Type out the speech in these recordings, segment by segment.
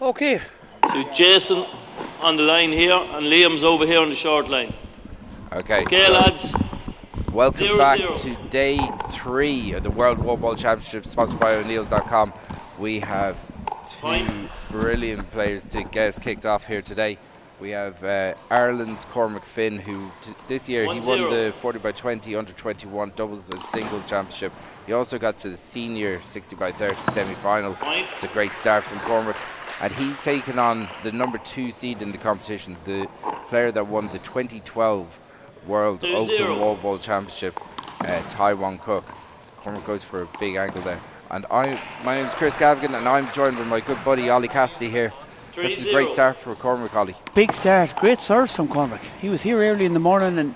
Okay. So Jason on the line here, and Liam's over here on the short line. Okay, Okay, so lads. welcome 0-0. back to day 3 of the World Wallball Championship, sponsored by O'Neill's.com. We have two brilliant players to get us kicked off here today. We have Ireland's Cormac Finn, who this year he won the 40x20 under-21 doubles and singles championship. He also got to the senior 60x30 semi-final. It's a great start from Cormac. And he's taken on the number 2 seed in the competition, the player that won the 2012 World Wallball Championship, Tywan Cook. Cormac goes for a big angle there. And my name's Chris Gavigan, and I'm joined by my good buddy Ollie Cassidy here. This is a great start for Cormac, Ollie. Big start, great serves from Cormac. He was here early in the morning, and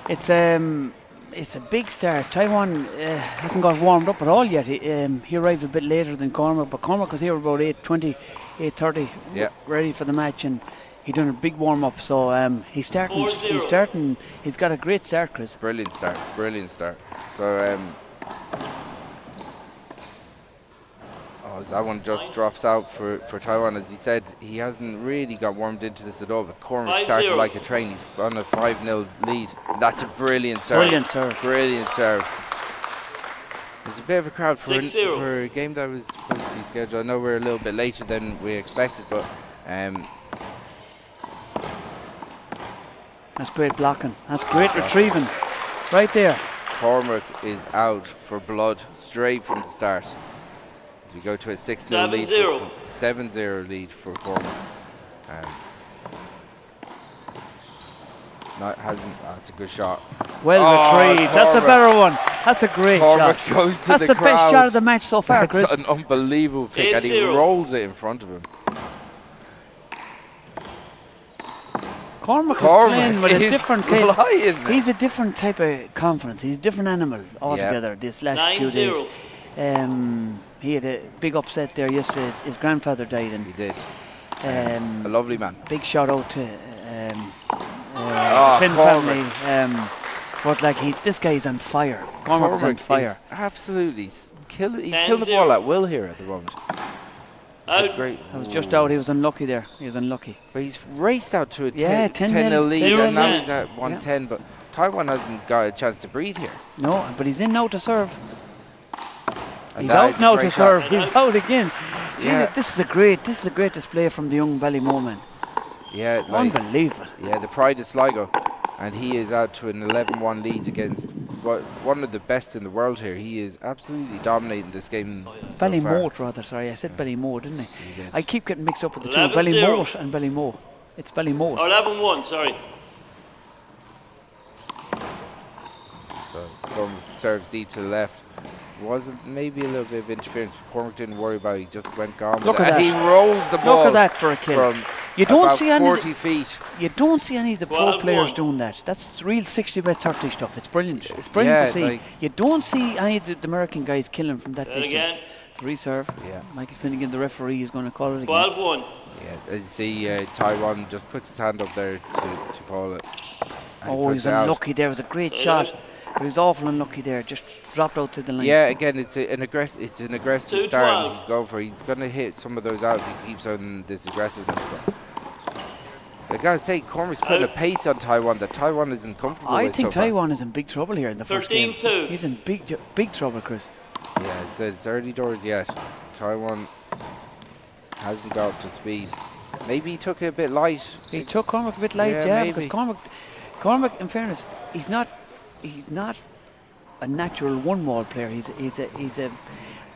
it's a big start. Tywan hasn't got warmed up at all yet. He arrived a bit later than Cormac, but Cormac was here about 8:20, 8:30, ready for the match, and he done a big warm up. So he's starting. He's got a great start, Chris. Brilliant start. So that one just drops out for Tywan. As he said, he hasn't really got warmed into this at all, but Cormac started like a train. He's on a 5-0 lead. That's a brilliant serve. Brilliant serve. There's a bit of a crowd for a game that was supposed to be scheduled. I know we're a little bit later than we expected, but that's great blocking. That's great retrieving. Right there. Cormac is out for blood straight from the start. As we go to a 6-0 lead, 7-0 lead for Cormac. That's a good shot. Well retrieved. That's a better one. That's a great Cormac shot. Goes to that's the best shot of the match so far, Chris. That's an unbelievable pick, and he rolls it in front of him. Cormac is playing with a different kind. He's a different type of confidence. He's a different animal altogether. This last few days. He had a big upset there yesterday. His grandfather died, and he did. A lovely man. Big shout out to Finn family. But like this guy is on fire. Cormac is on fire. Absolutely, he's killing the ball at will here at the moment. Great. I was just out. He was unlucky there. He was unlucky. But he's raced out to a 10-0 lead, and now he's at 110. But Tywan hasn't got a chance to breathe here. No, but he's in now to serve. He's out now to serve. He's out again. Jesus, this is a great display from the young Ballymoe man. Yeah, unbelievable. Yeah, the pride of Sligo, and he is out to an 11-1 lead against one of the best in the world here. He is absolutely dominating this game. Ballymoe, rather. Sorry, I said Ballymoe, didn't I? I keep getting mixed up with the two. Ballymoe and Ballymoe. It's Ballymoe. 11-1. Sorry. So Cormac serves deep to the left. Wasn't maybe a little bit of interference, but Cormac didn't worry about it. He just went gone. Look at that. He rolls the ball. Look at that for a kill. You don't see any 40 feet. You don't see any of the pro players doing that. That's real 60x30 stuff. It's brilliant. It's brilliant to see. You don't see any of the American guys killing from that distance. It's a reserve. Yeah. Michael Finnegan, the referee, is going to call it again. 12-1. Yeah, as you see, Tywan just puts his hand up there to call it. Oh, he's unlucky there. It was a great shot. But he was awful unlucky there. Just dropped out to the line. Yeah, again, it's an aggressive start. He's going for. He's going to hit some of those out if he keeps on this aggressiveness. But I gotta say, Cormac's putting a pace on Tywan that Tywan isn't comfortable with. I think Tywan is in big trouble here in the first game. 13-2. He's in big trouble, Chris. Yeah, it's early doors yet. Tywan hasn't got up to speed. Maybe he took it a bit light. He took Cormac a bit light, because Cormac, in fairness, he's not a natural one-wall player. He's a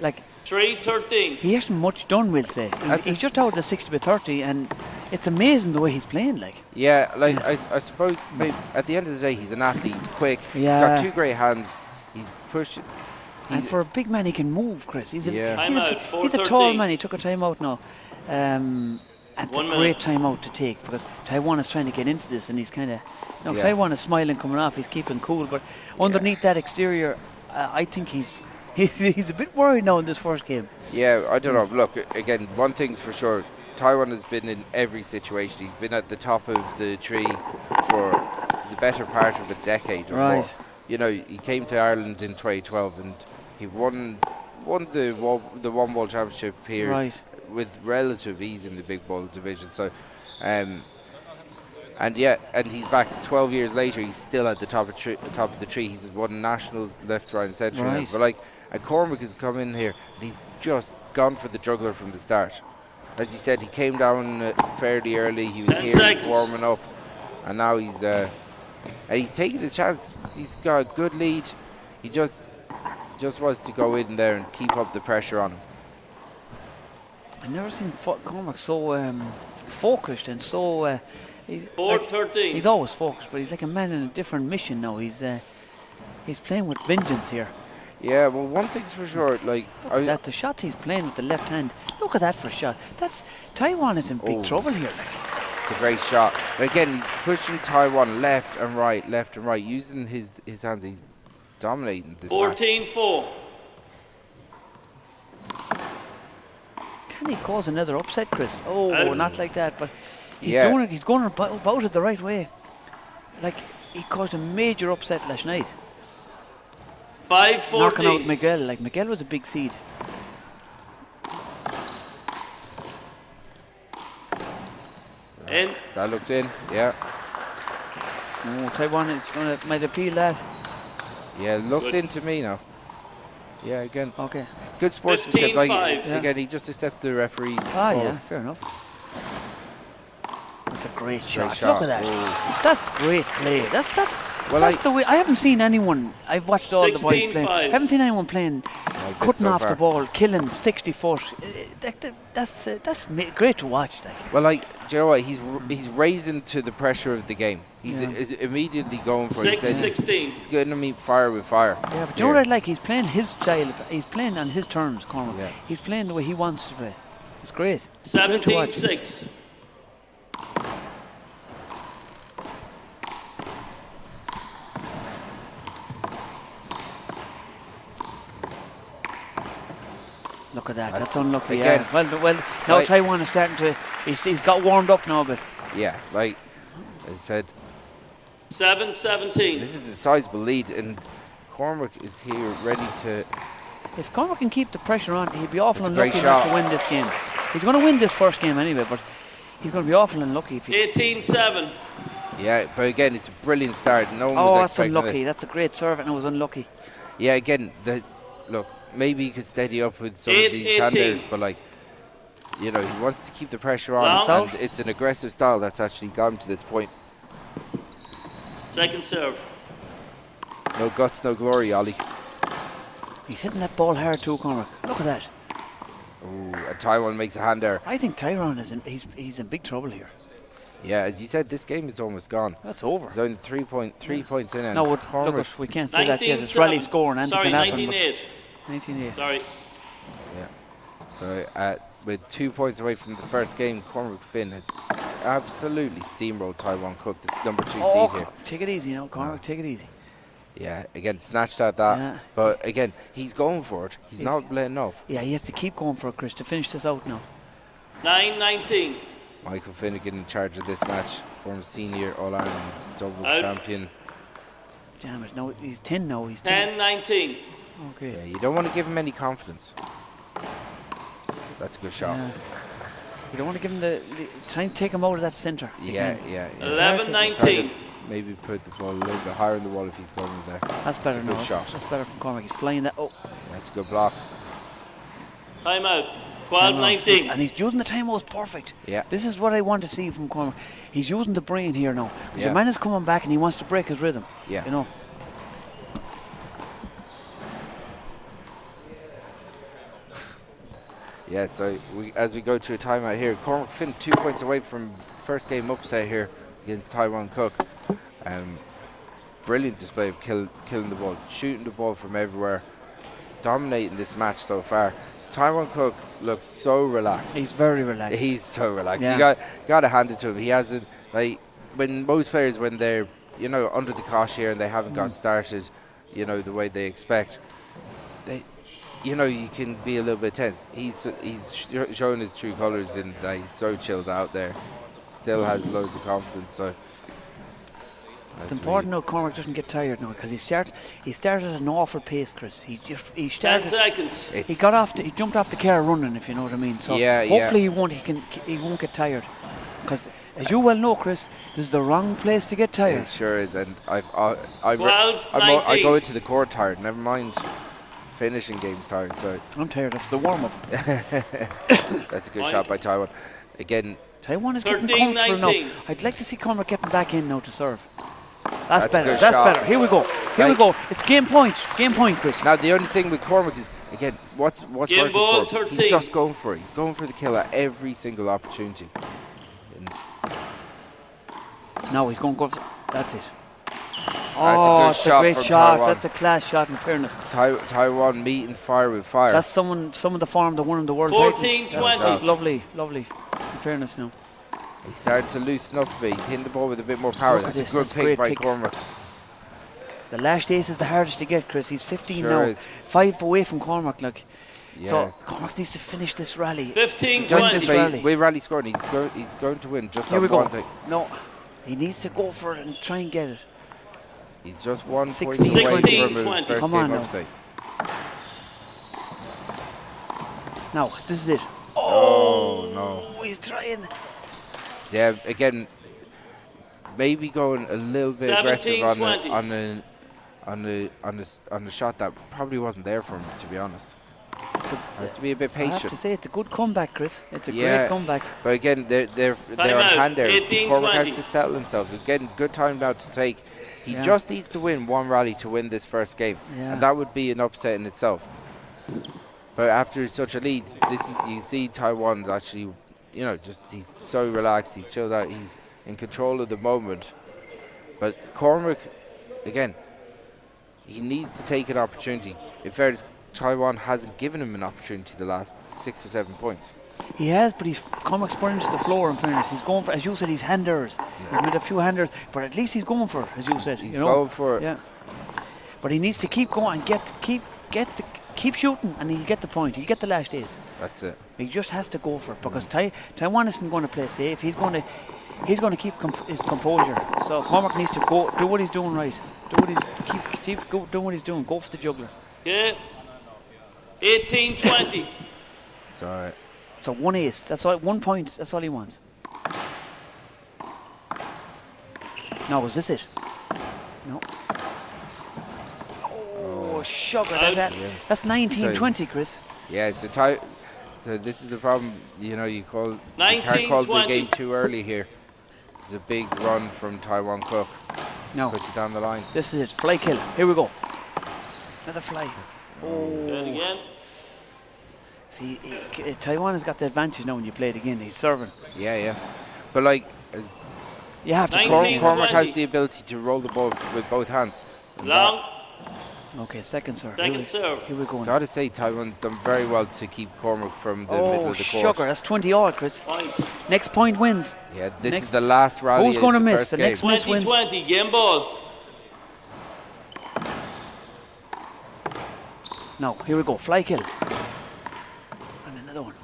like 3-13. He hasn't much done, we'll say. He's just out of the 60x30, and it's amazing the way he's playing. Like I suppose maybe at the end of the day, he's an athlete. He's quick. He's got two great hands. He's pushing. And for a big man, he can move, Chris. He's a tall man. He took a timeout now. It's a great timeout to take, because Tywan is trying to get into this, and he's kind of Tywan is smiling coming off. He's keeping cool, but underneath that exterior, I think he's a bit worried now in this first game. Yeah, I don't know. Look, again, one thing's for sure. Tywan has been in every situation. He's been at the top of the tree for the better part of a decade or more. You know, he came to Ireland in 2012 and he won the One Wall Championship here with relative ease in the big ball division. So, and he's back 12 years later. He's still at the top of the tree. He's won nationals left, right, and centre. Right. But like, and Cormac has come in here and he's just gone for the juggler from the start. As you said, he came down fairly early. He was 10 here seconds. warming up, and now he's taking his chance. He's got a good lead. He just wants to go in there and keep up the pressure on him. I've never seen Cormac so focused and so. He's 4:13. He's always focused, but he's like a man in a different mission now. He's playing with vengeance here. Yeah, well, one thing's for sure, like Look at the shots he's playing with the left hand. Look at that for a shot. Tywan is in big trouble here. It's a great shot. But again, he's pushing Tywan left and right, using his hands. He's dominating this match. 14-4. Can he cause another upset, Chris? Oh, not like that, but he's Yeah. doing it. He's going about it the right way. Like, he caused a major upset last night. 5-14. Knocking out Miguel. Like, Miguel was a big seed. In. That looked in, yeah. Oh, Tywan might appeal that. Yeah, looked Good. into me now. Yeah, again, Okay. good sportsmanship. Like, 15-5. Yeah. again, he just accepted the referee's Ah, call. yeah, fair enough. That's a great shot. shot. Look at that. Oh. That's great play. That's Well, the way. I haven't seen anyone. I've watched all the boys playing. 16-5. I haven't seen anyone playing, Like this cutting so off the far. ball, killing 60 foot. That's great to watch. Like. Well, like, do you know what? He's raising to the pressure of the game. He's Yeah. is immediately going for it. He said 6-16. he's getting to meet fire with fire. Yeah, but you know what I like? He's playing his style. He's playing on his terms, Cormac. Yeah. He's playing the way he wants to play. It's great. It's great to watch. 17-6. Look at that. That's unlucky. again. Yeah. Well. Now Right. Tywan is starting to. He's got warmed up now a bit. Yeah, like I said, 7-17. this is a sizable lead, and Cormac is here ready to. If Cormac can keep the pressure on, he'd be awful It's a great unlucky not shot. to win this game. He's going to win this first game anyway, but he's going to be awful unlucky if he. 18-7. Yeah, but again, it's a brilliant start. No one Oh, was that's expecting unlucky. this. That's a great serve, and it was unlucky. Yeah, again, look, maybe he could steady up with some of these 8-18. handers, but like, he wants to keep the pressure on, Long. and it's an aggressive style that's actually got him to this point. Second serve. No guts, no glory, Ollie. He's hitting that ball hard too, Cormac. Look at that. Ooh, and Tywan makes a hand there. I think Tyron he's in big trouble here. Yeah, as you said, this game is almost gone. That's over. He's only 3 points in, and No, look, Cormac, we can't say that yet. It's rally scoring. Anything Sorry, can happen. 19-8. 19-8. Sorry. so with 2 points away from the first game, Cormac Finn has absolutely steamrolled Tywan Cook, this number 2 Oh, seed here. take it easy now, Cormac. Take it easy. Yeah, again, snatched at that. Yeah. But again, he's going for it. He's not letting up. Yeah, he has to keep going for it, Chris, to finish this out now. 9-19. Michael Finnegan in charge of this match, former senior All-Ireland doubles Out. champion. Damn it. No, he's 10 now. He's 10. 10-19. Okay. Yeah, you don't want to give him any confidence. That's a good shot. Yeah. You don't want to give him try and take him out of that centre. Yeah. It's hard to- 11-19. Maybe put the ball a little bit higher in the wall if he's going there. That's better a good now. shot. That's better from Cormac. He's flying that. Oh. That's a good block. Timeout. And 12-19. he's using the timeouts perfect. Yeah. This is what I want to see from Cormac. He's using the brain here now. Because Yeah. the man is coming back and he wants to break his rhythm. Yeah. You know. Yeah, so as we go to a timeout here, Cormac Finn 2 points away from first game upset here against Tywan Cook. Brilliant display of killing the ball, shooting the ball from everywhere, dominating this match so far. Tywan Cook looks so relaxed. He's very relaxed. He's so relaxed. Yeah. You got to hand it to him. He hasn't, like, when most players, when they're under the cosh here and they haven't got started, the way they expect, you can be a little bit tense. He's showing his true colours in that he's so chilled out there. Still has loads of confidence. So It's important now Cormac doesn't get tired now because he started at an awful pace, Chris. He 10 started. seconds. He jumped off the car running, if you know what I mean. So hopefully he won't get tired. Because as you well know, Chris, this is the wrong place to get tired. It sure is, and I go into the court tired. Never mind finishing games tired. So I'm tired. That's the warm up. That's a good shot by Tywan. Again, Tywan is getting comfortable now. I'd like to see Cormac getting back in now to serve. That's better. A good That's shot. better. Here we go. Here we go. It's game point. Game point, Chris. Now the only thing with Cormac is, again, what's working for him? He's just going for it. He's going for the kill at every single opportunity. No, he's going to go. That's it. That's a good shot. A great shot. Tywan. That's a class shot, in fairness. Tywan meeting fire with fire. That's some of the form that won him the world 14-20. That's lovely, lovely. In fairness, now. He's starting to loosen up a bit. He's hitting the ball with a bit more power. That's a good pick by Cormac. The last ace is the hardest to get, Chris. He's 15 now. Is. 5 away from Cormac, like. Yeah. So Cormac needs to finish this rally. 15-20. Just this way, with rally scoring, he's going to win. Just Here we on one thing. No, he needs to go for it and try and get it. He's just 1 point 16, away 16, from a 20. first Come game on now. upside. Now, this is it. Oh no! He's trying. Yeah, again, maybe going a little bit aggressive on the shot that probably wasn't there for him, to be honest. Has to be a bit patient. I have to say, it's a good comeback, Chris. It's a great comeback. But again, they're on hand there. 18, Cormac 20. has to settle himself. Again, good time now to take. He just needs to win one rally to win this first game, and that would be an upset in itself. But after such a lead, you see Tywan's actually, he's so relaxed. He's chilled out. He's in control of the moment. But Cormac, again, he needs to take an opportunity. In fairness, Tywan hasn't given him an opportunity the last 6 or 7 points. He has, but Cormac's burning to the floor, in fairness. He's going for, as you said, he's handers. He's made a few handers, but at least he's going for it, as you said. He's going for it. Yeah. But he needs to keep going and keep shooting, and he'll get the point. He'll get the last ace. That's it. He just has to go for it, because Tywan isn't going to play safe. He's going to keep his composure. So Cormac needs to go do what he's doing right. Keep doing what he's doing. Go for the juggler. Yeah. 18-20. It's all right. So 1 ace. That's all. 1 point. That's all he wants. Now, was this it? No. Oh, sugar. That's 19-20, Chris. Yeah, it's a tie. So this is the problem. You can't call the game too early here. This is a big run from Tywan Cook. No. Puts it down the line. This is it. Fly kill. Here we go. Another fly. Then again. See, Tywan has got the advantage now when you play it again. He's serving. Yeah. But you have to. Cormac has the ability to roll the ball with both hands. Long. Okay, second serve. Serve. Here we go. Gotta say, Tywan's done very well to keep Cormac from the middle of the court. Sugar, that's 20 all, Chris. Point. Next point wins. Yeah, this is the last rally. Who's going to miss? The next miss wins. 20-20, game ball. Now, here we go. Fly kill. And another one.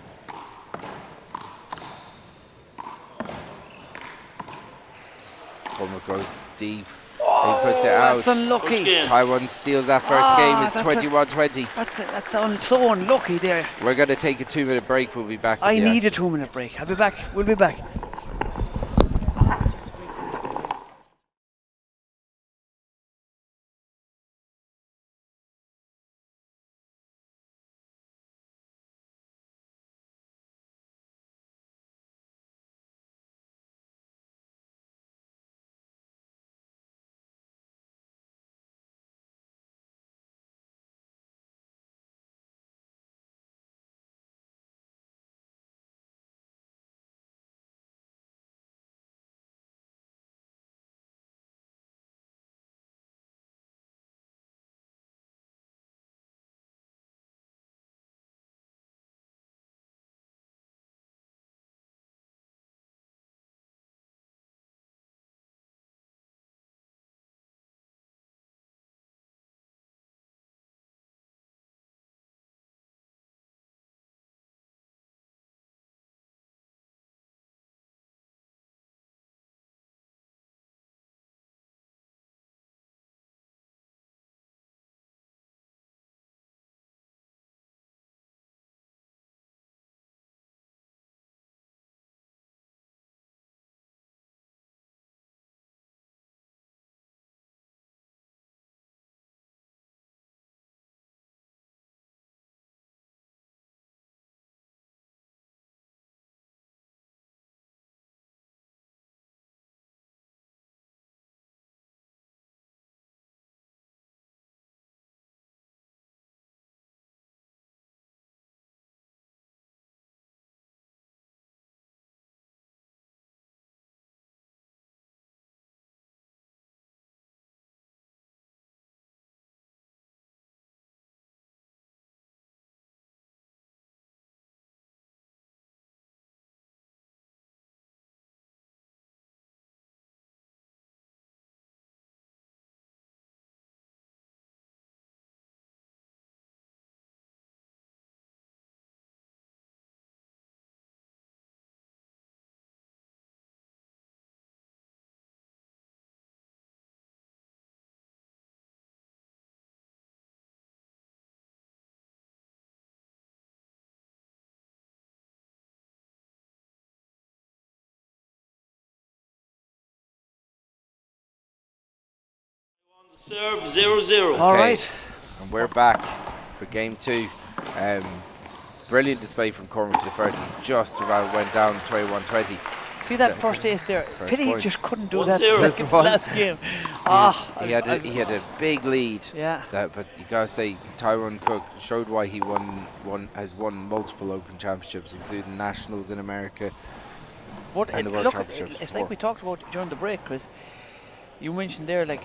Cormac goes deep. He puts it out. That's unlucky. Tywan steals that first game. It's 21-20. That's so unlucky there. We're going to take a 2-minute break. We'll be back. I need a 2-minute break. I'll be back. We'll be back. Serve 0-0. All right. And we're back for game 2. Brilliant display from Cormac the first. He just about went down 21-20. See that first ace there? Pity he point. just couldn't do 1-0. that second to last game. He had a big lead. Yeah. But you gotta say, Tywan Cook showed why he has won multiple Open Championships, including nationals in America. But and the World look, Championships it's before. like we talked about during the break, Chris. You mentioned there, like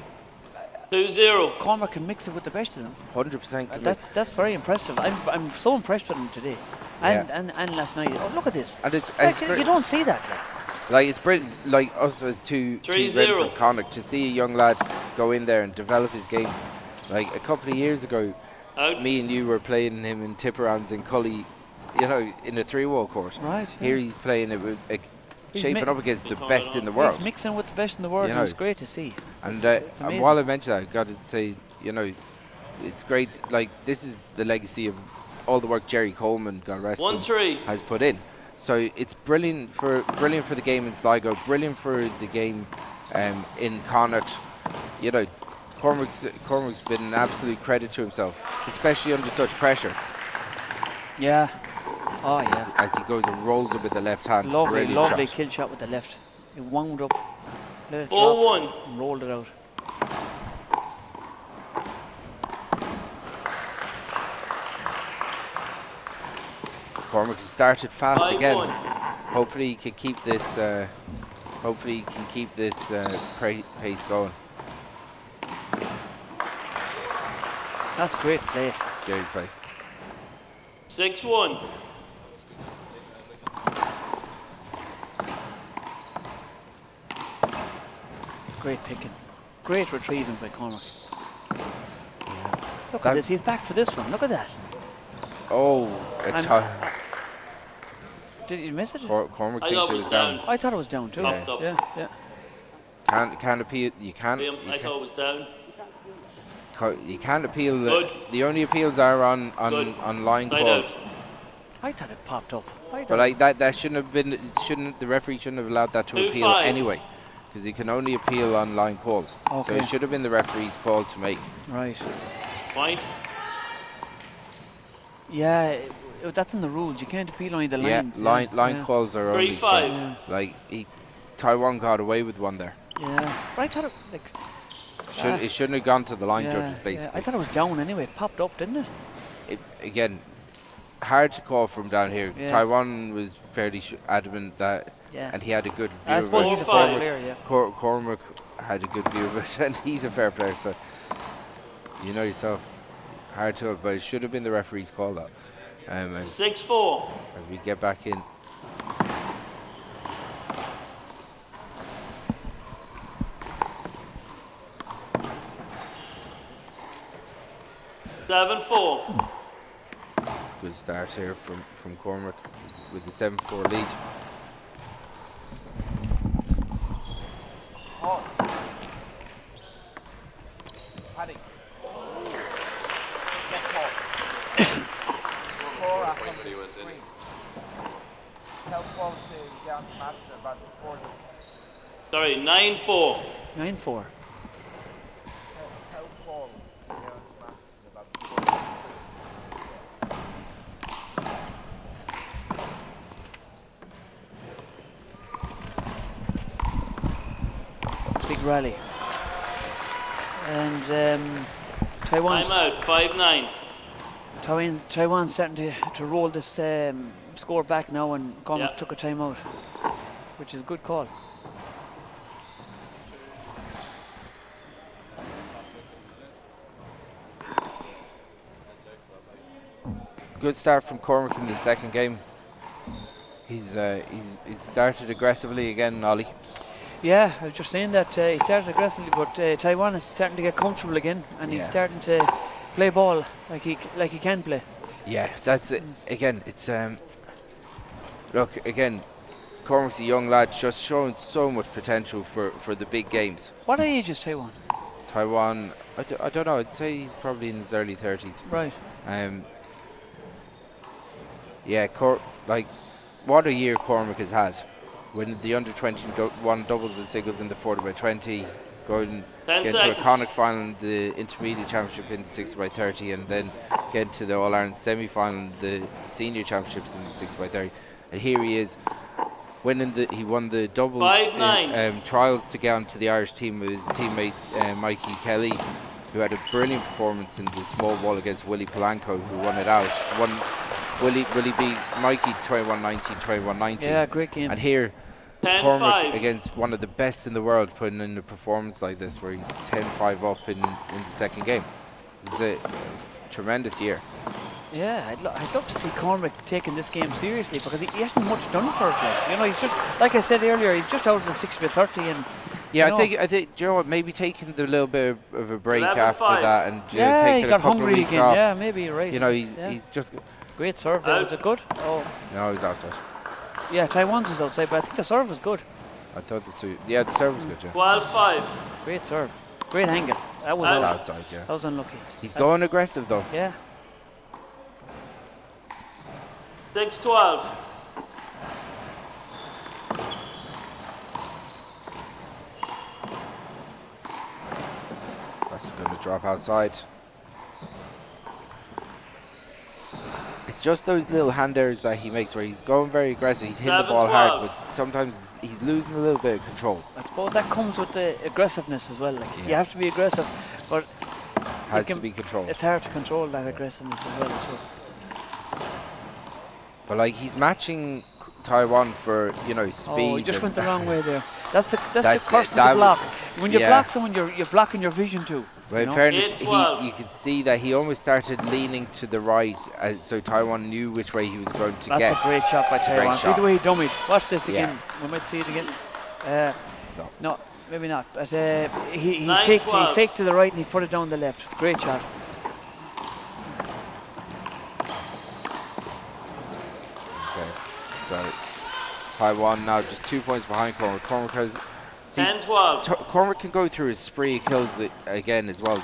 2-0. Cormac can mix it with the best of them. 100%. That's very impressive. I'm so impressed with him today, and last night. Oh, look at this! And it's Like, great. you don't see that. Like it's brilliant, like us as two 3-0. Redford Connacht, to see a young lad go in there and develop his game. Like a couple of years ago, Out. me and you were playing him in Tipperans in Cully, you know, in a 3-wall court. Right. Here he's playing it with shaping up against the He's best in the world. He's mixing with the best in the world, You and know. it's great to see. And, It's and amazing. while I mentioned that, I got to say, you know, it's great. Like this is the legacy of all the work Jerry Coleman, God rest him, 1-3. has put in. So it's brilliant for the game in Sligo, brilliant for the game in Connacht. You know, Cormac's been an absolute credit to himself, especially under such pressure. Yeah. Oh yeah. As he goes and rolls it with the left hand. Lovely, Brilliant lovely shot. kill shot with the left. He wound up, let it 4-1. drop, and rolled it out. Cormac has started fast 5-1. again. Hopefully he can keep this. Pace going. That's great play. Great play. 6-1. It's great picking. Great retrieving by Cormac. Look That- at this. He's back for this one. Look at that. Oh, And- Did you miss it? Cormac I thinks thought it was down. I thought it was down too. Popped up. Yeah. Can't appeal. You can't. I thought it was down. You can't appeal. Good. The only appeals are on Good. line Side calls. out. I thought it popped up. But like that shouldn't have been. The referee shouldn't have allowed that to 2-5. appeal anyway, because he can only appeal on line calls. So Okay. it should have been the referee's call to make. Right. Point. Yeah, that's in the rules. You can't appeal only the lines. Line yeah. calls are only 3-5. Yeah. like Tywan got away with one there. Yeah. But I thought it like. It shouldn't have gone to the line yeah, judges yeah. basically. I thought it was down anyway. It popped up, didn't it? Again, hard to call from down here. Yeah. Tywan was fairly adamant that, Yeah. and he had a good view I of suppose it. he's a 4-5. fair player. Yeah. Cormac had a good view of it, and he's a fair player, so you know yourself. Hard to, but it should have been the referee's call that. As 6-4. we get back in. Seven 4. Good start here from Cormac with the 7-4 lead. Paddy. Sorry, 9-4. 9-4. Big rally. And Taiwan's I'm out. 5-9. Taiwan's starting to roll this score back now, and Cormac Yeah. took a timeout, which is a good call. Good start from Cormac in the second game. He's started aggressively again, Ollie. Yeah, I was just saying that he started aggressively, but Taiwan is starting to get comfortable again, and he's Yeah. starting to play ball like he can play. Yeah, that's it. Again, it's look again. Cormac's a young lad, just showing so much potential for the big games. What age is Taiwan? Tywan, I don't know. I'd say he's probably in his early 30s. Right. Yeah, like what a year Cormac has had. When the under 21 doubles and singles in the 40x20, going 10 get to a seconds. Connacht final in the Intermediate Championship in the 60x30, and then get to the All-Ireland semi-final in the Senior Championships in the 60x30. And here he is, he won the doubles 5-9. trials to get onto the Irish team with his teammate Mikey Kelly, who had a brilliant performance in the small ball against Willie Polanco, who won it out. Willie beat Mikey 21-19, 21-19. Yeah, great game. And here, 10-5. Cormac against one of the best in the world, putting in a performance like this, where he's 10-5 up in the second game. This is a tremendous year. Yeah, I'd love to see Cormac taking this game seriously, because he hasn't much done for it. Like. You know, he's just, like I said earlier, he's just out of the 60x30, and yeah, I think do you know what? Maybe taking the little bit of a break 11-5. after that, and yeah, taking he got a couple hungry of weeks again. off. Yeah, maybe you're right. You know, he's just. Great serve there. Was it good? Oh, No, he's outside. yeah, Tywan's was outside, but I think the serve was good. I thought the serve was good. Yeah, 12-5. Great serve. Great angle. That was it's out. outside. Yeah, That was unlucky. he's going aggressive though. Yeah. 6-12. That's going to drop outside. It's just those little hand errors that he makes where he's going very aggressive. He's hitting the ball 7-12. hard, but sometimes he's losing a little bit of control. I suppose that comes with the aggressiveness as well. Like Yeah. you have to be aggressive, but Has it to be controlled. it's hard to control that aggressiveness as well, I suppose. But like he's matching Tywan for speed. Oh, he just and went the wrong way there. That's the That's curse it, of that the block. When you yeah. block someone, you're blocking your vision too. Well, you in know? fairness, 8-12. you could see that he almost started leaning to the right, so Tywan knew which way he was going to That's get. a great shot by It's a great Tywan. See shot. the way he dummied. Watch this Yeah. again. We might see it again. No. No, maybe not. But he 9-12. faked to the right and he put it down the left. Great shot. Okay, so Tywan now just 2 points behind Cormac. Cormac has. See, 10-12. Cormac can go through his spree of kills again as well.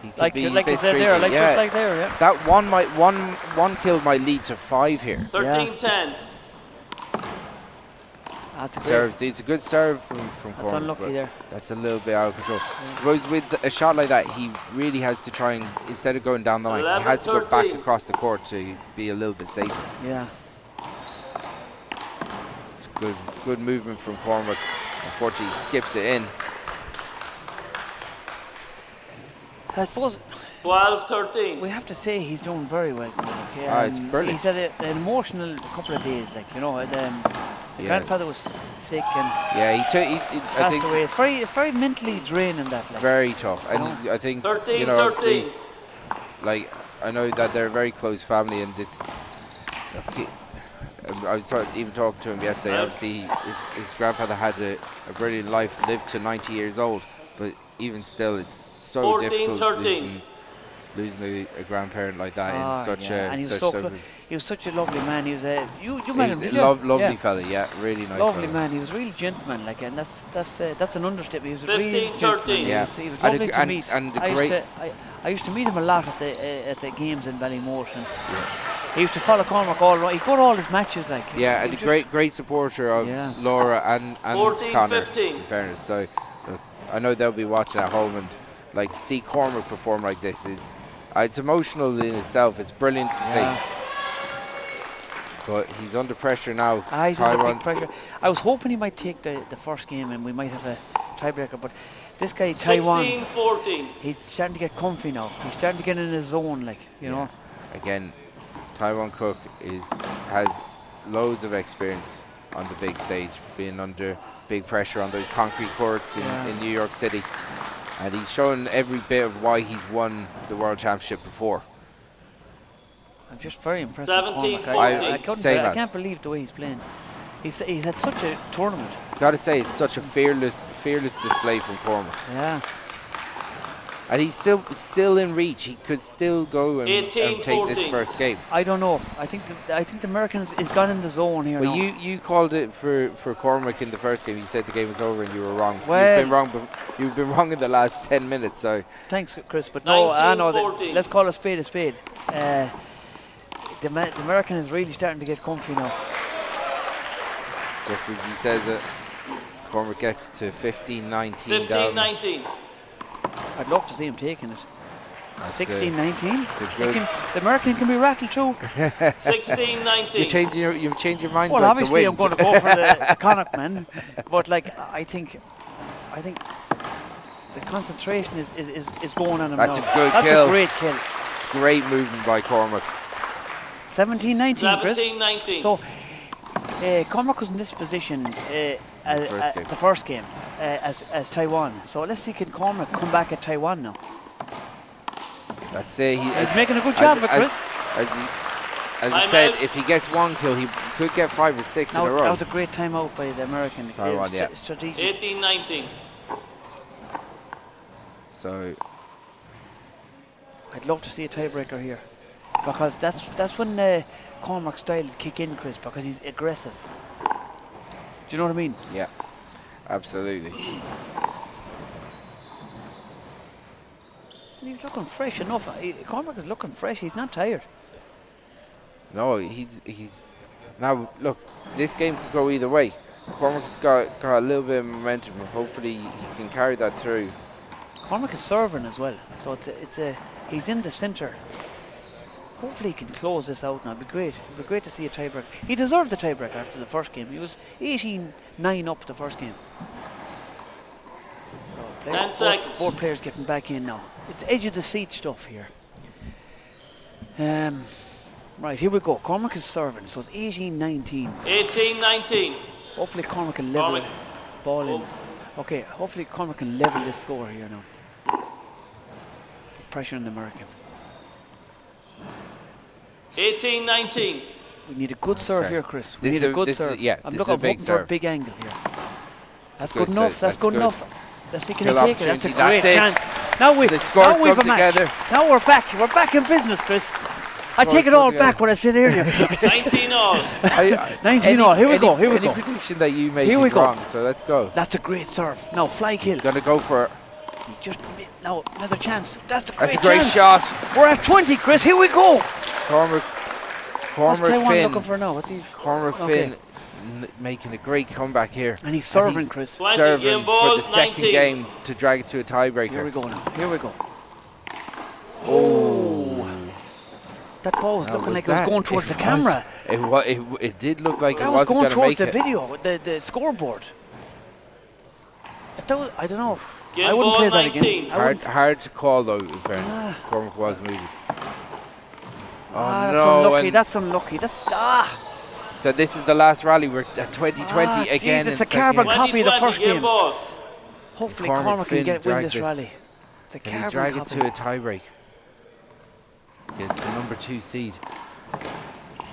He could Like be a you bit said there, streaky. like yeah. just like there, yeah. That one kill might lead to 5 here. 13-10. That's a great. Serves. It's a good serve from That's Cormac. unlucky but there. That's a little bit out of control. Suppose with a shot like that, he really has to try and, instead of going down the line, he has to go back 11-13. across the court to be a little bit safer. Yeah. It's good movement from Cormac. Unfortunately, he skips it in. I suppose 12-13. we have to say he's doing very well. Okay? It's brilliant. He's had an emotional couple of days, like the Yeah. grandfather was sick and Yeah, I passed think away. It's very mentally draining that. Like. very tough. And I think 13-13. obviously, like I know that they're a very close family, and it's. I was even talking to him yesterday. Obviously, his grandfather had a brilliant life, lived to 90 years old, but even still, it's so 14-13. difficult losing a grandparent like that in such and he was such so circumstances. he was such a lovely man. He was you He met was him, a did you? lovely Yeah. fella, yeah, really nice. Lovely fella. man. He was a real gentleman, like, and that's an understatement. He was a real 15-13. gentleman. Yeah. He was And lovely a- to and- meet. and the I used to meet him a lot at the games in Ballymore. And he used to follow Cormac all around. He'd go to all his matches, like. Yeah, he and a was great supporter of Yeah. Laura and 14-15. Connor, in fairness. So look, I know they'll be watching at home, and like to see Cormac perform like this is it's emotional in itself. It's brilliant to Yeah. see. But he's under pressure now. He's under Tywan- big pressure. I was hoping he might take the first game and we might have a tiebreaker, but this guy Tywan, 16-14. he's starting to get comfy now. He's starting to get in his zone, like, you know. Again, Tywan Cook has loads of experience on the big stage, being under big pressure on those concrete courts in New York City. And he's shown every bit of why he's won the World Championship before. I'm just very impressed 17-14. with Cormac. Same I as. can't believe the way he's playing. He's had such a tournament. Got to say, it's such a fearless display from Cormac. Yeah. And he's still in reach. He could still go and take this 18-14. first game. I don't know. I think the Americans is gone in the zone here Well, now. you called it for Cormac in the first game. You said the game was over and you were wrong. Well- You've been wrong in the last 10 minutes. So Thanks, Chris, but no, I know 19-14. let's call a spade a spade. The American is really starting to get comfy now. just as he says it, Cormac gets to 15-19 down. 15-19. I'd love to see him taking it. 16-19. The American can be rattled too. 16-19. You've changed your mind. Well, about obviously the I'm going to go for the Connacht man, but like I think the concentration is going on him That's now. a good That's kill. a great kill. It's great movement by Cormac. 17-19, Chris. 17-19. So Cormac was in this position the first game as Tywan. So let's see, can Cormac come back at Tywan now? Let's say he's making a good job of it, Chris. As I said, if he gets one kill, he could get 5 or 6 in a row. That was a great timeout by the American. Tywan, yeah. Strategic. 18-19. So I'd love to see a tiebreaker here, because that's when Cormac's style would kick in, Chris, because he's aggressive. Do you know what I mean? Yeah, absolutely. And he's looking fresh enough. Cormac is looking fresh. He's not tired. No, he's now look. This game could go either way. Cormac's got a little bit of momentum. Hopefully, he can carry that through. Cormac is serving as well, so he's in the centre. Hopefully he can close this out now. It'd be great. It'd be great to see a tiebreak. He deserved the tiebreak after the first game. He was 18-9 up the first game. So 10 seconds. Both players getting back in now. It's edge of the seat stuff here. Right, here we go. Cormac is serving, so it's 18-19. 18-19. Hopefully Cormac can level it. Ball in. Okay, hopefully Cormac can level this score here now. Put pressure on the American. 18-19. We need a good serve here, Chris. We This need is a good this is- serve. yeah, I'm this is looking a big hoping for a serve. big angle here. That's good good enough. serve. That's good That's enough. Let's see, can Kill he take it? That's a opportunity. great That's it. chance. Now The scores now we've come a match. together. Now we're back. We're back in business, Chris. I take it come all together. back what I said earlier. 19 all. 19 all. Here we go. Here we Any go. prediction that you make Here we is go. wrong, so let's go. That's a great serve. Now fly kill. He's going to go for it. Just now another chance. That's a That's great a great chance. shot. We're at 20, Chris. Here we go. Cormac What's Tywan Finn. looking for now? What's he? Cormac Okay. Finn making a great comeback here. And he's serving, he's Chris. 20 serving game for ball, the second 19. game to drag it to a tiebreaker. Here we go now. Here we go. Oh. That ball was Now, looking was like it was that? going towards the It camera. It did look like That it was wasn't going going to towards make the it. video, the scoreboard. If that was, I don't know. Game I wouldn't ball, play that 19. again. I wouldn't. Hard to call though, in fairness. Cormac was moving. That's no, unlucky. and That's unlucky. That's so this is the last rally. We're at 2020 again. Geez, it's in a carbon second. copy of the 20-20 first game. ball. Hopefully Cormac Cormac can Finn win drag this this. rally. It's a Can he carbon drag it copy. to a tiebreak against the number 2 seed?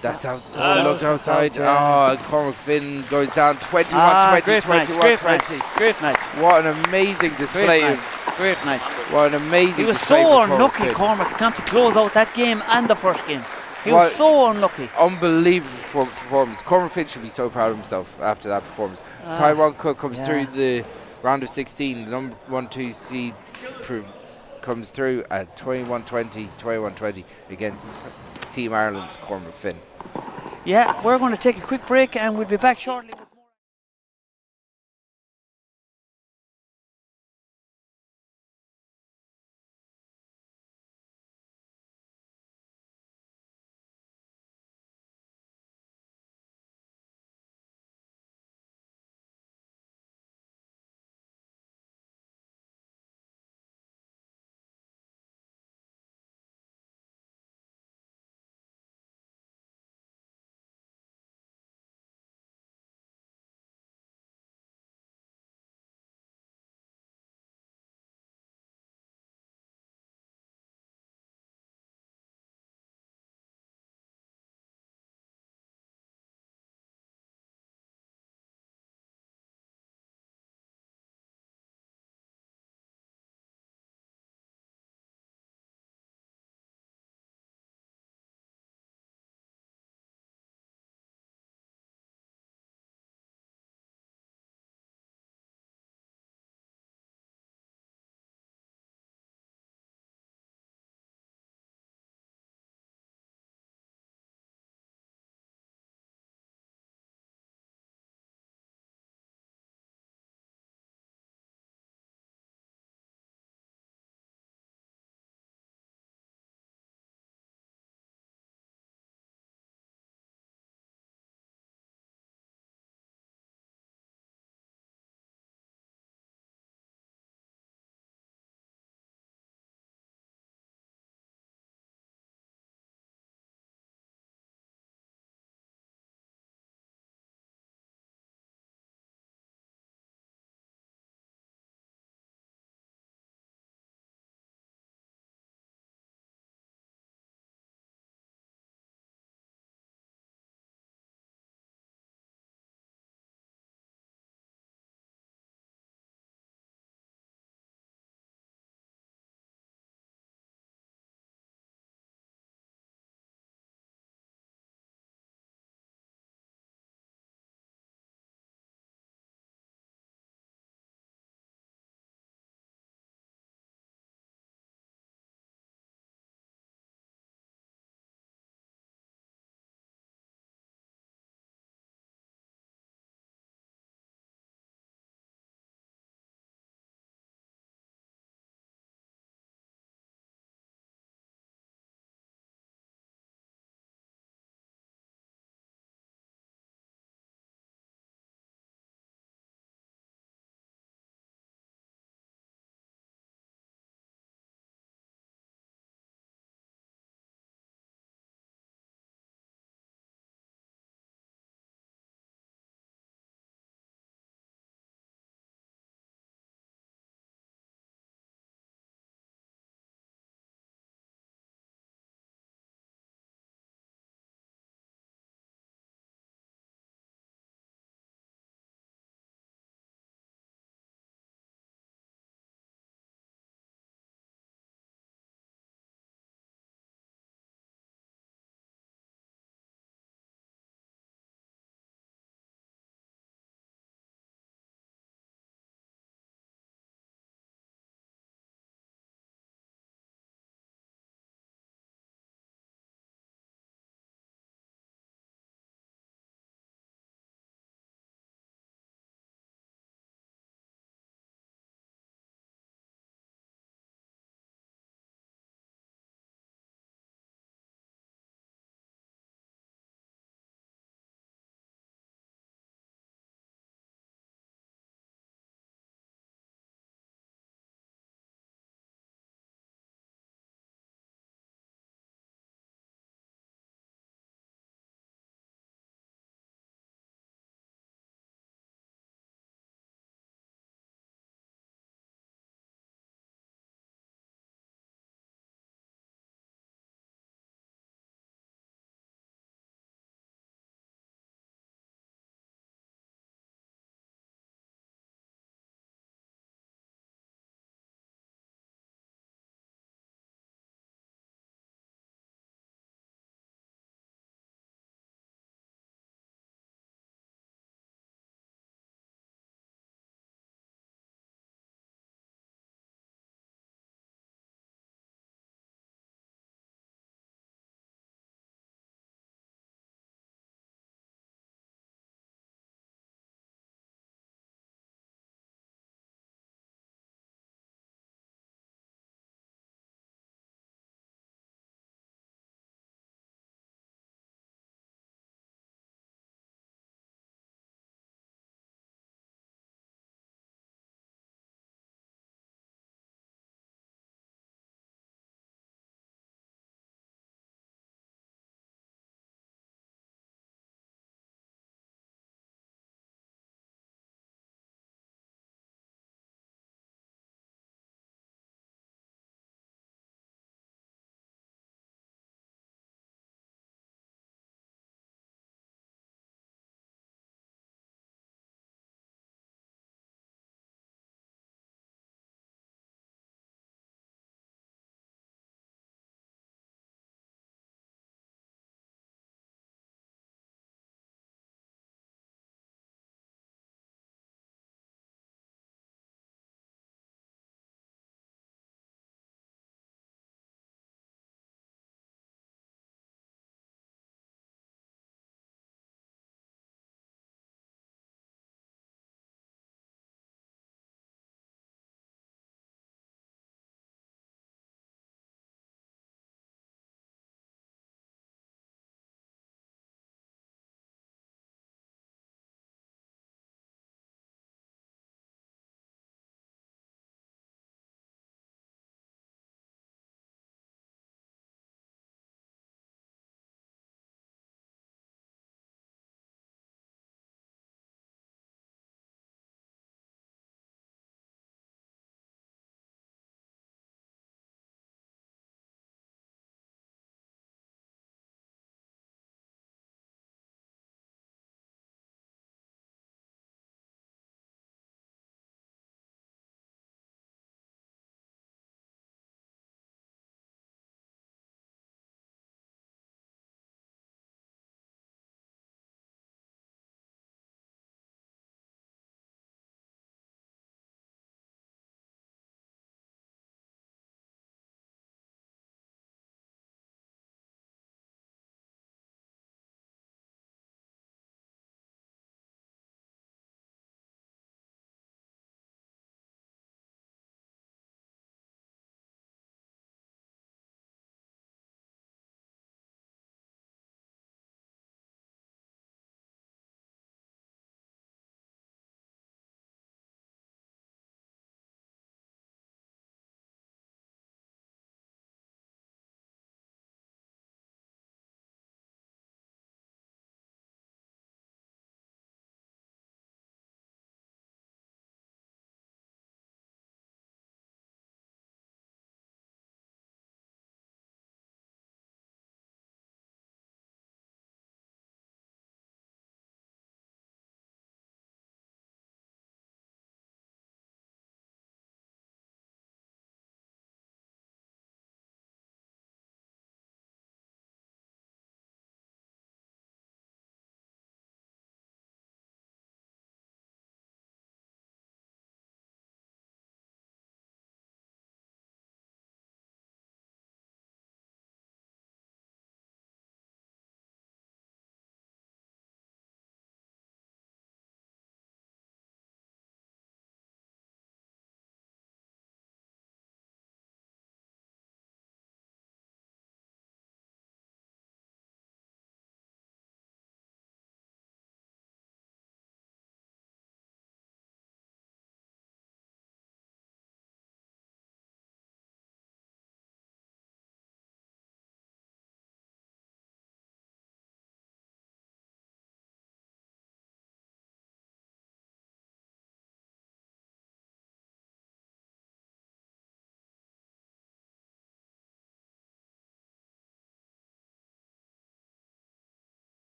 That's how it looked outside. yeah. Oh, Cormac Finn goes down 21-20, Great match. 21-20. Great match. Great match. What an amazing display Great of match. Great match. what an amazing He was display so for Cormac unlucky, Finn. Cormac, not to close out that game and the first game. He Well, was so unlucky. Unbelievable performance. Cormac Finn should be so proud of himself after that performance. Tywan Cook comes through the round of 16. The number 1-2 seed comes through at 21-20 against Team Ireland's Cormac Finn. Yeah, we're going to take a quick break and we'll be back shortly.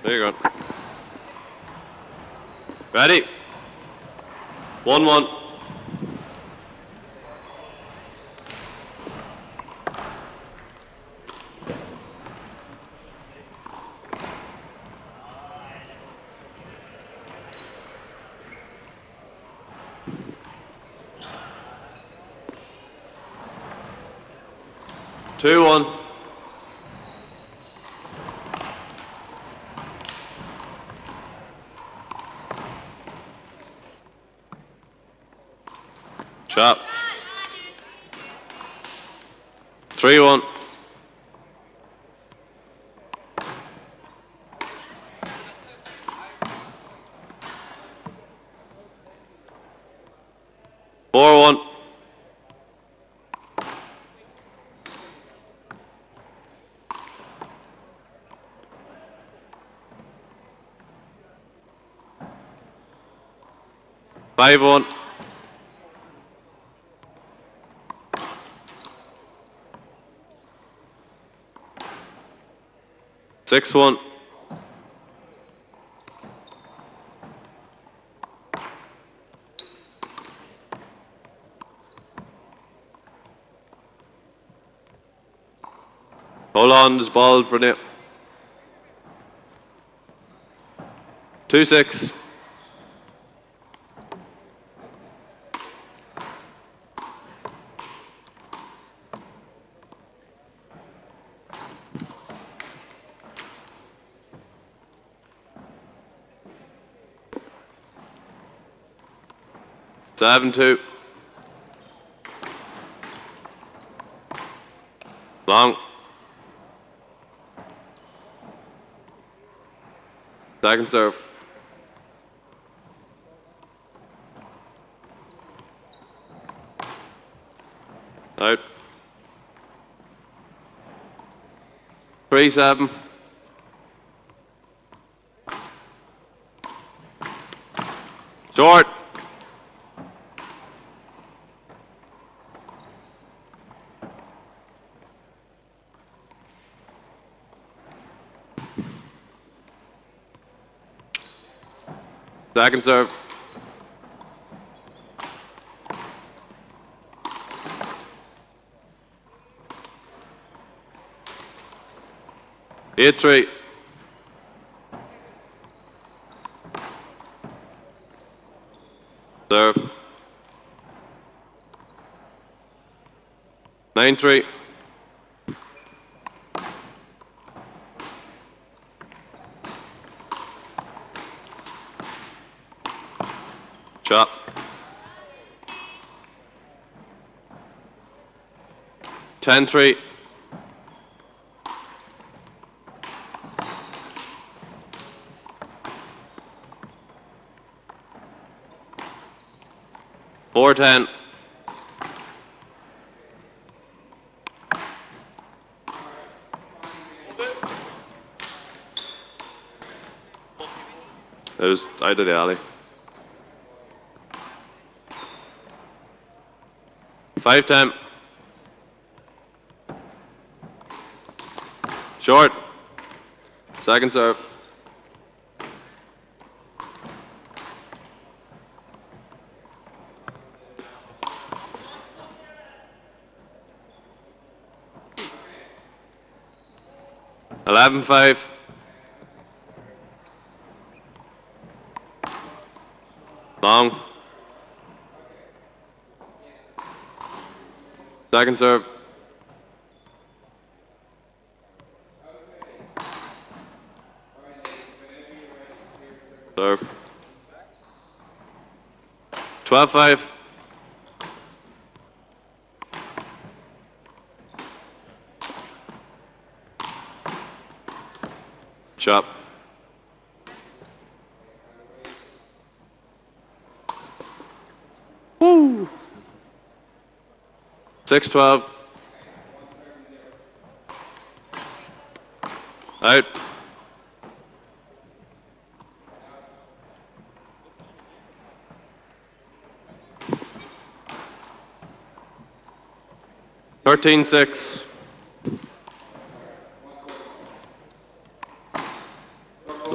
There you go. Ready? 1-1. Two, one. Chop. 3-1. Four, one. 5-1. 6-1. 'Hold on, this ball for now. 2-6. 7-2. Long. Second serve. Out. 3-7. Short. Second serve. Eight, 3. Serve. 9-3. Chop. 10-3. Four, 10. It was out of the alley. 5-10. Short. Second serve. 11-5. Long. Second serve. Serve. 12-5. Chop. Woo. 6-12. Out. 13-6.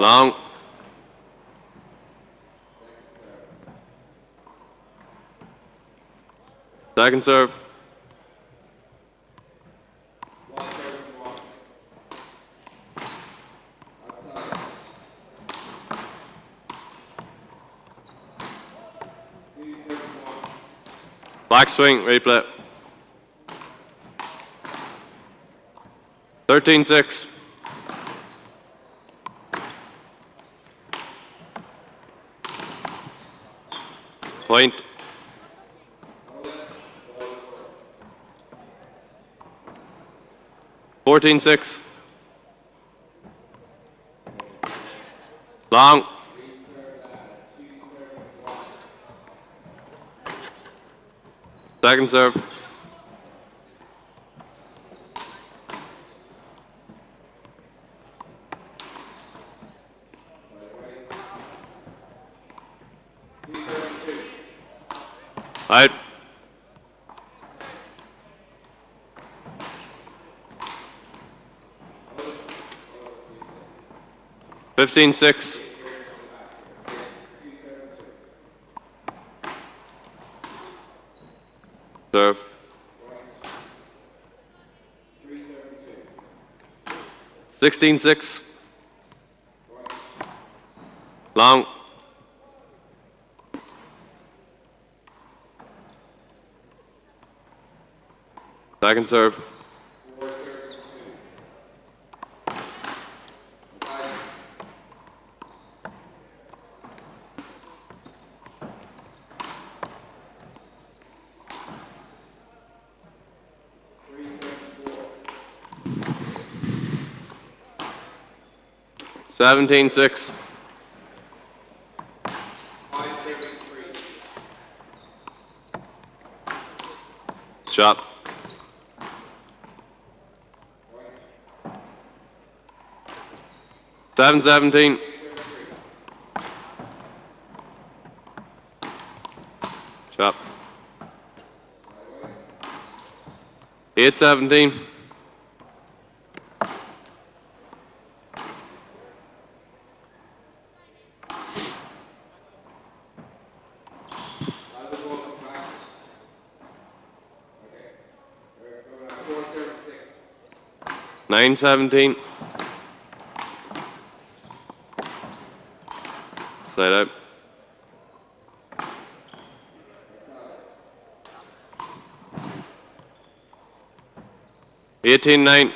Long. Second serve. Back swing, replay. 13-6. Point. Fourteen six. Long. Second serve. Out. 15-6. Serve. 16-6. Long. Second serve. Seventeen six. Shot. Seven 17. Shot. 8-17. Nine 17. Side out. Eighteen 9.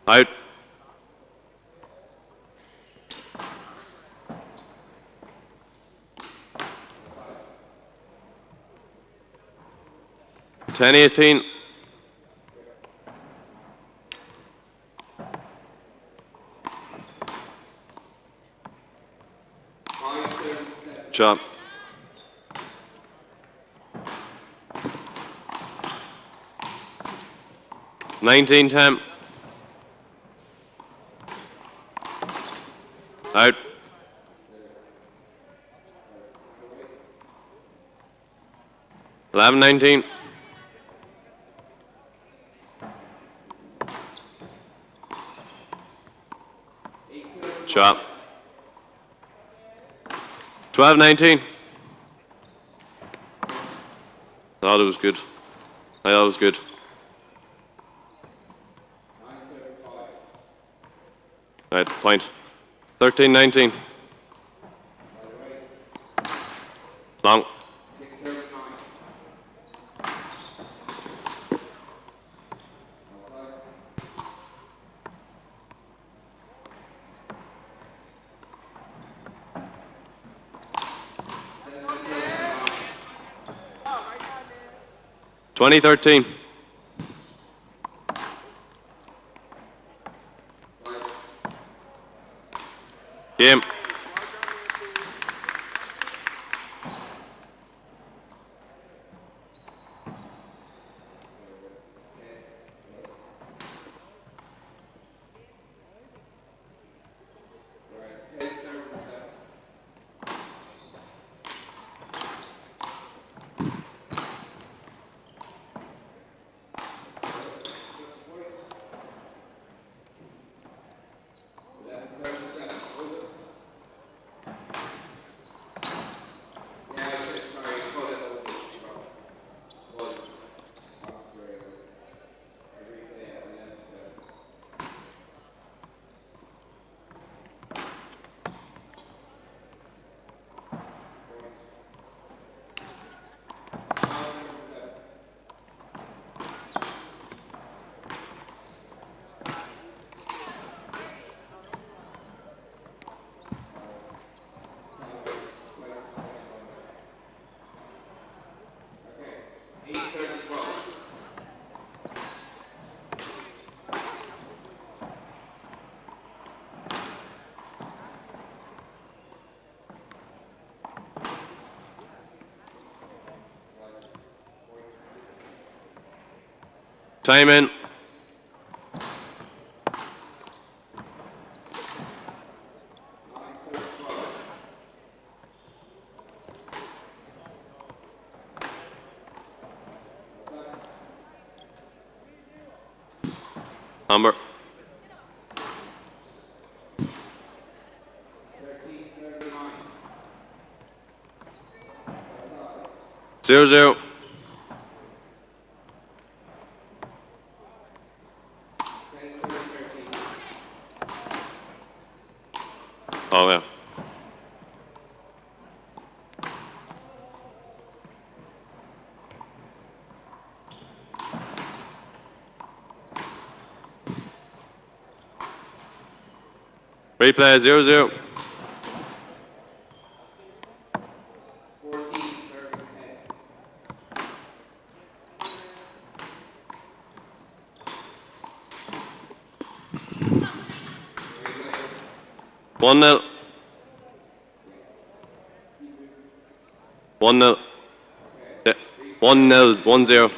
Out. Ten 18. Shot. 19-10. Out. Eleven 19. Shot. 12-19. Thought it was good. I thought it was good. Right, point. 13-19. Long. Twenty 13. Game. Time in. Amber. Zero, zero. Oh, yeah. Replay 0-0. One nil. 1-0. Yeah. 1-0. 1-0.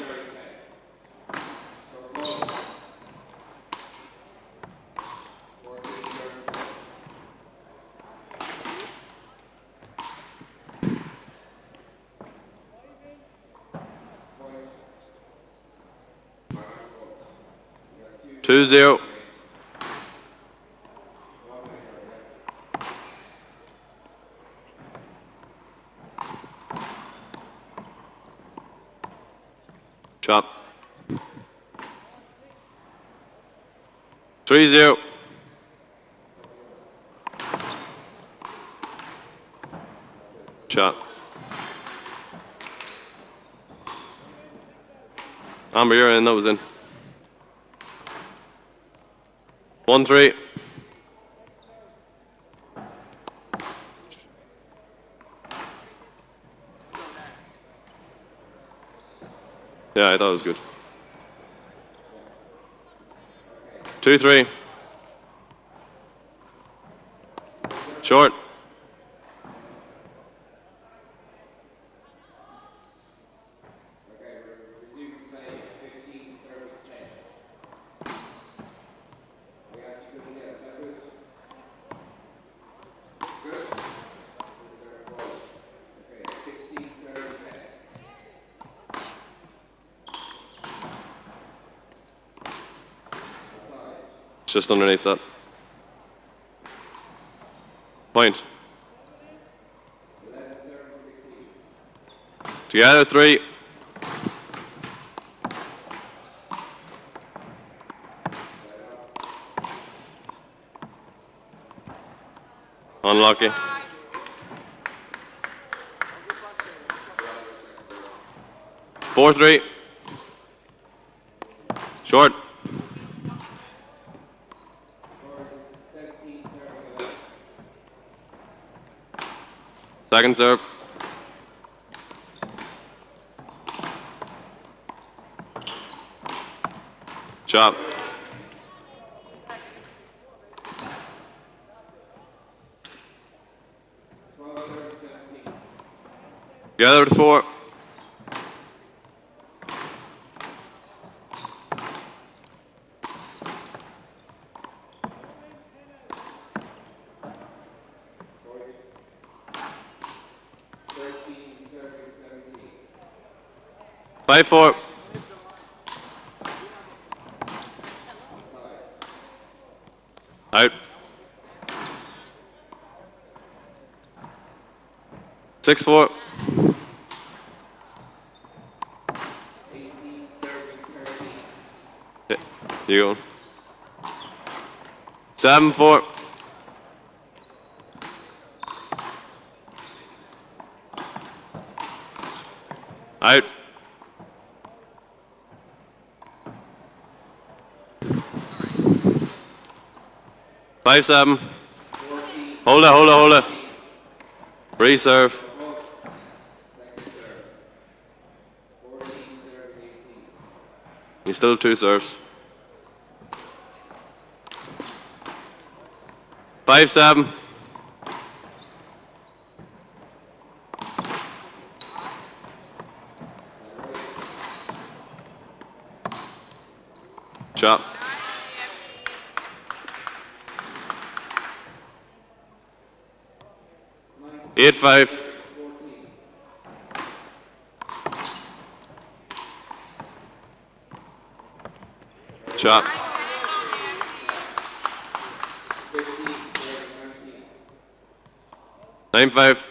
Two zero. Chop. 3-0. Chop. Amber, you're in. That was in. 1-3. Yeah, I thought it was good. 2-3. Short. Just underneath that. Point. Together, 3. Unlucky. Four, 3. Short. Second serve. Chop. Together to 4. Five, 4. Out. 6-4. Yeah, you go. 7-4. Out. 5-7. Hold it, hold it, hold it. Reserve. You still have 2 serves. 5-7. Chop. Eight 5. Chop. 9 5.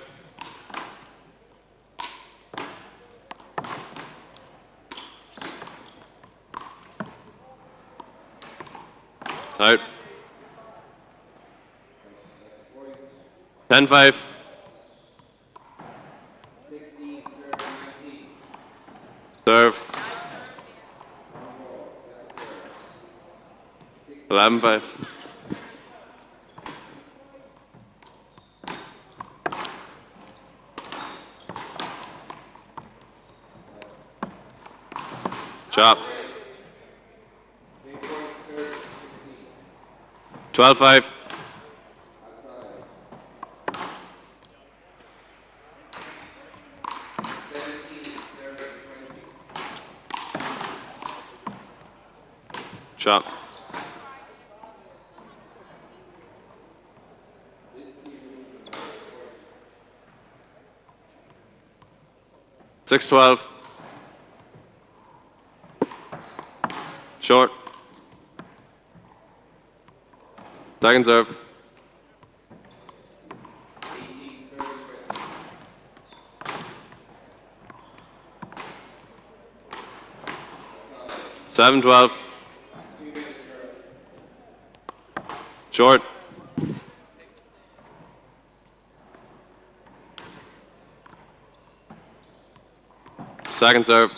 Out. 10 5. Serve. 11 5. Chop. 12 5. Chop. 6 12. Short. Second serve. Seven 12. Short. Second serve.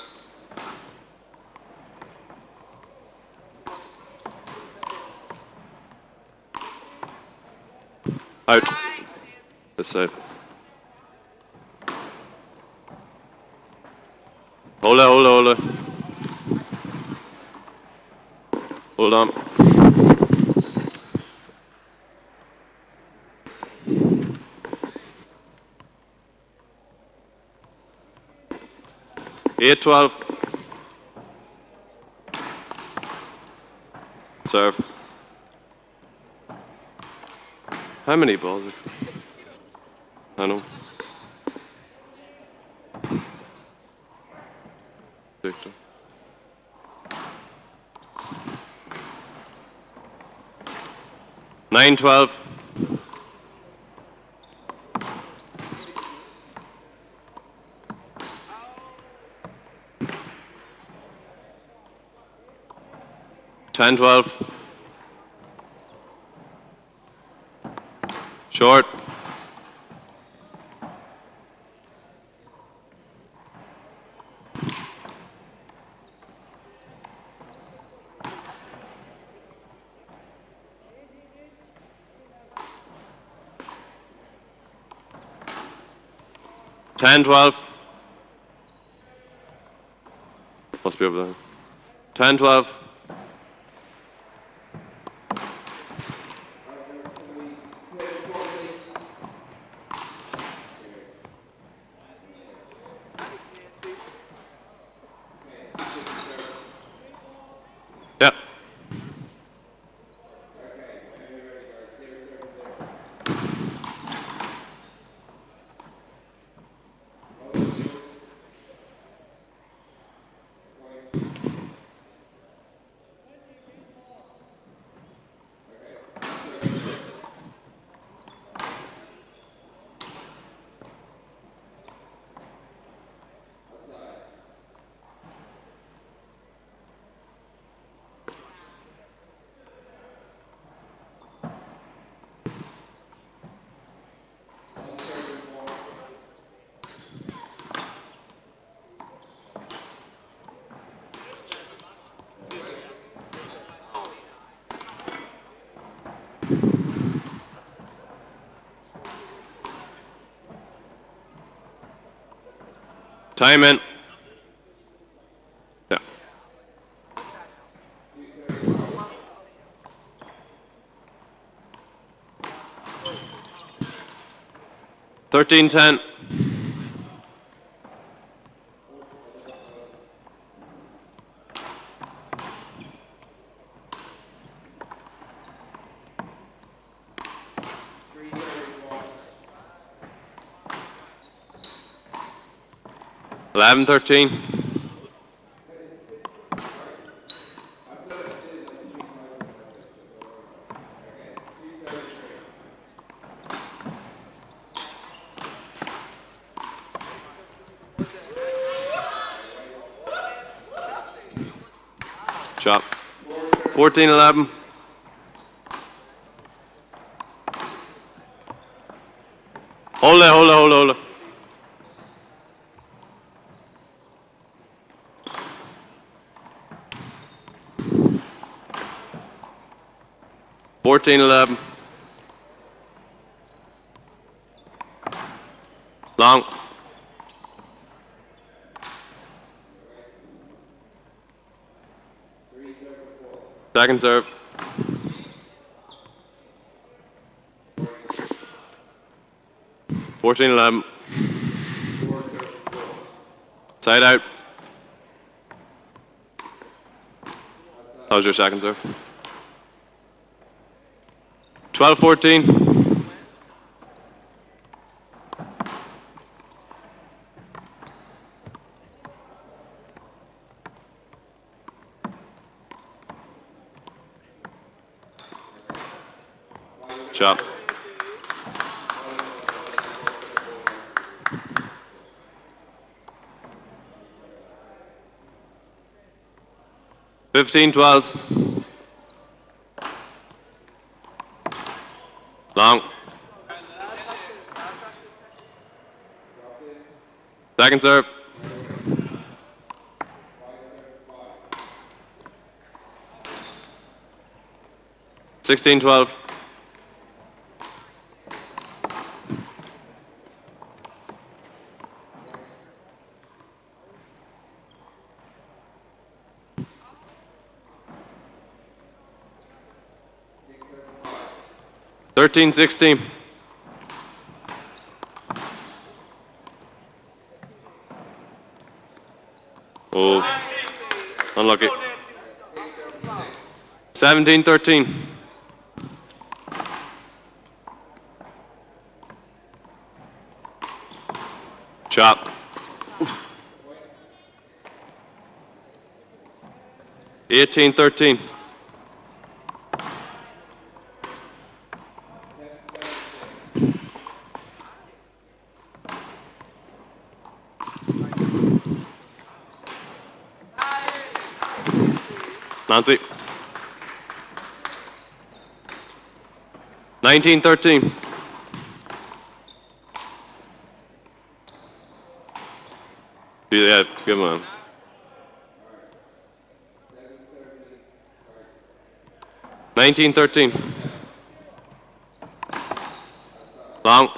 Out. This side. Hold on. Hold on. Eight 12. Serve. How many balls? I know. Victor. Nine 12. Ten 12. Short. Ten 12. Must be over there. 10 12. Yeah. Time in. Yeah. Thirteen 10. 11-13. Shot. 14-11. Hold it. 14-11. Long. Second serve. Fourteen 11. Side out. That was your second serve. 12-14. Shot. Fifteen 12. Long. Second serve. 16-12. 13-16. Oh, unlucky. 17-13. Shot. 18-13. Nancy. 19-13. Yeah, good one. 19-13. Long.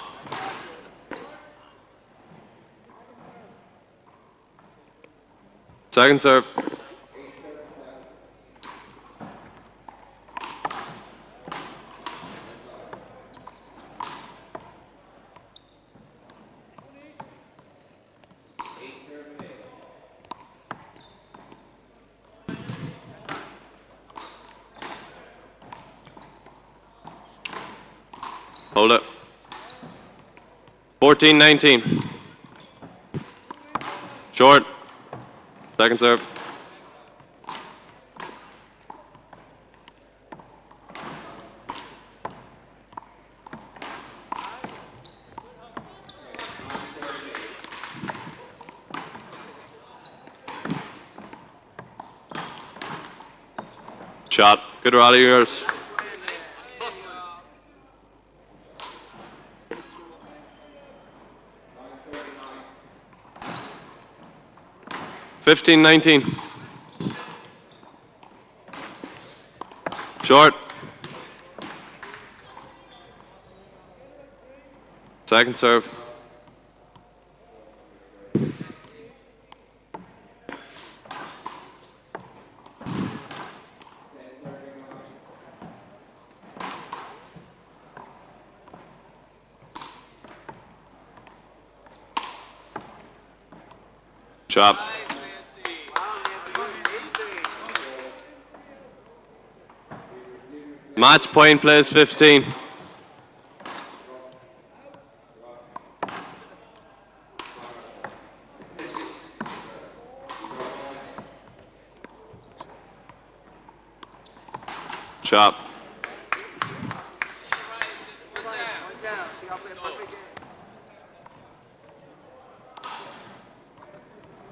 Second serve. Hold it. 14-19. Short. Second serve. Shot. Good rally, girls. 15-19. Short. Second serve. Shot. Match point plays 15. Chop.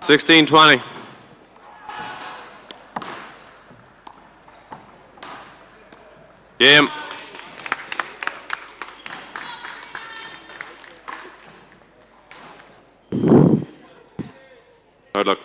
Sixteen 20. Game. Hard luck.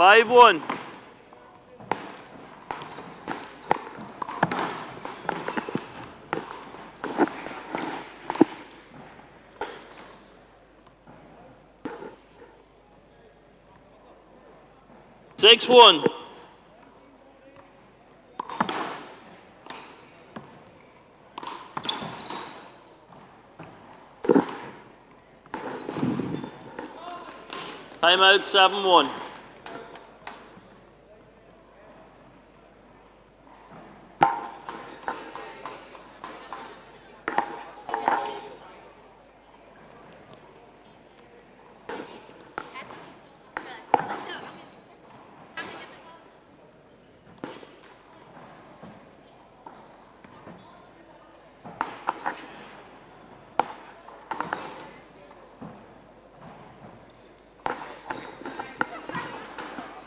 5-1. Six one. Timeout 7-1.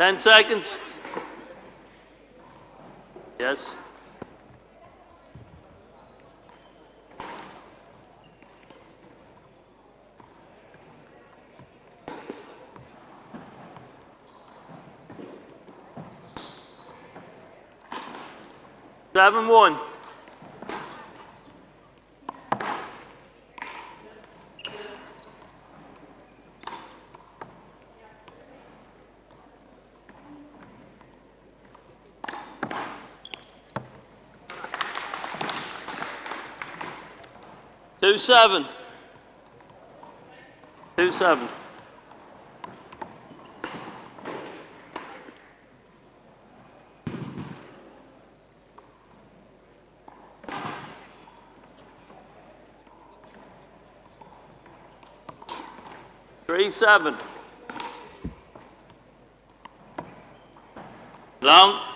Ten seconds. Yes. Seven one. Two seven. 2-7. Three 7. Long.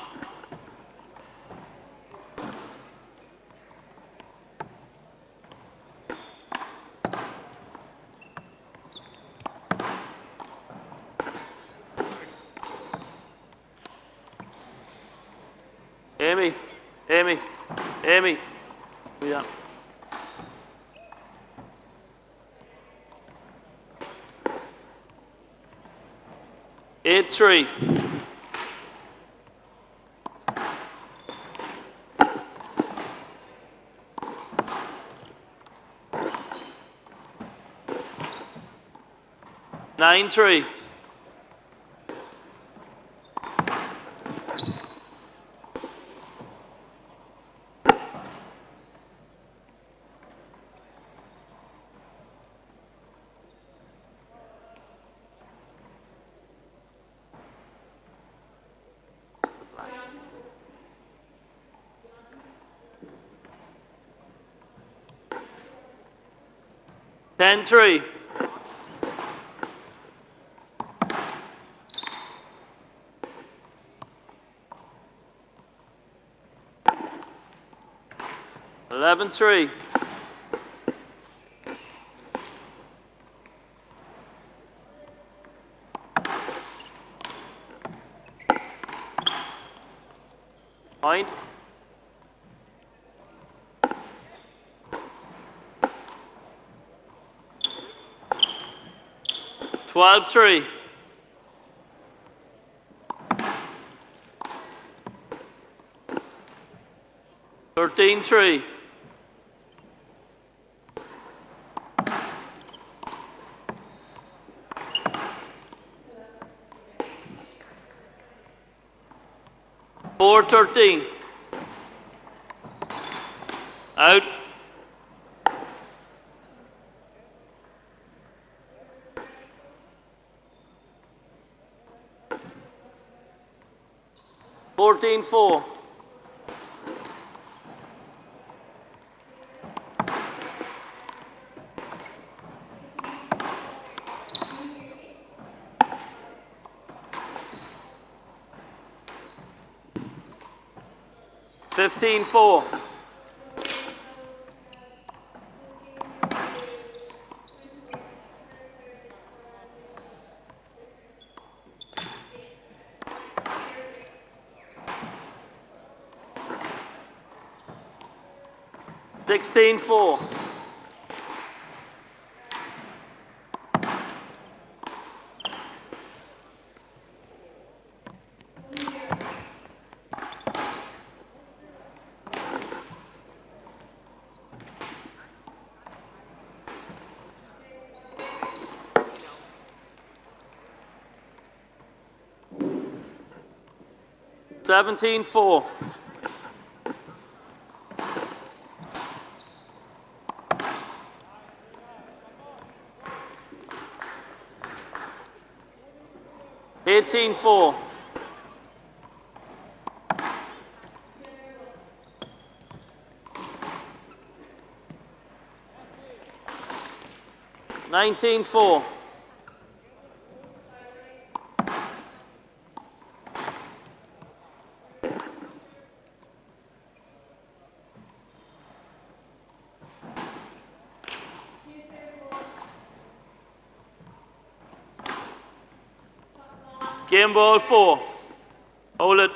Amy. Yeah. Eight 3. Nine 3. Ten 3. Eleven 3. Point. 12 3. 13 3. 4-13. Out. Fourteen 4. Fifteen 4. Sixteen 4. 17-4. $18-4. 19-4. 4. Hold it.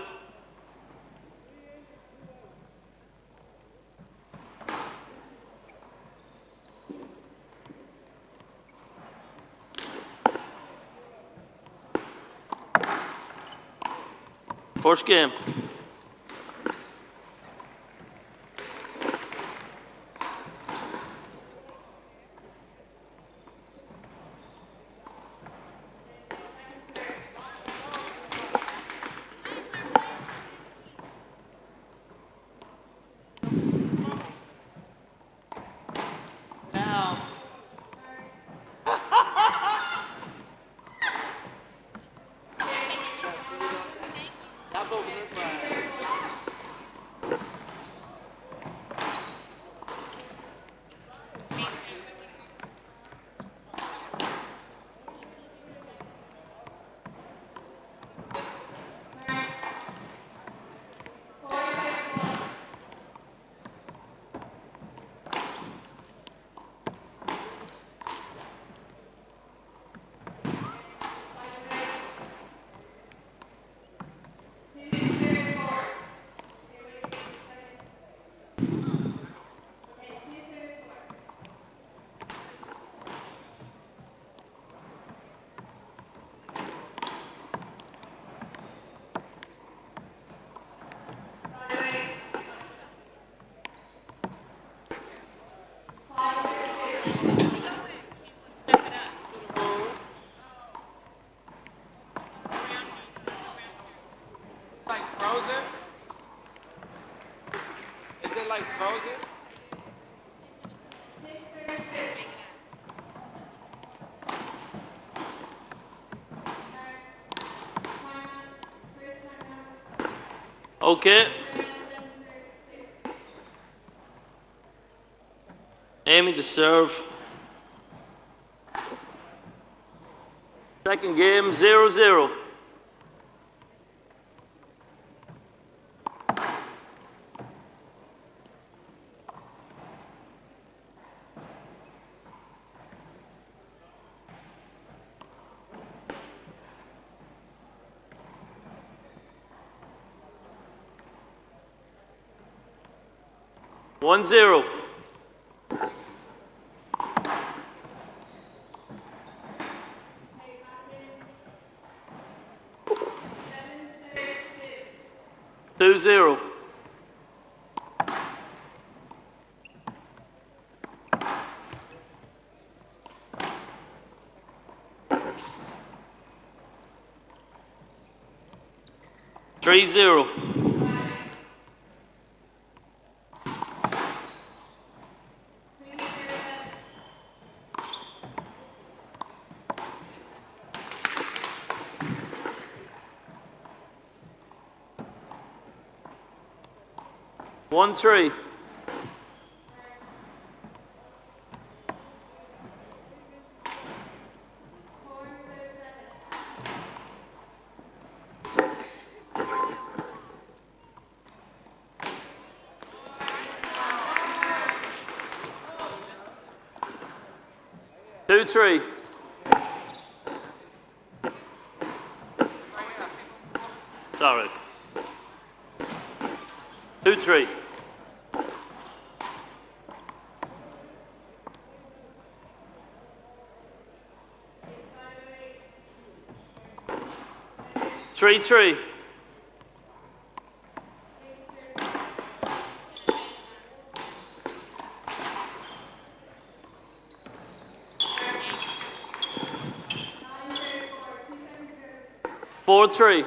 First game. Okay. Aiming to serve. Second game, 0-0. One zero. Two zero. Three zero. One three. Two three. Sorry. 2-3. Three three. Four three.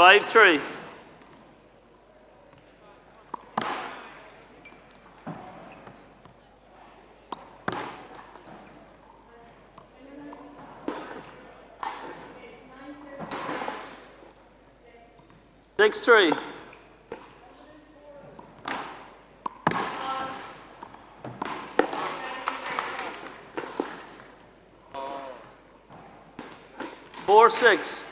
5-3. Six, 3. Four, 6.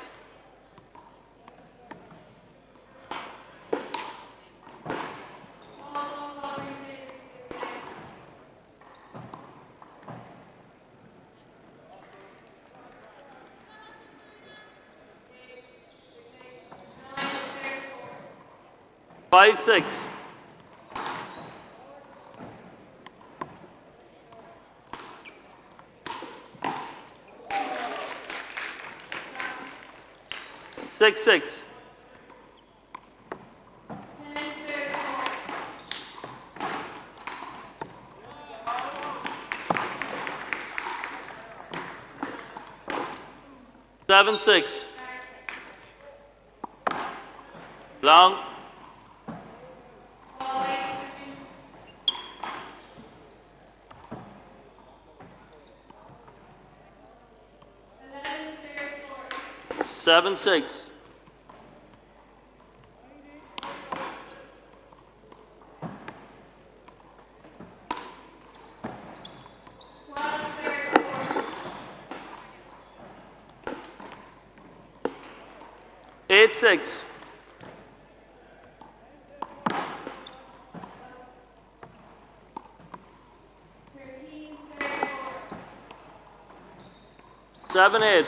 Five, 6. Six, 6. Seven, 6. Long. Seven, 6. Eight, 6. Seven, 8.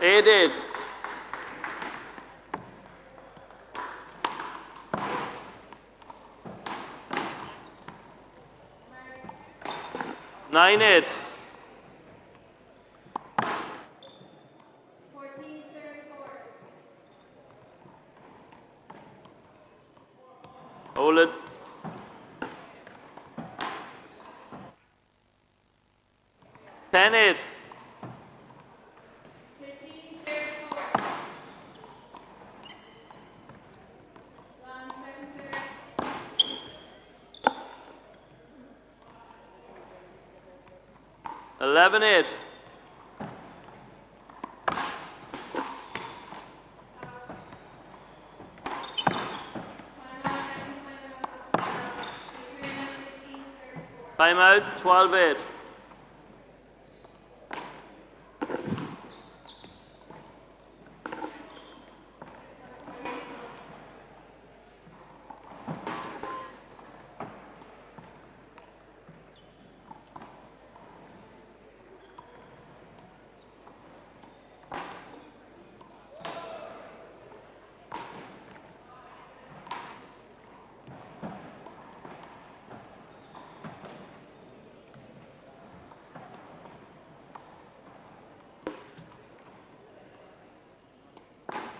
Eight, 8. Nine, 8. 14-4. Hold it. Ten, 8. 11, 8. Time out, 12, 8.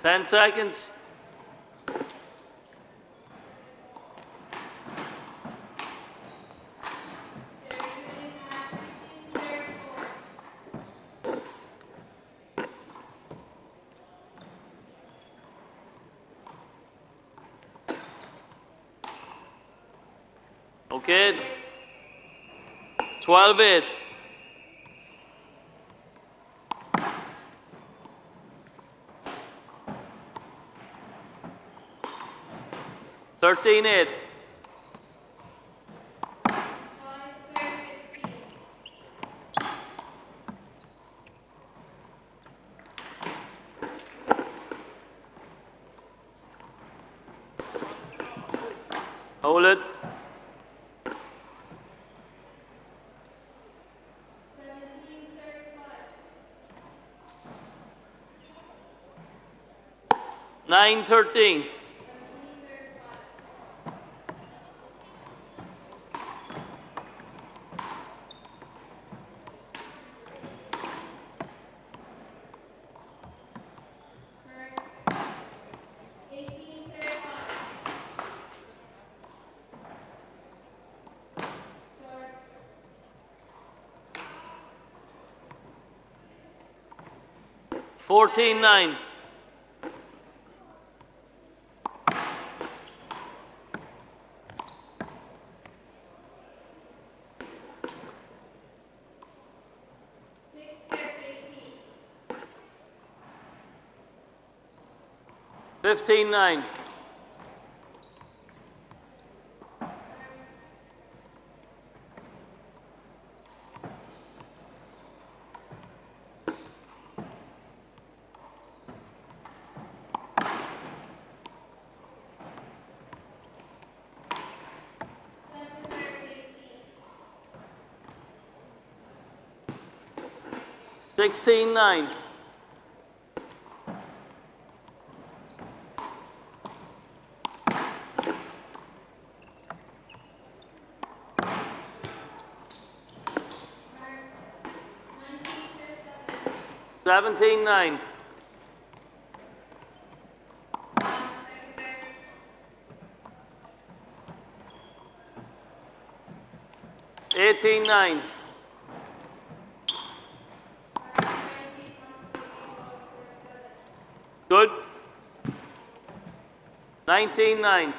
Ten seconds. Okay. 12, 8. Thirteen, 8. Hold it. 9-13. 14-9. 15-9. 16-9. 17-9. 18-9. 'Good. 19-9.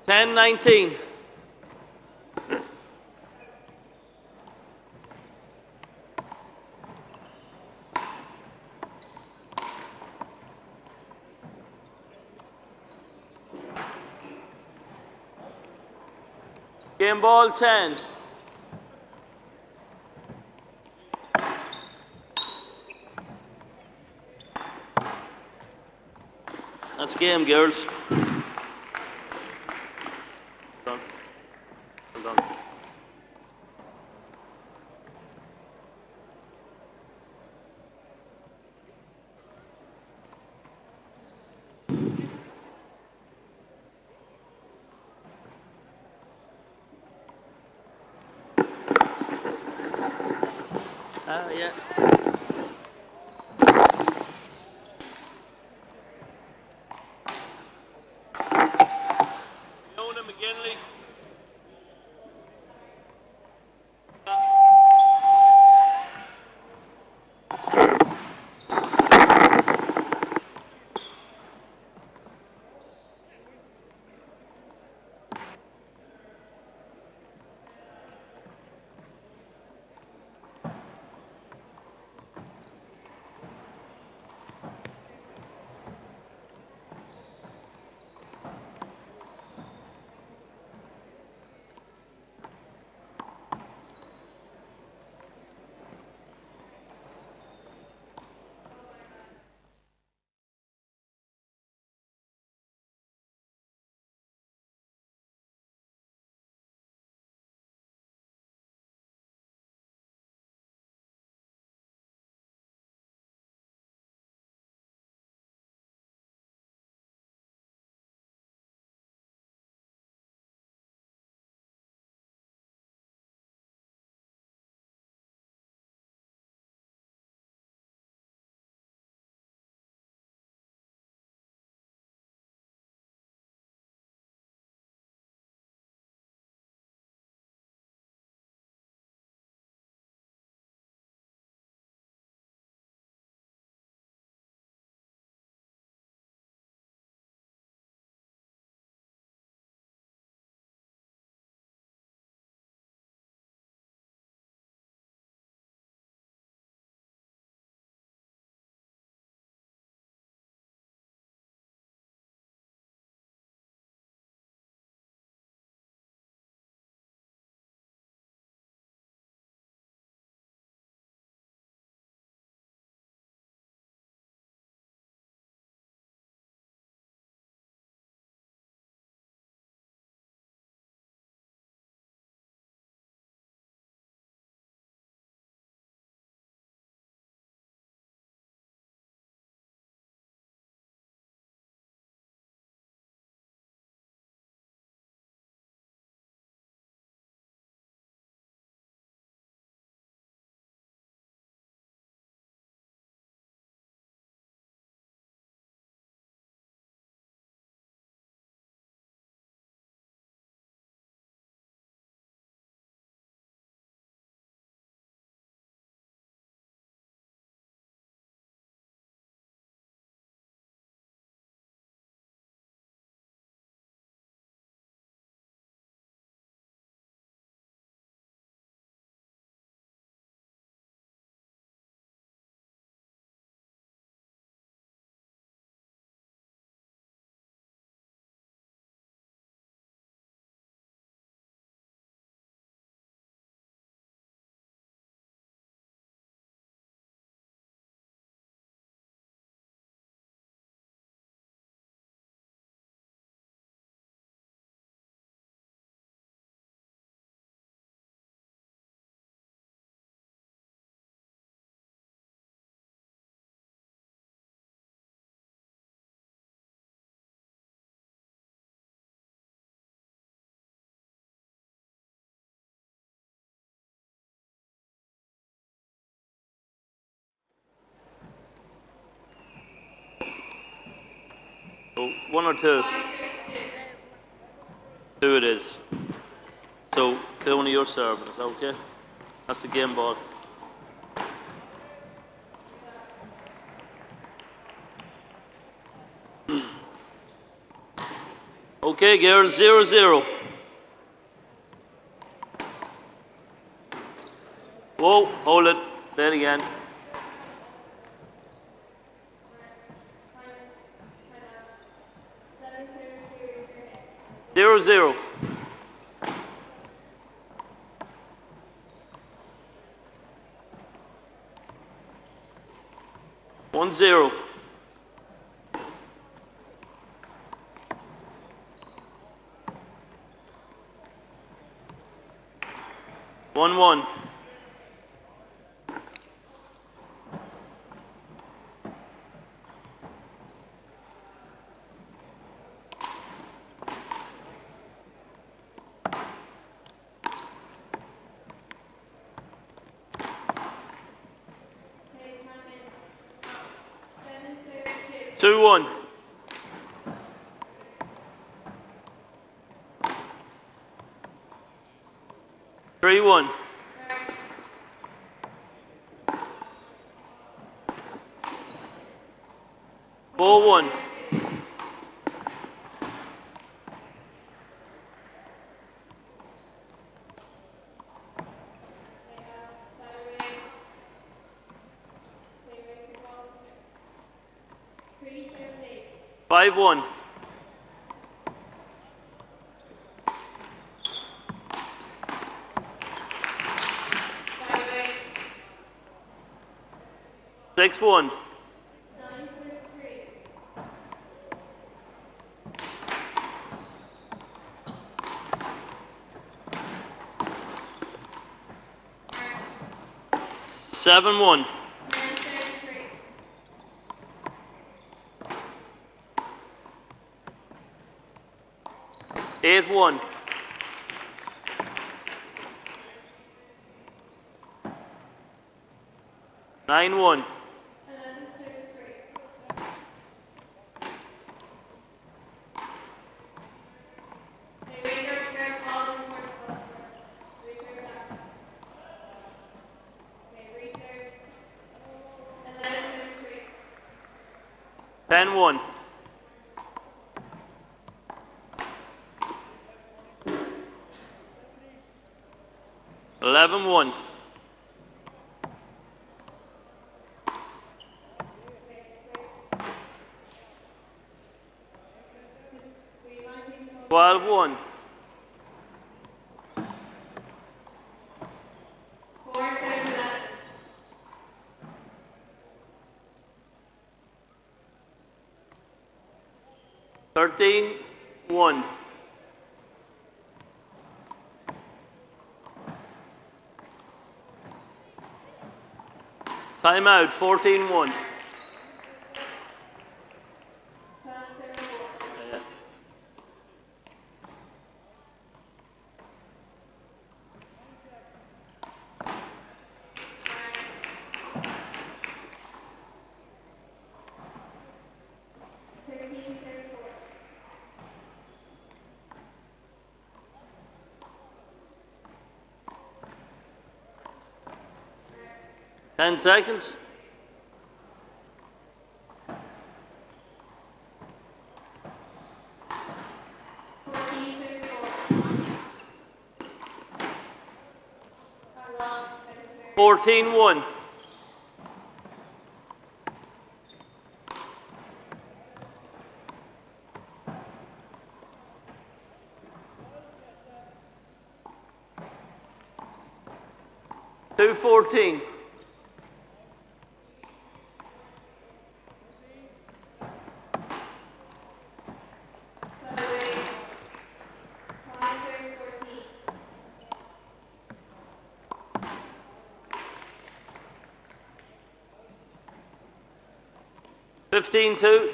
10-19. 10 ball 10. That's game, girls. Done. I'm done. Yeah. Cliona, McGinley. Oh, 1 or 2? 2 it is. So, Cliona, you're serving. Is that okay? That's the game ball. Okay, girls, 0-0. Whoa, hold it. Play it again. Zero, 0. 1-0. 1-1. 2-1. 3-1. 4-1. 5-1. 6-1. 7-1. 8-1. 9-1. 10-1. 11-1. 12-1. 13-1. 'Timeout, 14-1. Yeah. Ten seconds. Fourteen one. Two 14. Fifteen two.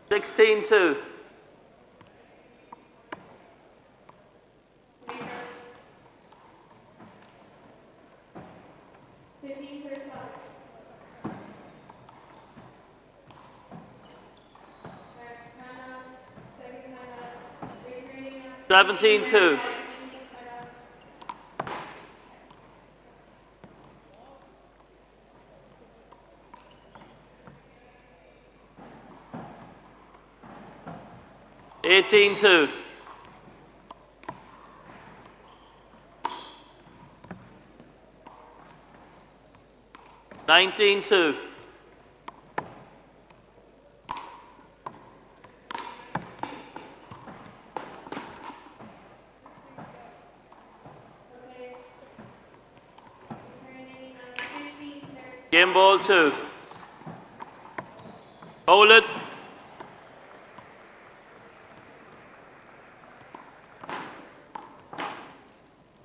16-2. 17-1. 17-2. Eighteen two. 19-2. Game ball 2. Hold it.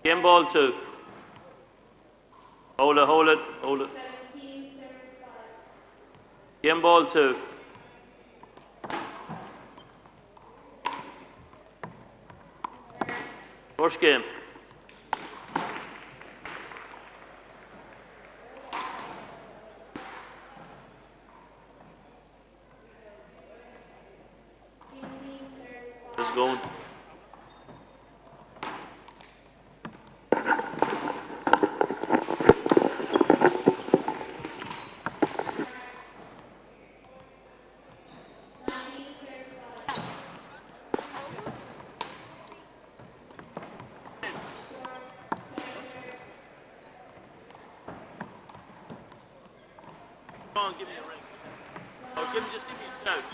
Game ball 2. Hold it, hold it, hold it. Game ball 2. First game. Just going. Come on, give me a ring. Or just give me a shout.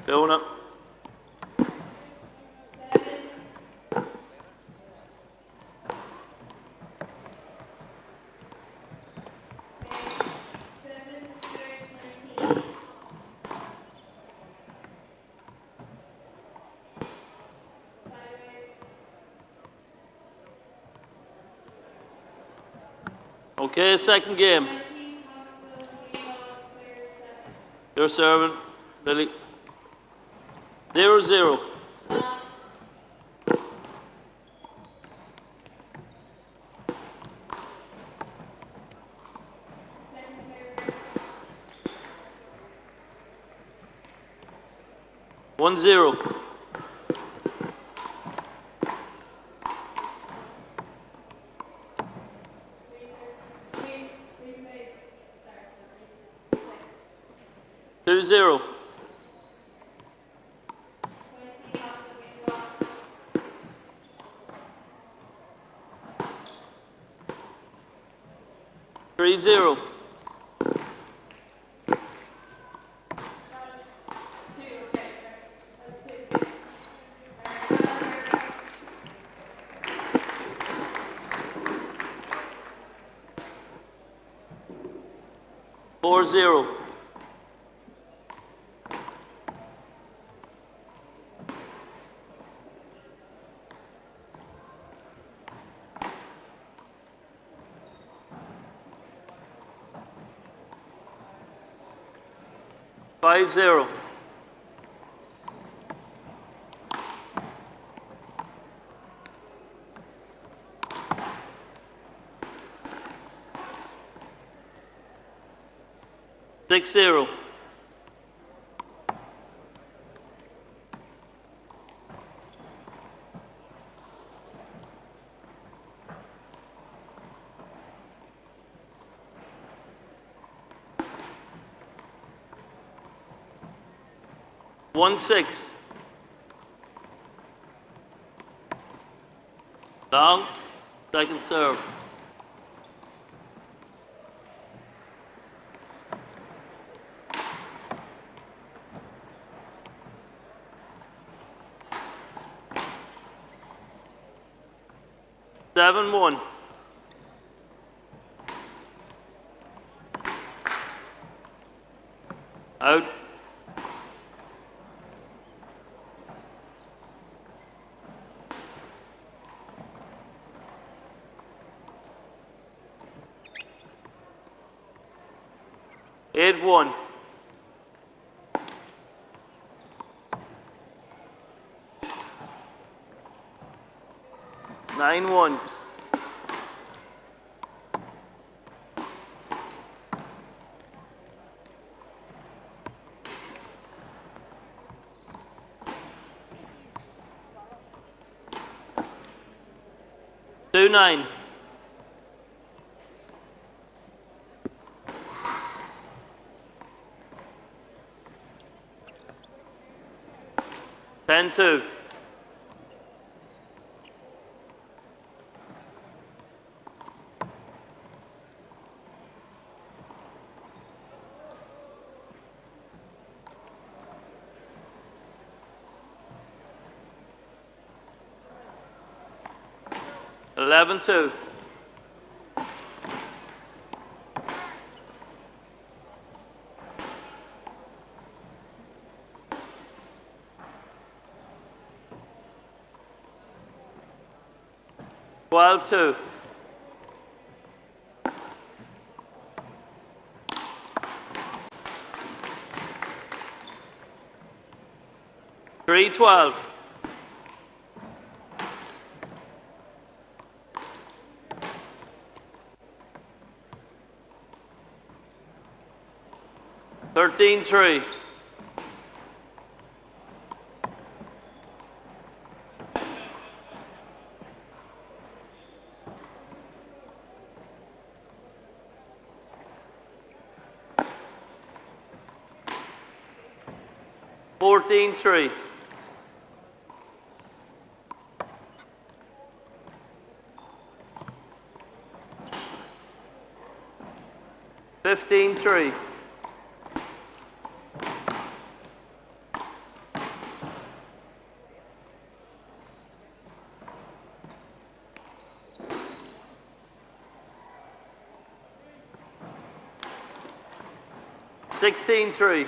Cliona. Okay, second game. You're serving, Billy. 0-0. One zero. Two zero. Three zero. Four zero. Five zero. Six zero. One six. Long, second serve. Seven one. Out. Eight one. 9-1. Two 9. Ten 2. Eleven 2. Twelve 2. Three 12. Thirteen 3. Fourteen 3. Fifteen 3. Sixteen 3.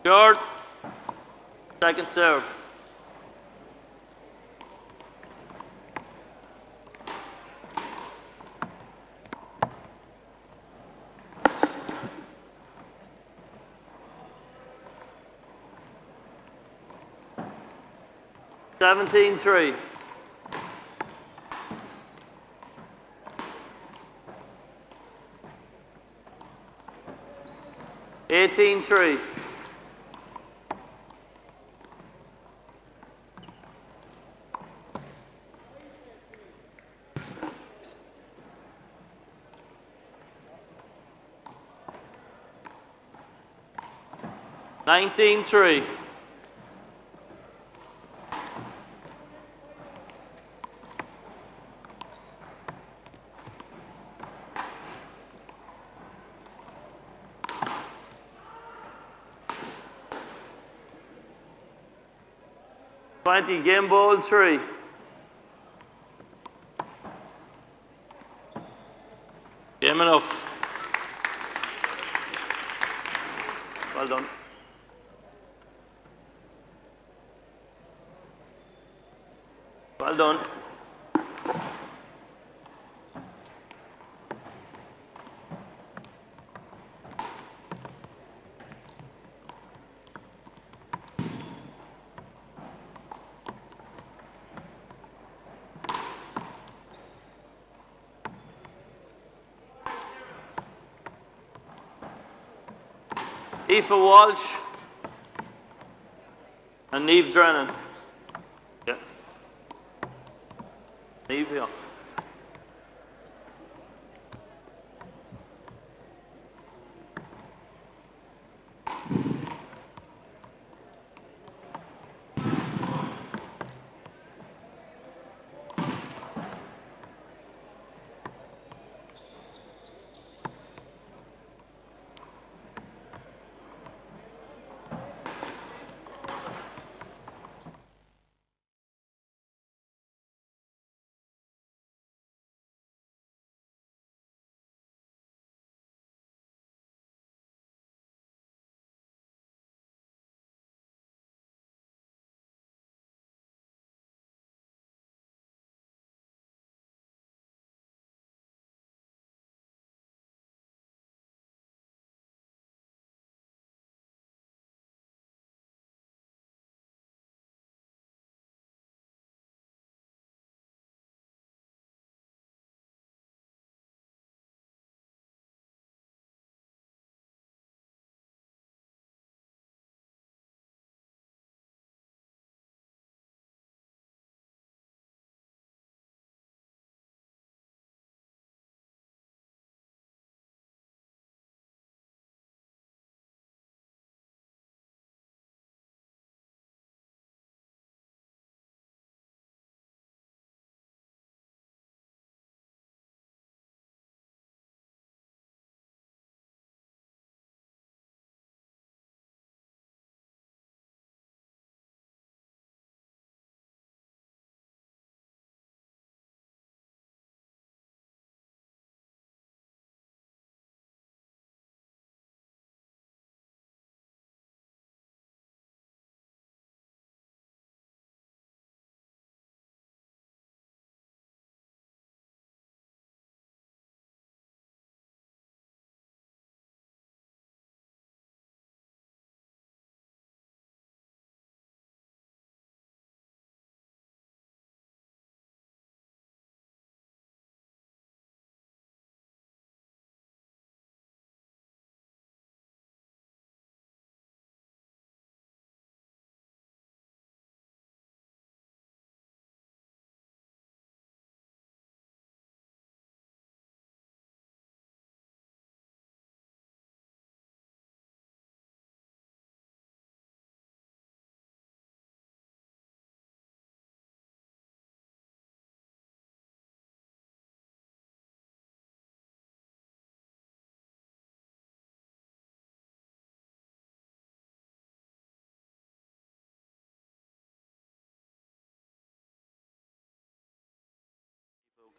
Short. Second serve. Seventeen 3. Eighteen 3. Nineteen 3. Game ball 3. Game enough. Well done. Well done. Aoife Walsh and Niamh Drennan. Yeah. Niamh, yeah.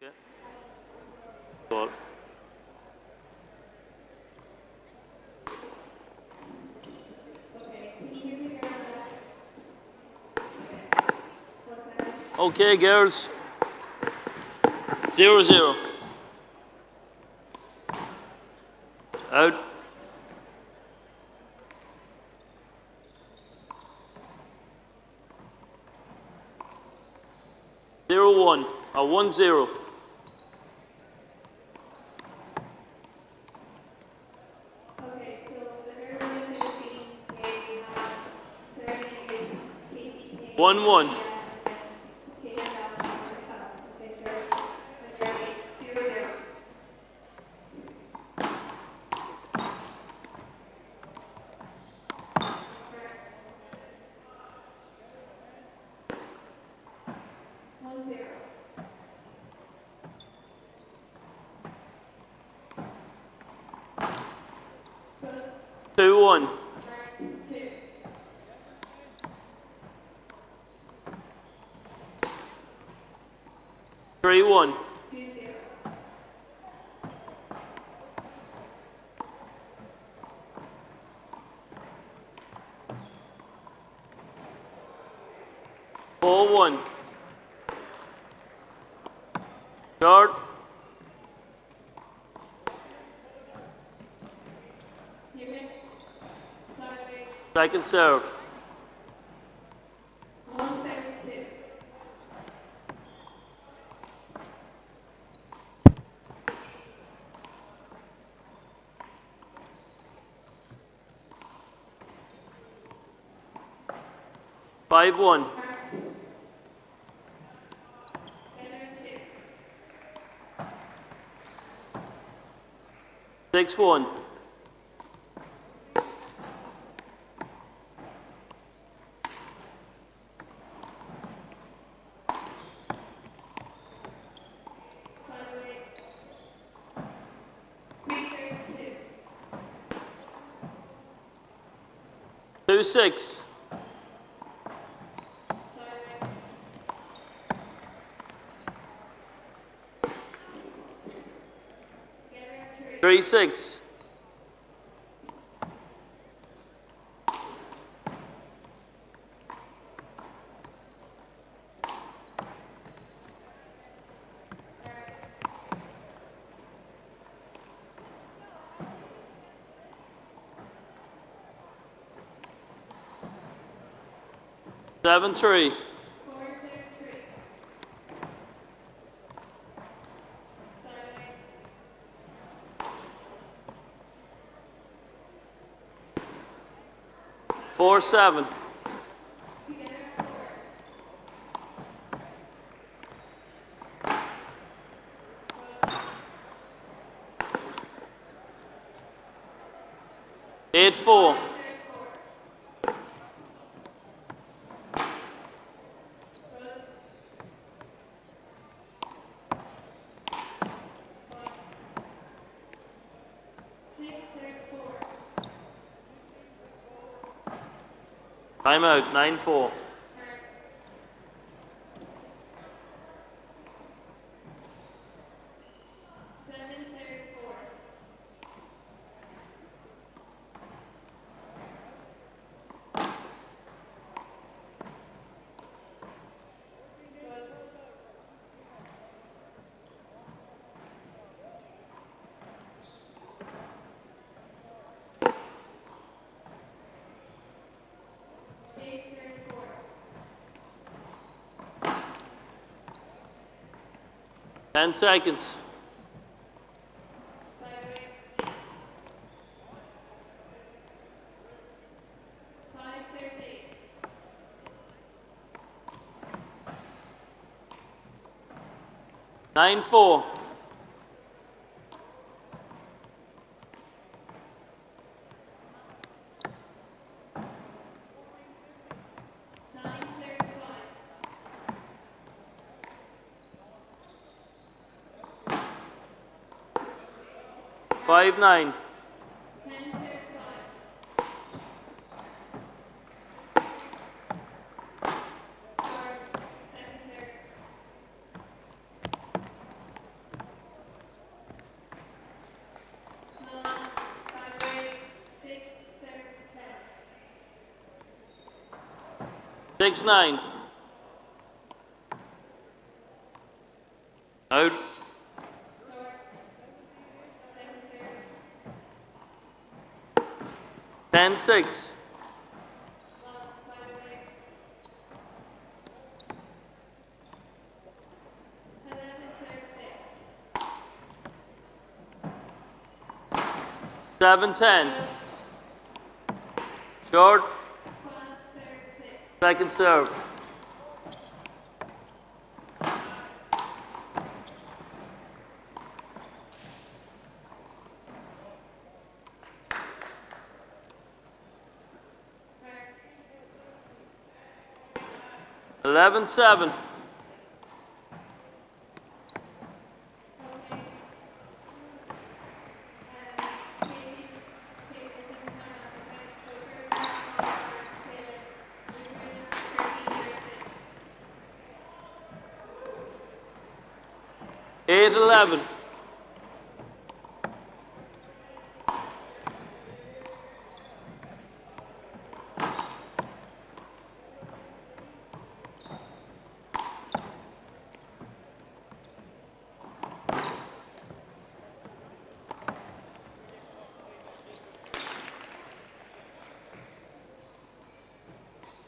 Okay. Ball. Okay, girls. 0-0. Out. Zero 1 or 1-0. Okay, so the earlier 15 they have 30 1-1. Two one. Three one. Four one. Short. Second serve. 5-1. 6-1. 2-6. 3-6. 7-3. 4-7. 8-4. 9-4. 10 seconds. 9-4. 5-9. 10 6-9. Out. 10-6. 7-10. Short. Second serve. Eleven 7. Eight 11.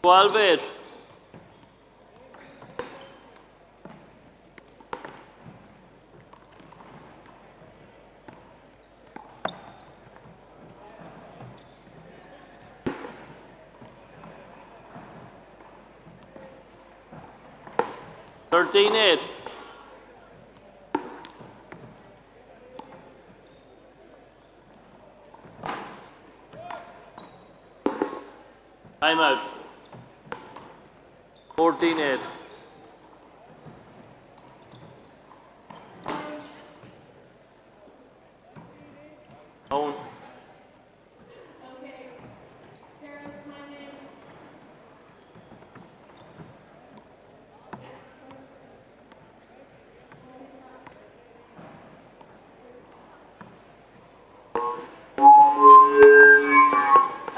Twelve 8. Thirteen 8. Time out. 14 8. Owen.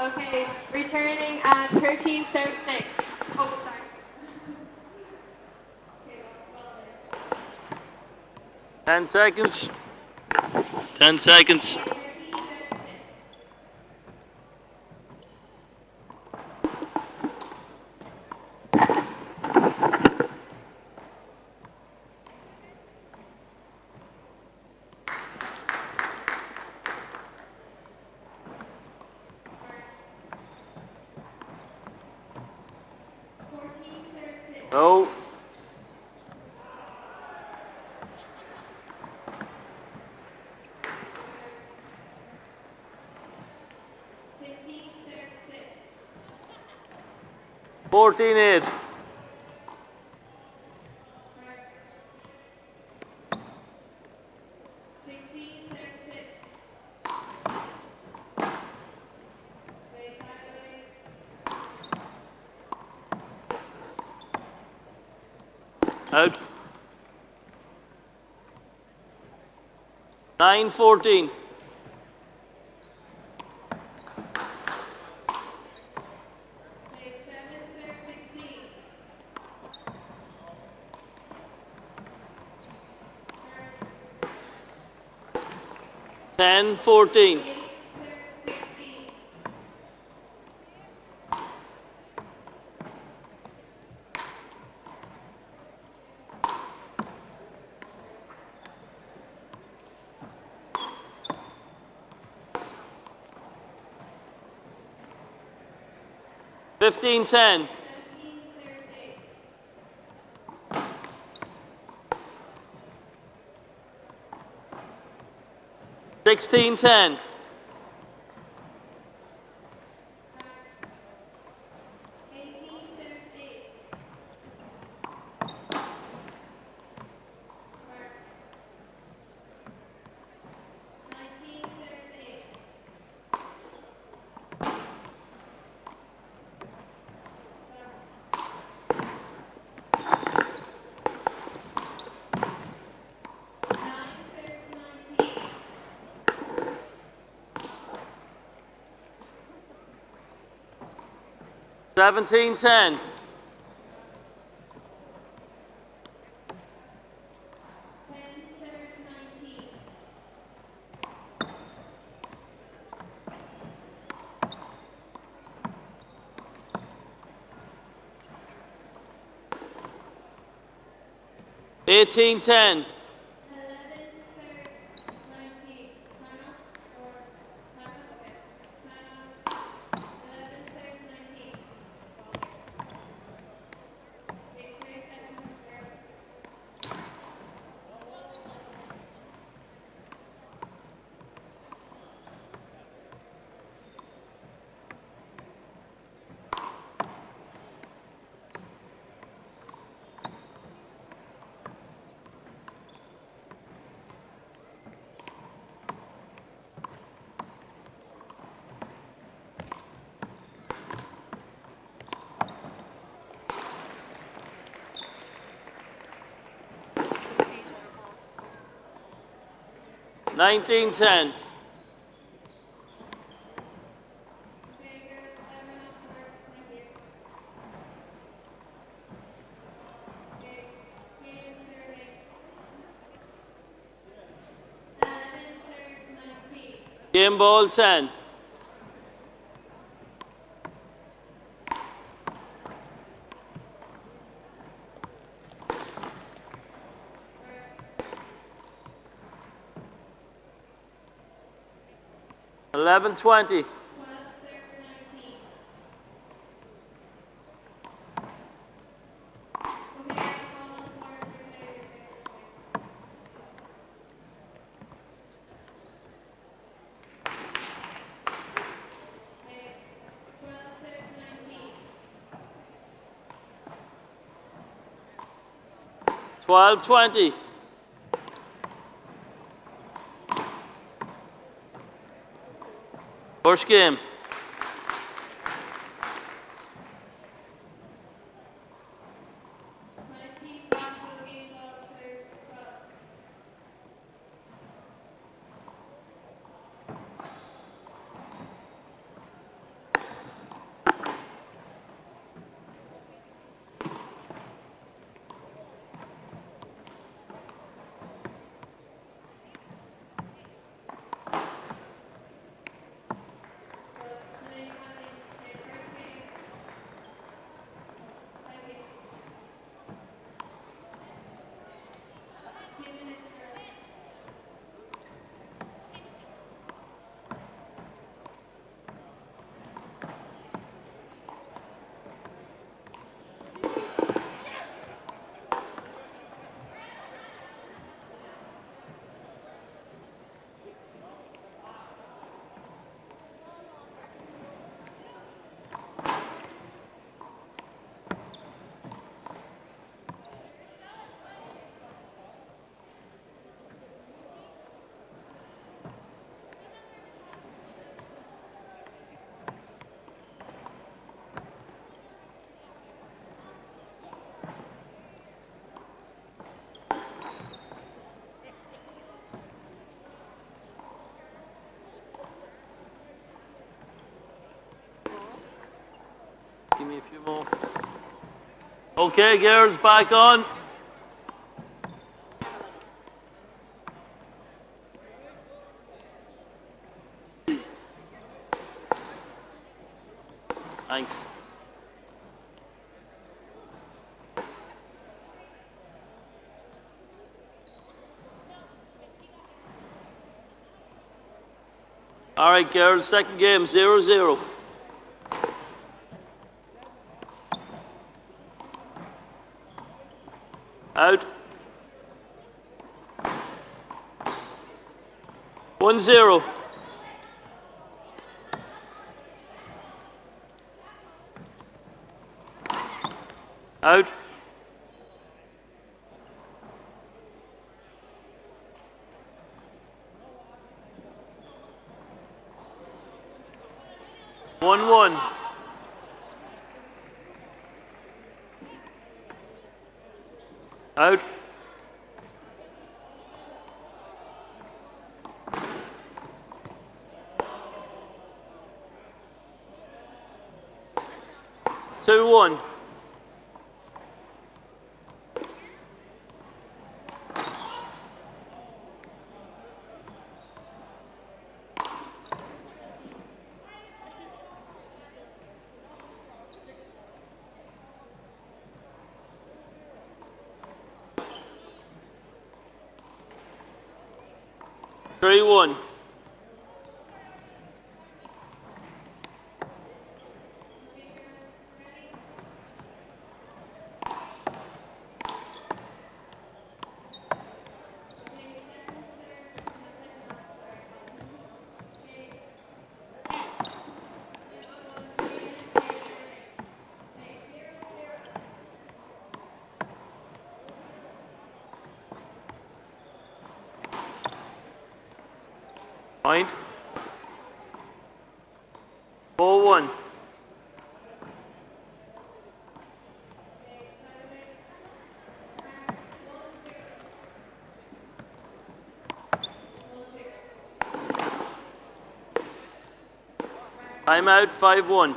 Okay, returning at 13:06. Oh, sorry. 10 seconds. 10 seconds. Oh. Fourteen 8. Out. 9-14. Ten 14. Fifteen 10. 16-10. 17-10. 18-10. Nineteen 10. Game ball 10. Eleven 20. Twelve 20. First game. Give me a few more. Okay, girls, back on. Thanks. All right, girls, second game, 0-0. Out. 1-0. Out. One. Out. Two, 1. 3-1. Point. 4-1. Timeout 5-1.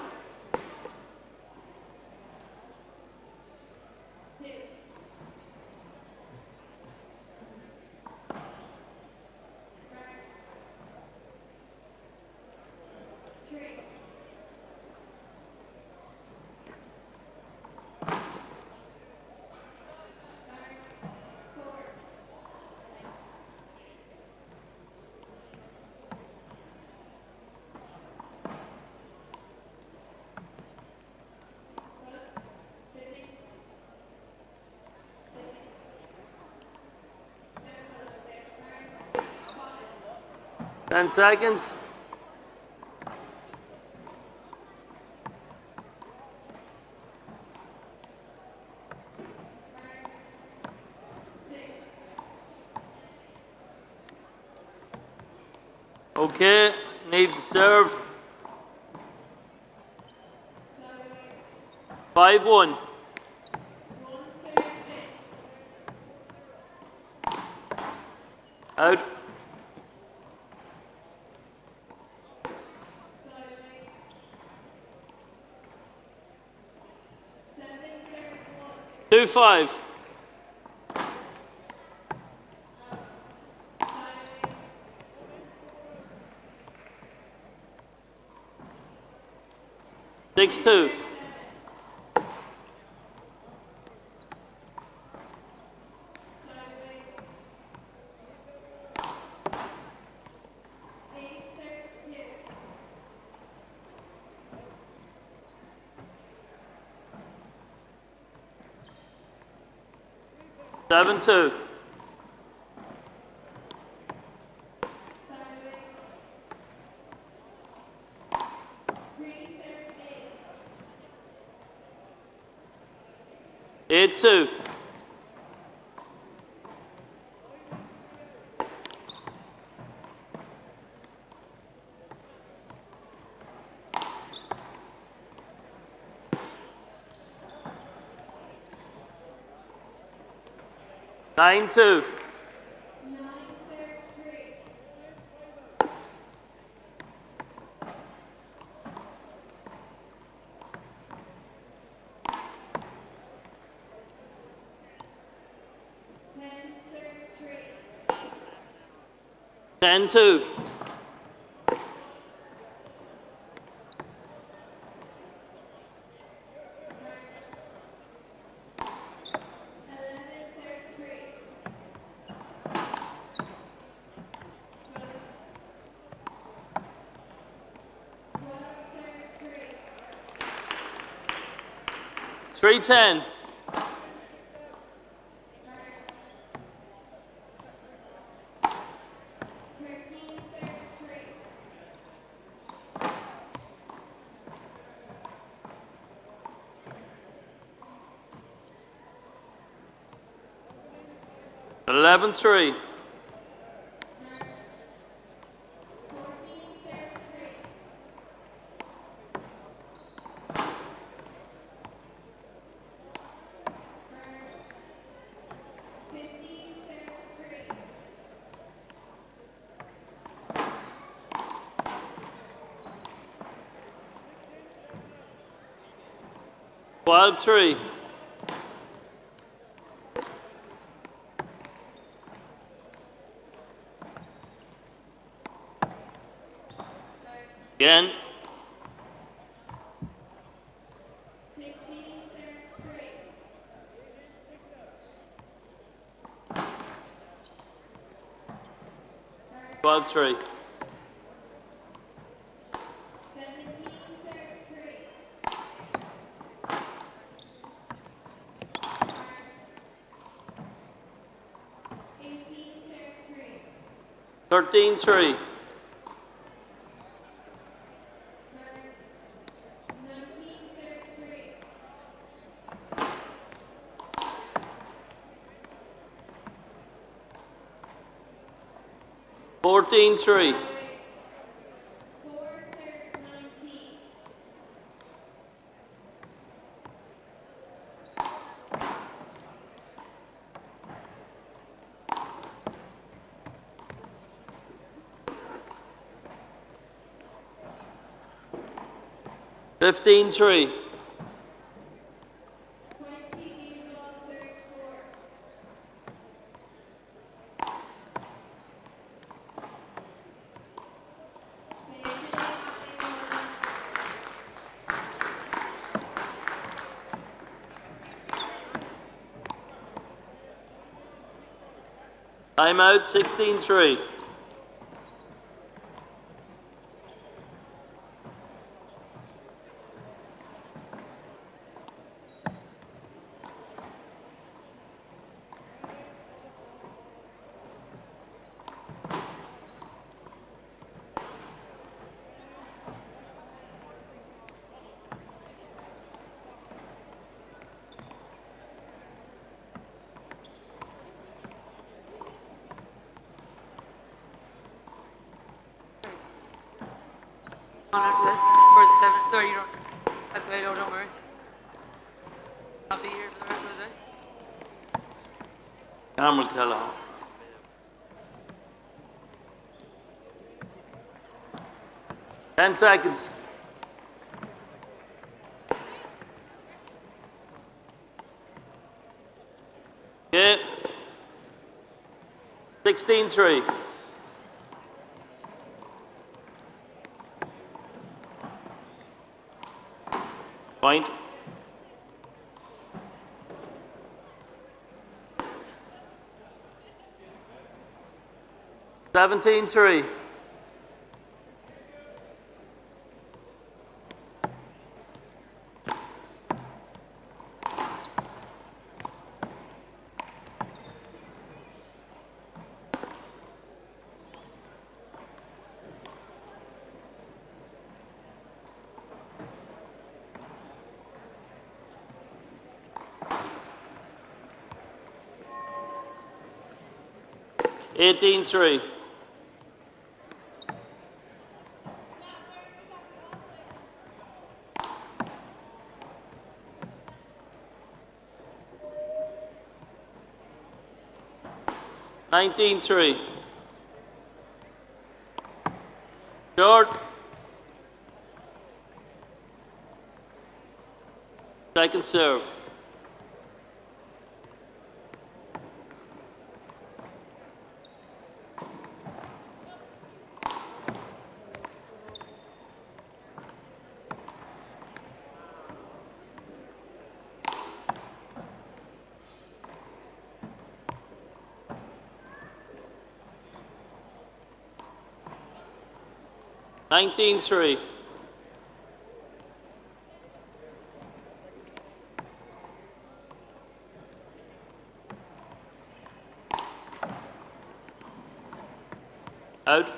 Ten seconds. Okay, need to serve. 5-1. Out. Two 5. Six 2. Seven 2. Eight 2. Nine 2. Ten 2. Three 10. Eleven 3. Wild 3. Again. 12-3. 13-3. 14-3. 15-3. 'Timeout, 16-3. After this, or is it 7? Sorry, you don't. That's why I don't worry. I'll be here for the rest of the day. Cameron Kelleher. Ten seconds. Okay. 16-3. Point. Seventeen-3. Eighteen-3. 19-3. Short. Second serve. Nineteen-3. Out.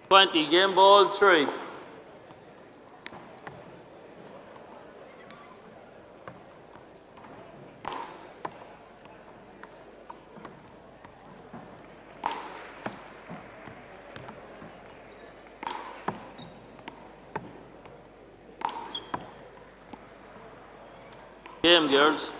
20, game ball 3. Game, girls.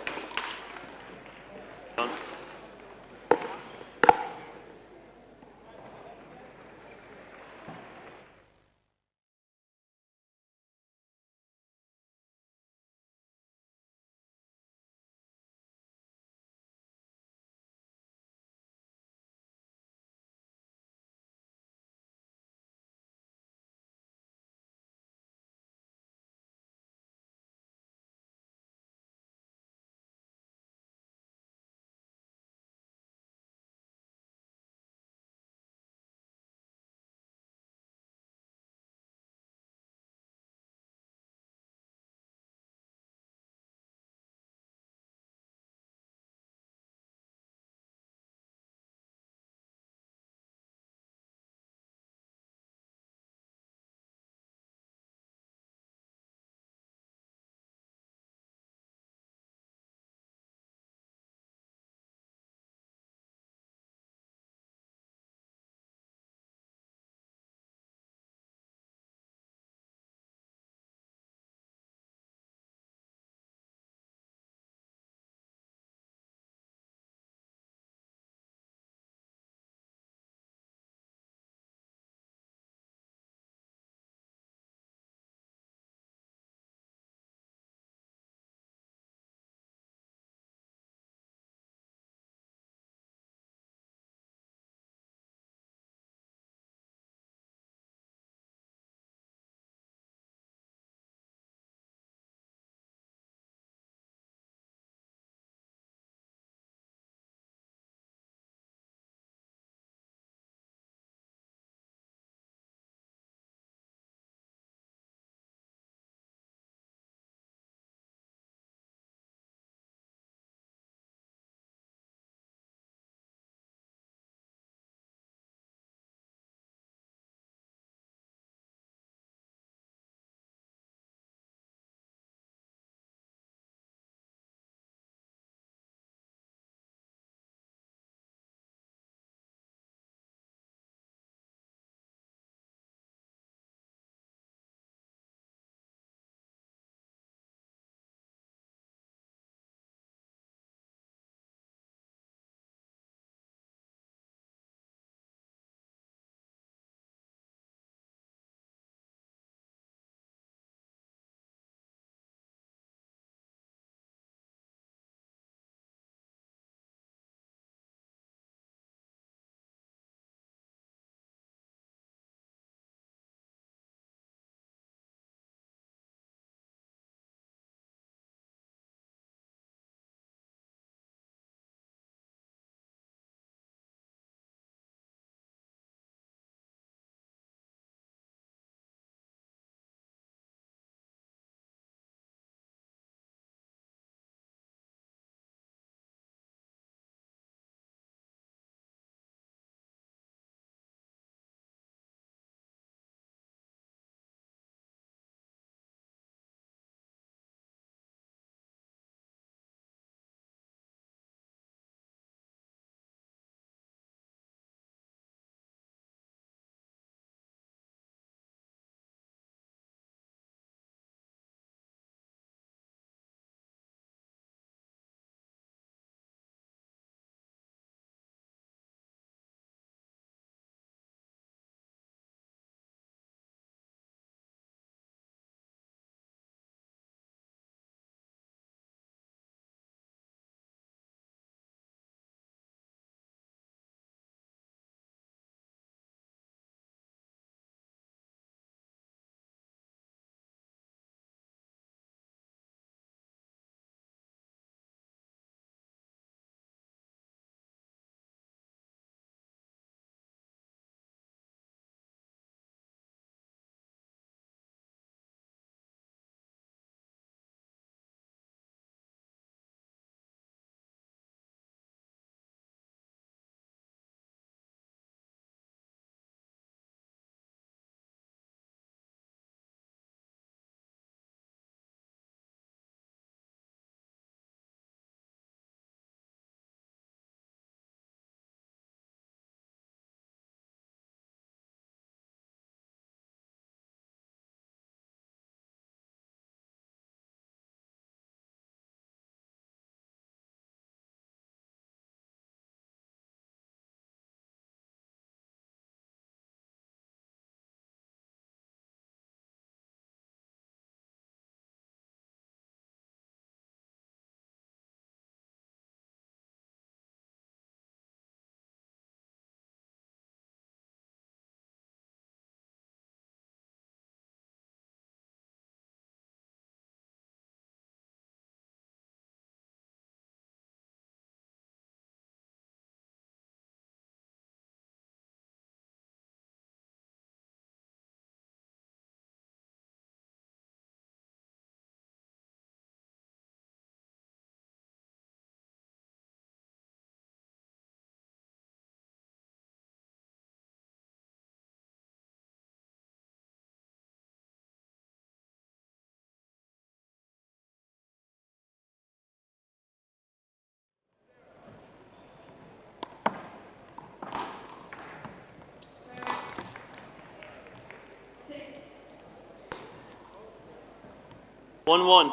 1-1.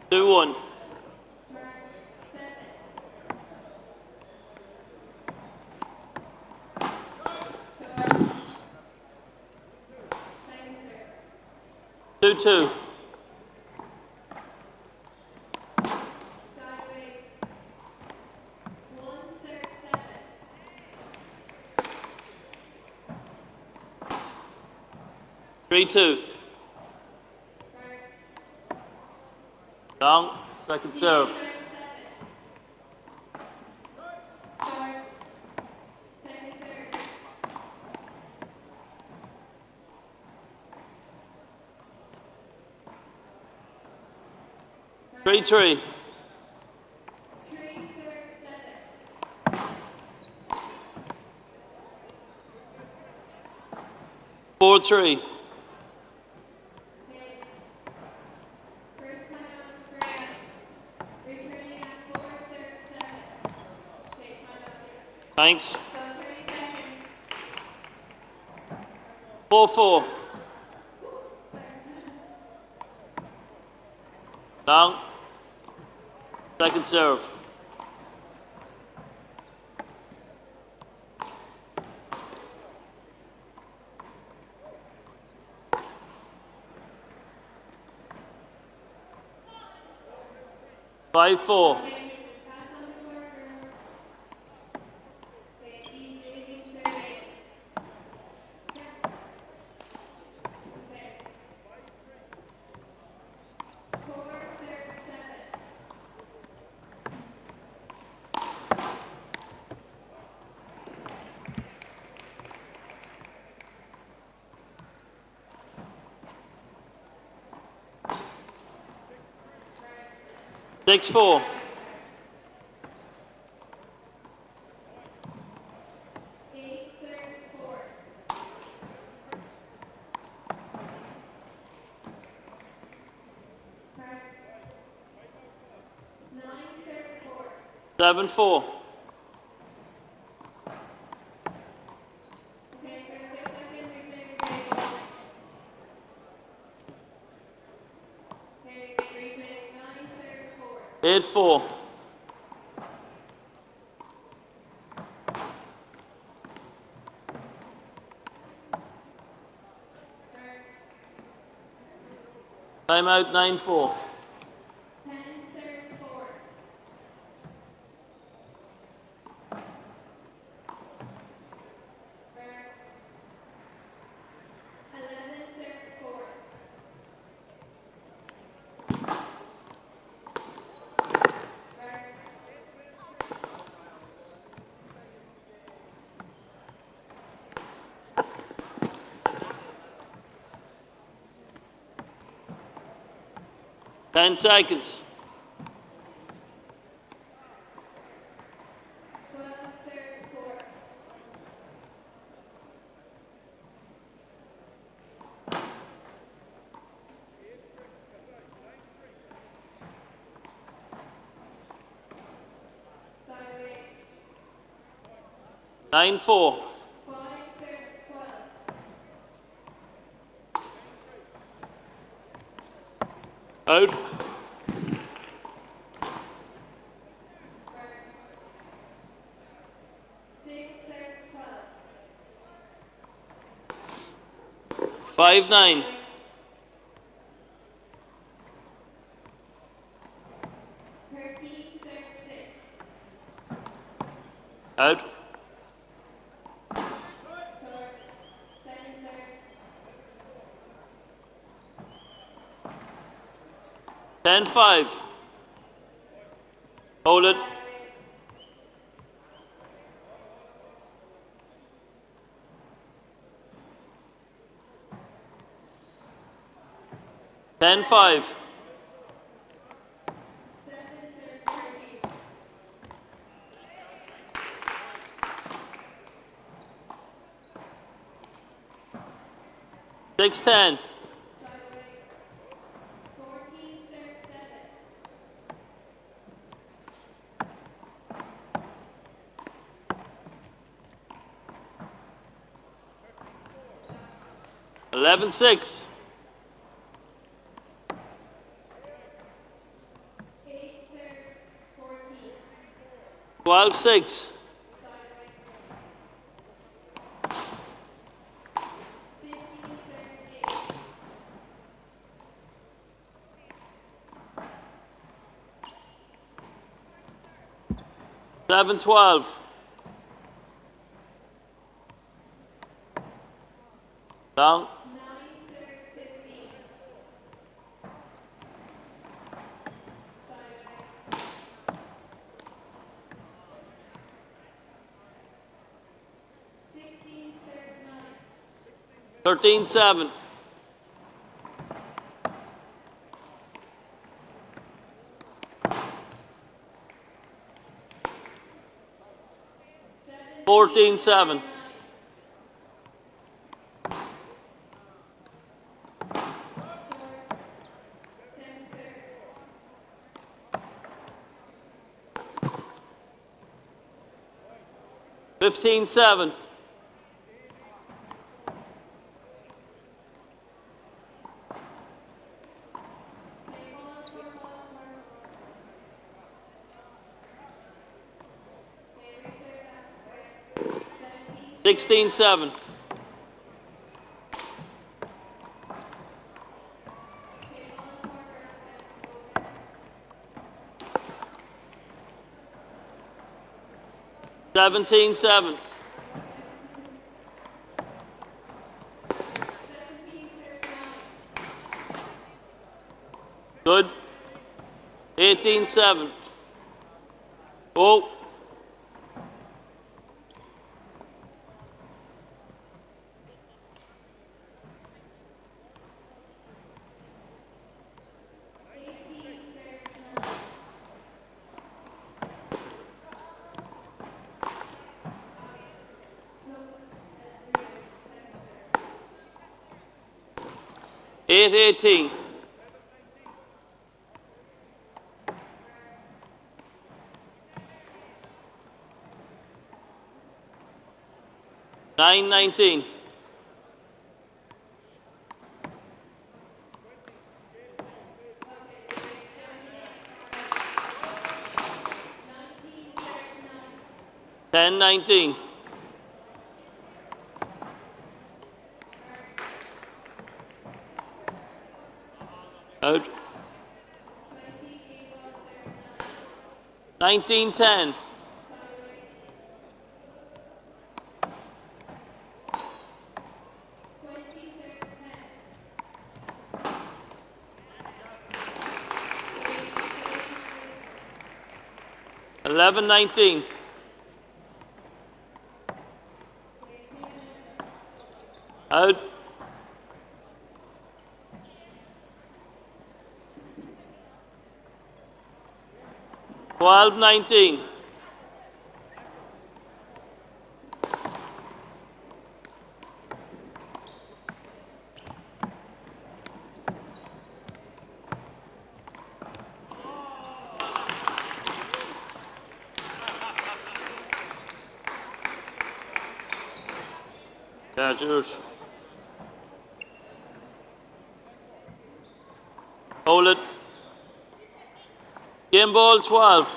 Two one. Two two. Three two. Long, second serve. Three three. 4-3. Thanks. 4-4. Down. Second serve. Five four. Six four. Seven four. Eight four. Timeout 9-4. Ten seconds. Nine four. Out. Five nine. Out. Ten five. Hold it. Ten five. Six ten. 11-6. 12-6. 7-12. 'Down. 13-7. 14-7. 15-7. 16-7. 17-7. 18-7. Oh. 8-18. 9-19. 10-19. 19-10. 11-19. 12-19. 'Ja, cheers. Hold it. Game ball 12.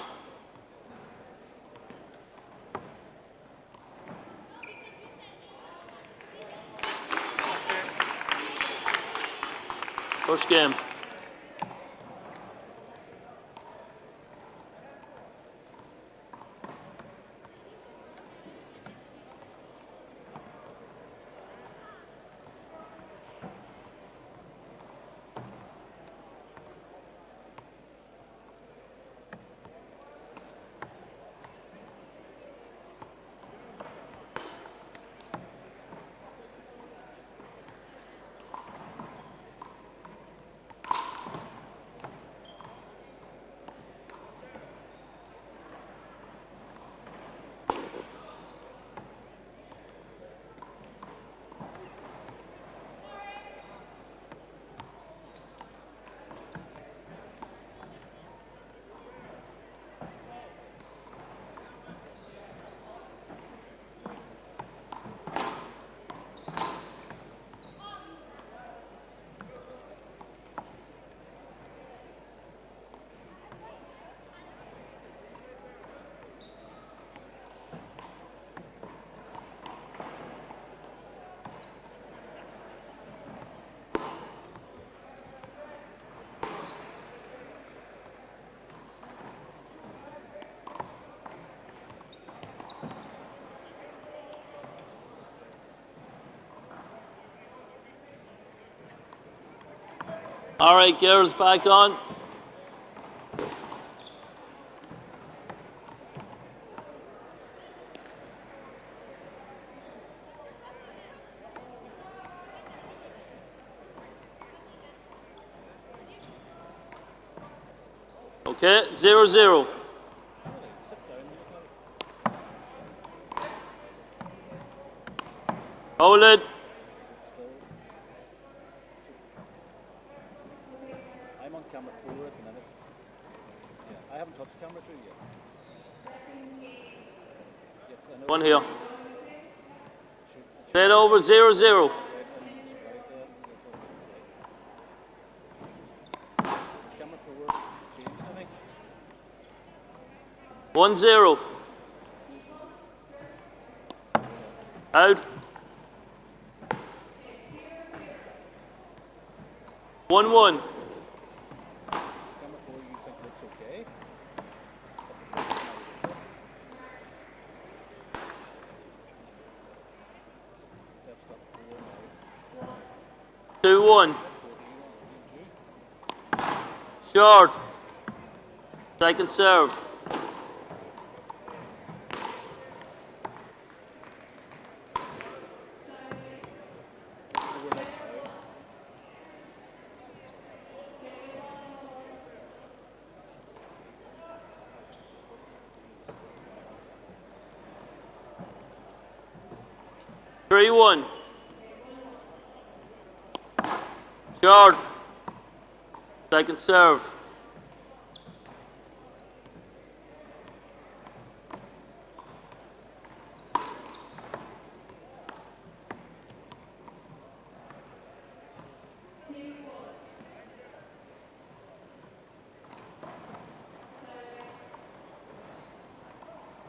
First game. All right, girls, back on. Okay, 0-0. Hold it. I'm on camera 4 at the minute. Yeah, I haven't touched camera 2 yet. Yes, I know. One here. Set over 0-0. Camera 4 changed, I think. 1-0. Out. 1-1. Camera 4 you think looks okay? That's got 4 now. 2-1. Short. Second serve. Three one. Short. Second serve.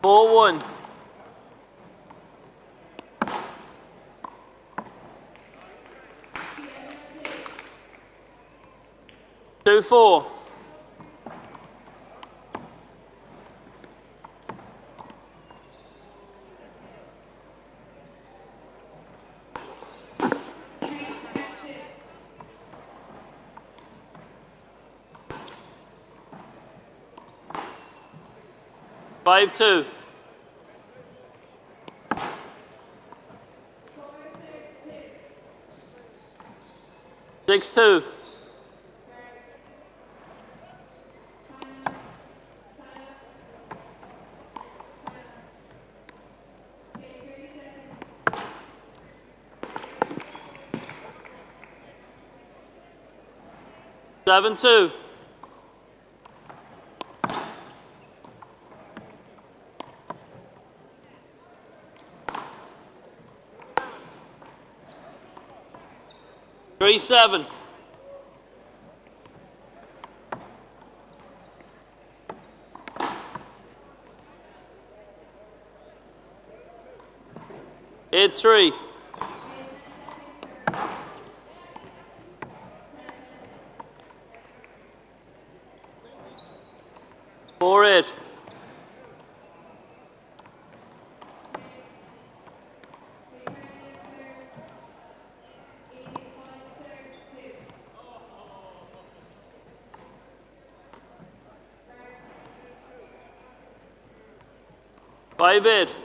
Four one. Two four. Five two. Six two. Seven two. Three seven. Eight three. Four eight. Five eight.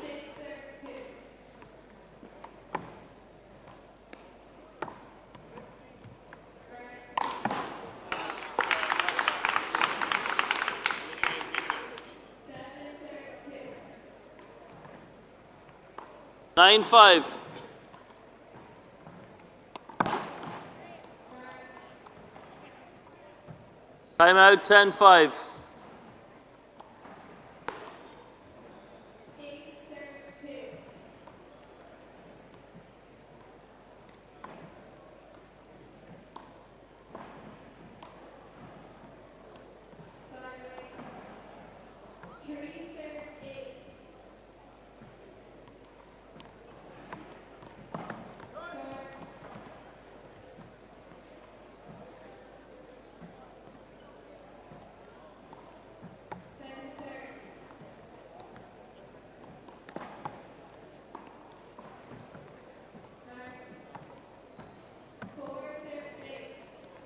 Nine five. Timeout 10-5.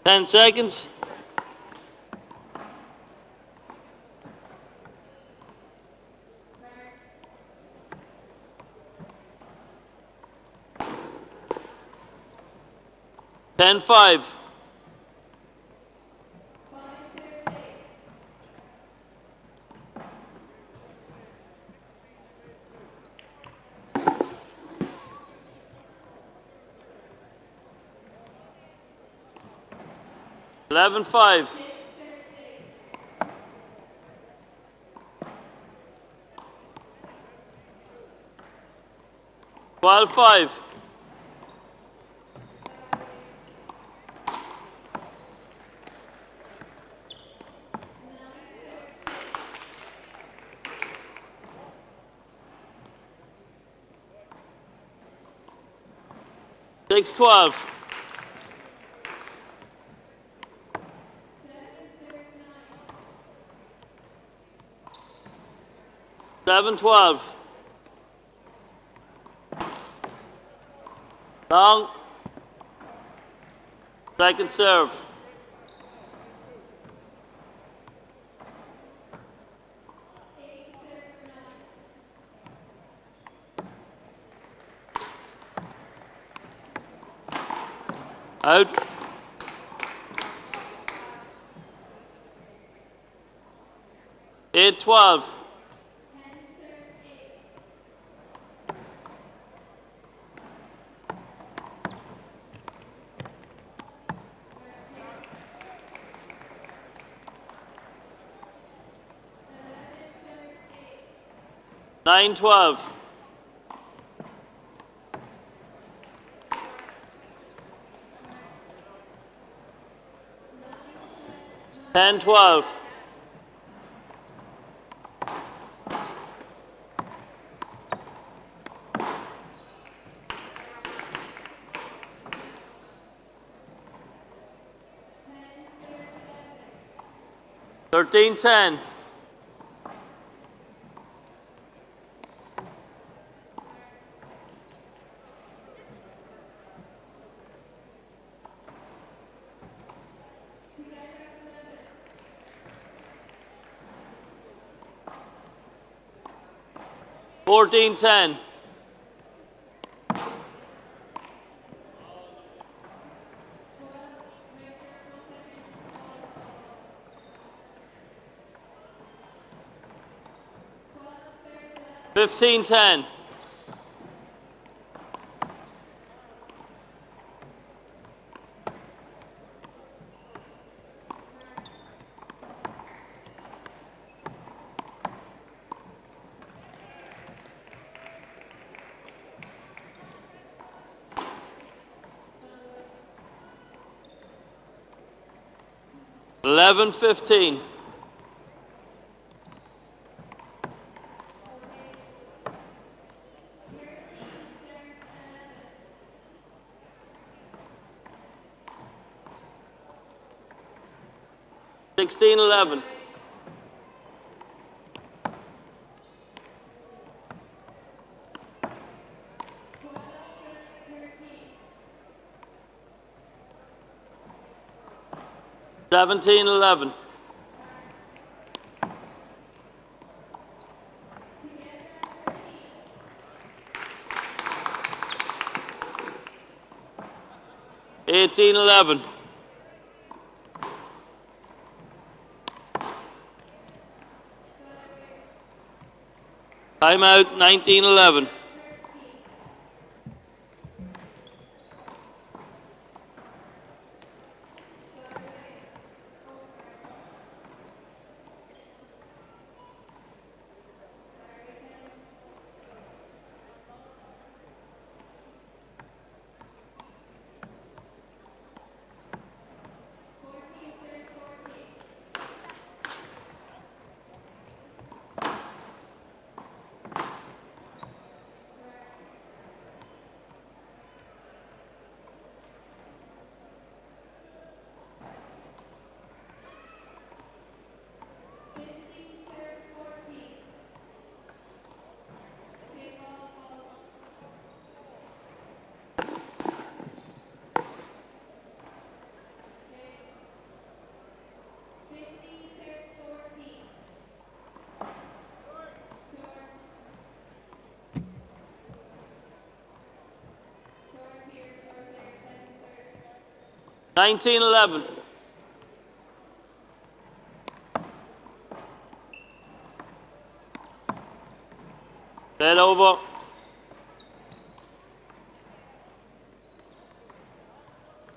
10 seconds. Ten five. Eleven five. 12-5. Six 12. 7-12. Long. Second serve. Out. Eight 12. 9-12. 10-12. 13-10. 14-10. 15-10. 11-15. 16-11. 17-11. 18-11. 19-11. 19-11. 19-11. Dead over.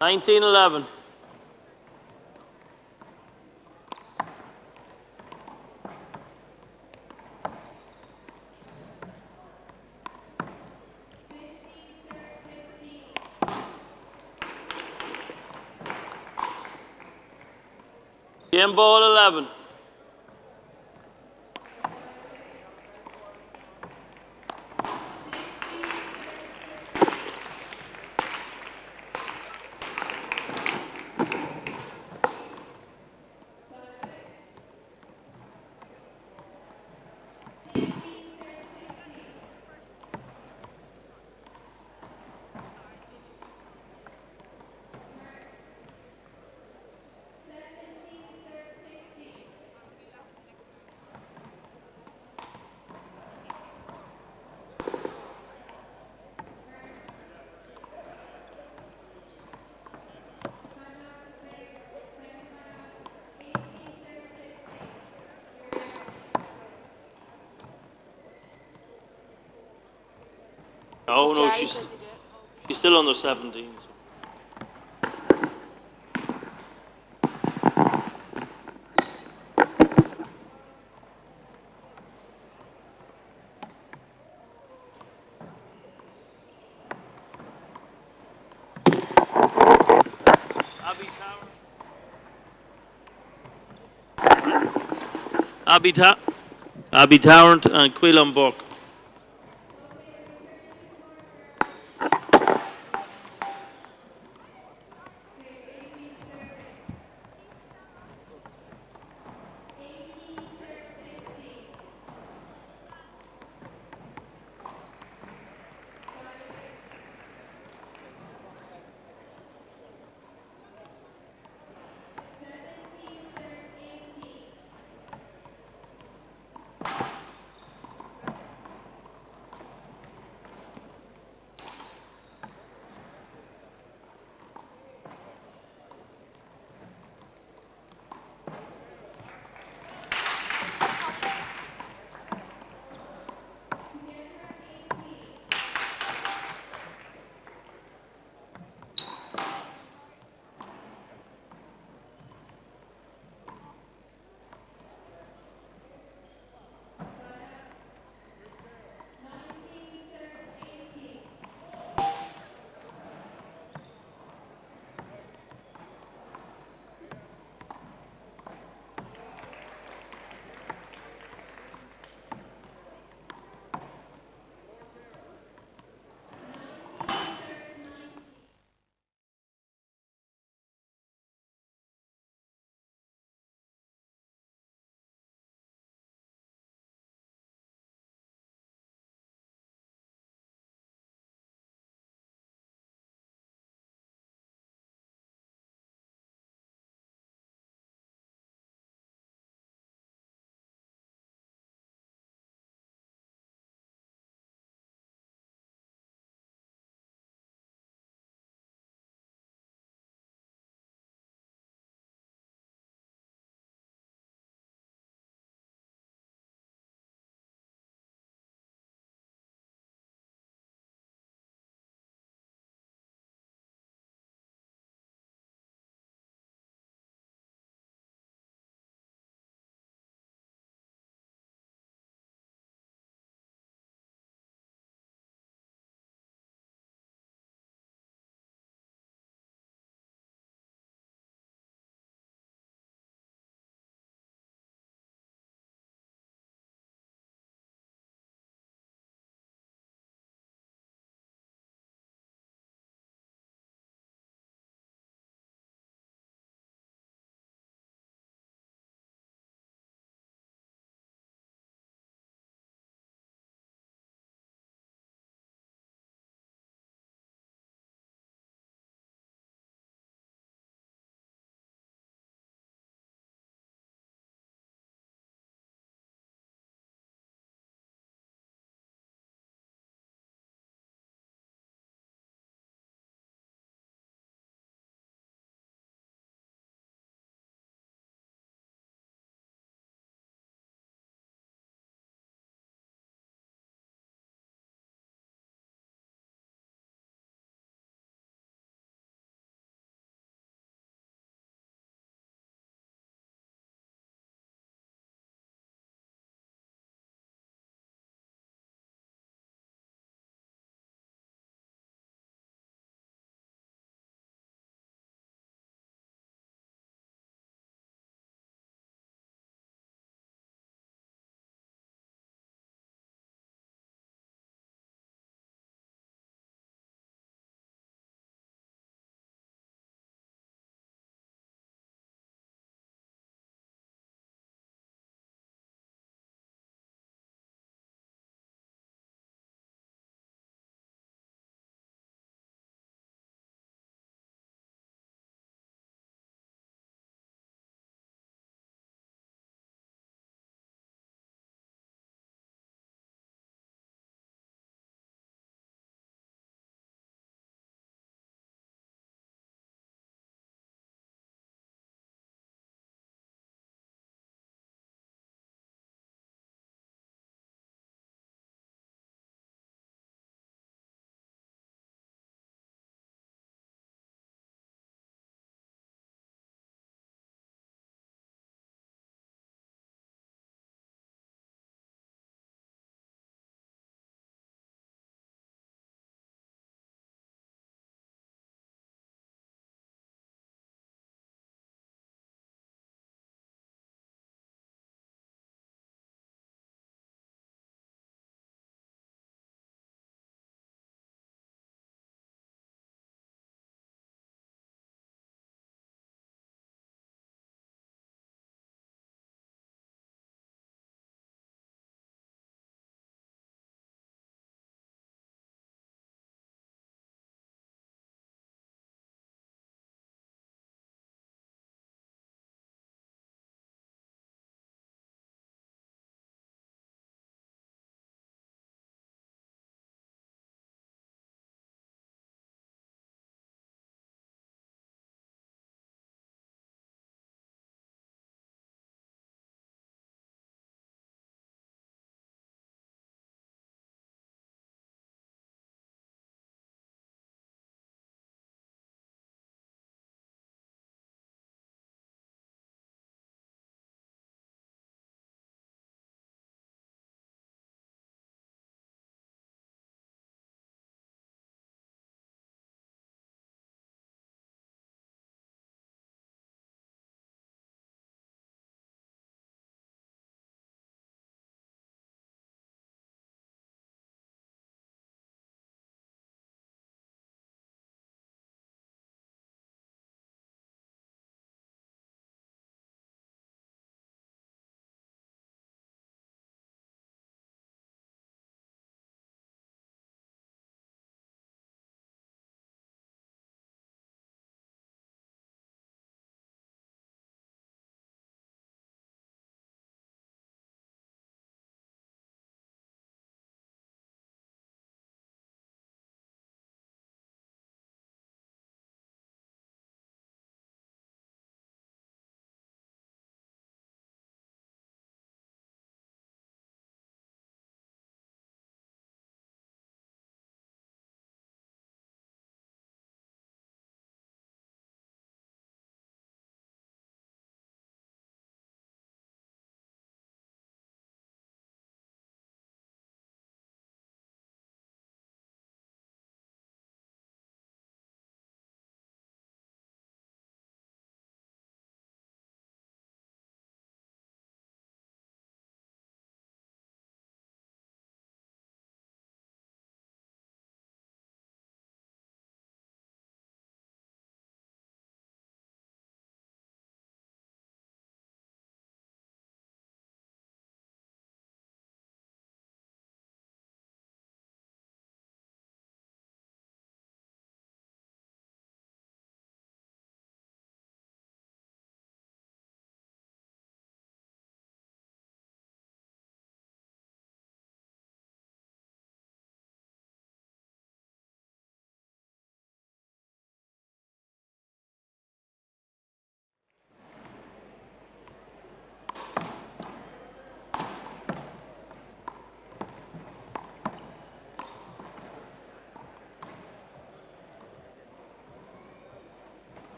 19-11. Game ball 11. Oh no, she's still under 17. So. Abby Tarrant and Quillan Buck.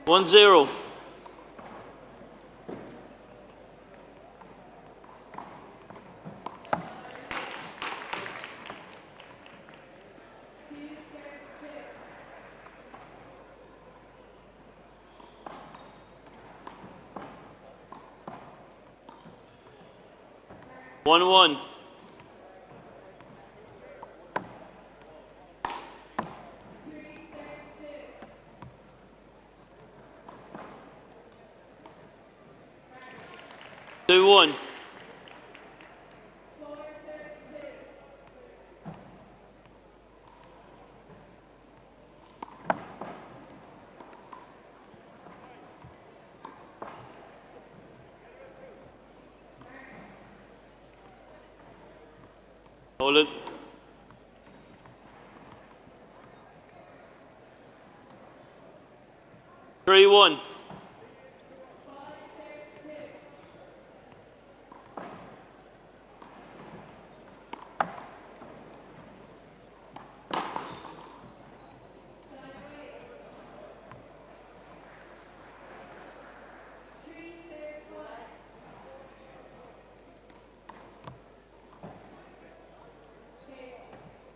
1-0. One. 2-1. Hold it. Three, 1.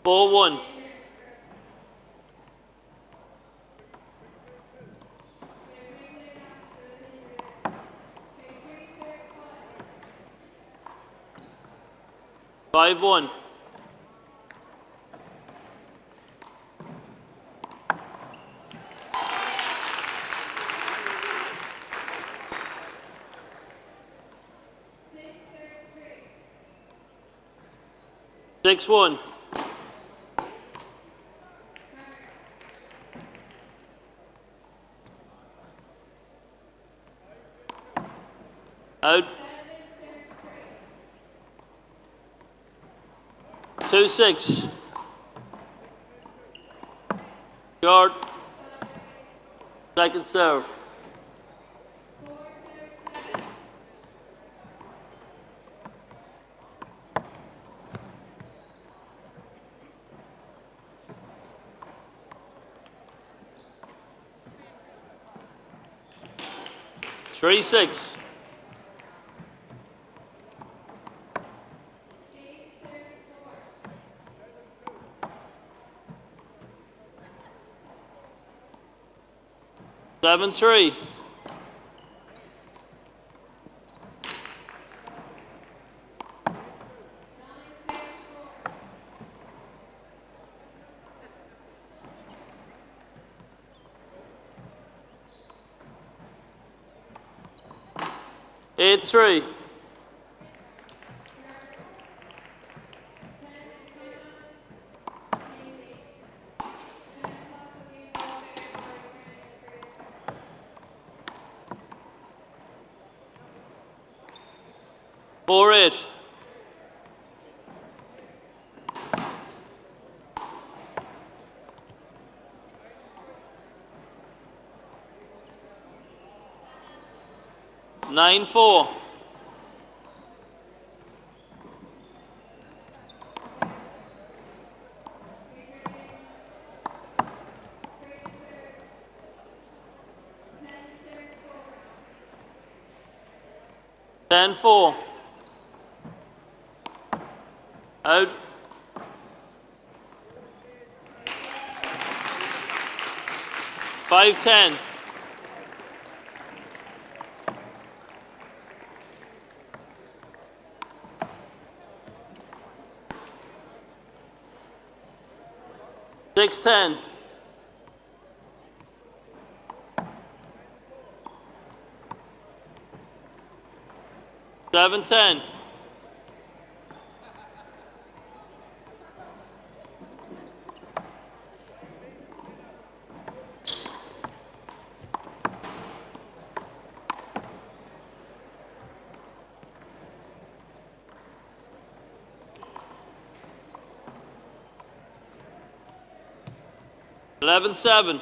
Four, 1. Five, 1. Six, 1. Out. 2-6. Short. Second serve. Three, 6. Seven, 3. Eight, 3. Four, 8. Nine, 4. Ten, 4. Out. Five, 10. Six, 10. Seven, 10. Eleven, 7.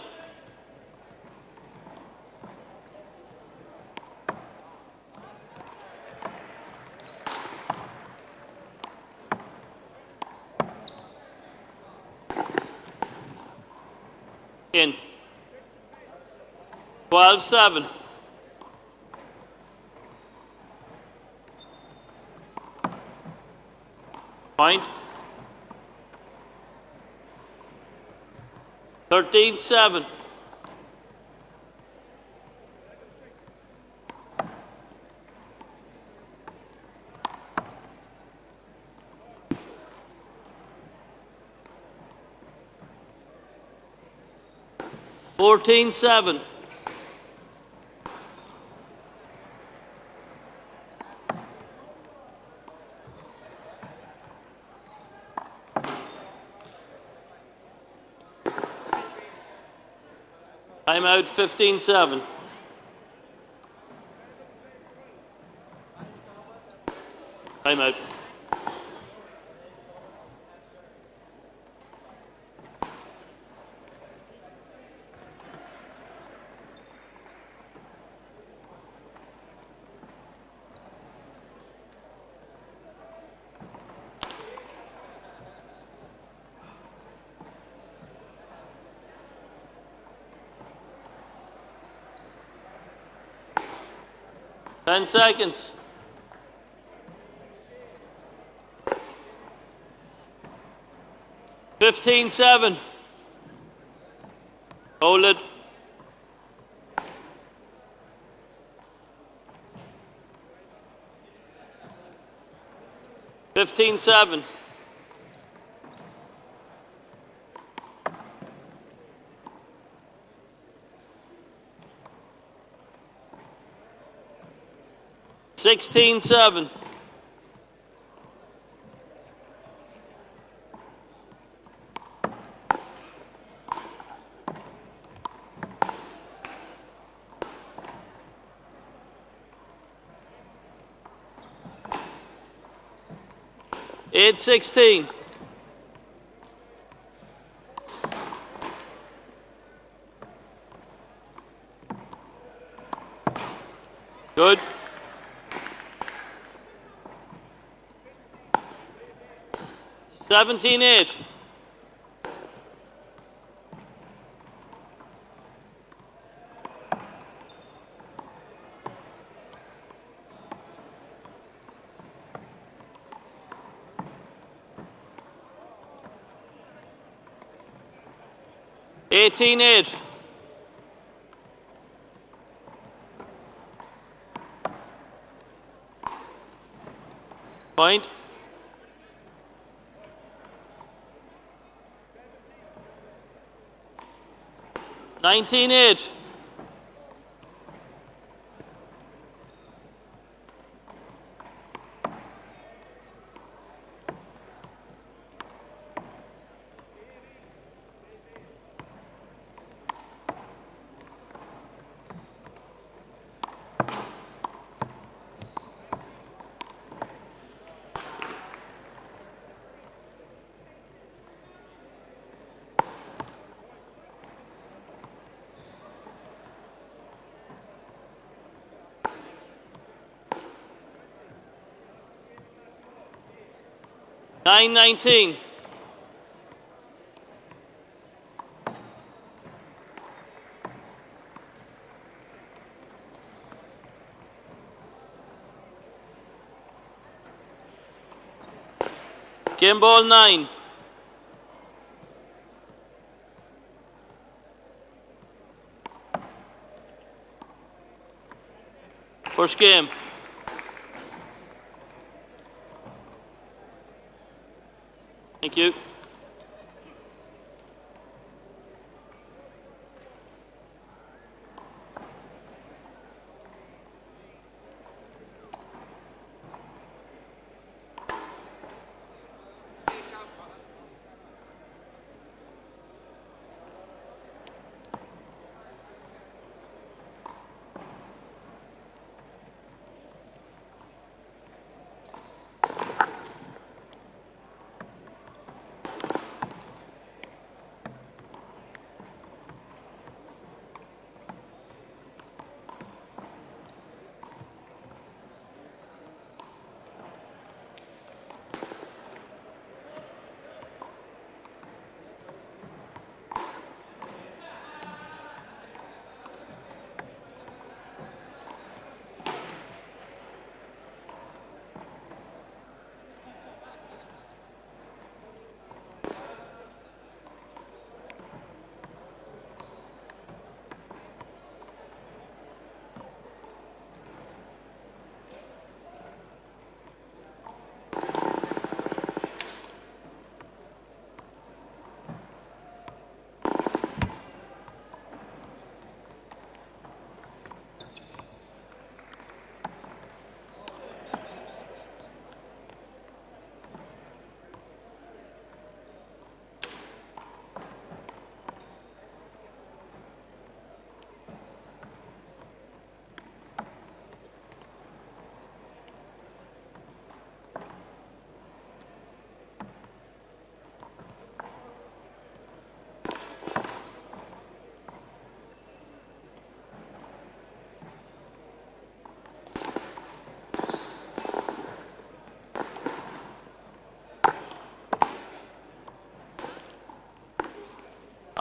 In. 12-7. Point. 13-7. Fourteen 7. Time out 15-7. Time out. Ten seconds. 15-7. Hold it. Fifteen 7. 16-7. Eight 16. Good. 17-8. Eighteen-8. Point. 19-8. Nine 19. Game ball 9. First game. Thank you.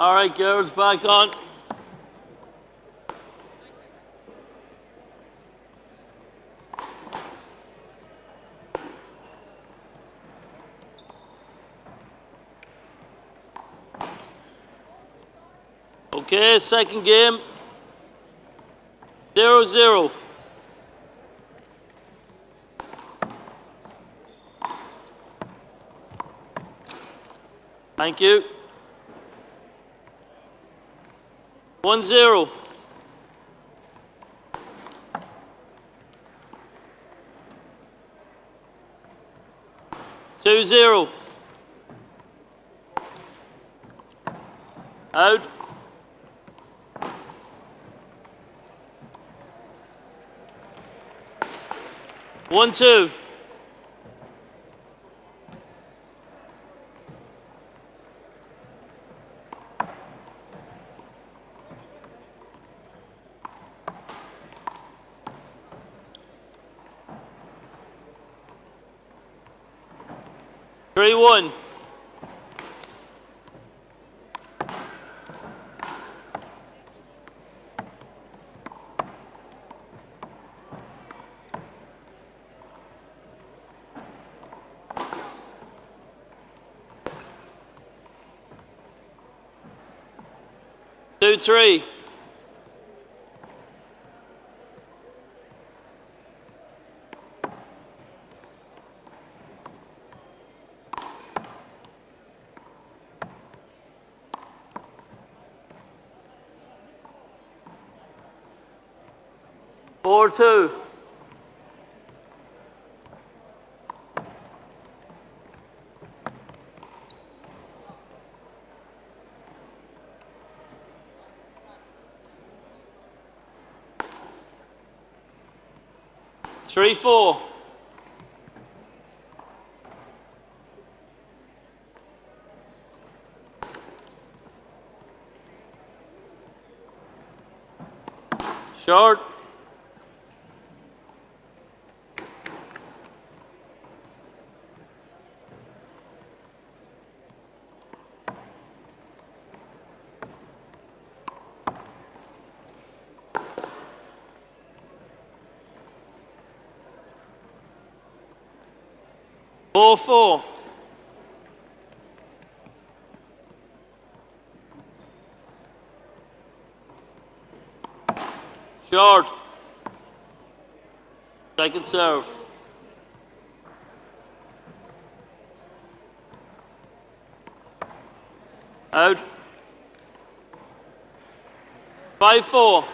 All right, girls, back on. Okay, second game. 0-0. Thank you. 1-0. 2-0. Out. 1-2. 3-1. 2-3. 4-2. 3-4. 'Short. 4-4. 'Short. Second serve. Out. 5-4.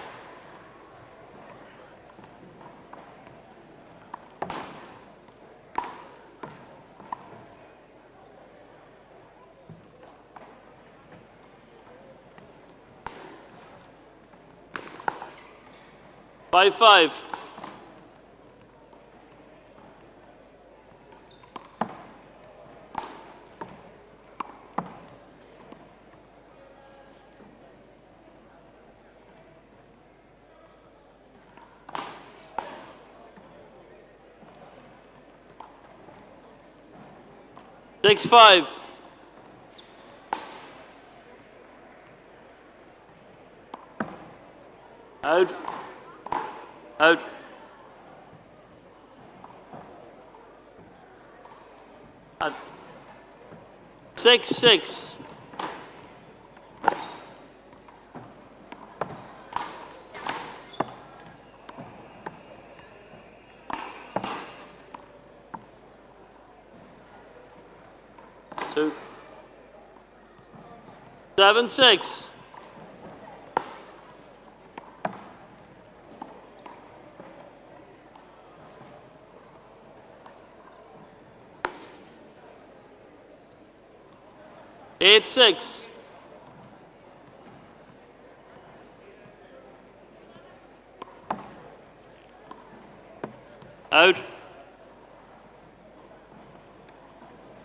5-5. 6-5. 'Out. Out. 6-6. 2. 7-6. 8-6. 'Out.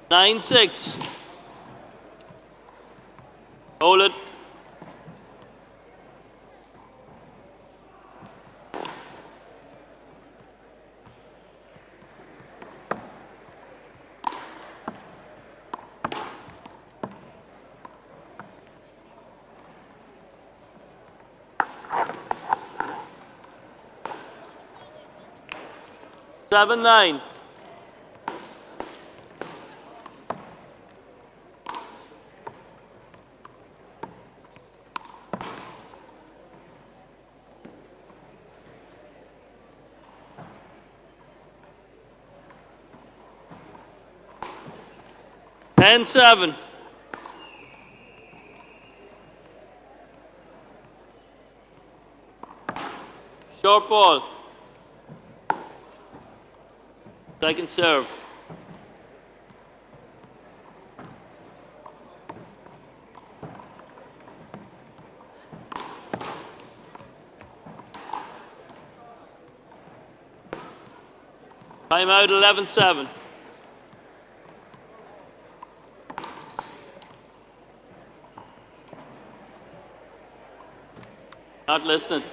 9-6. Hold it. 7-9. And 7. Short ball. Second serve. Timeout 11-7. Not listening.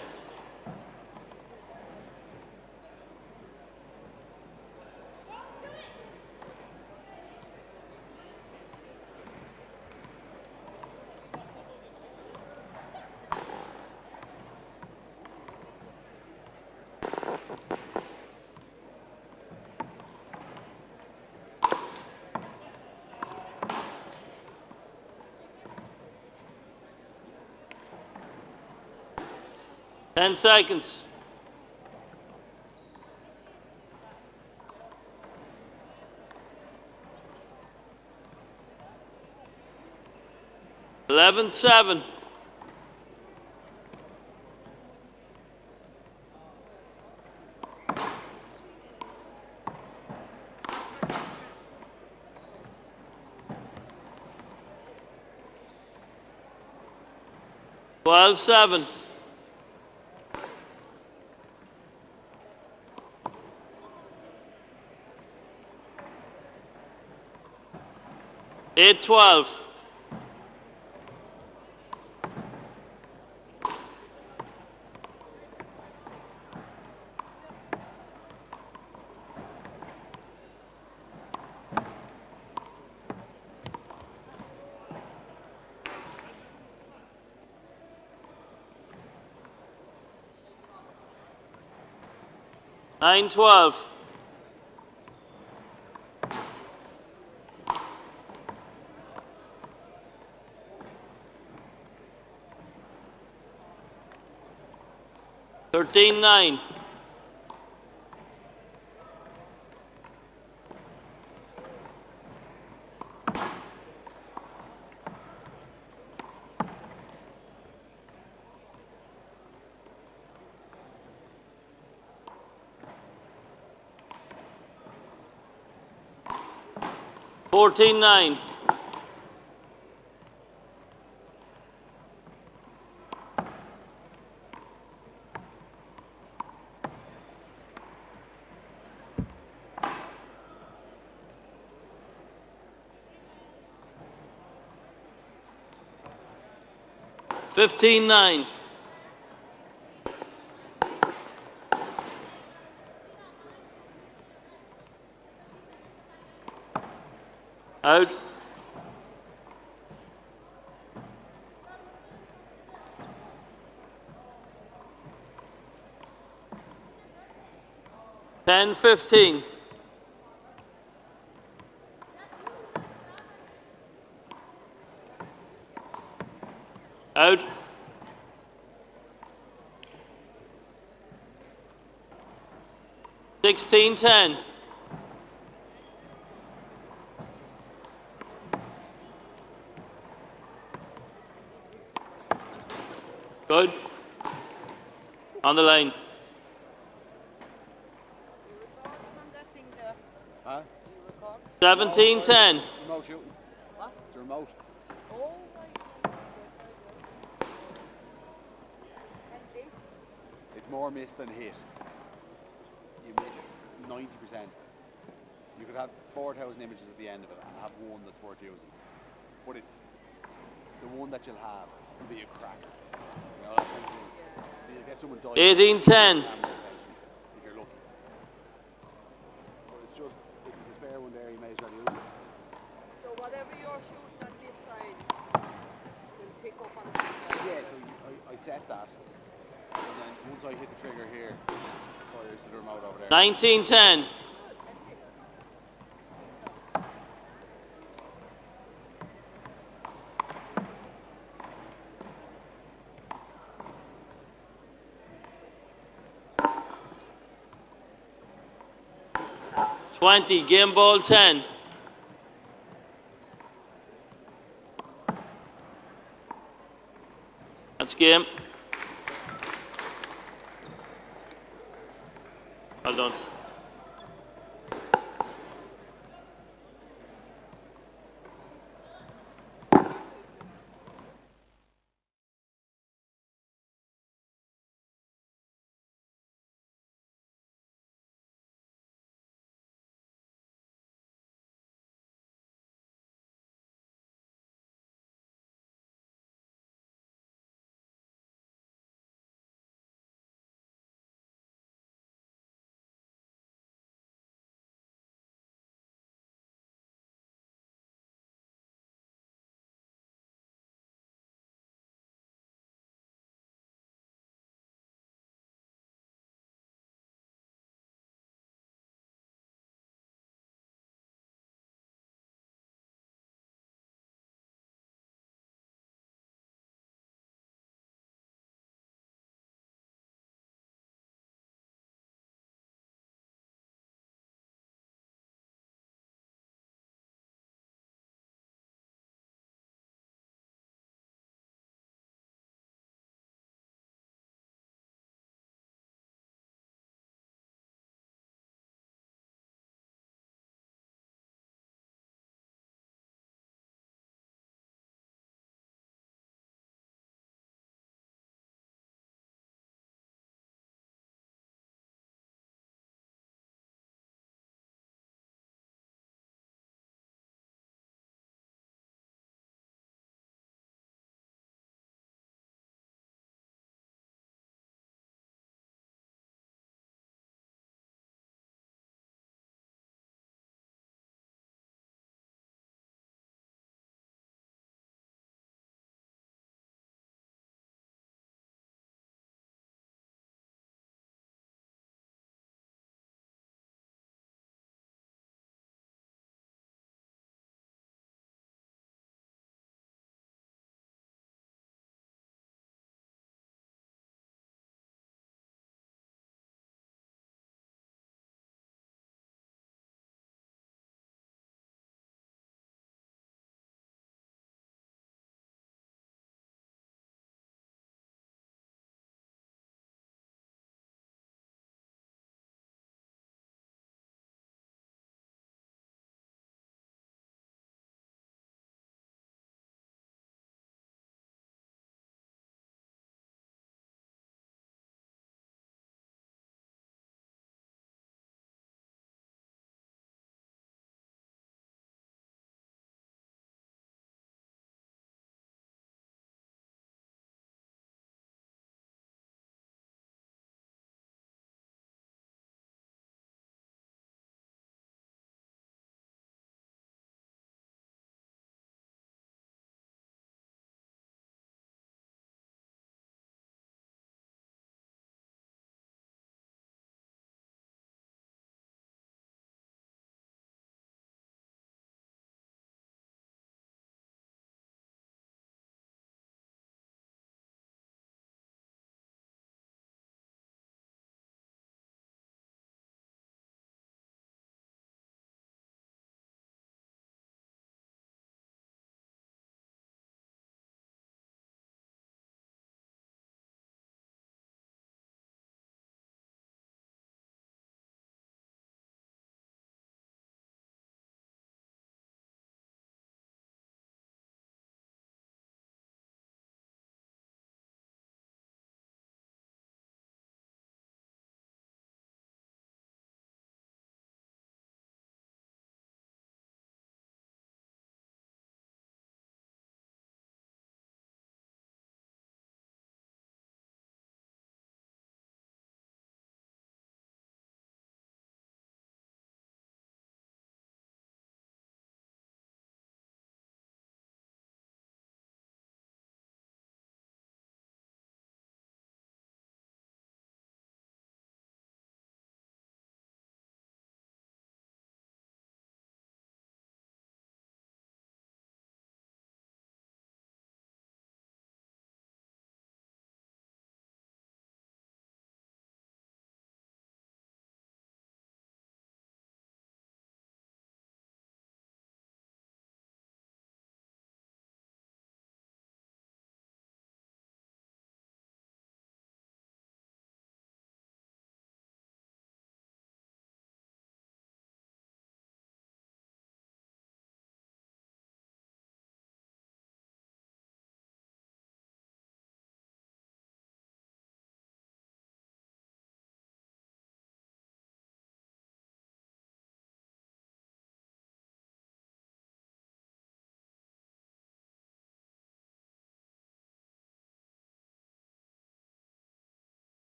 Ten seconds. Eleven 7. Twelve 7. Eight 12. Nine 12. Thirteen 9. Fourteen 9. Fifteen 9. Out. Ten 15. Out. Sixteen 10. Good. On the line. Huh? 17 10. Remote shooting. What? It's a remote. Oh my It's more miss than hit. You miss 90%. You could have 4,000 images at the end of it and have one that's worth using. But it's the one that you'll have will be a cracker. You know, that kind of thing. You'll get someone dying. 18 10. If you're lucky. But it's just, if you can spare one there, you may as well use it. So whatever you're shooting on this side, will pick up on the side. Yeah, so I set that. And then once I hit the trigger here, so Sorry, I should remote over there. 19-10. Game ball 10. That's game. Well done.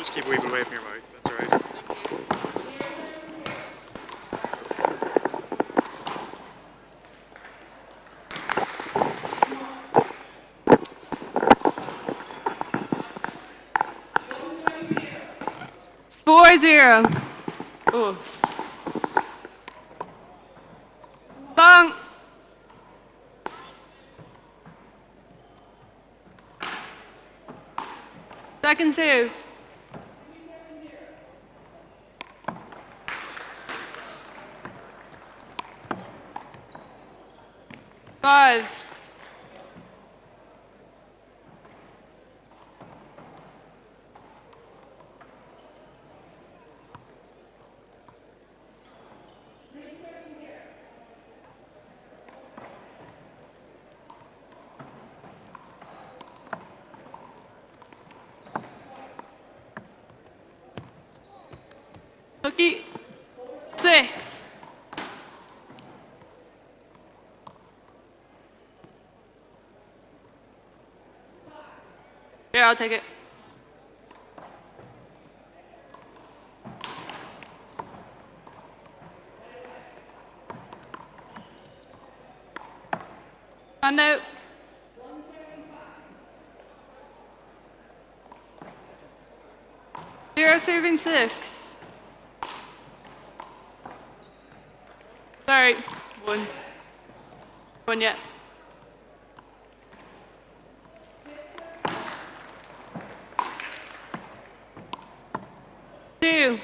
Just keep a wee bit away from your mouth, that's alright. Four zero. Oh. Bang. Second serve. Five. Cookie. Six. Yeah, I'll take it. And out. Zero serving six. Sorry, one. One yet. Two.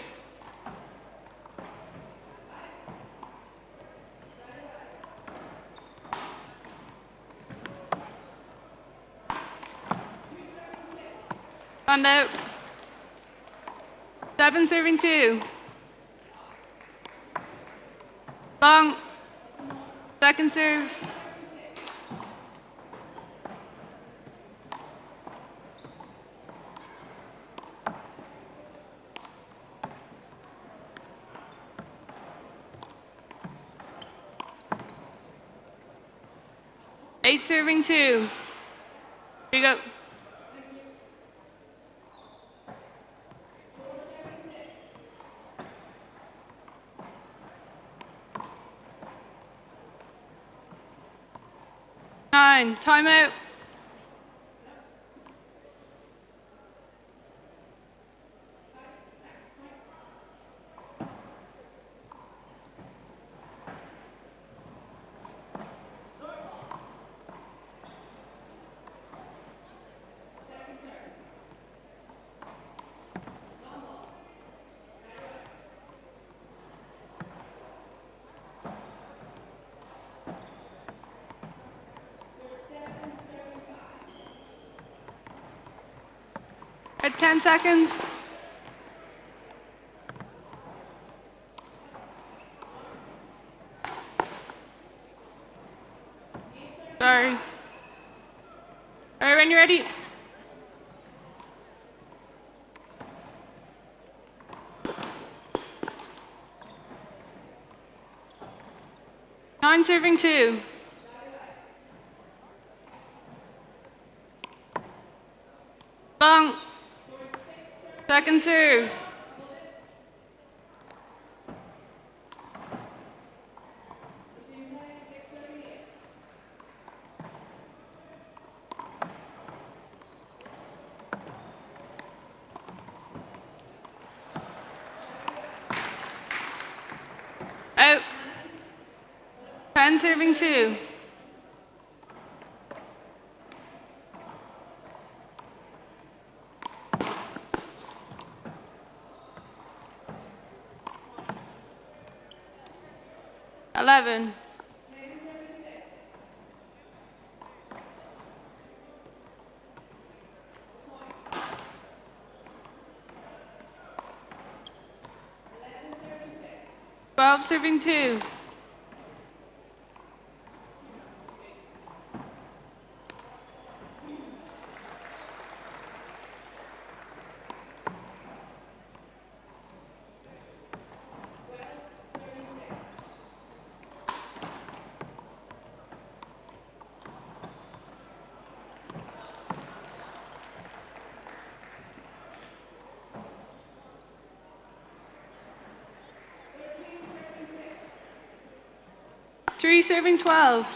And out. Seven serving two. Long. Second serve. Eight serving two. Here you go. Nine. Timeout. At 10 seconds. Sorry. All right, when you're ready. Nine serving two. Long. Second serve. Out. 10 serving two. Eleven. Twelve serving two. 3 serving 12.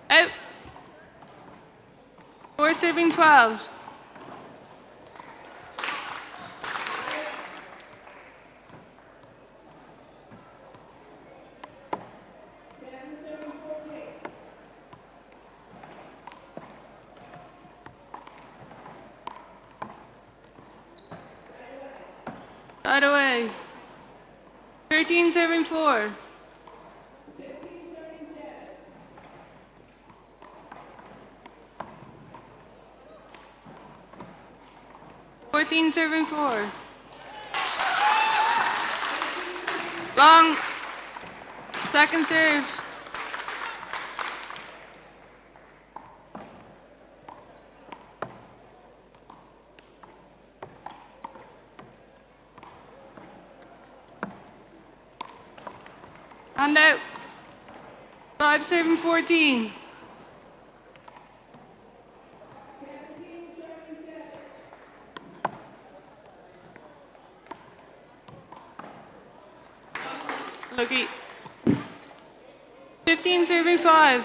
Out. 4 serving 12. Right away. 13 serving 4. 14 serving 4. Long. Second serve. And out. 5 serving 14. Lucky. 15 serving 5.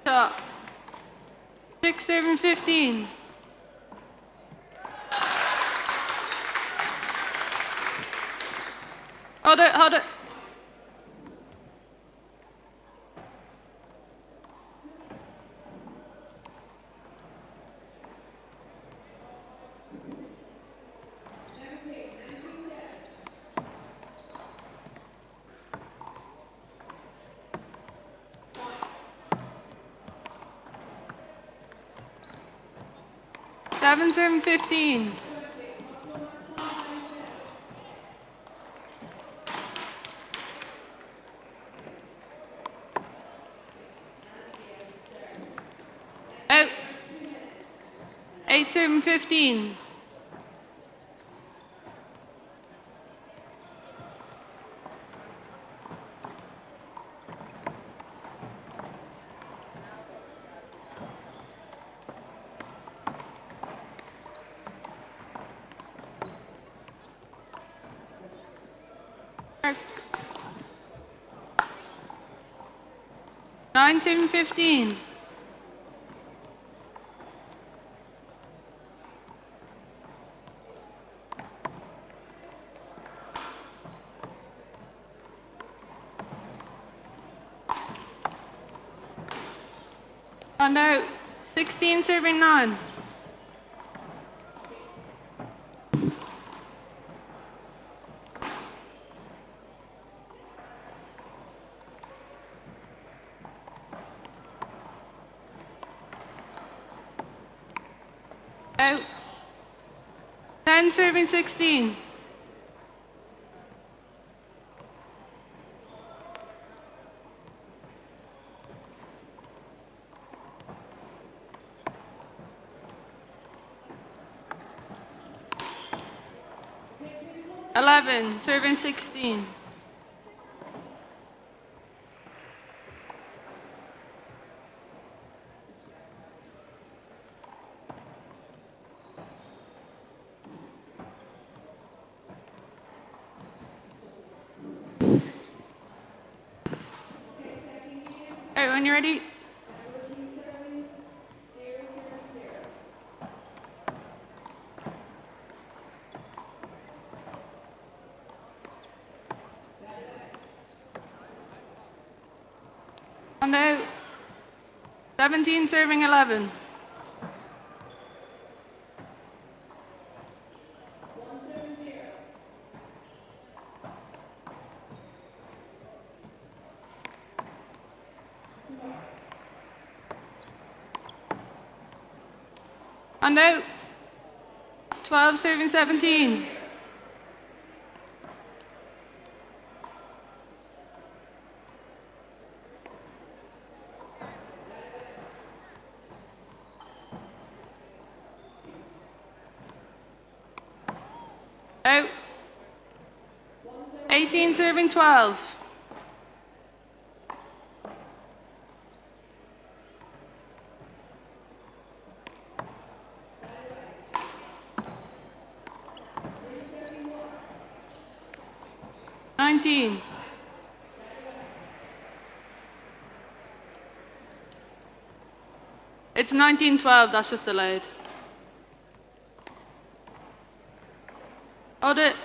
Top. 6 serving 15. Hold it. Seven, serving 15. Out. 8, serving 15. Nine, serving 15. And out. 16, serving 9. Out. 10, serving 16. Serving 16. All right, when you're ready. And out. 17, serving 11. And out. 12, serving 17. 18 serving 12. It's 19-12, that's just delayed. Hold it.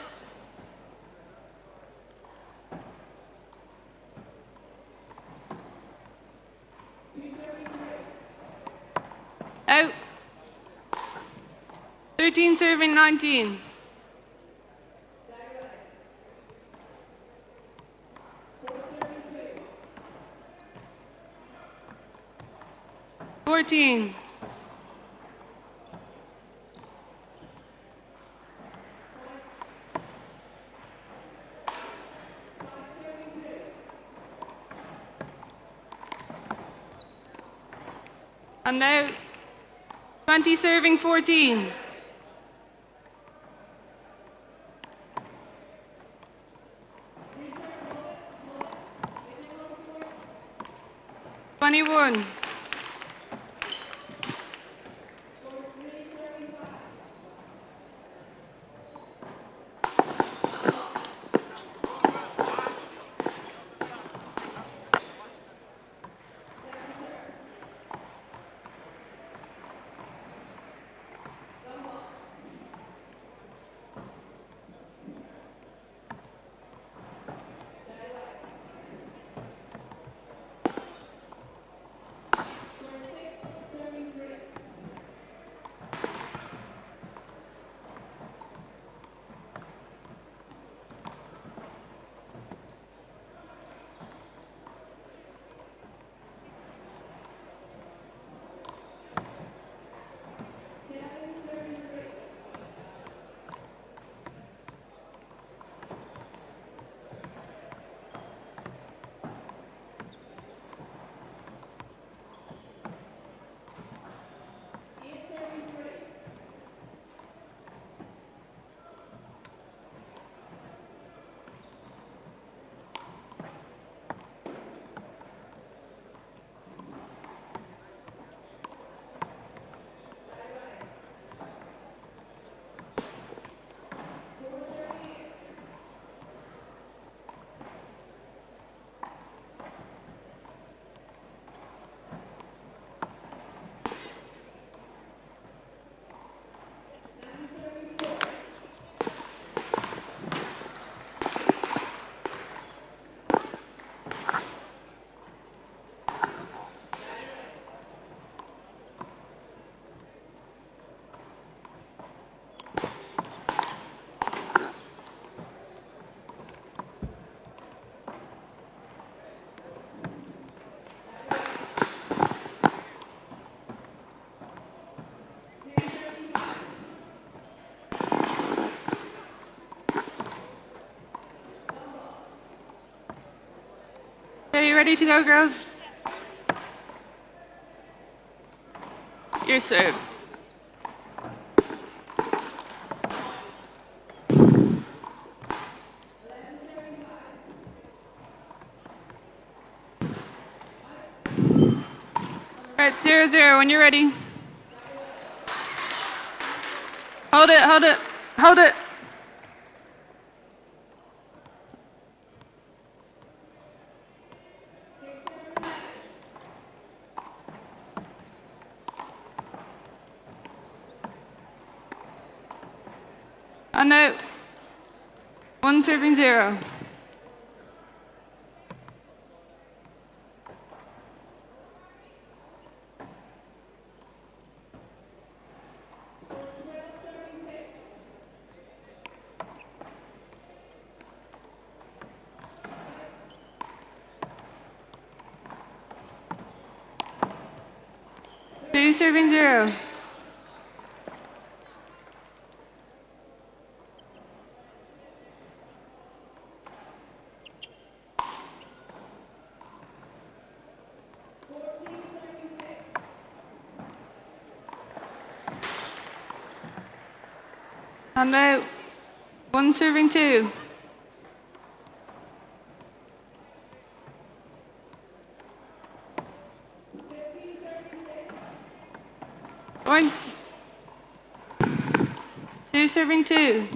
Out. 13 serving 19. $14. And now 20 serving 14. $21. Are you ready to go, girls? Your serve. Alright, 0-0 when you're ready. Hold it, hold it, hold it. And now, 1 serving 0. Two serving 0. And now, 1 serving 2. Point. 2 serving 2.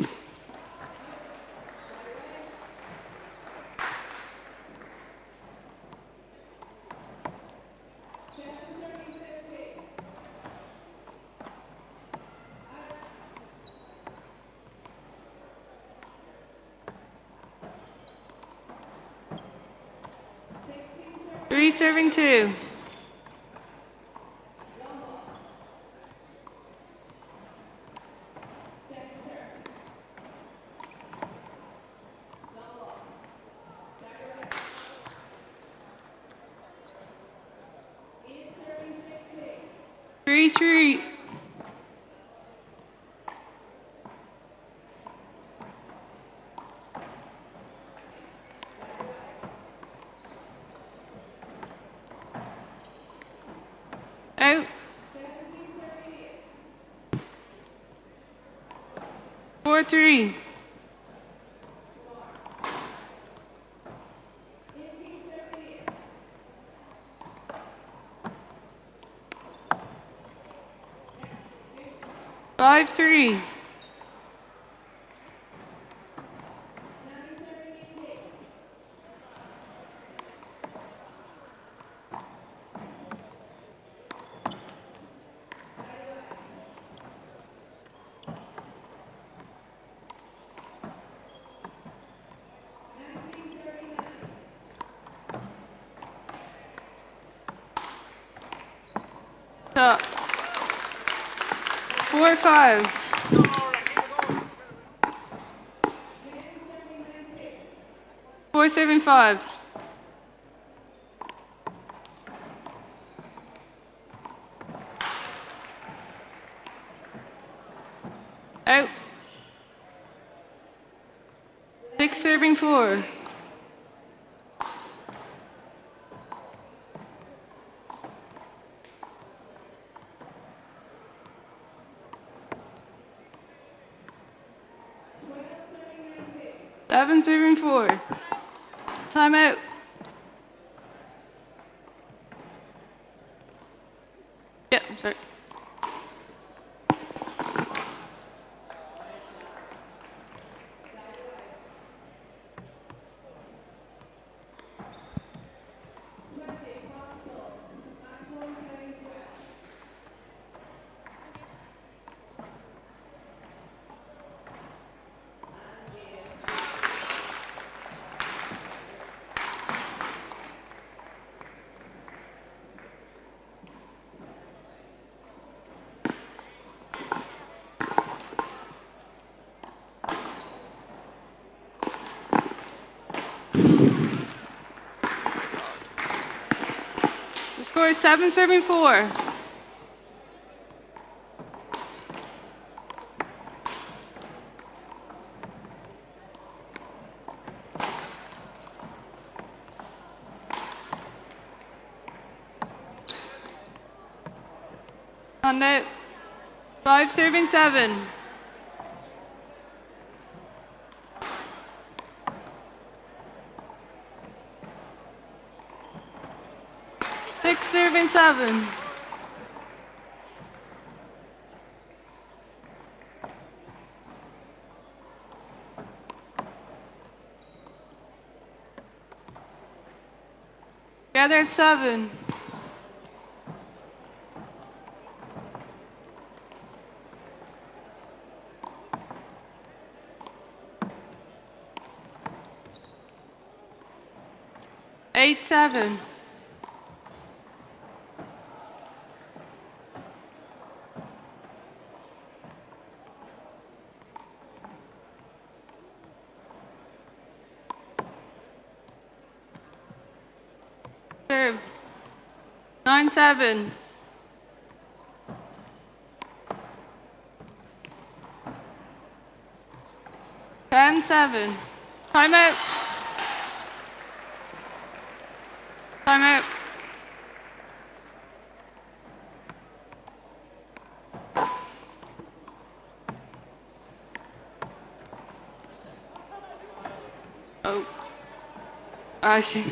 Three serving 2. Three. Out. 4-3. Five, 3. Stop. 4-5. Four serving 5. Out. 6 serving 4. Seven serving 4. Time out. Yep, I'm sorry. The score is 7 serving 4. On out. 5 serving 7. Serving 7. Gathered 7. Eight, 7. Serve. 9-7. Ten, 7. Time out. Time out. Oh. She.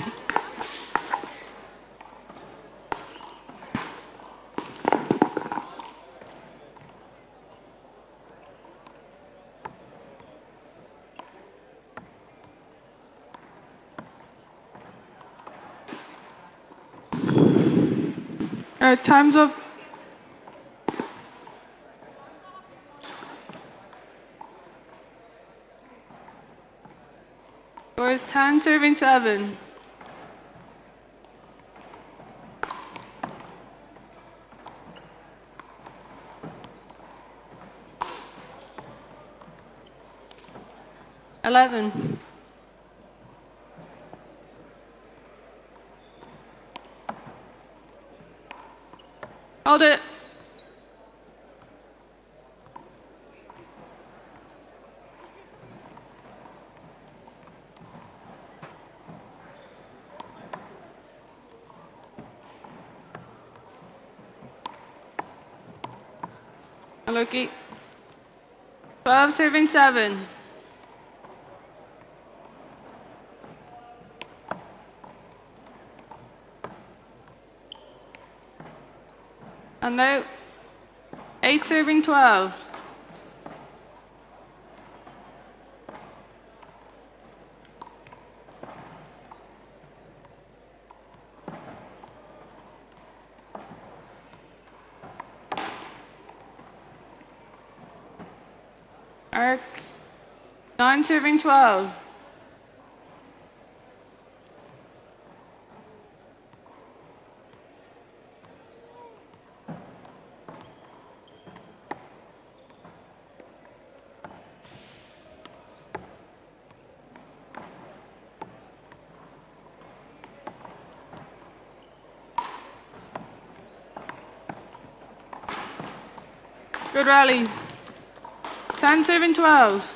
Time's up. Scores 10 serving 7. Eleven. Hold it. Unlucky. 12 serving 7. And now 8 serving 12. Arc 9 serving 12. Good rally. 10 serving 12.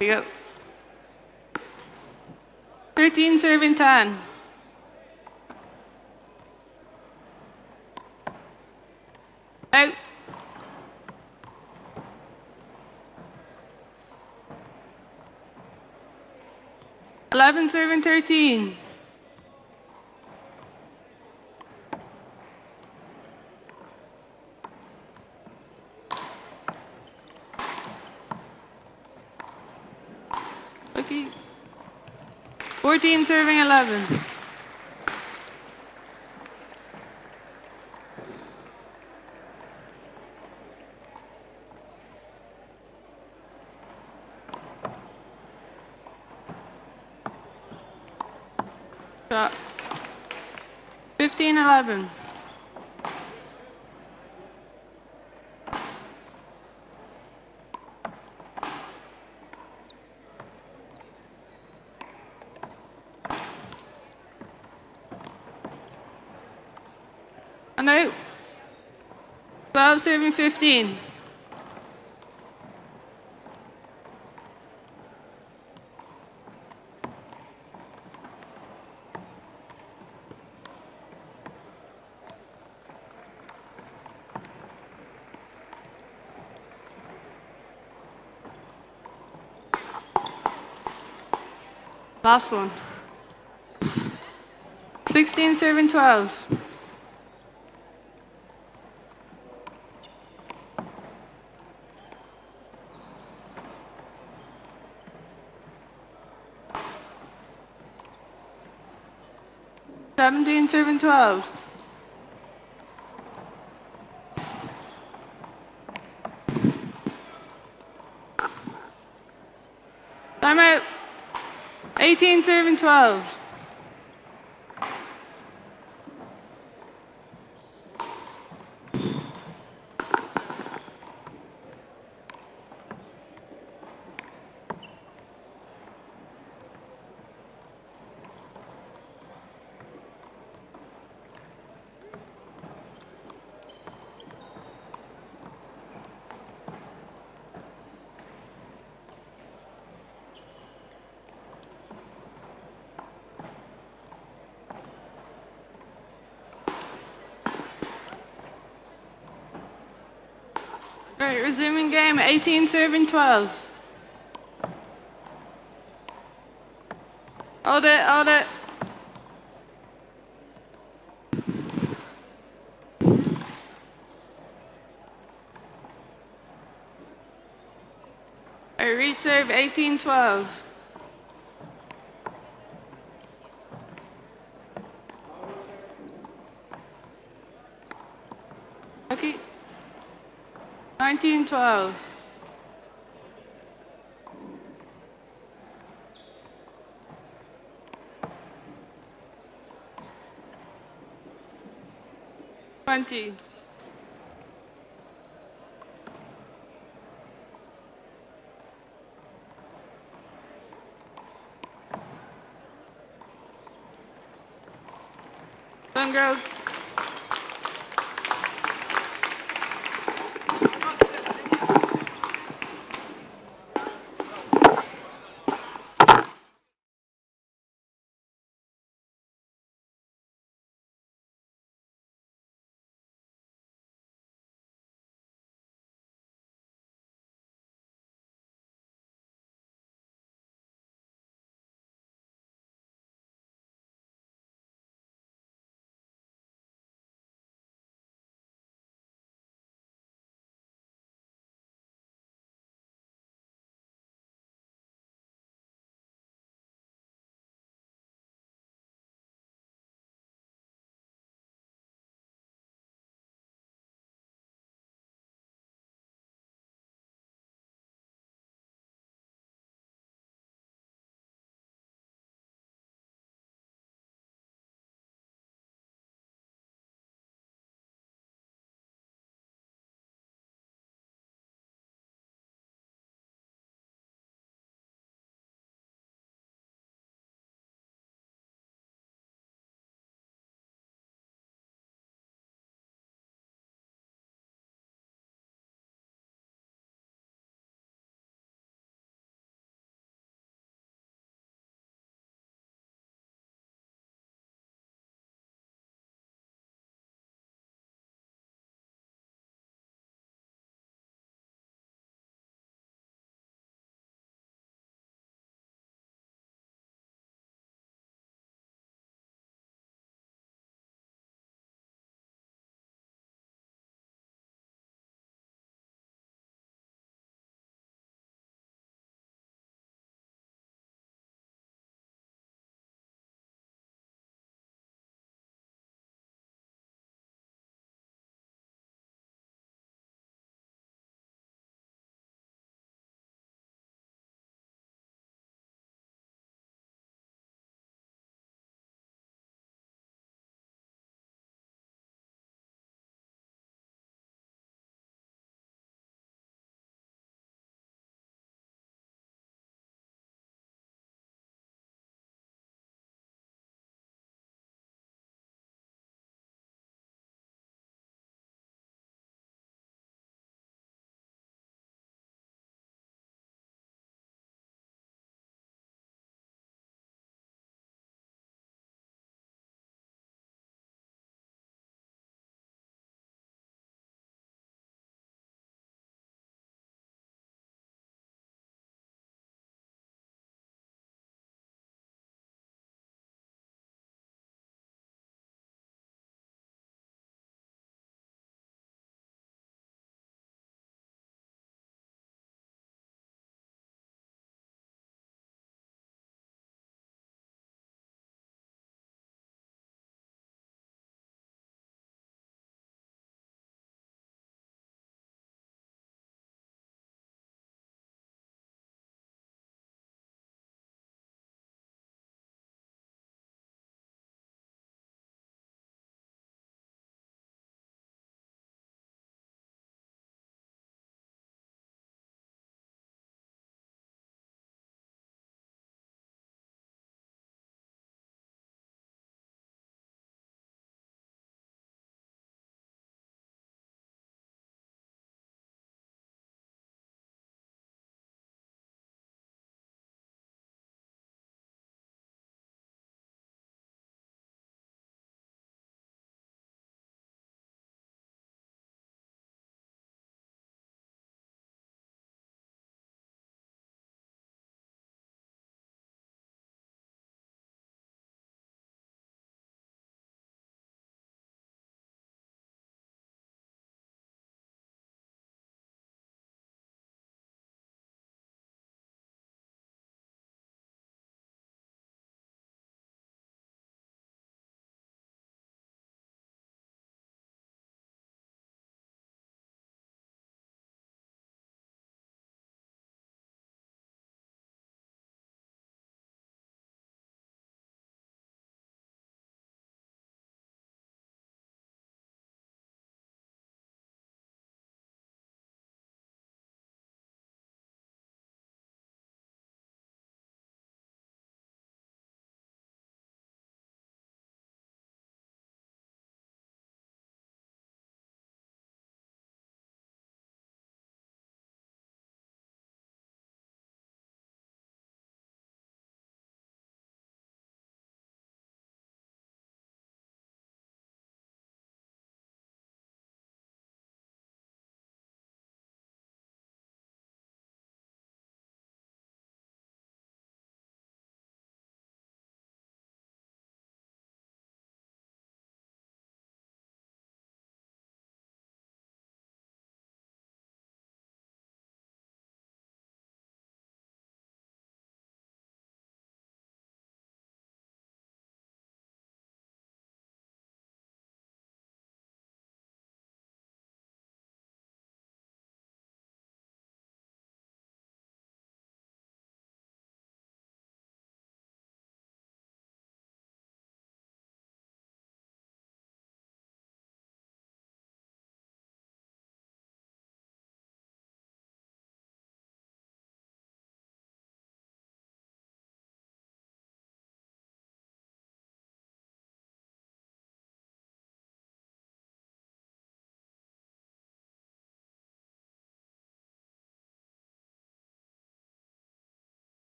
Here you go. 13 serving 10. Out. 11 serving 13. Okay. 14 serving 11. Shot. 15-11. And out. 12 serving 15. Last one. 16 serving 12. Seventeen serving 12. Time out. 18 serving 12. Right, resuming game, 18 serving 12. Hold it, hold it. I reserve 18-12. Okay. 19-12. Twenty. Done, girls.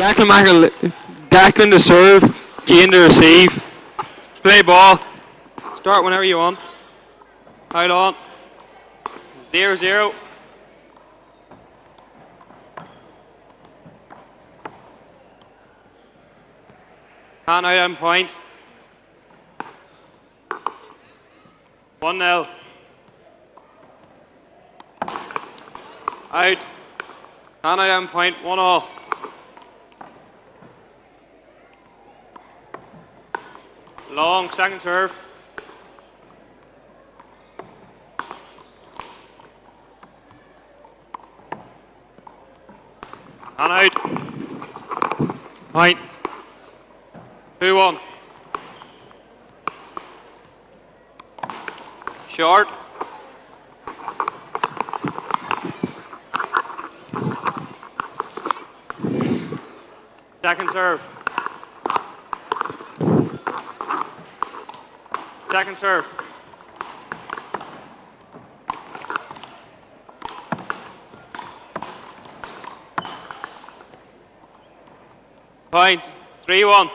Declan to serve, Cian to receive. Play ball. Start whenever you want. Hold on. 0-0. Hand out on point. 1-0. Out. Hand out on point. 1-all. Long second serve. And out. Point. 2-1. Short. Second serve. Second serve. Point. 3-1.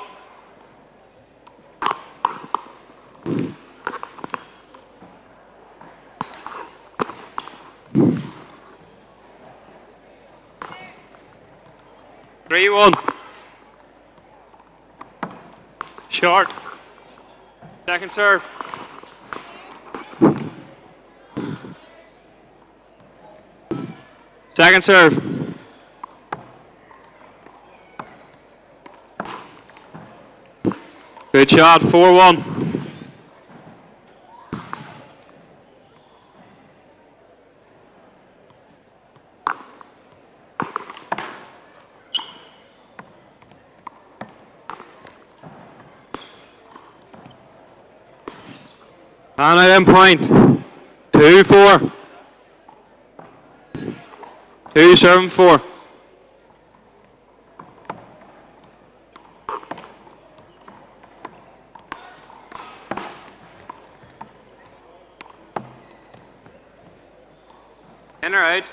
Short. Second serve. Second serve. Good shot. 4-1. And at end point, 2-4. 2-7-4. In or out?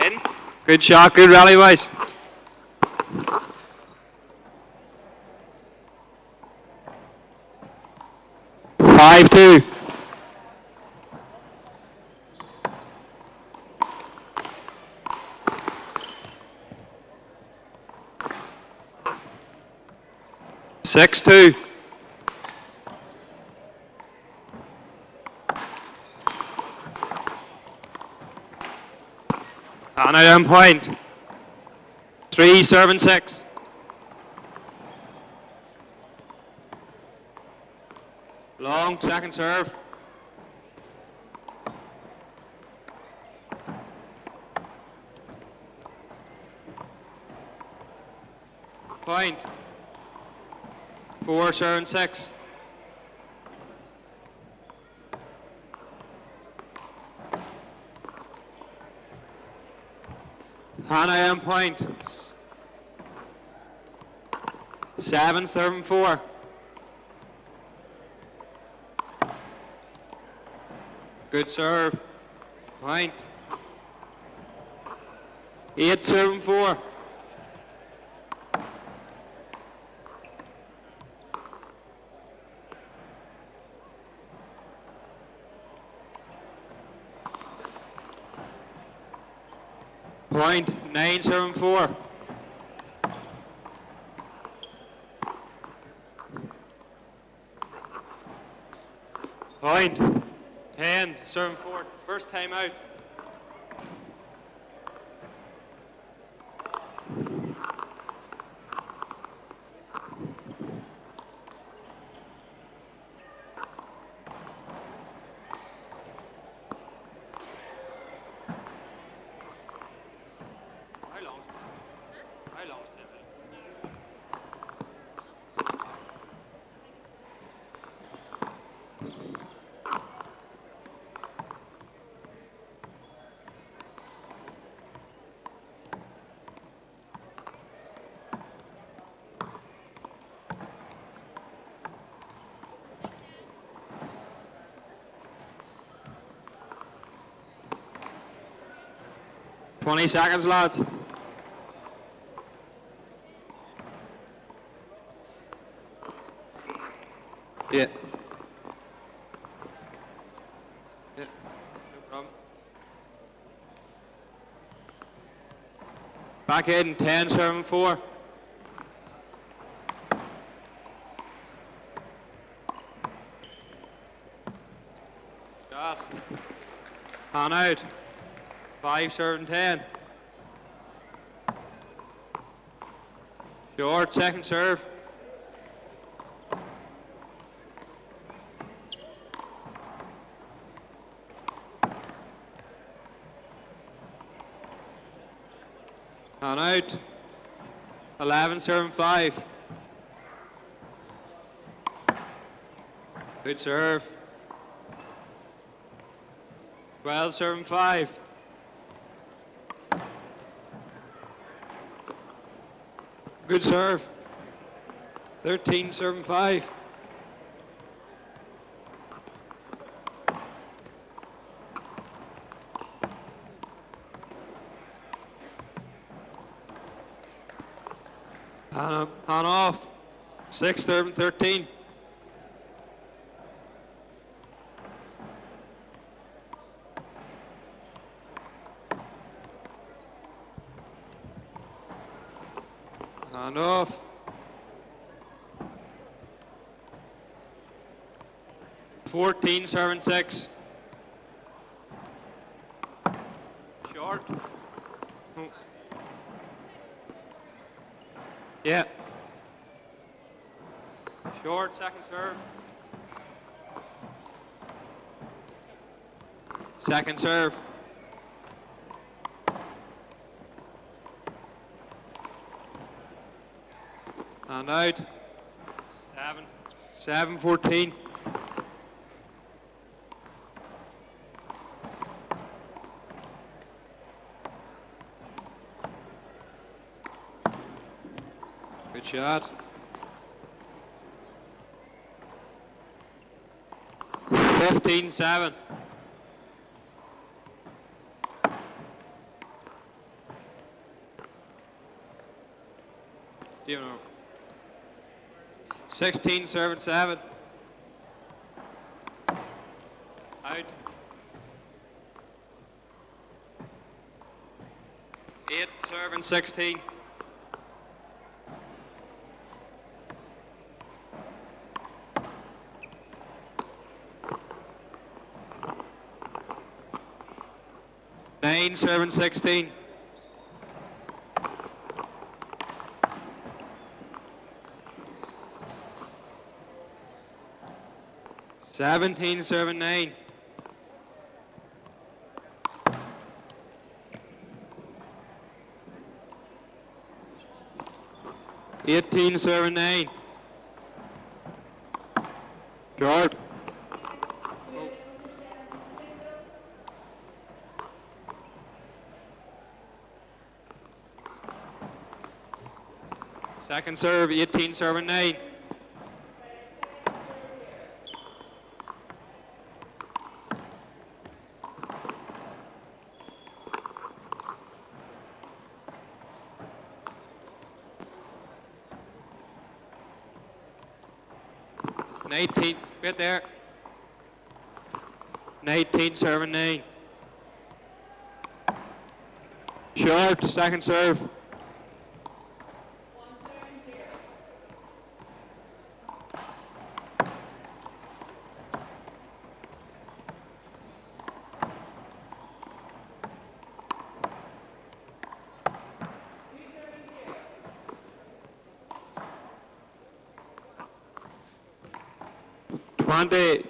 In. Good shot, good rally wise. Five-two. Six-two. And at end point. 3-7-6. Long second serve. Point. 4-7-6. Hannah M point. 7-7-4. Good serve. Point. 8-7-4. Point. 9-7-4. Point. 10-7-4. First time out. How long is 10 minutes? 20 seconds, lads. Yeah. Yeah, no problem. Back in 10, 7, 4. Shot. On out. 5, 7, 10. Short, second serve. On out. 11, 7, 5. Good serve. 12, 7, 5. Good serve. 13, 7, 5. On off. 6, 7, 13. On off. 14, 7, 6. Short. Oh. Yeah. Short, second serve. Second serve. And out. 7, 14. Good shot. 15, 7. Do you know? 16, 7, 7. Out. 8, 7, 16. Nine, 7, 16. 17, 7, 9. 18, 7, 9. Short. Second serve, 18, 7, 9. Nineteen, right there. 19, 7, 9. Short, second serve.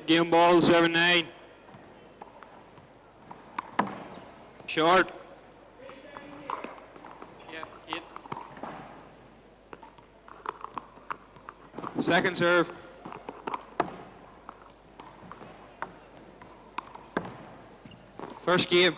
Game ball, 7, 9. Short. Yeah, 8. Second serve. First game.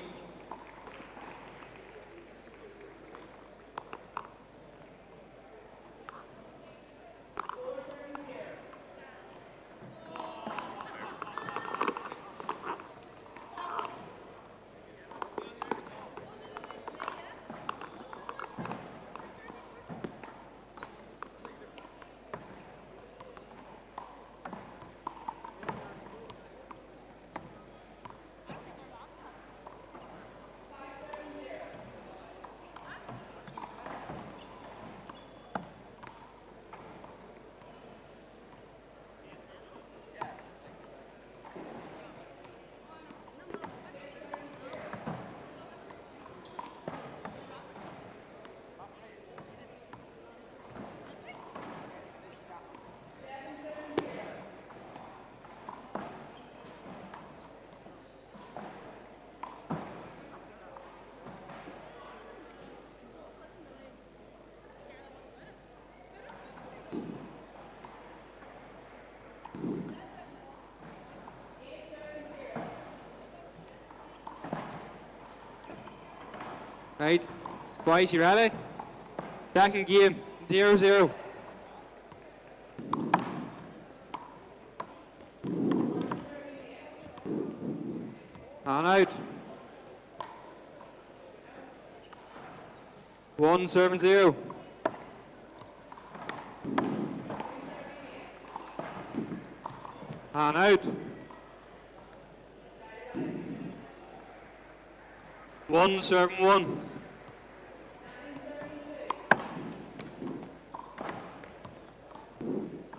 Right. Twice, you ready? Second game, 0-0. And out. 1 serving 0. And out. 1 serving 1.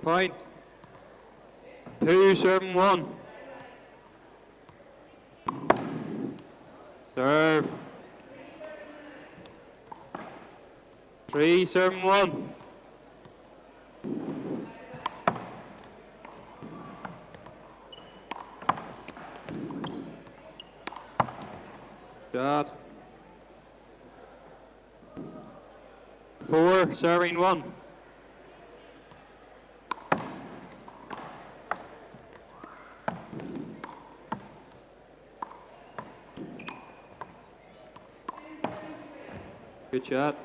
Point. 2 serving 1. Serve. 3 serving 1. Shot. 4 serving 1. Good shot.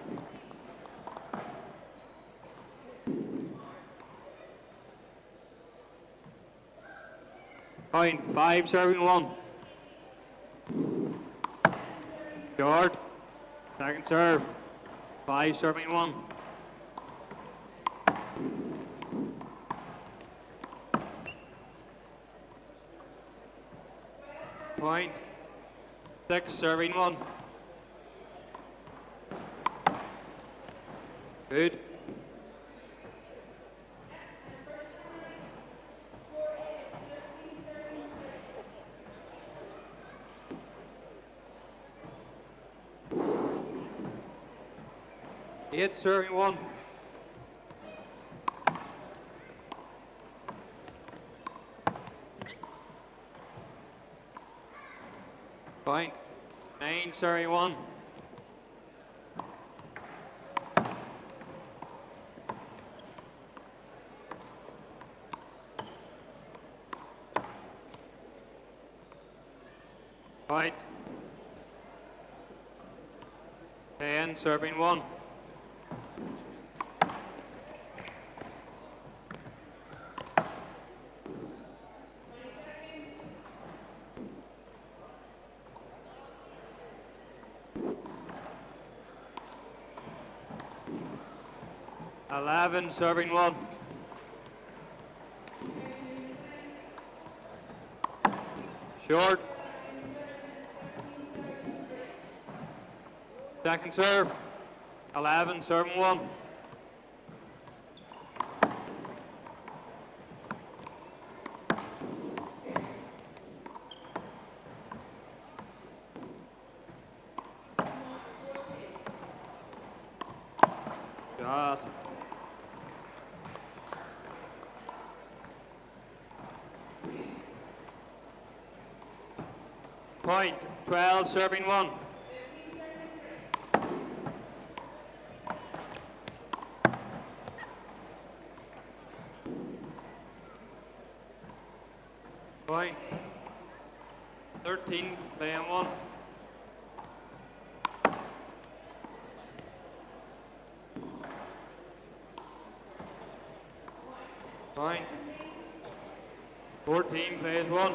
Point. 5 serving 1. Short. Second serve. 5 serving 1. Point. 6 serving 1. Good. Eight serving 1. Point. 9 serving 1. Point. 10 serving 1. Serving 1. Short. Second serve. 11 serving 1. Shot. Point. 12 serving 1. Point. 13 playing 1. Point. 14 plays 1.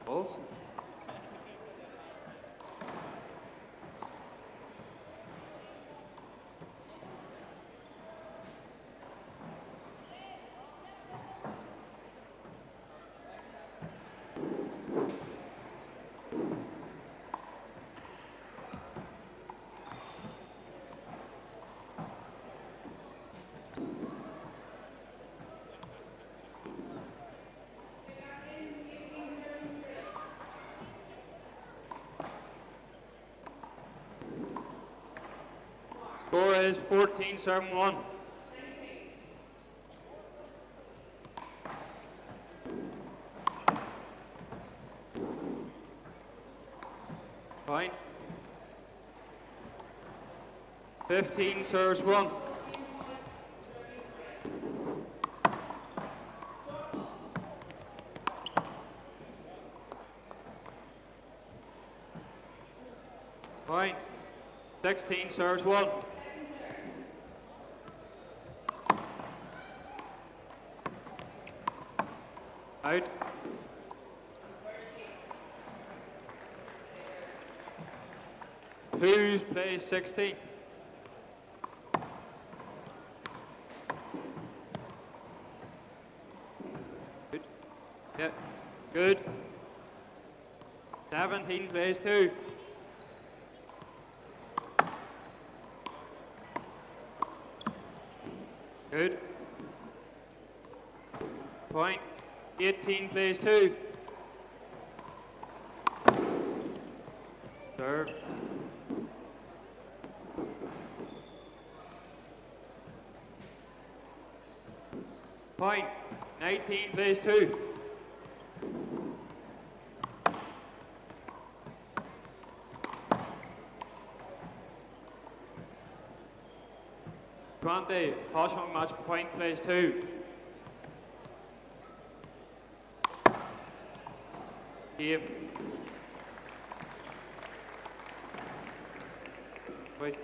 Balls. Score is 14-7-1. Point. 15 serves 1. Point. 16 serves 1. Out. Who's plays 16? Good. Yeah. Good. 17 plays 2. Good. Point. 18 plays 2. Serve. Point. 19 plays 2. H'aoine match point plays 2. Niamh. Wait.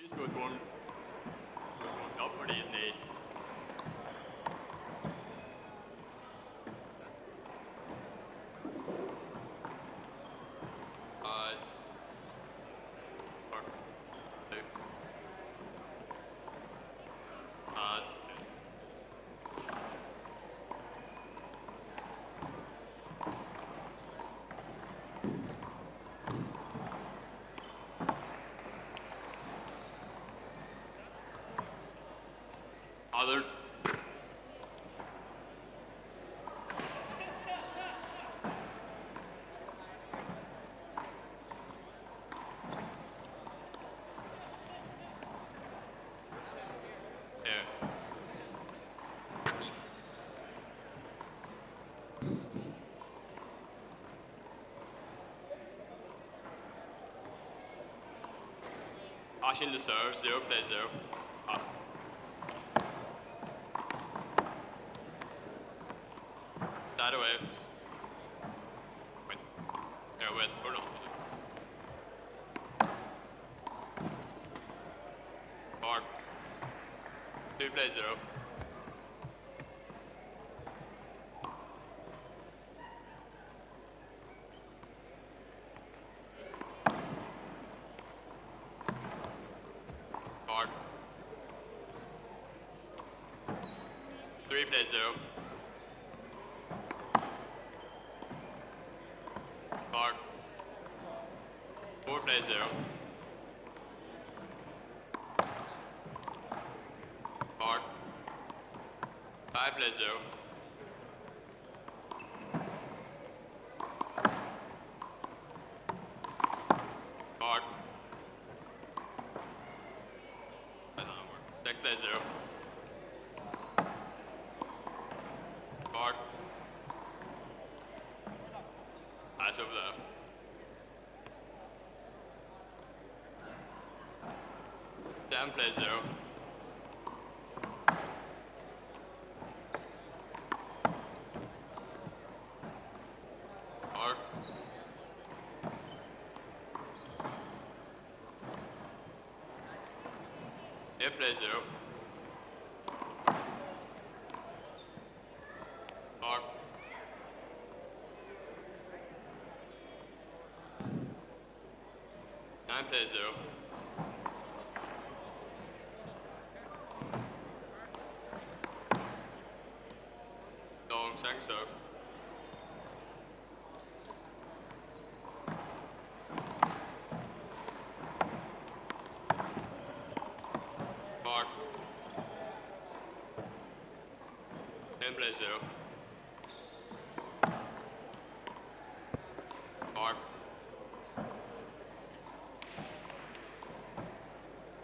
Just both warmed up for these need. Other. Yeah. Ashing the serve, 0 plays 0. Up. That away. Wait. Yeah, wait. Hold on. Mark. 2 plays 0. Mark. 3 plays 0. Mark. 4 plays 0. Mark. 5 plays 0. Mark. That doesn't work. 6 plays 0. Mark. That's over there. Dan plays 0. Mark. It plays 0. Mark. Nine plays 0. Long second serve. Mark. 10 plays 0. Mark.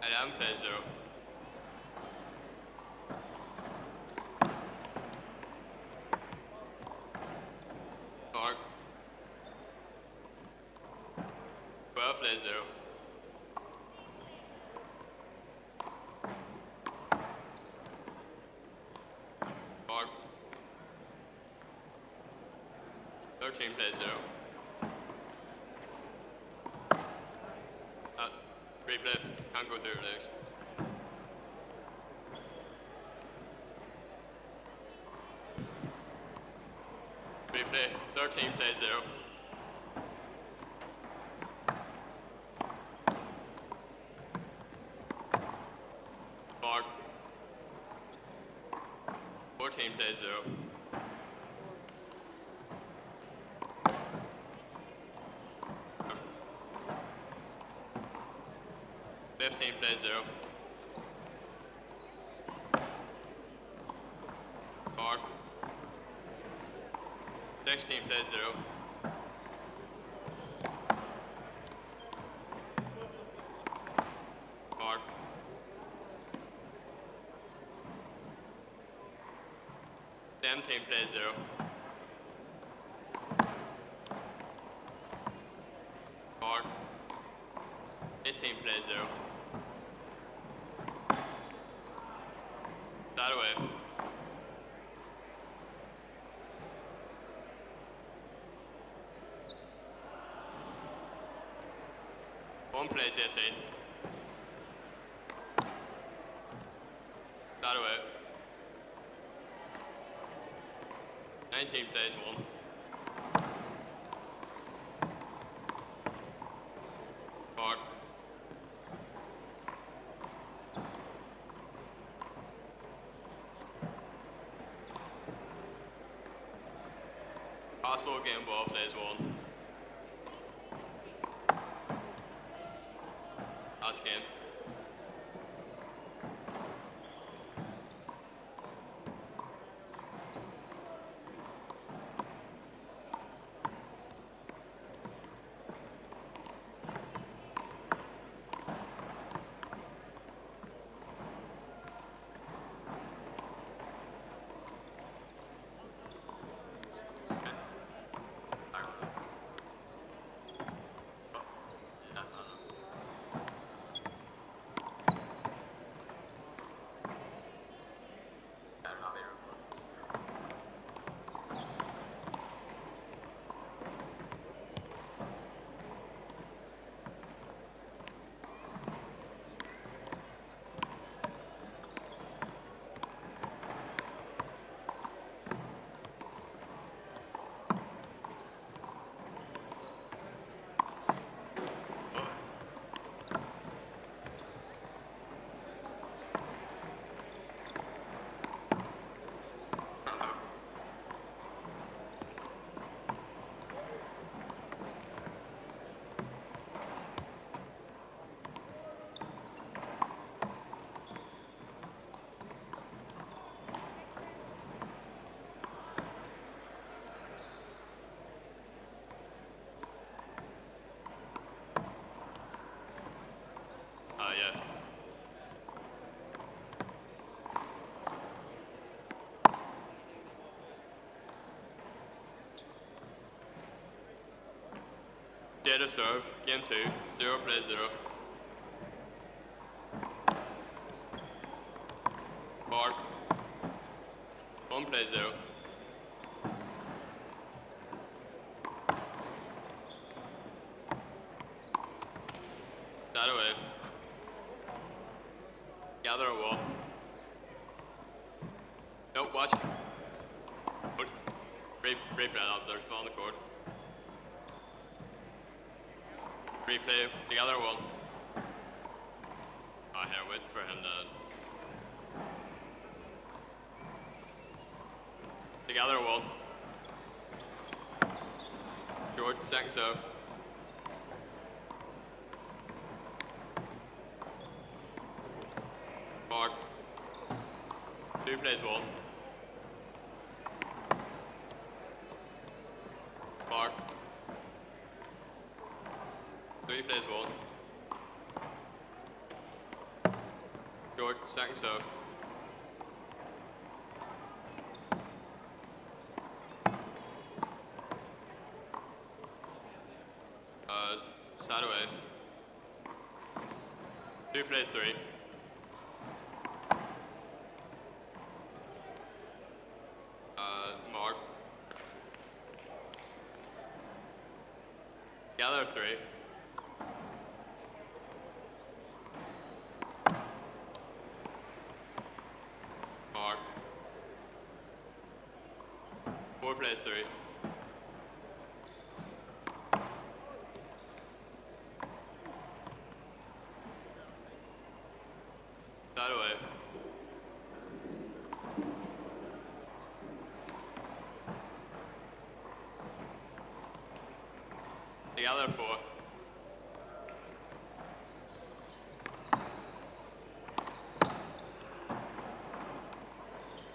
11 plays 0. Mark. 12 plays 0. Mark. 13 plays 0. Replay, can't go through your legs. Replay, 13 plays 0. Mark. 14 plays 0. Fifteen plays 0. Mark. 16 plays 0. Mark. 17 plays 0. Mark. 18 plays 0. That away. One plays 18. 19 plays 1. Mark. Crossbow game ball plays 1. Last game. Yeah. Data serve, game 2, 0 plays 0. Mark. 1 plays 0. That away. Gather a wall. Nope, watch. Replay that, there's ball on the court. Replay, to gather a wall. Oh, here, wait for him to gather a wall. George, second serve. Mark. 2 plays 1. Mark. 3 plays 1. George, second serve. Side away. 2 plays 3. Mark. Gather 3. Mark. 4 plays 3. That away. Together 4.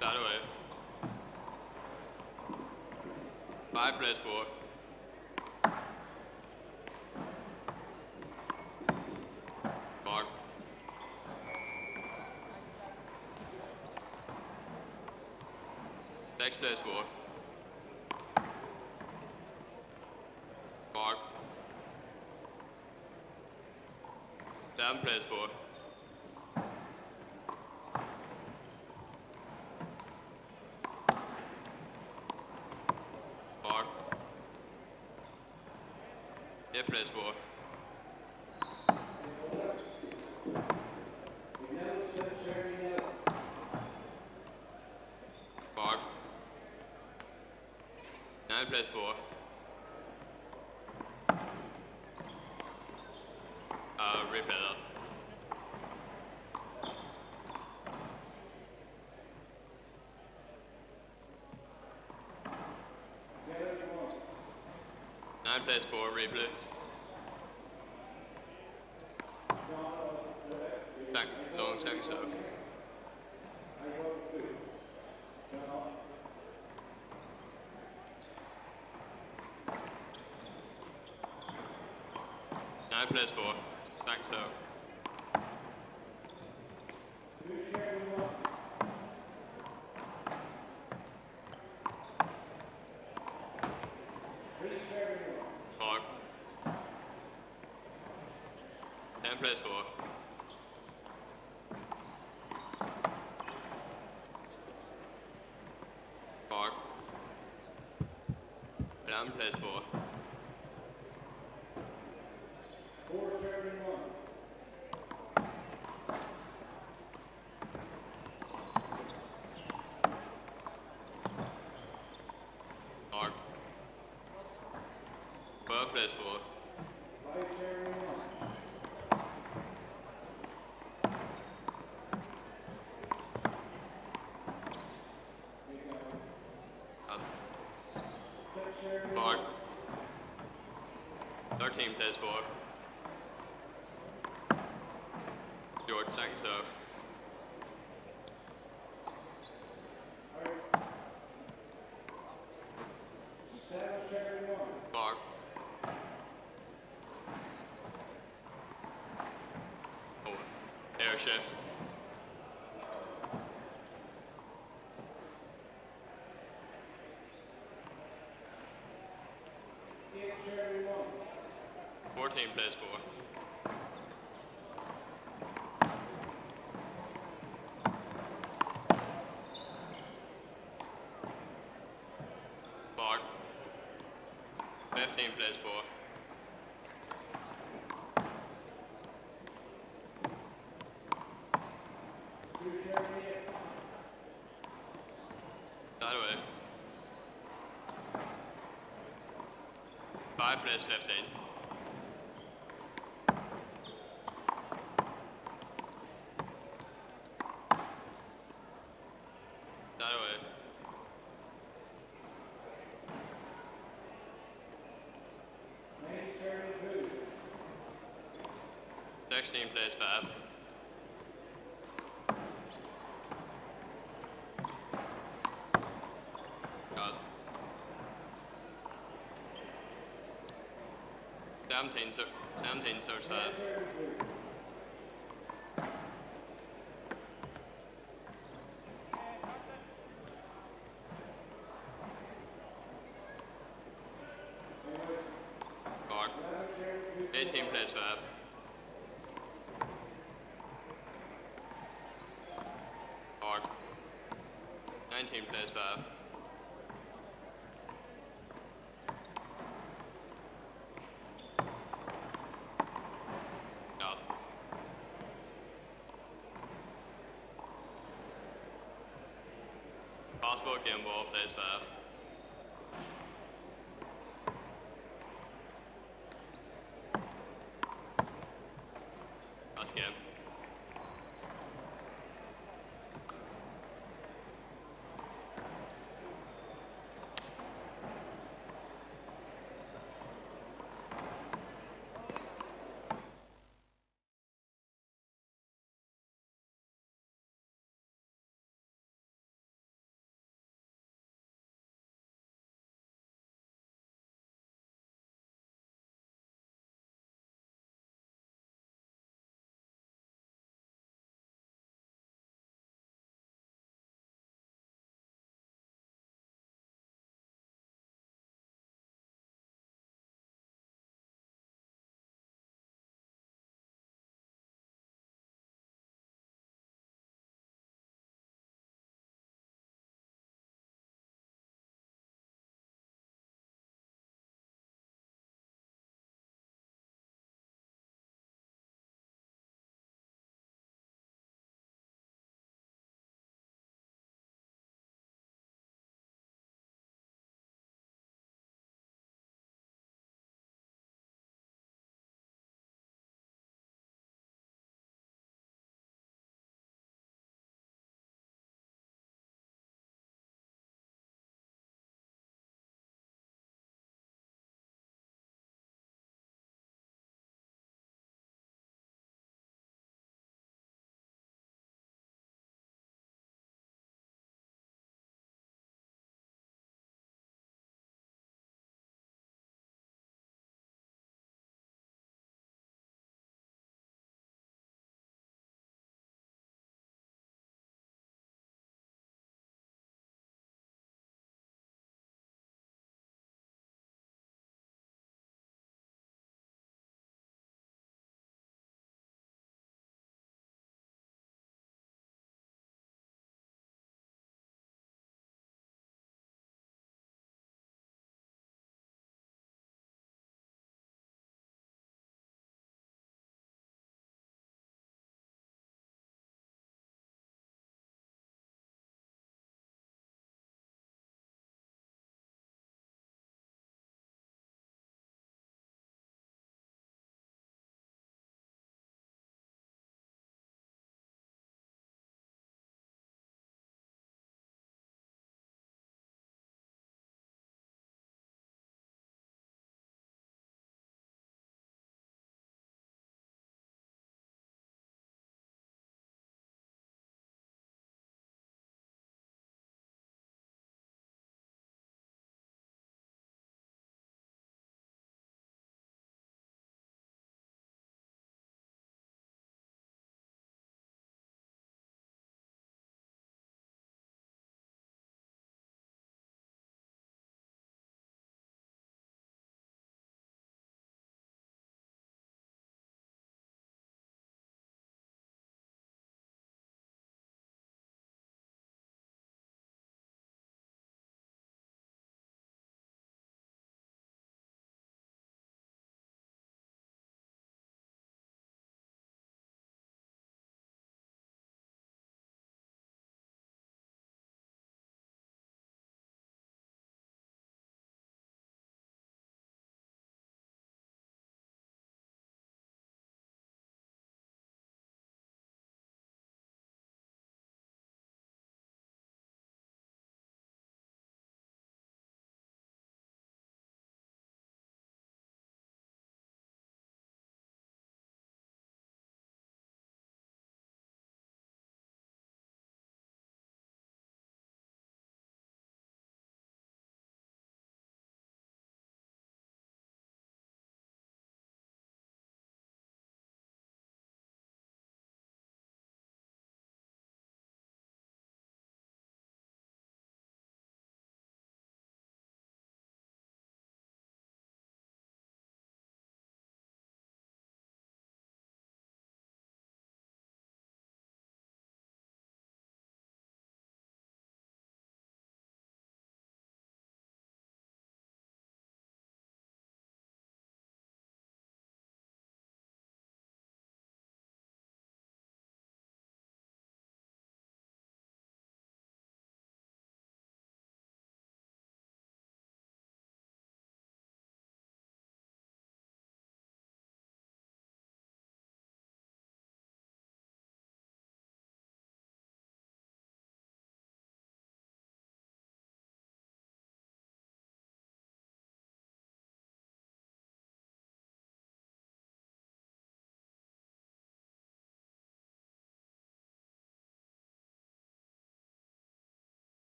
That away. 5 plays 4. Mark. 6 plays 4. Mark. 7 plays 4. Mark. 8 plays 4. Mark. 9 plays 4. Replay that. Nine plays 4, replay. Long second serve. Nine plays 4, second serve. Mark. 10 plays 4. Mark. 11 plays 4. Mark. 12 plays 4. Mark. 13 plays 4. George, second serve. Mark. Oh, air shift. Team plays 4. Mark. 15 plays 4. That away. 5 plays 15. That away. 16 plays 5. God. 17 serves 5. Mark. 18 plays 5. Mark. 19 plays 5. God. Possible game ball plays 5. That's game.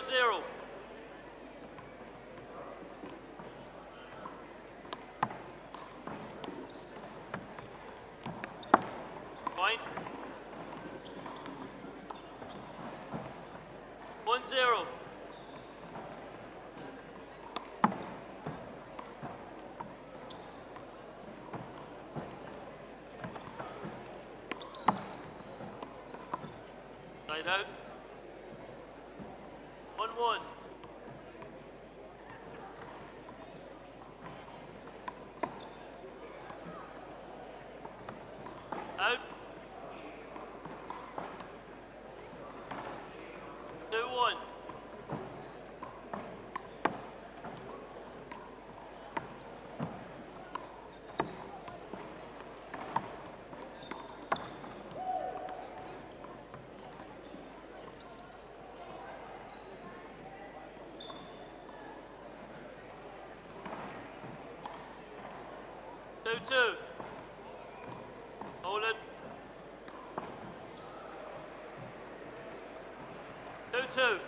0-0. Point. 1-0. Side out. 1-1. Out. 2-1. Two. Hold it. 2-2.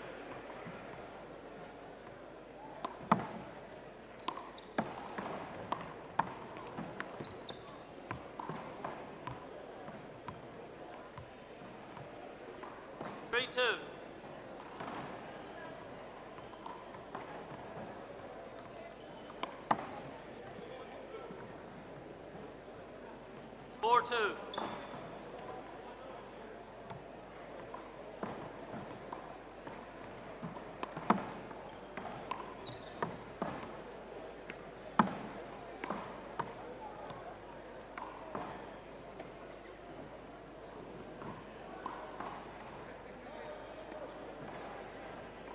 Three, 2. 4-2.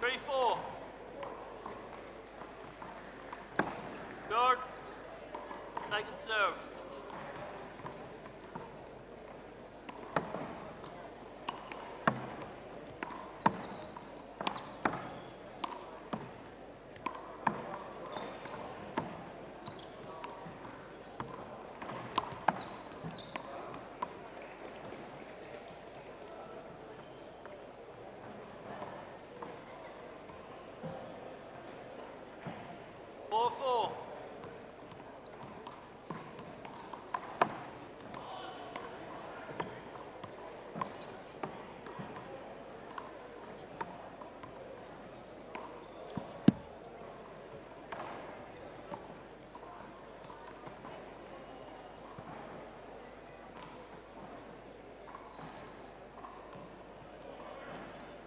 3-4. Guard. Second serve. Four.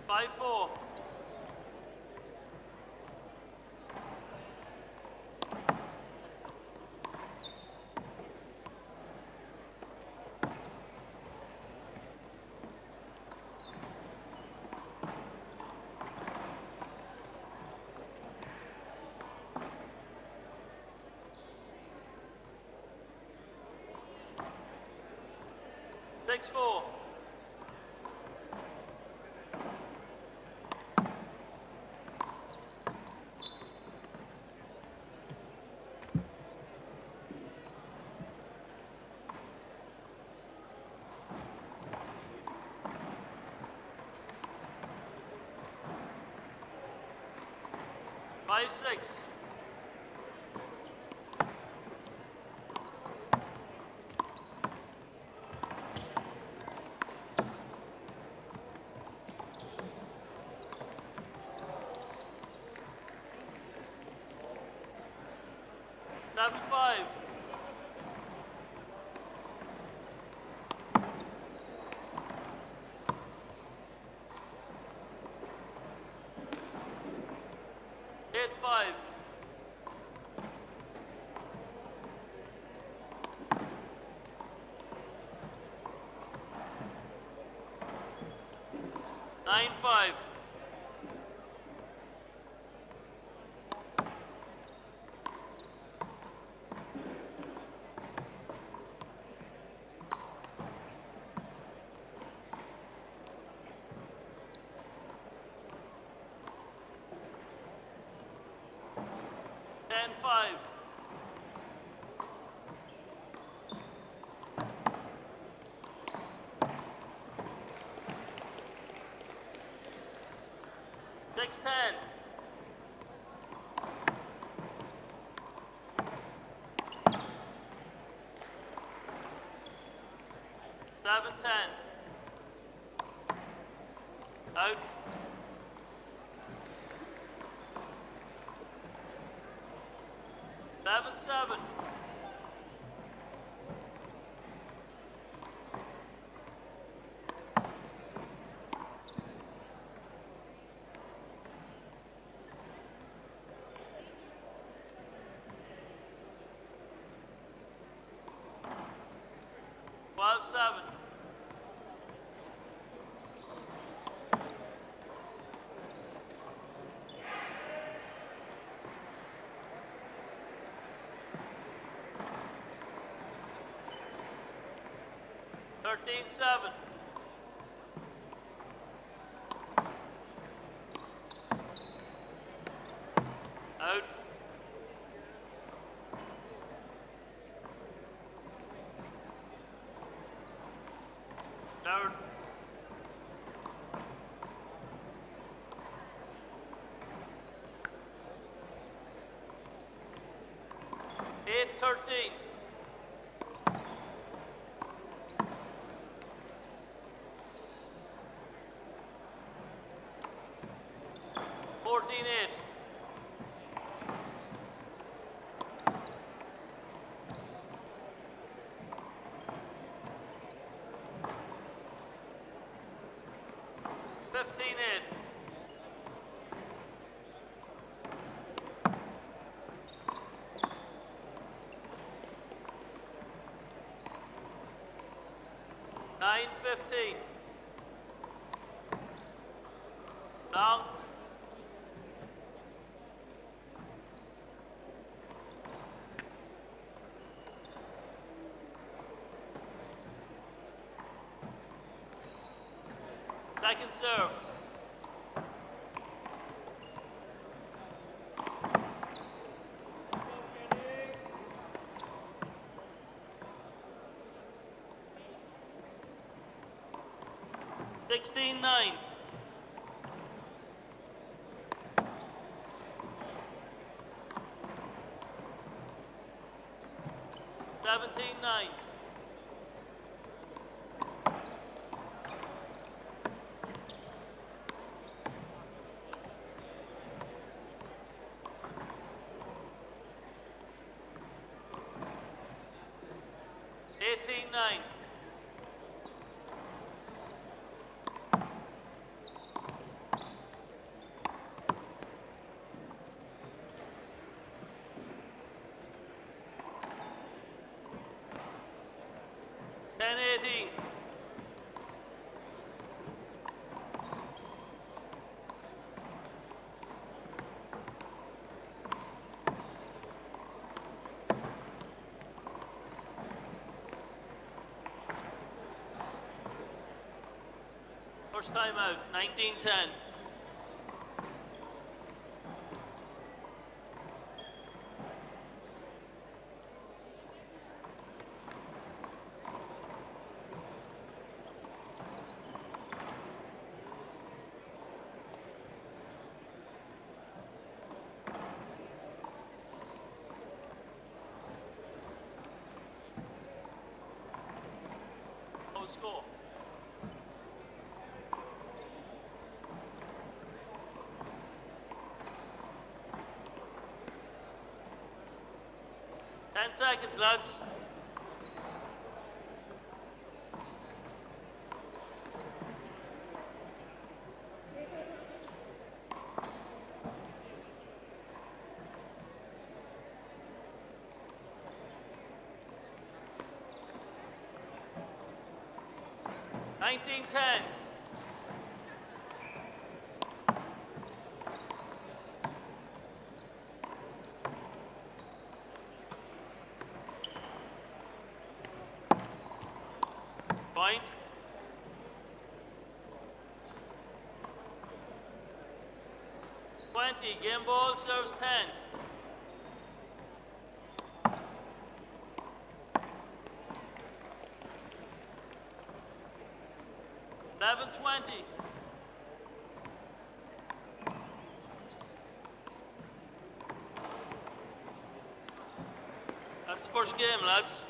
5-4. 6-4. 5-6. 7-5. 8-5. 9-5. 10-5. 6-5. 6-10. Out. 7-7. Seven. Seven. Out. Down. 8-13. $9.15. Long. Second serve. $16-9. $17-9. $18-9. First time out, 19-10. Score. Ten seconds, lads. $19-10. Point. Game ball serves 10. $11-20. That's the first game, lads.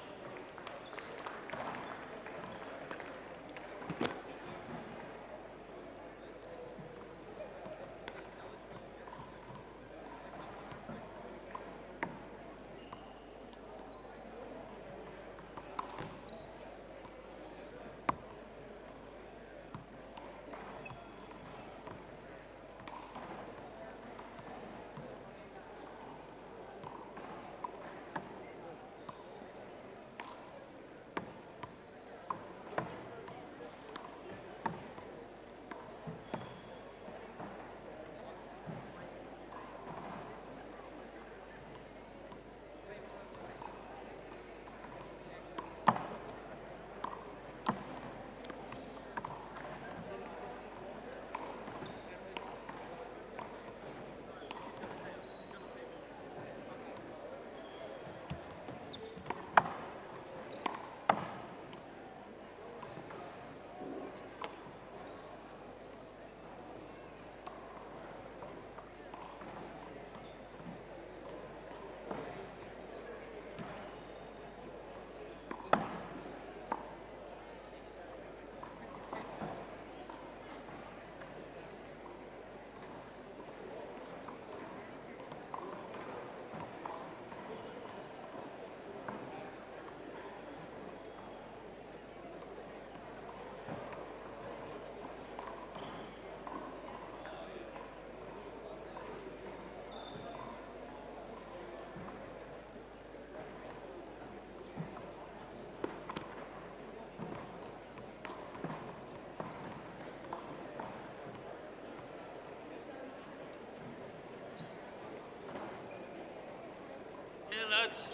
Hey lads,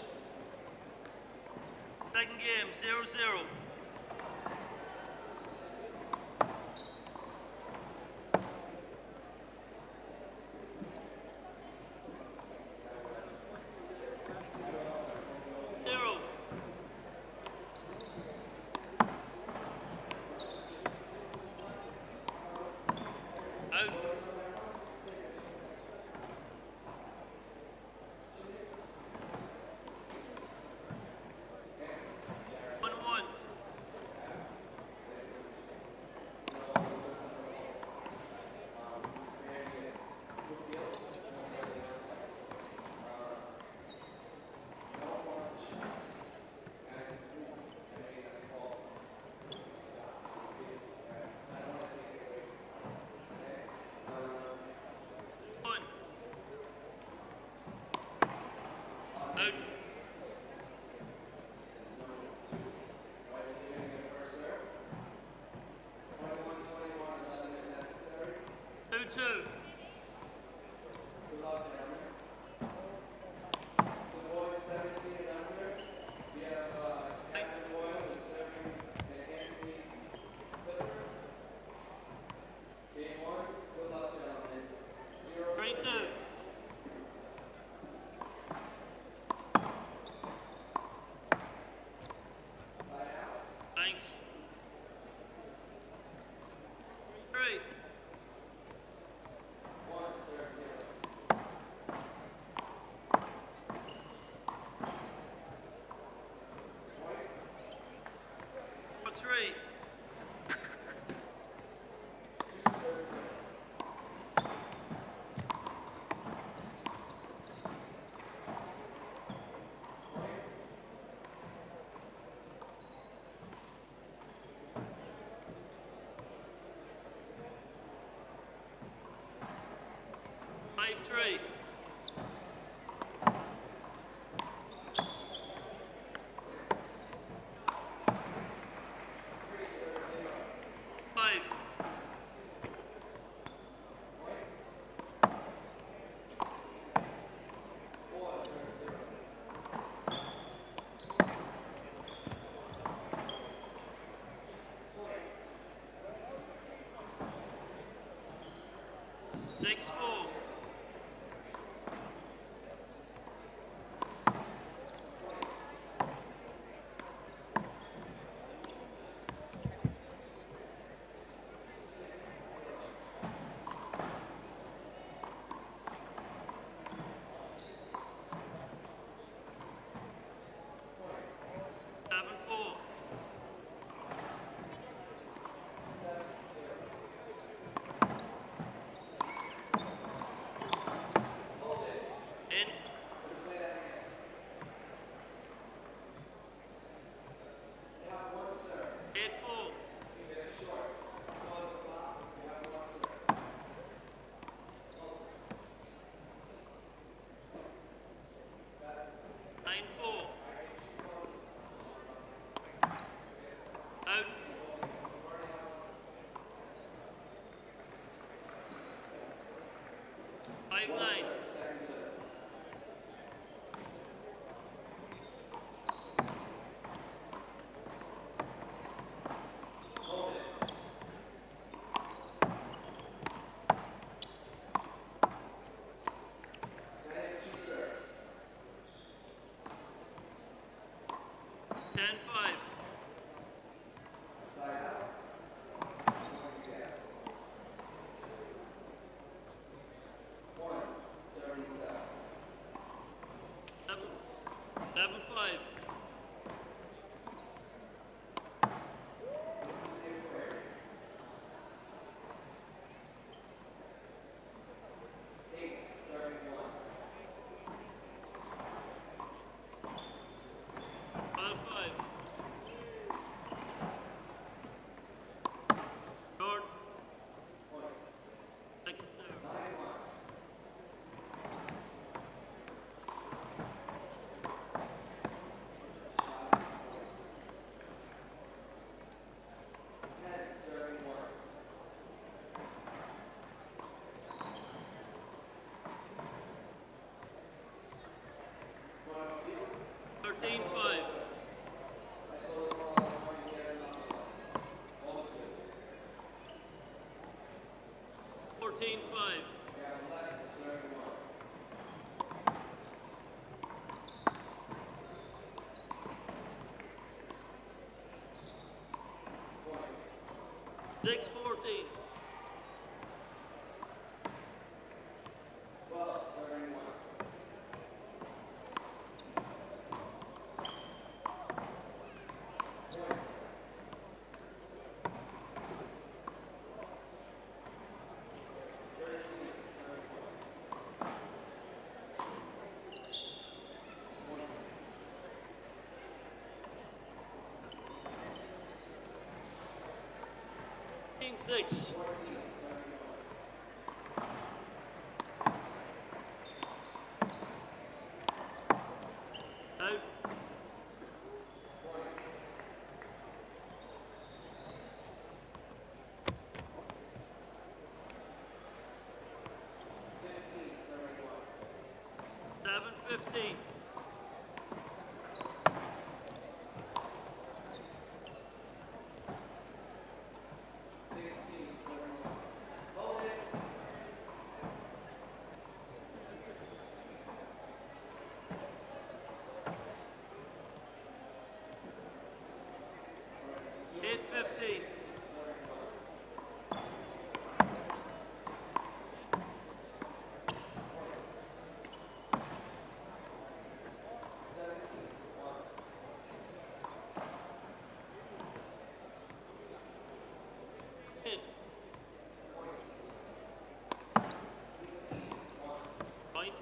second game, 0-0. Out. 2-2. Thanks. 3. For 3. Three. Five. Six, 4. 5-9. Six 14. Six. Out. Seven 15. Point.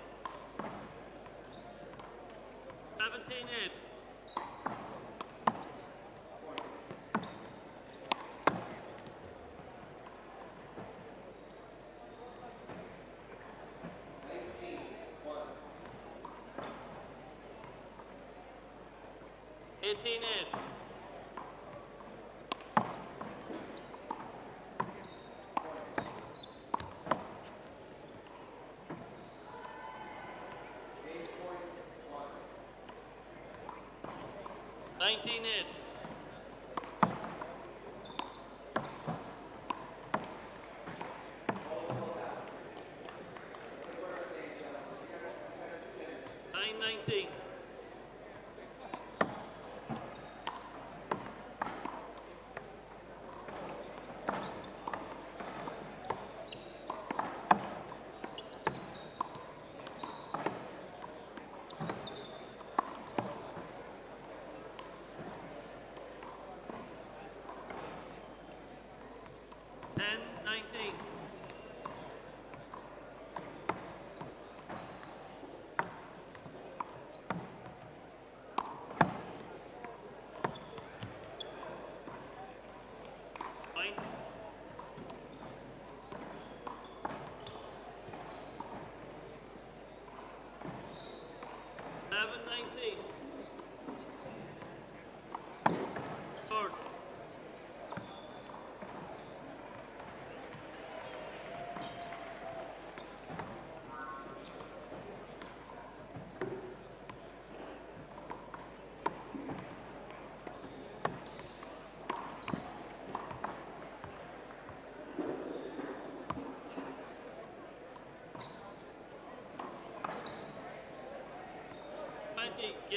17-8.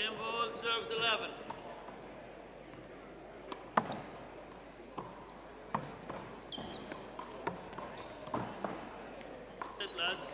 Game ball, serves 11. Hit, lads.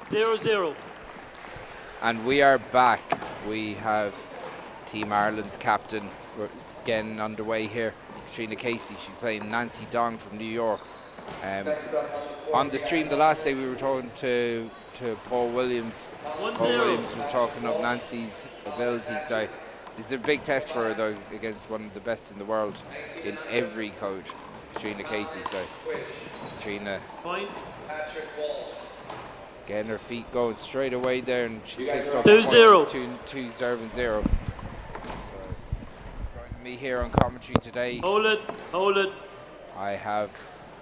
0-0. And we are back. We have Team Ireland's captain getting underway here, Katrina Casey. She's playing Nancy Dong from New York. On the stream the last day we were talking to Paul Williams. Paul Williams was talking up Nancy's ability. So this is a big test for her though, against one of the best in the world in every code, Katrina Casey. So Katrina getting her feet going straight away there, and she picks up 2-0. 2 serving 0. So joining me here on commentary today, Hold it. I have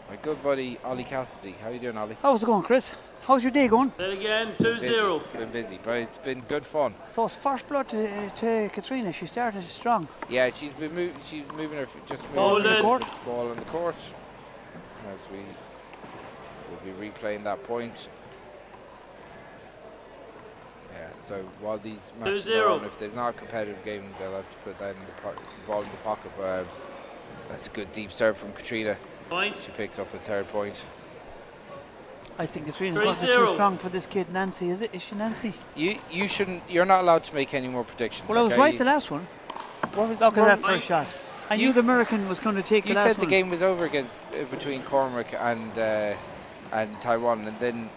my good buddy Ollie Cassidy. How you doing, Ollie? How's it going, Chris? How's your day going? Then again, Busy. 2-0. It's been busy, but it's been good fun. So it's first blood to Katrina. She started strong. Yeah, she's moving her just Ball moving in. the court. Ball in the court. As we will be replaying that point. Yeah, so while these matches are on, if there's not a competitive game, they'll have to put that in the ball in the pocket. But that's a good deep serve from Katrina. Point. She picks up a 3rd point. I think Katrina's going to be too strong for this kid, Nancy. Is she Nancy? You shouldn't. You're not allowed to make any more predictions. Well, I was right the last one. What was Look at that first shot. I knew the American was going to take the last one. You said the game was over against between Cormac and Tywan, and then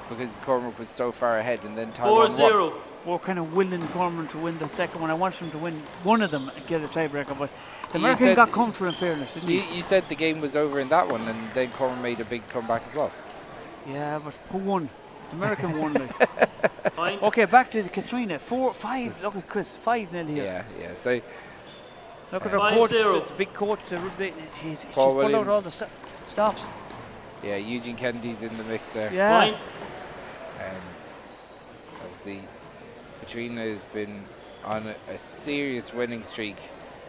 because Cormac was so far ahead, and then Tywan 4-0. We're kind of willing Cormac to win the second one. I want him to win one of them and get a tiebreaker, but the American got comfortable in fairness, didn't he? You said the game was over in that one, and then Cormac made a big comeback as well. Yeah, but who won? The American won. Like. Okay, back to Katrina. 4-5. Look at Chris. 5-0 here. Yeah. So look at her coach, the big coach. She's pulled out all the stops. Yeah, Eugene Kennedy's in the mix there. Yeah. Obviously, Katrina has been on a serious winning streak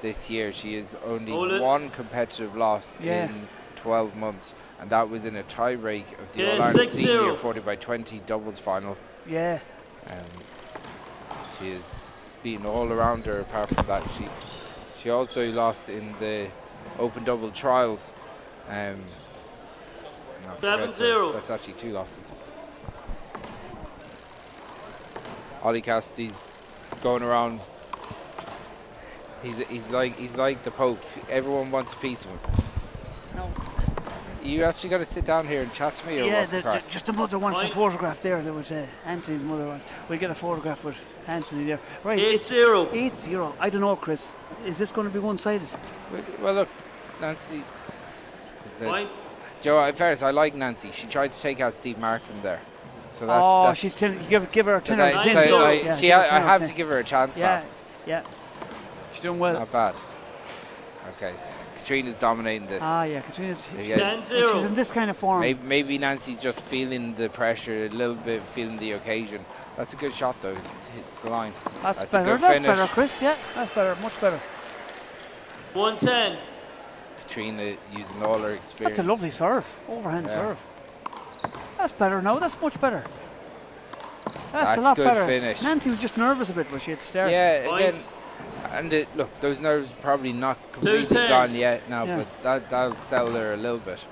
this year. She has only one competitive loss in 12 months, and that was in a tie-break of the All-Ireland Senior 40x20 doubles final. Yeah. She is beaten all around her. Apart from that, she also lost in the open double trials. 7-0. That's actually 2 losses. Ollie Cassidy's going around. He's like the Pope. Everyone wants a piece of him. No. You actually got to sit down here and chat to me, or what's the crack? Just the mother wants a photograph there. There was Anthony's mother. We'll get a photograph with Anthony there. Right. 8-0. 8-0. I don't know, Chris. Is this going to be one-sided? Well, look, Nancy. Point. Joe, in fairness, I like Nancy. She tried to take out Steve Markham there. So that's she's give her a 10 out of 10. I have to give her a chance now. Yeah. She's doing well. Not bad. Okay. Katrina's dominating this. Katrina's she's in this kind of form. Maybe Nancy's just feeling the pressure a little bit, feeling the occasion. That's a good shot though. It hits the line. That's better. That's better, Chris. Yeah, that's better. Much better. 110. Katrina using all her experience. That's a lovely serve. Overhand serve. That's better now. That's much better. That's a lot good better. Finish. Nancy was just nervous a bit when she had started. Yeah, again. And look, those nerves probably not completely gone yet now, but that'll settle her a little bit.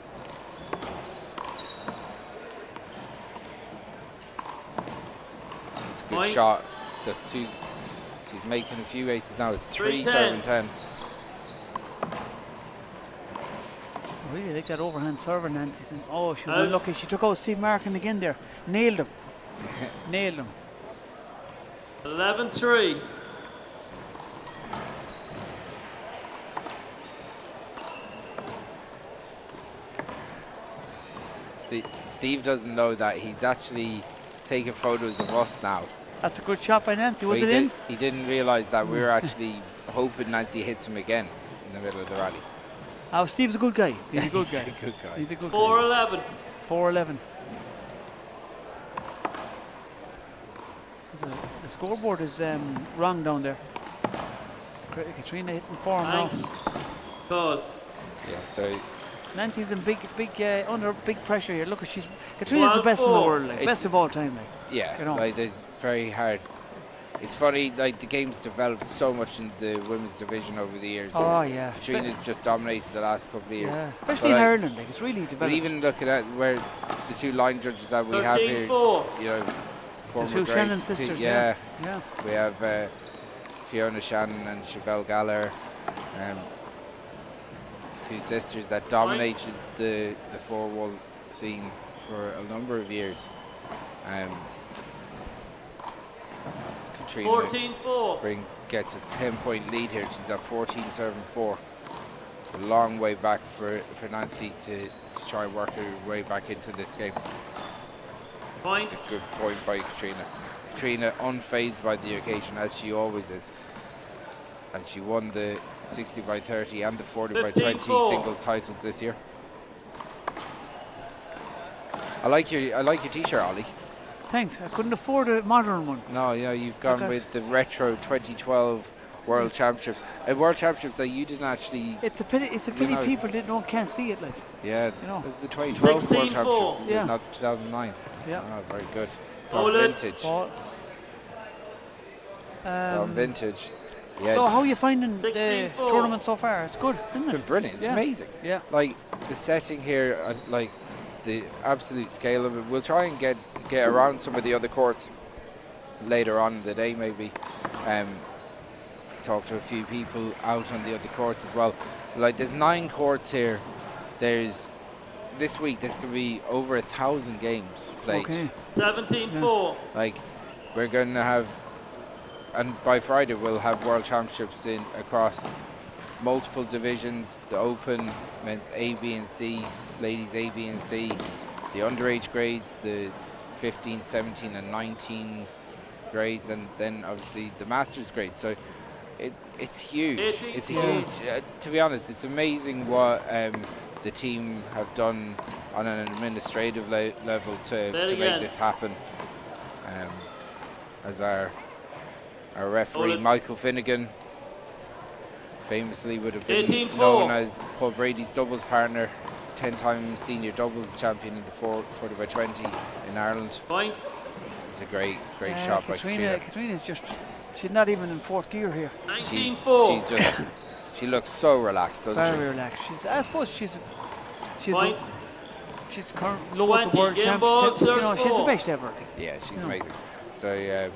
It's a good shot. That's 2. She's making a few aces now. It's 3-7-10. I really like that overhand server, Nancy. Oh, she was unlucky. She took out Steve Markham again there. Nailed him. Nailed him. 11-3. Steve doesn't know that he's actually taking photos of us now. That's a good shot by Nancy. Was it in? He didn't realise that we were actually hoping Nancy hits him again in the middle of the rally. Oh, Steve's a good guy. He's a good guy. He's a good guy. He's a good guy. 4-11. 4-11. So the scoreboard is wrong down there. Katrina hitting form now. Good. Yeah, so Nancy's in under big pressure here. Look, Katrina's the best in the world, like, best of all time, like. Yeah, you know. like there's very hard. it's funny, like the game's developed so much in the women's division over the years. Oh yeah. Katrina's just dominated the last couple of years. Yeah, especially in Ireland, like it's really developed. But even looking at where the two line judges that we have here, 13-4. you know, former The two greats, Shannon sisters. yeah. Yeah. We have Fiona Shannon and Siobhan Gallagher, two sisters that dominated the four-wall scene for a number of years. Katrina 14-4. gets a 10-point lead here. She's at 14 serving 4. A long way back for Nancy to try and work her way back into this game. Point. It's a good point by Katrina. Katrina unfazed by the occasion, as she always is. And she won the 60 by 30 and the 40 by 20 singles titles this year. I like your t-shirt, Ollie. Thanks. I couldn't afford a modern one. No, yeah, you've gone with the retro 2012 World Championships. World Championships that you didn't actually. It's a pity. It's a pity people can't see it. Like. Yeah, you know. This is the 2012 World 16-4. Championships. This Yeah. is not the 2009. Yeah. Oh, very good. Owen. Vintage. Vintage. Yeah. So how are you finding the 16-4. tournament so far? It's good, isn't It's it? been brilliant. It's amazing. Yeah. Like the setting here, like the absolute scale of it. We'll try and get around some of the other courts later on in the day, maybe. Talk to a few people out on the other courts as well. But like there's 9 courts here. This week there's going to be over 1,000 games played. Okay. 17-4. Like we're going to have, and by Friday we'll have World Championships across multiple divisions: the Open, men's A, B, and C, ladies A, B, and C, the underage grades, the 15, 17, and 19 grades, and then obviously the Masters grades. So it's huge. It's huge. To be honest, it's amazing what the team have done on an administrative level to make this happen. As our referee Michael Finnegan famously would have been 18-4. known as Paul Brady's doubles partner, 10-time senior doubles champion in the 40 by 20 in Ireland. Point. It's a great shot by Katrina. Katrina's just, she's not even in fourth gear here. 19-4. She looks so relaxed, doesn't she? Very relaxed. I suppose she's Point. she's current lowest 20, world game ball, championship. You know, she's the serve best ever. Yeah, she's amazing. So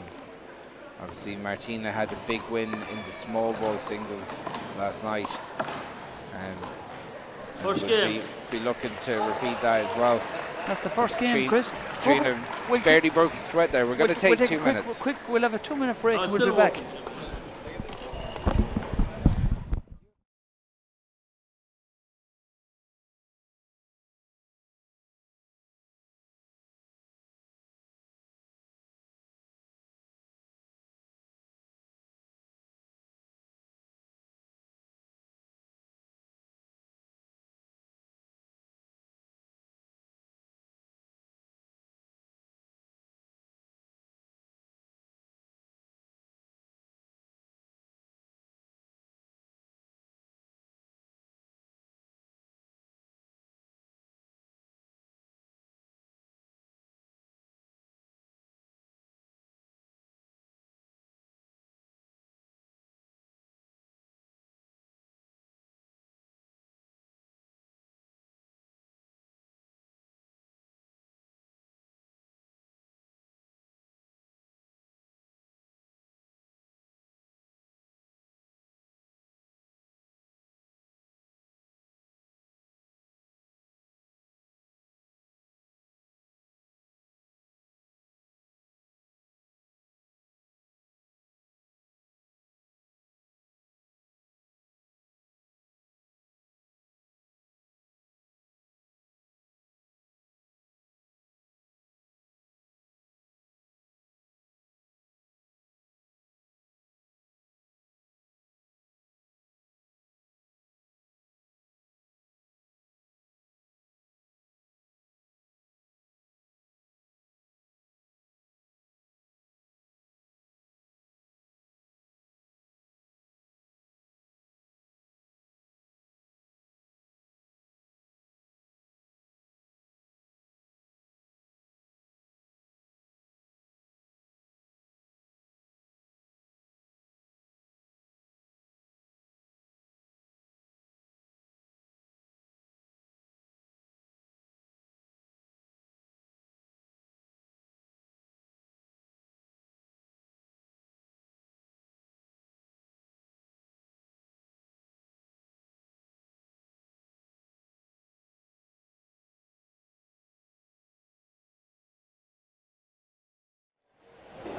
obviously Martina had a big win in the small ball singles last night. And First we'll game. be looking to repeat that as well. That's the first game, Chris. Katrina barely broke a sweat there. We're going to take 2 minutes. We'll have a 2-minute break and we'll still be back. walking.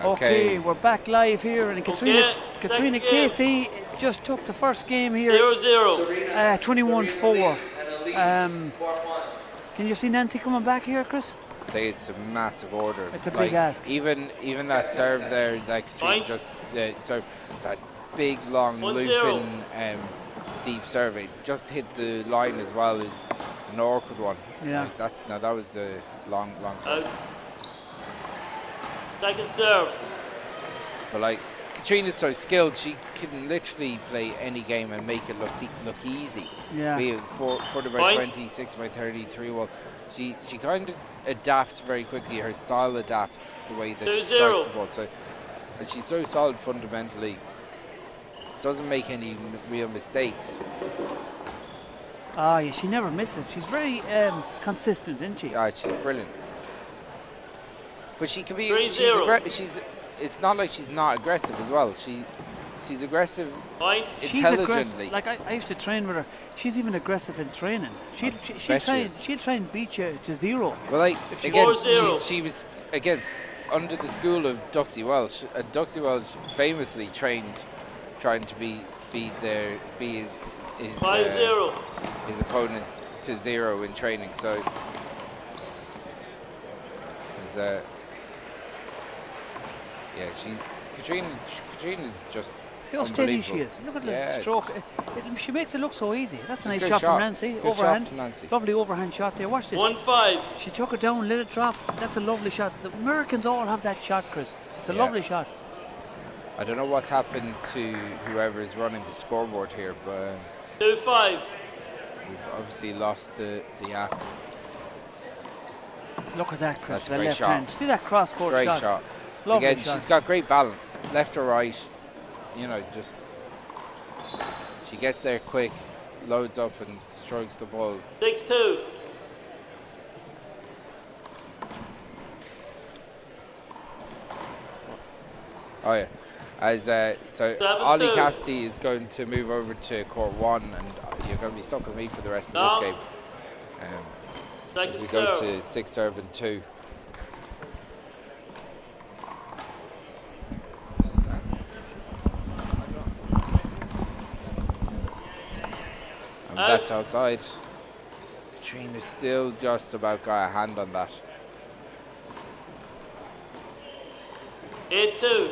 Okay, we're back live here, and Katrina Casey just took the first game here. 0-0. 21-4. Can you see Nancy coming back here, Chris? I think it's a massive order. It's a big ask. Even that serve there, like Katrina just served that big long looping deep serve, it just hit the line as well. Is an awkward one. Yeah. Like that was a long serve. Second serve. But like Katrina's so skilled, she can literally play any game and make it look easy. Yeah. Be it 40 by 20, 60 by 30, 3-wall. She kind of adapts very quickly. Her style adapts the way that she strikes the ball. So, and she's so solid fundamentally. Doesn't make any real mistakes. Yeah, she never misses. She's very consistent, isn't she? Yeah, she's brilliant. But she can be. It's not like she's not aggressive as well. She's aggressive intelligently. Like I used to train with her. She's even aggressive in training. She'll try and beat you to 0. Well, like she was against under the school of Duxie Welsh. Duxie Welsh famously trained trying to beat his opponents to 0 in training. So Katrina's just see how steady she is. Look at the stroke. She makes it look so easy. That's a nice shot from Nancy. Overhand. Lovely overhand shot there. Watch this. 1-5. She took it down, let it drop. That's a lovely shot. The Americans all have that shot, Chris. It's a lovely shot. I don't know what's happened to whoever is running the scoreboard here, but 2-5. we've obviously lost the app. Look at that, Chris. That's The a great left shot. hand. See that cross-court shot? Great shot. Lovely Again, shot. she's got great balance, left or right. You know, just she gets there quick, loads up, and strokes the ball. 6-2. Oh yeah. As so, 7-2. Ollie Cassidy is going to move over to court 1, and you're going to be stuck with me for the rest of this game. As we go to 6 serve and 2. And that's outside. Katrina still just about got a hand on that. 8-2.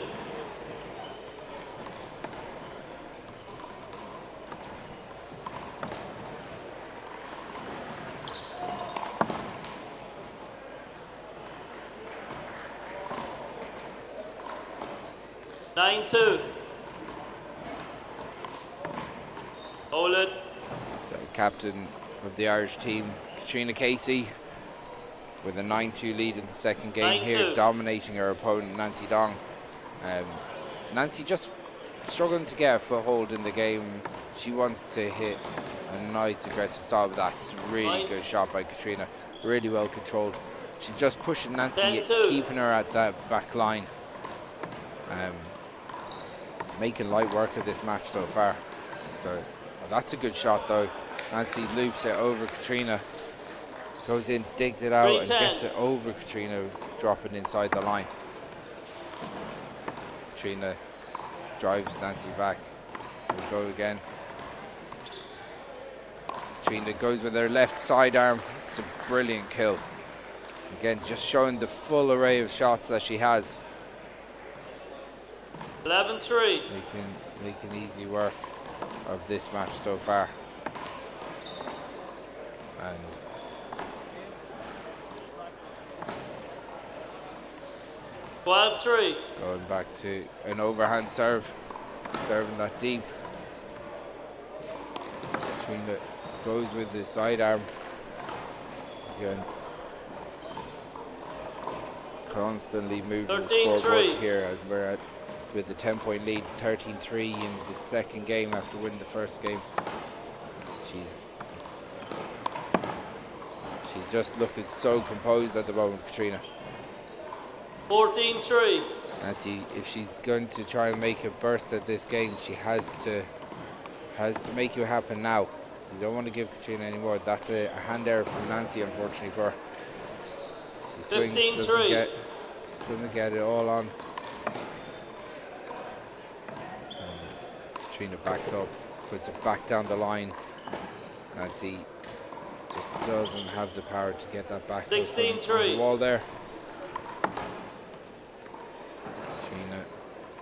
Nine two. Hold it. So captain of the Irish team, Katrina Casey, with a 9-2 lead in the second game here, dominating her opponent Nancy Dong. Nancy just struggling to get a foothold in the game. She wants to hit a nice aggressive style, but that's a really good shot by Katrina. Really well controlled. She's just pushing Nancy, keeping her at that back line. Making light work of this match so far. So that's a good shot though. Nancy loops it over Katrina, goes in, digs it out, and gets it over Katrina, dropping inside the line. Katrina drives Nancy back. We go again. Katrina goes with her left sidearm. It's a brilliant kill. Again, just showing the full array of shots that she has. 11-3. Making easy work of this match so far. And Quad 3. Going back to an overhand serve, serving that deep. Katrina goes with the sidearm. Again, constantly moving the scoreboard here, and we're at with a 10-point lead, 13-3 in the second game after winning the first game. She's just looking so composed at the moment, Katrina. 14-3. Nancy, if she's going to try and make a burst at this game, she has to make it happen now. So you don't want to give Katrina any more. That's a hand error from Nancy, unfortunately for her. She swings, doesn't get it all on. Katrina backs up, puts it back down the line. Nancy just doesn't have the power to get that back up on the wall there.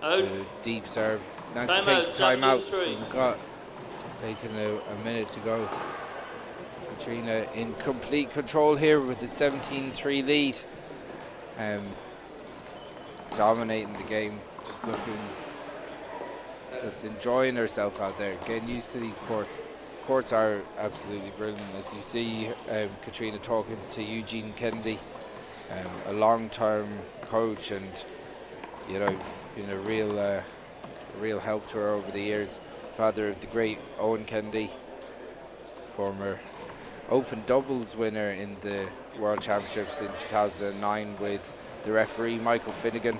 Katrina, the deep serve. Nancy takes the time out. We've got taking a minute to go. Katrina in complete control here with the 17-3 lead. Dominating the game, just enjoying herself out there, getting used to these courts. Courts are absolutely brilliant, as you see Katrina talking to Eugene Kennedy, a long-term coach, and you know, been a real help to her over the years. Father of the great Owen Kennedy, former open doubles winner in the World Championships in 2009 with the referee Michael Finnegan.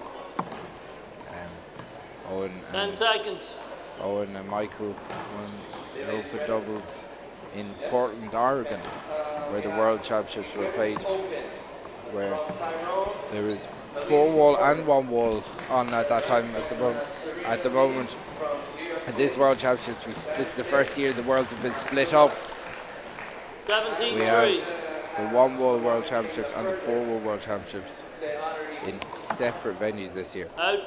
Owen and 10 seconds. Owen and Michael won the open doubles in Portland, Oregon, where the World Championships were played, where there was 4 wall and 1 wall on at that time. At the moment, at this World Championships, this is the first year the worlds have been split up. 17-3. We have the 1 wall World Championships and the 4 wall World Championships in separate venues this year. Out.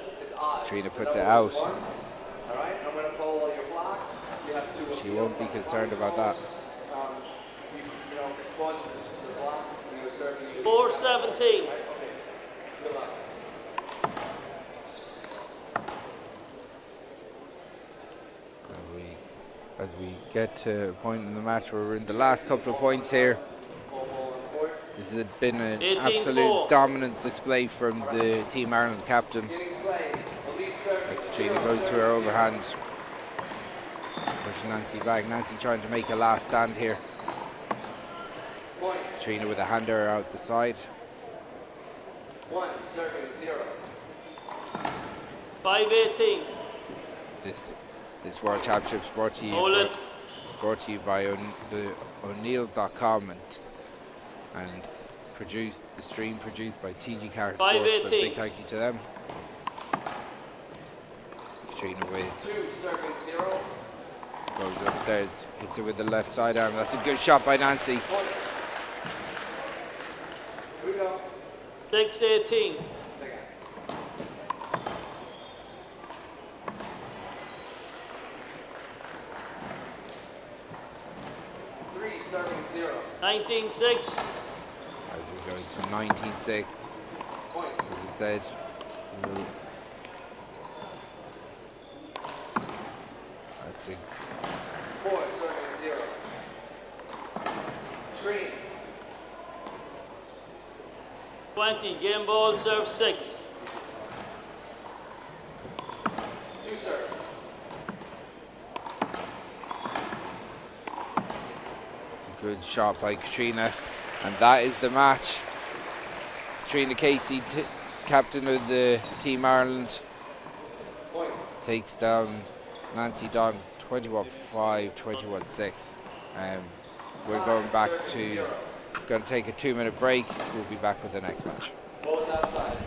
Katrina puts it out. She won't be concerned about that. 4-17. As we get to a point in the match where we're in the last couple of points here. This has been an absolute dominant display from the Team Ireland captain. As Katrina goes to her overhand, pushing Nancy back. Nancy trying to make a last stand here. Katrina with a hander out the side. 5-18. This World Championships brought to you by the O'Neills.com and the stream produced by TG Car Sports. So big thank you to them. Katrina goes upstairs, hits it with the left side arm. That's a good shot by Nancy. 6-18. Zero. 19-6. As we go to 19-6, as I said, that's a 4-0. Tree. 20. Game ball, serve 6. 2 serves. Good shot by Katrina, and that is the match. Katrina Casey, captain of the Team Ireland, takes down Nancy Don 21-5, 21-6. We're going to take a 2-minute break. We'll be back with the next match. Balls outside.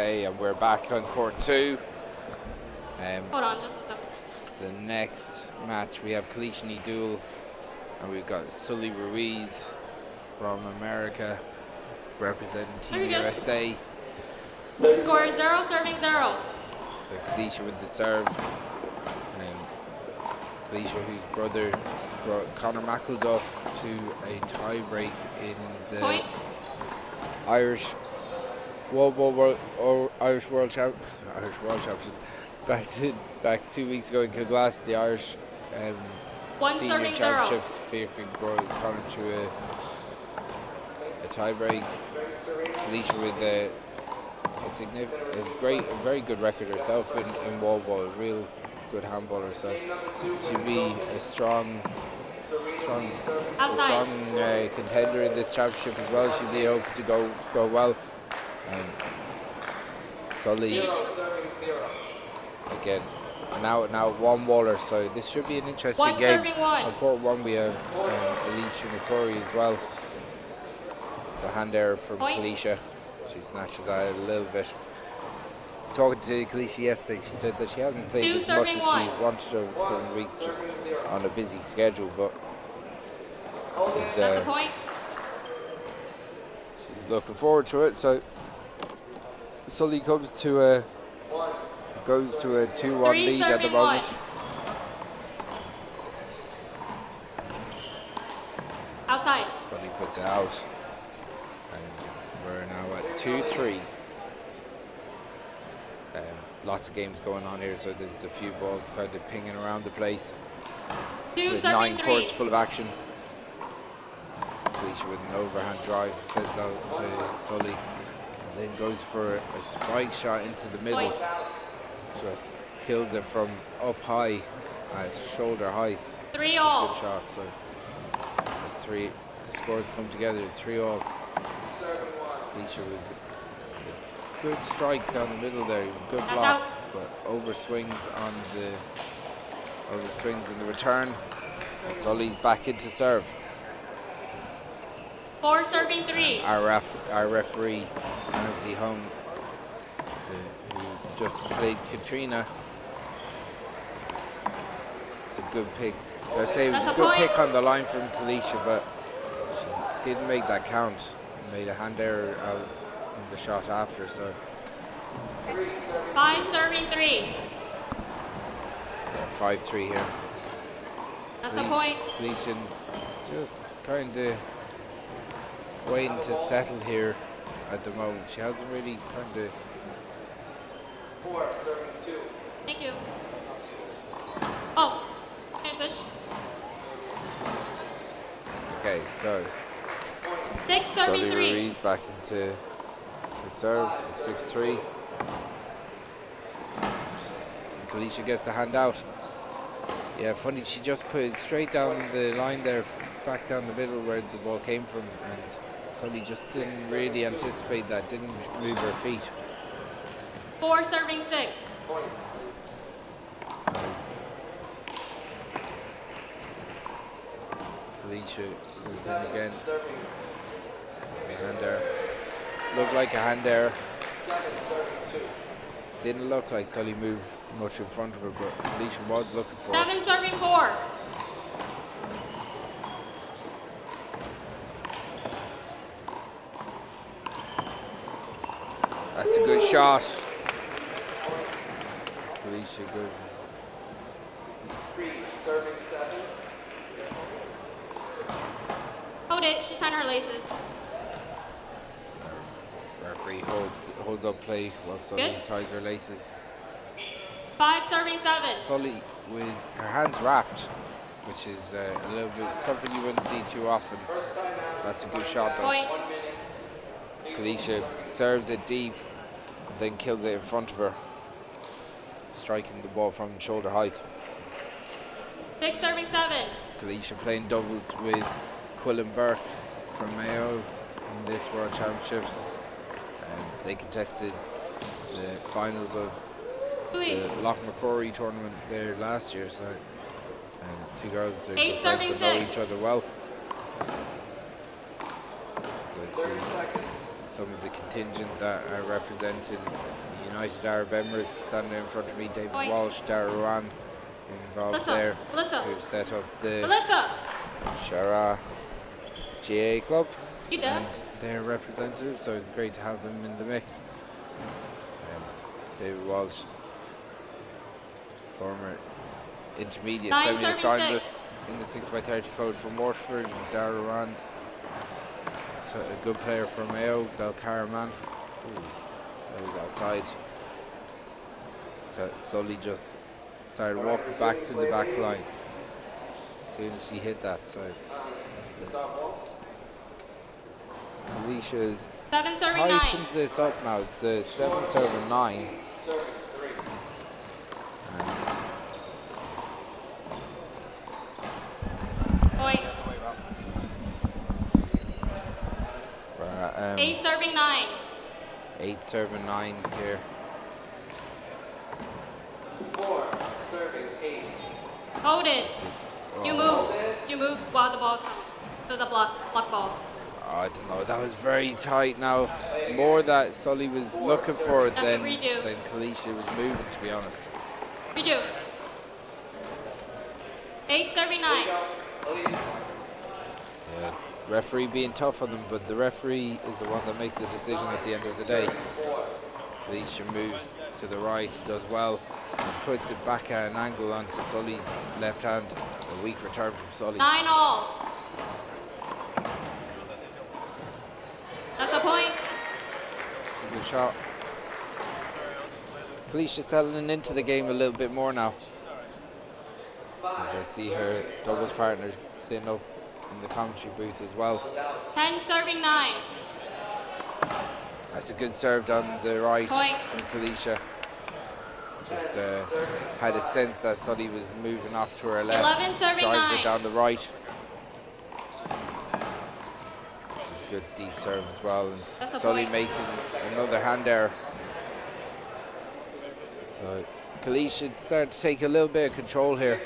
Okay, and we're back on court 2. Hold on, just a second. The next match we have Cliona Duel, and we've got Sully Ruiz from America representing Team USA. Score 0, serving 0. So Cliona with the serve. Cliona, whose brother brought Conor McElduff to a tie-break in the Irish World Championship. Back 2 weeks ago in Kilglass, the Irish Senior Championships, Fiacre brought Conor to a tie-break. Cliona with a very good record herself in wallball, a real good handballer, so she'd be a strong contender in this championship as well. She'd be hoping to go well. Sully again, now one waller, so this should be an interesting game. On court 1 we have Alicia McCurry as well. It's a hand error from Cliona. She snatches at it a little bit. Talking to Cliona yesterday, she said that she hasn't played as much as she wanted over the coming weeks, just on a busy schedule, but it's, she's looking forward to it. So Sully goes to a 2-1 lead at the moment. Outside. Sully puts it out, and we're now at 2-3. Lots of games going on here, so there's a few balls kind of pinging around the place. With 9 courts full of action. Cliona with an overhand drive sends out to Sully, and then goes for a spike shot into the middle. Just kills it from up high at shoulder height. 3-all. Good shot. So there's 3. The scores come together. 3-all. Cliona with good strike down the middle there, good block, but overswings in the return. And Sully's back into serve. 4 serving 3. Our referee, Nancy Hung, who just played Katrina. It's a good pick. I say it was a good pick on the line from Cliona, but she didn't make that count. Made a hand error out in the shot after, so 5 serving 3. 5-3 here. That's a point. Cliona just kind of waiting to settle here at the moment. She hasn't really kind of. 4 serving 2. Thank you. Oh, here's switch. Okay, so 6 serving 3. Ruiz back into the serve. 6-3. Cliona gets the hand out. Yeah, funny, she just put it straight down the line there, back down the middle where the ball came from, and Sully just didn't really anticipate that, didn't move her feet. 4 serving 6. Cliona moves in again. Hand error. Looked like a hand error. Didn't look like Sully moved much in front of her, but Cliona was looking for 7 it. serving 4. That's a good shot. Cliona good. 3 serving 7. Hold it, she's tying her laces. Referee holds up play while Sully ties her laces. 5 serving 7. Sully with her hands wrapped, which is a little bit something you wouldn't see too often. That's a good shot though. Point. Cliona serves it deep, then kills it in front of her, striking the ball from shoulder height. 6 serving 7. Cliona playing doubles with Quillen Burke from Mayo in this World Championships. They contested the finals of the Loch McCrory tournament there last year, so two girls are good friends that know each other well. So some of the contingent that are representing the United Arab Emirates. Standing in front of me, David Walsh, Déardaoin involved there, who've set up the Shara GA club, and they're representatives, so it's great to have them in the mix. David Walsh, former intermediate 70th finalist in the 6x30 code from Waterford, and Déardaoin, a good player from Mayo, Belcaraman. That was outside. So Sully just started walking back to the back line as soon as she hit that. So Kalicia's tightened this up now. It's a 7-9. And 8 serving 9. 8 serving 9 here. 4 serving 8. Hold it. You moved. You moved while the ball's coming. So it's a block ball. I don't know. That was very tight now. More that Sully was looking for than Kalicia was moving, to be honest. Redo. 8 serving 9. Yeah. Referee being tough on them, but the referee is the one that makes the decision at the end of the day. Kalicia moves to the right, does well, and puts it back at an angle onto Sully's left hand. A weak return from Sully. 9 all. That's a point. Good shot. Kalicia settling into the game a little bit more now, as I see her doubles partner sitting up in the commentary booth as well. 10 serving 9. That's a good serve down the right Point. from Kalicia. Just had a sense that Sully was moving off to her left. 11 serving drives 9. her down the right. Good deep serve as well. And Sully making another hand error. So Kalicia started to take a little bit of control here.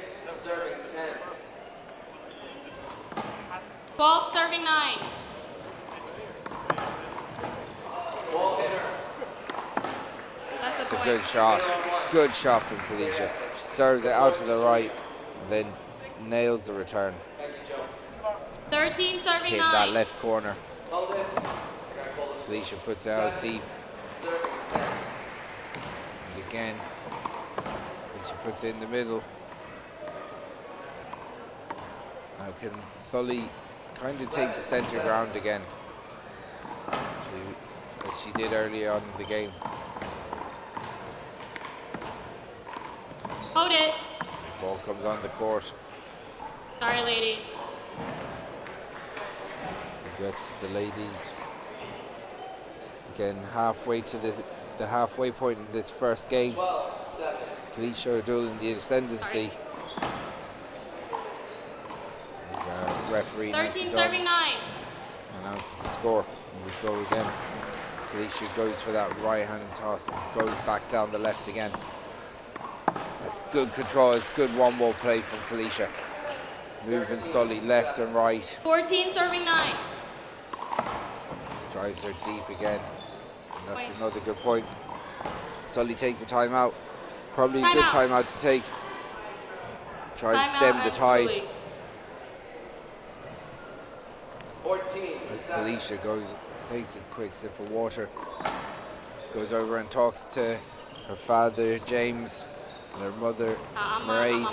12 serving 9. That's a good shot. Good shot from Kalicia. She serves it out to the right and then nails the return. 13 serving 9. Hit that left corner. Kalicia puts it out deep. And again, Kalicia puts it in the middle. Now can Sully kind of take the centre ground again, as she did early on in the game. Hold it. Ball comes on the court. Sorry, ladies. We get the ladies again halfway to the halfway point of this first game. Kalicia are dueling the ascendancy. Referee 13 serving 9. Announces the score, and we go again. Kalicia goes for that right hand toss and goes back down the left again. That's good control. It's good one ball play from Kalicia. Moving Sully left and right. 14 serving 9. Drives her deep again. And that's another good point. Sully takes a timeout. Probably a good timeout to take. Try and stem the tide. 14. Kalicia takes a quick sip of water, goes over and talks to her father James and her mother Máirt.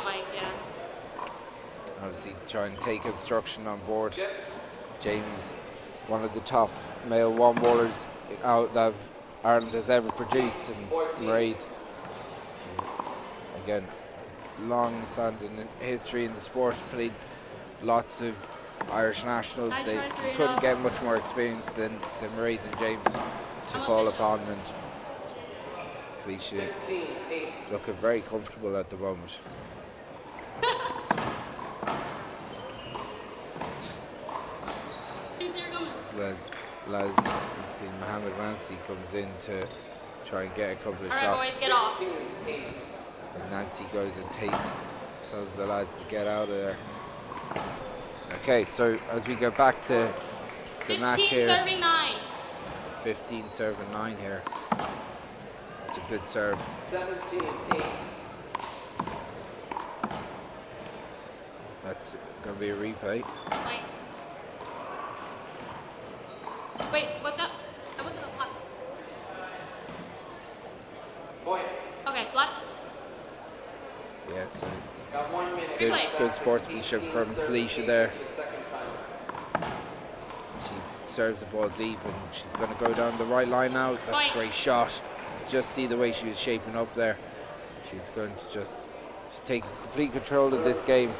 Obviously trying to take instruction on board. James, one of the top male one-ballers out that Ireland has ever produced, and Máirt, again, long-standing history in the sport, played lots of Irish nationals. They couldn't get much more experience than Máirt and James to call upon, and Kalicia looking very comfortable at the moment. Laz, you see Mohammed Nancy comes in to try and get a couple of shots. Boys, get off. And Nancy goes and tells the lads to get out of there. Okay, so as we go back to the match here, serving 9. 15 serving 9 here. It's a good serve. 17-8. That's going to be a replay. Wait, what's up? That wasn't a block. Point. Okay, block. Yeah, so Got 1 minute. good, Replay. good sportsmanship from Cliona there. She serves the ball deep and she's going to go down the right line now. That's a great shot. Just see the way she was shaping up there. She's going to just take complete control of this game.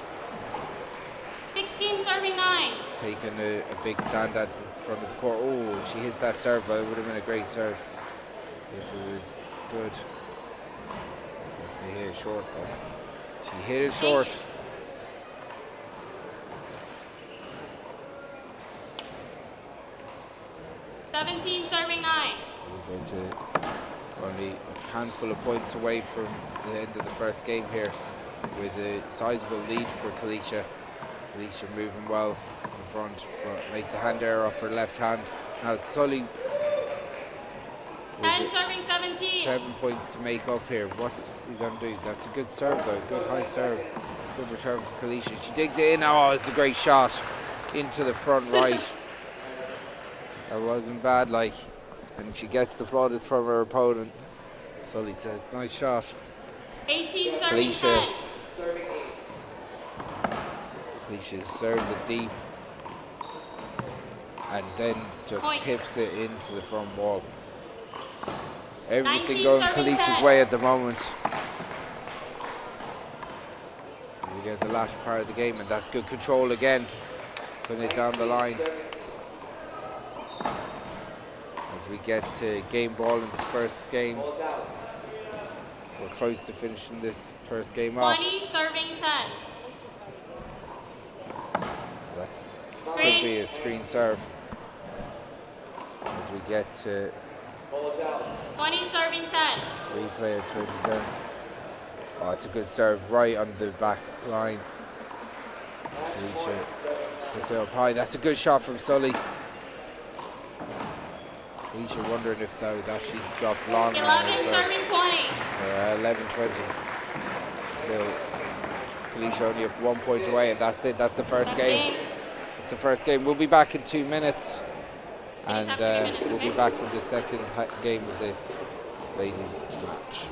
16 serving 9. Taking a big stand at the front of the court. Oh, she hits that serve, but it would have been a great serve if it was good. Definitely hit it short though. She hit it short. Seventeen serving 9. We're going to only a handful of points away from the end of the first game here, with a sizable lead for Cliona. Cliona moving well in front, but makes a hand error off her left hand. Now Sully 10 serving 17. 7 points to make up here. What are we going to do? That's a good serve though, good high serve. Good return from Cliona. She digs it in. Oh, it's a great shot into the front right. That wasn't bad, like, and she gets the plaudits from her opponent. Sully says, nice shot. 18 serving Cliona. 10. Serving 8. Cliona serves it deep and then just tips it into the front wall. Everything 19 going serving Cliona's 10. way at the moment. We get the latter part of the game, and that's good control again. Putting it down the line. As we get to game ball in the first game. Balls out. We're close to finishing this first game off. 20 serving 10. That could be a screen serve. As we get to Balls out. 20 serving 10. replay of 2010. Oh, it's a good serve right on the back line. Cliona puts it up high. That's a good shot from Sully. Cliona wondering if that would actually drop long. 11 serving 20. 11-20. Still, Cliona only up 1 point away, and that's it. That's the first game. It's the first game. We'll be back in 2 minutes, and we'll be back for the second game of this ladies' match.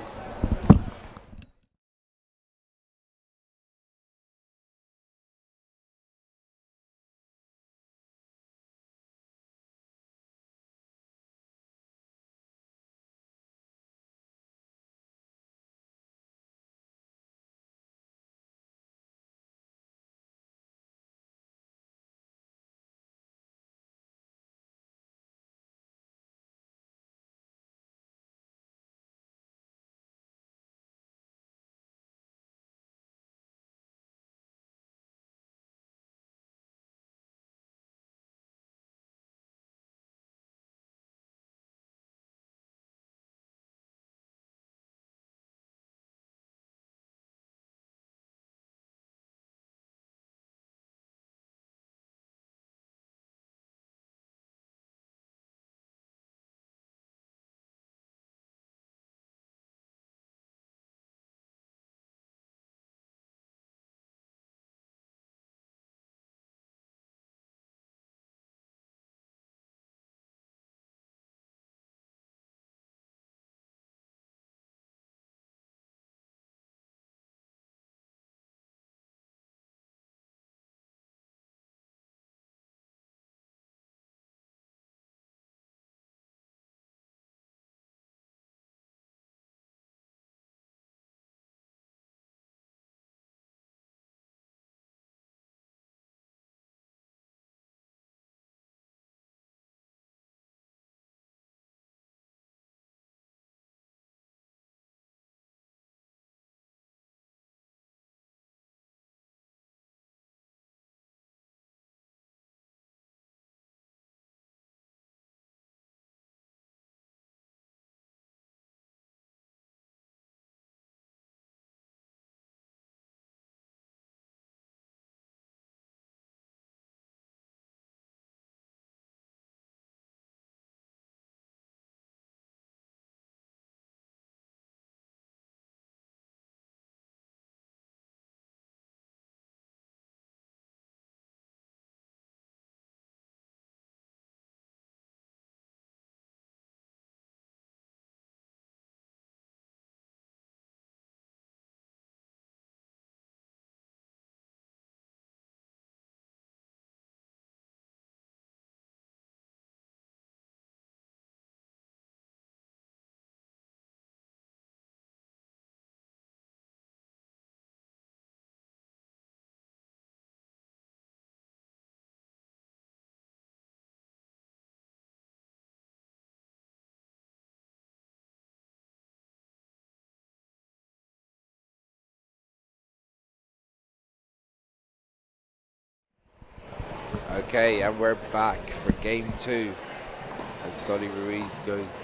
Okay, and we're back for game 2 as Sully Ruiz goes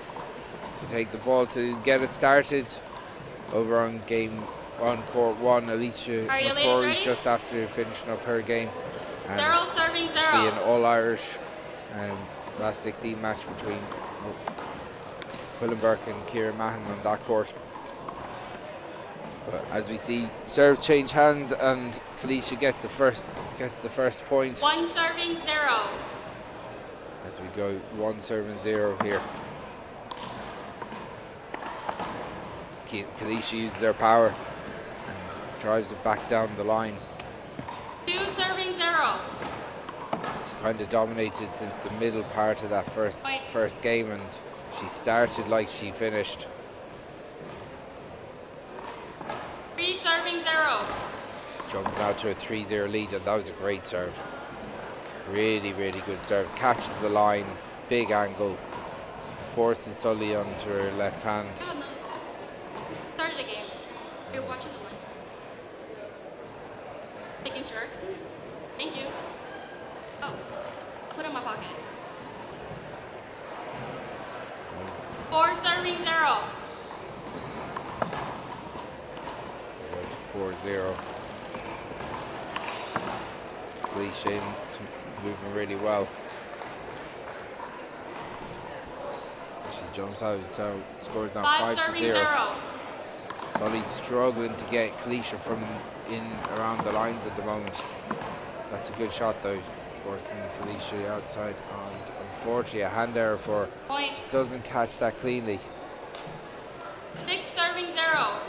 to take the ball to get it started over on court 1. Alicia McCrory's just after finishing up her game. And 0 serving 0. see an all-Irish last 16 match between Quillenberg and Kieran Mahan on that court. But as we see, serves change hand, and Kalisha gets the first point. 1 serving 0. As we go 1 serving 0 here. Kalisha uses her power and drives it back down the line. 2 serving 0. She's kind of dominated since the middle part of that first game, and she started like she finished. 3 serving 0. Jumping out to a 3-0 lead, and that was a great serve. Really, really good serve. Catches the line, big angle, forces Sully onto her left hand. Oh, no. Started the game. You're watching the lines. Making sure. Thank you. Oh, I'll put it in my pocket. 4 serving 0. 4-0. Lee moving really well. She jumps out, so scores now 5-0. Sully's struggling to get Kalisha from in around the lines at the moment. That's a good shot though, forcing Kalisha outside, and unfortunately a hand error for her. Point. Just doesn't catch that cleanly. 6 serving 0.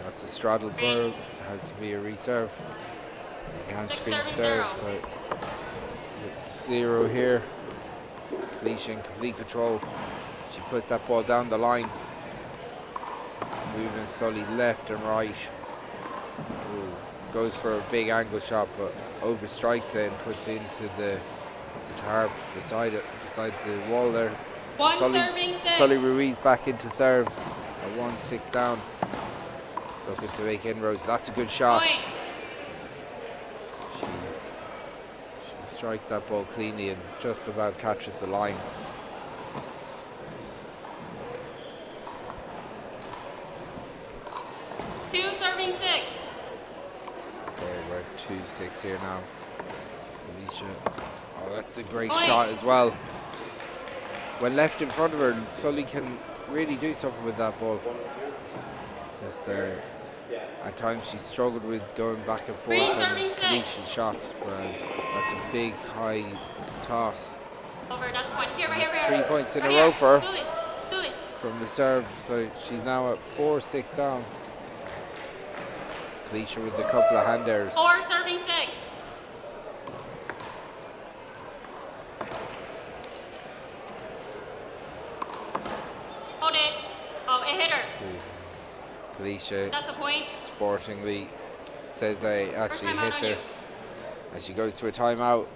That's a straddle ball. It has to be a reserve. You can't screen serve, so 6-0 here. Kalisha in complete control. She puts that ball down the line. Moving Sully left and right. Ooh, goes for a big angle shot, but overstrikes it and puts it into the tarp beside the wall there. So 1 serving 6. Sully Ruiz back into serve. A 1-6 down. Looking to make inroads. That's a good shot. Point. She strikes that ball cleanly and just about catches the line. Two serving 6. Okay, we're 2-6 here now. Alicia. Oh, that's a great Point. shot as well. When left in front of her, Sully can really do something with that ball. At times she struggled with going back and forth and Alicia's shots, but that's a big high toss. Over, that's point. Here, right That's here, 3 right points in right a row here. for her Sully. from the serve, so she's now at 4-6 down. Alicia with a couple of hand errors. 4 serving 6. Hold it. Oh, it hit her. Alicia That's a point. sportingly says they actually First time hit out her on you. as she goes to a timeout.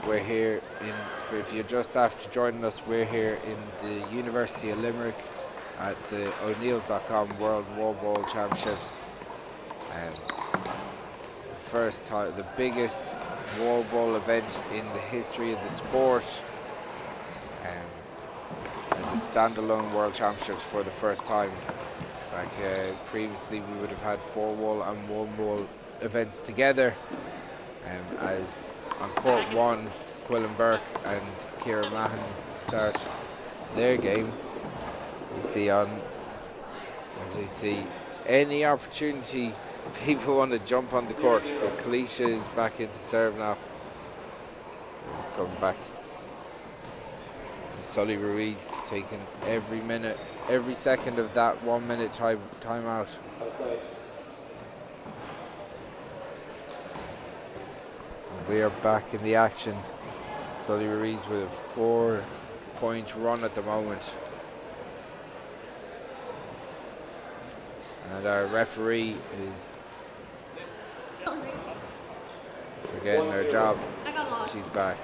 We're here if you're just after joining us, we're here in the University of Limerick at the O'Neill.com World Wallball Championships. First time, the biggest wallball event in the history of the sport. The standalone World Championships for the first time. Like previously, we would have had 4 wall and 1 wall events together. As on court 1, Quillenberg and Kieran Mahan start their game. As we see any opportunity, people want to jump on the court, but Kalisha is back into serve now. He's coming back. Sully Ruiz taking every minute, every second of that 1 minute timeout. We are back in the action. Sully Ruiz with a 4-point run at the moment. And our referee is forgetting her job. I got lost. She's back.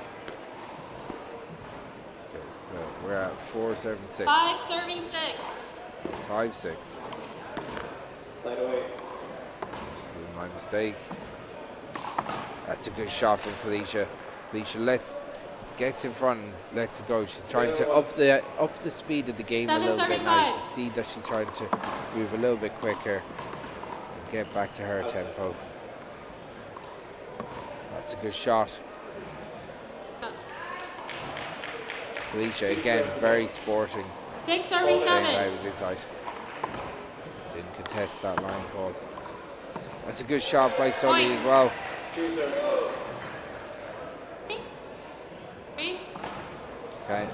So we're at 4-7-6. 5 serving 6. 5-6. My mistake. That's a good shot from Cliona. Cliona gets in front and lets it go. She's trying to up the speed of the game a little bit now. You can see that she's trying to move a little bit quicker and get back to her tempo. That's a good shot. Cliona again, very sporting. Take serving 7. I was inside. Didn't contest that line call. That's a good shot by Sully as well. Okay.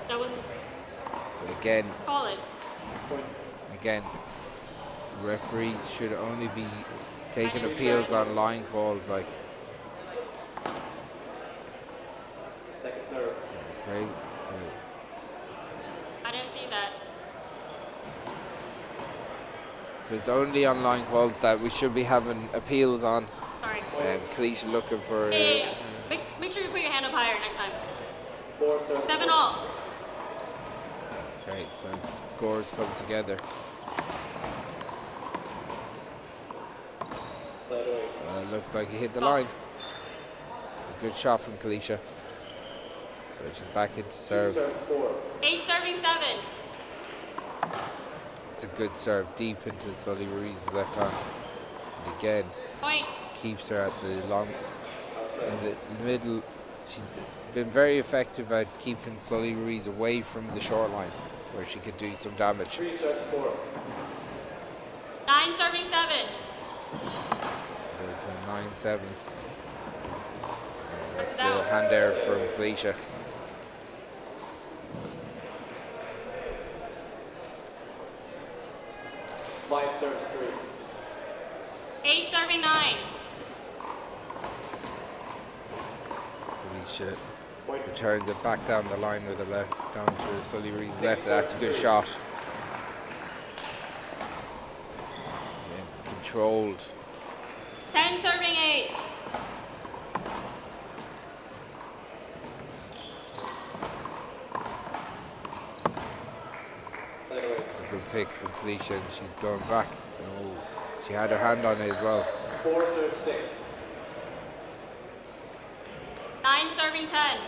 That was again. Call it. Again, referees should only be taking appeals on line calls, like. Okay. So. I didn't see that. So it's only on line calls that we should be having appeals on. Sorry. Cliona looking for. Yeah. Make sure you put your hand up higher next time. 7 all. Okay, so scores come together. Looked like he hit the line. It's a good shot from Cliona. So she's back into serve. 8 serving 7. It's a good serve deep into Sully Ruiz's left hand. And again, Point. keeps her at the long, in the middle. She's been very effective at keeping Sully Ruiz away from the short line, where she could do some damage. 9 serving 7. Go to 9-7. That's a hand error from Cliona. Line serves 3. 8 serving 9. Cliona returns it back down the line with her left, down to Sully Ruiz's left. That's a good shot. Again, controlled. 10 serving 8. It's a good pick from Cliona, and she's going back. Oh, she had her hand on it as well. 4 serves 6. 9 serving 10.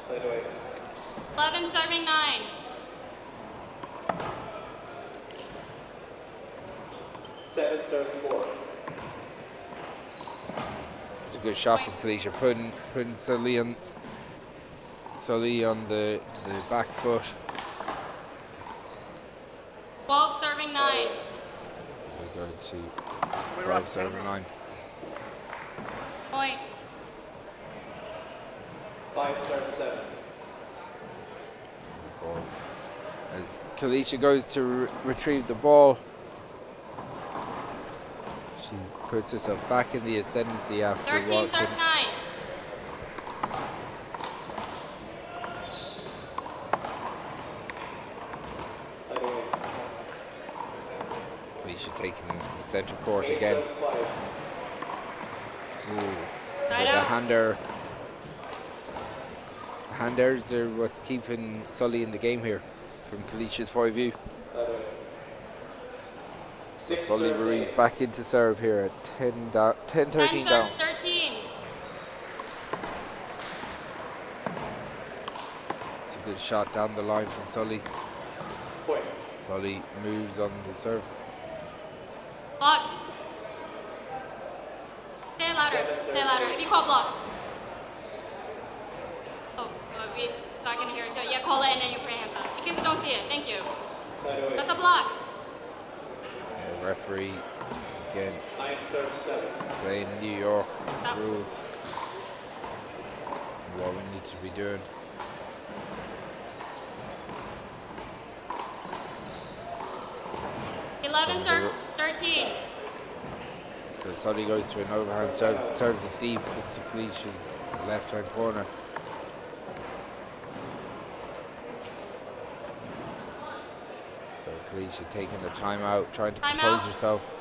Play away. 11 serving 9. 7 serves 4. It's a good shot from Cliona, putting Sully on the back foot. 12 serving 9. So we go to 12 serving 9. Point. 5 serves 7. As Cliona goes to retrieve the ball, she puts herself back in the ascendancy after 13 serves 9. Cliona taking the centre court again. Ooh. Right The out. hander. Handers are what's keeping Sully in the game here, from Cliona's point of view. Sully Ruiz back into serve here at 10 down, 10-13 down. 13. It's a good shot down the line from Sully. Point. Sully moves on the serve. Blocks. Stay louder. Stay louder. If you call blocks. Oh, so I can hear it too. Yeah, call it and then you put your hands up. In case you don't see it. Thank you. That's a block. Referee again 9 serves 7. playing New York rules. What we need to be doing. Serves 13. So Sully goes to an overhand serve, serves it deep into Cliona's left hand corner. So Cliona taking a timeout, trying to compose herself.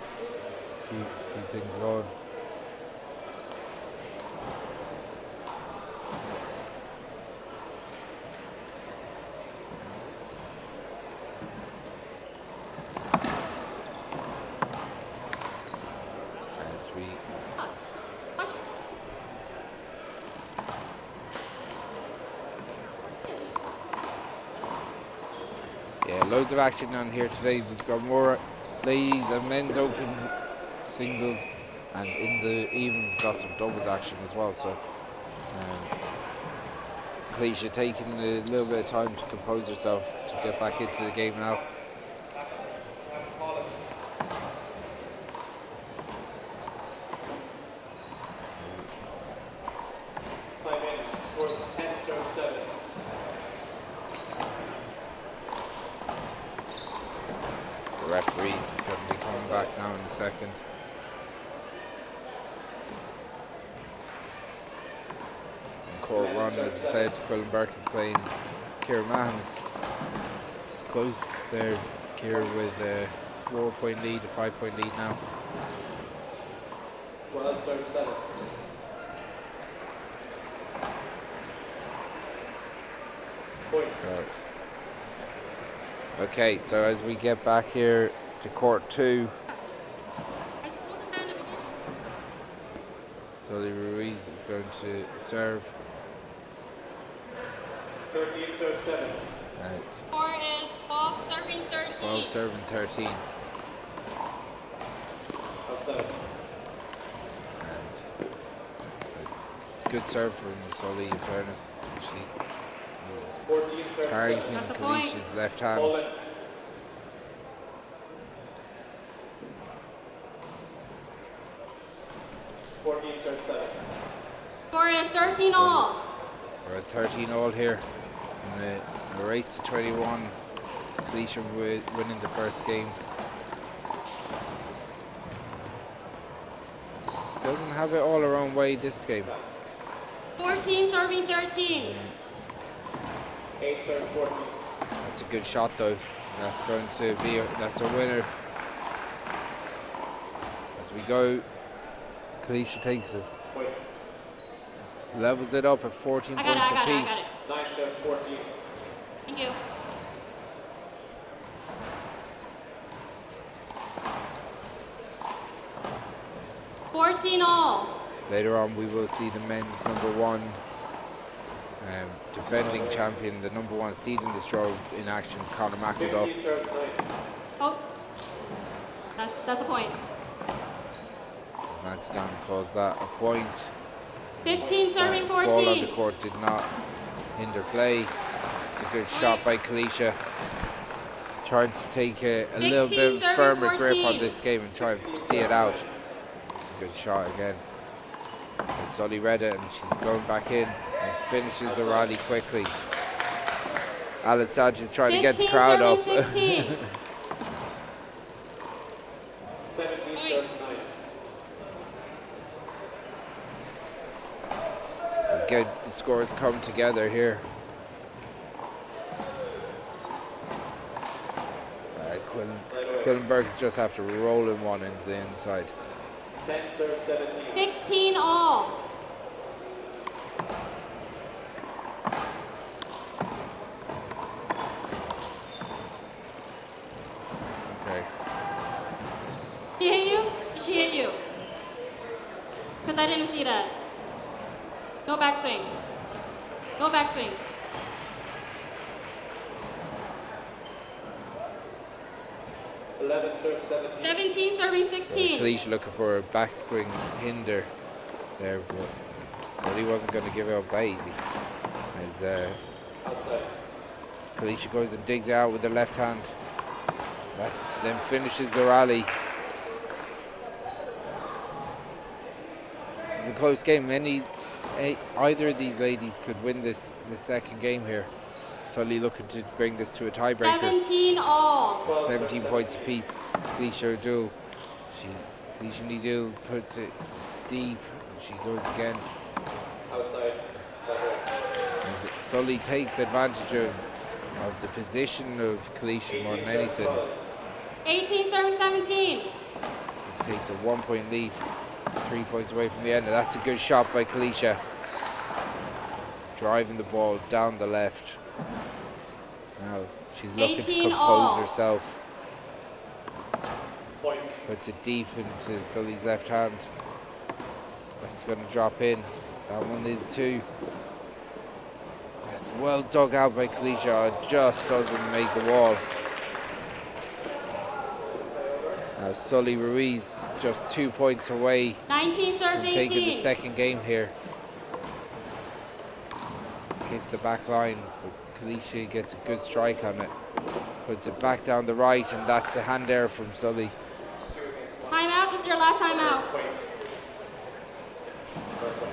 Keep things going. as we loads of action on here today. We've got more ladies and men's open singles, and in the even we've got some doubles action as well. So Cliona taking a little bit of time to compose herself to get back into the game now. Referees are going to be coming back now in a second. And court run, as I said, Quillen Burke is playing Ciara Mahan. It's close there, Ciara with a 4-point lead, a 5-point lead now. Well, start 7. Point. Okay, so as we get back here to court 2, Sully Ruiz is going to serve. 13 serve 7. Score is 12 serving 13. 12 serving 13. Outside. And good serve from Sully, in fairness. She 14 serve 7. targeting Kalisha's left hand. Hold it. Score is 13 all. We're at 13 all here. In a race to 21. Kalisha winning the first game. She doesn't have it all her own way this game. 14 serving 13. 8 serves 14. That's a good shot though. That's going to be that's a winner. As we go, Kalisha takes it. Levels it up at 14 points apiece. 9 serves 14. Thank you. all. Later on, we will see the men's #1 defending champion, the #1 seed in this draw in action, Conor McElduff. Oh, that's a point. Lansdowne calls that a point. 15 serving 14. Ball on the court did not hinder play. It's a good shot by Kalisha. He's trying to take a little bit of a firmer grip on this game and try and see it out. It's a good shot again. Sully read it and she's going back in and finishes the rally quickly. Alan Sanchez trying to get the crowd up. 17 serves 9. Good, the scores come together here. Quillen Burke's just after rolling one into the inside. 10 serves 17. 16 all. Okay. She hit you? She hit you. Because I didn't see that. No backswing. No backswing. Serves 17. 17 serving 16. Kalisha looking for a backswing hinder there, but Sully wasn't going to give it up that easy. As Kalisha goes and digs it out with the left hand. That then finishes the rally. This is a close game. Either of these ladies could win this second game here. Sully looking to bring this to a tiebreaker. 17 all. 17 points apiece. Kalisha O'Doul. Kalisha O'Doul puts it deep. She goes again. Outside. And Sully takes advantage of the position of Kalisha more than anything. 18 serving 17. It takes a 1-point lead. 3 points away from the end. And that's a good shot by Kalisha. Driving the ball down the left. Now she's looking to compose herself. Point. Puts it deep into Sully's left hand. That's going to drop in. That one is 2. That's well dug out by Cliona. It just doesn't make the wall. Sully Ruiz just 2 points away 19 serves from taking 18. the second game here. Hits the back line, but Cliona gets a good strike on it. Puts it back down the right, and that's a hand error from Sully. Time out. This is your last time out.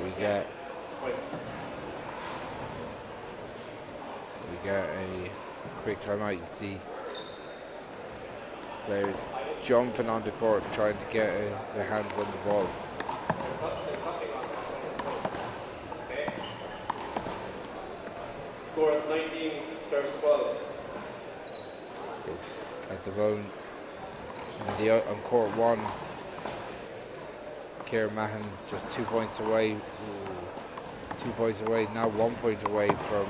We get a quick timeout. You see players jumping on the court trying to get their hands on the ball. Score of 19, serves 12. It's at the moment on court 1. Ciara Mahan just 2 points away. 2 points away, now 1 point away from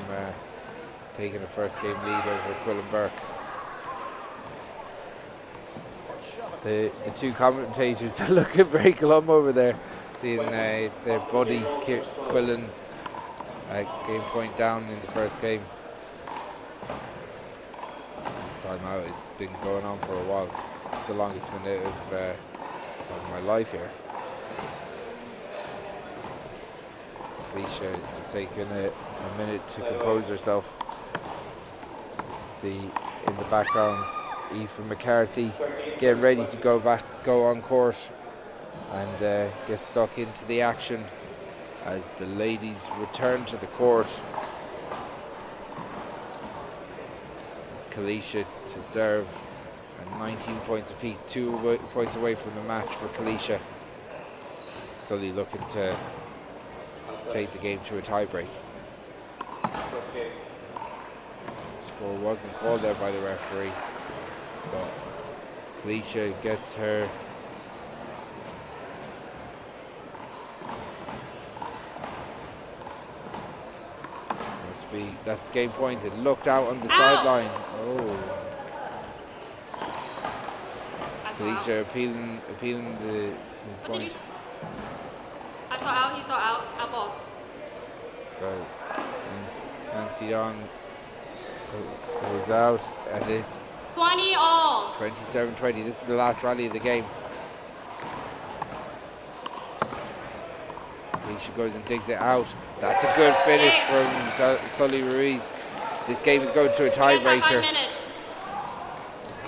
taking a first game lead over Quillenburg. The two commentators are looking very glum over there, seeing their buddy Quillen game point down in the first game. This timeout has been going on for a while. It's the longest minute of my life here. Cliona just taking a minute to compose herself. See in the background Aoife McCarthy getting ready to go on court and get stuck into the action as the ladies return to the court. Cliona to serve at 19 points apiece, 2 points away from the match for Cliona. Sully looking to take the game to a tiebreak. Score wasn't called there by the referee, but Cliona gets her that's the game point. It looked out on the sideline. Oh, Cliona appealing the point. I saw out, he saw out ball. So Nancy on goes out, and it's 20 all. 27-20. This is the last rally of the game. Cliona goes and digs it out. That's a good finish from Sully Ruiz. This game is going to a tiebreaker.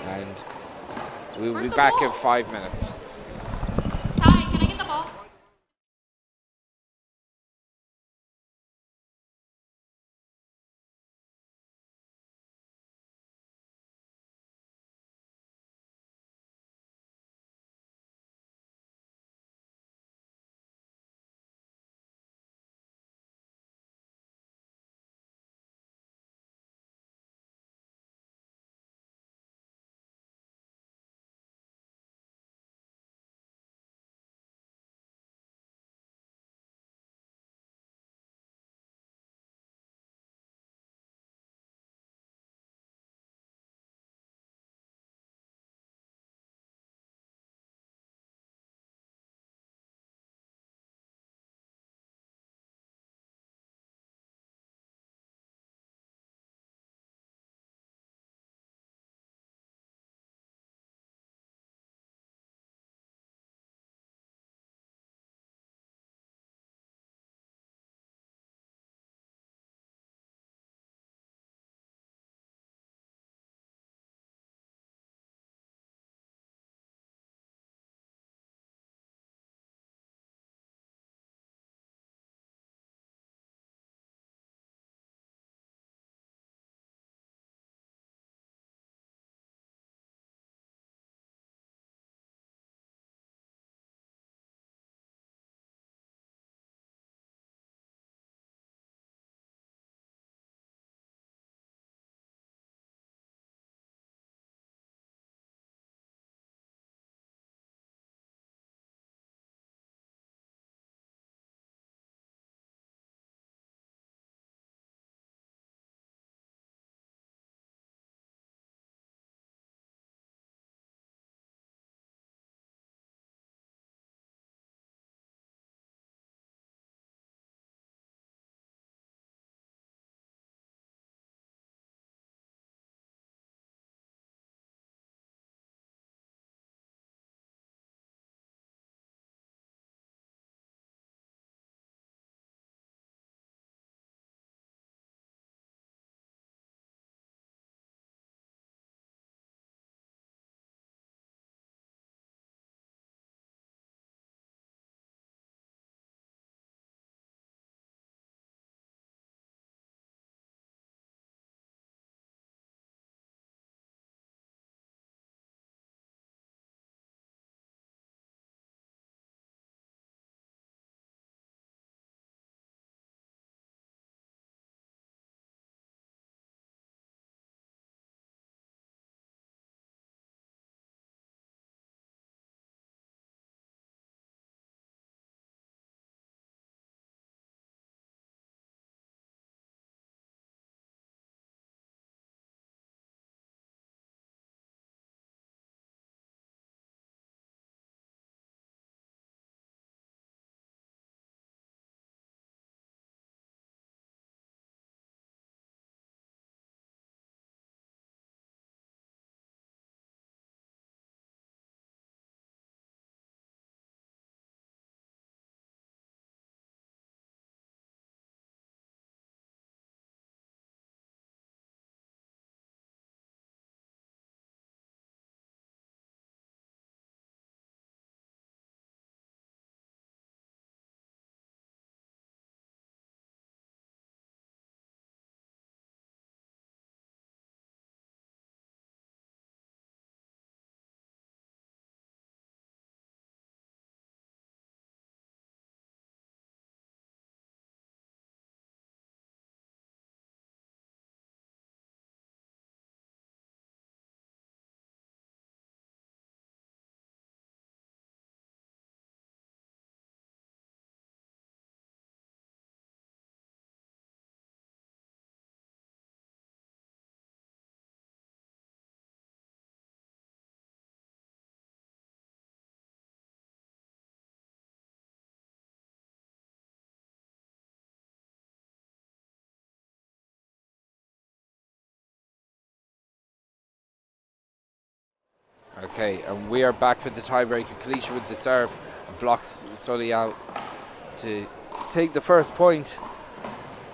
And we'll be back in 5 minutes. Okay, and we are back with the tiebreaker. Cliona with the serve, blocks Sully out to take the first point.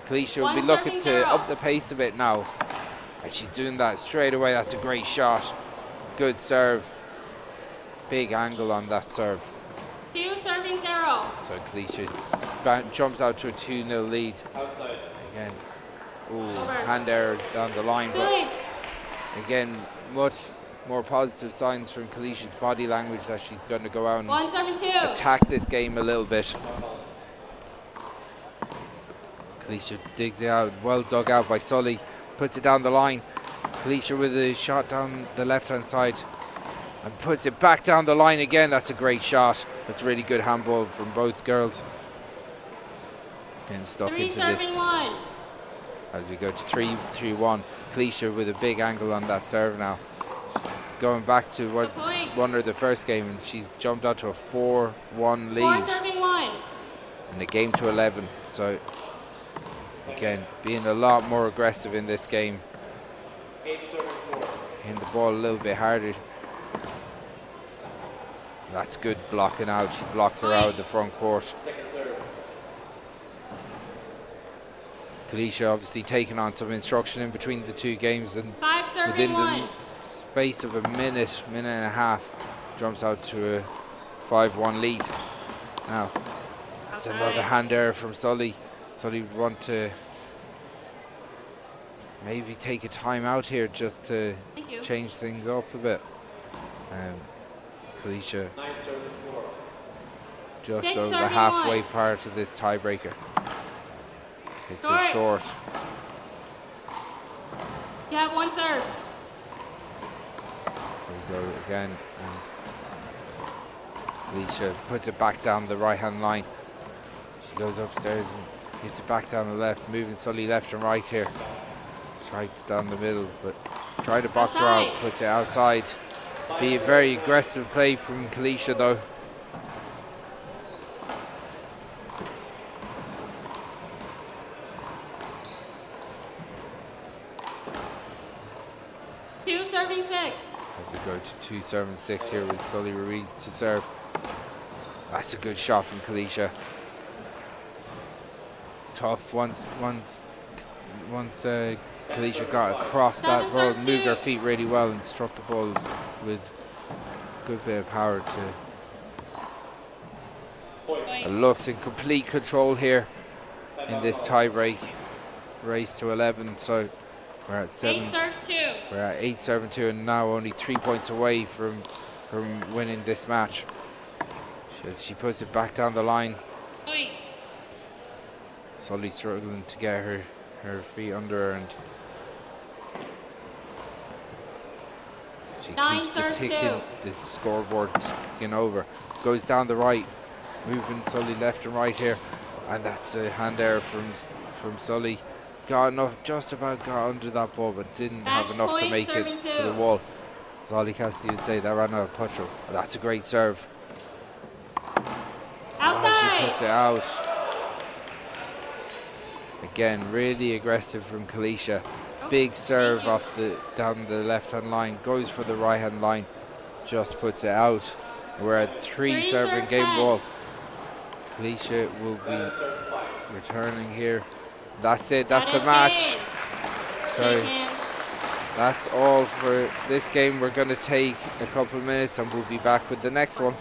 Cliona will be looking to up the pace a bit now. And she's doing that straight away. That's a great shot. Good serve. Big angle on that serve. 2 serving 0. So Cliona jumps out to a 2-0 lead. Outside. Again, hand error down the line. But again, much more positive signs from Cliona's body language that she's going to go out and 1 serving 2. attack this game a little bit. Cliona digs it out. Well dug out by Sully. Puts it down the line. Cliona with a shot down the left-hand side. And puts it back down the line again. That's a great shot. That's really good handball from both girls. Getting stuck into this. 1. As we go to 3-1. Cliona with a big angle on that serve now. She's going back to what won her the first game, and she's jumped out to a 4-1 lead. 4 serving 1. And the game to 11. So again, being a lot more aggressive in this game. 8 serving 4. Hitting the ball a little bit harder. That's good blocking out. She blocks her out of the front court. Second serve. Cliona obviously taking on some instruction in between the two games, and 5 serving within 1. the space of a minute and a half, jumps out to a 5-1 lead. Now, that's another hand error from Sully. Sully would want to maybe take a time out here just to change things up a bit. Cliona 9 serving 4. just 6 over the serving halfway 1. part of this tiebreaker. It's Sorry. a short. You have 1 serve. Here we go again, and Cliona puts it back down the right-hand line. She goes upstairs and hits it back down the left, moving Sully left and right here. Strikes down the middle, but try to box her out, puts it outside. Be a very aggressive play from Cliona though. Serving 6. We go to 2 serving 6 here with Sully Ruiz to serve. That's a good shot from Cliona. Tough once Cliona got across that road, moved her feet really well and struck the balls with a good bit of power to. It looks in complete control here in this tie-break race to 11. So we're at 7. 8 serves 2. We're at 8 serving 2, and now only 3 points away from winning this match. She puts it back down the line. Sully struggling to get her feet under her, and she keeps the scoreboard ticking over. Goes down the right, moving Sully left and right here, and that's a hand error from Sully. Got enough, just about got under that ball, but didn't have enough to make it to the wall. That's all he has to say. That ran out of petrol. That's a great serve. She puts it out. Again, really aggressive from Cliona. Big serve off down the left-hand line. Goes for the right-hand line. Just puts it out. We're at 3 serving game ball. Cliona will be returning here. That's it. That's the match. So that's all for this game. We're going to take a couple of minutes and we'll be back with the next one.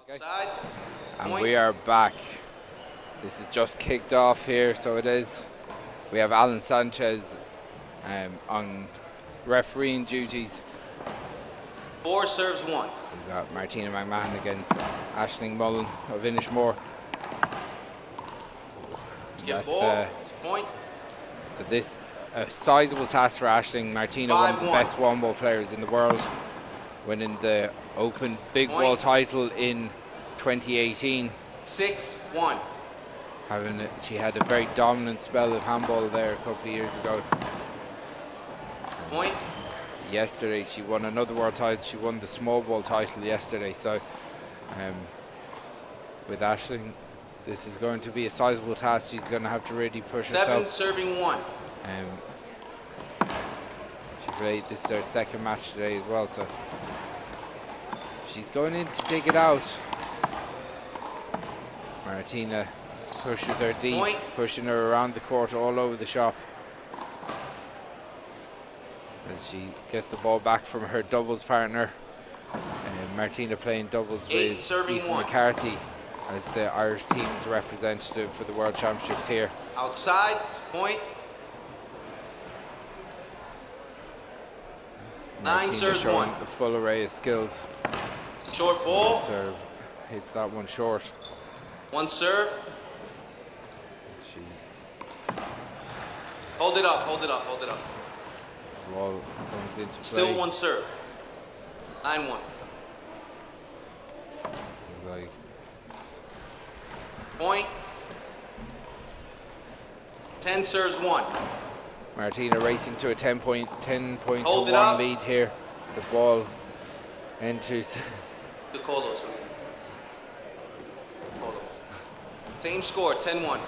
Outside. And Point. we are back. This is just kicked off here, so it is. We have Alan Sanchez on refereeing duties. 4 serves 1. We've got Martina McMahan against Aisling Mullen of Inishmore. Skip ball. Point. So this a sizable task for Aisling. Martina, one of the best one ball players in the world, winning the Open Big Ball title in 2018. 6-1. She had a very dominant spell of handball there a couple of years ago. Point. Yesterday she won another world title. She won the small ball title yesterday. So with Aisling, this is going to be a sizable task. She's going to have to really push 7 herself. serving 1. She played, this is her second match today as well, so she's going in to dig it out. Martina pushes her deep, pushing her around the court all over the shop as she gets the ball back from her doubles partner. Martina playing doubles with Aoife McCarthy as the Irish team's representative for the World Championships here. Outside. Point. 9 serves 1. A full array of skills. Short ball. Serve hits that one short. 1 serve. Hold it up, hold it up, hold it up. Ball comes into play. Still 1 serve. 9-1. Like point. 10 serves 1. Martina racing to a 10 point to 1 up. lead here. The ball enters. Good call those. Same score, 10-1.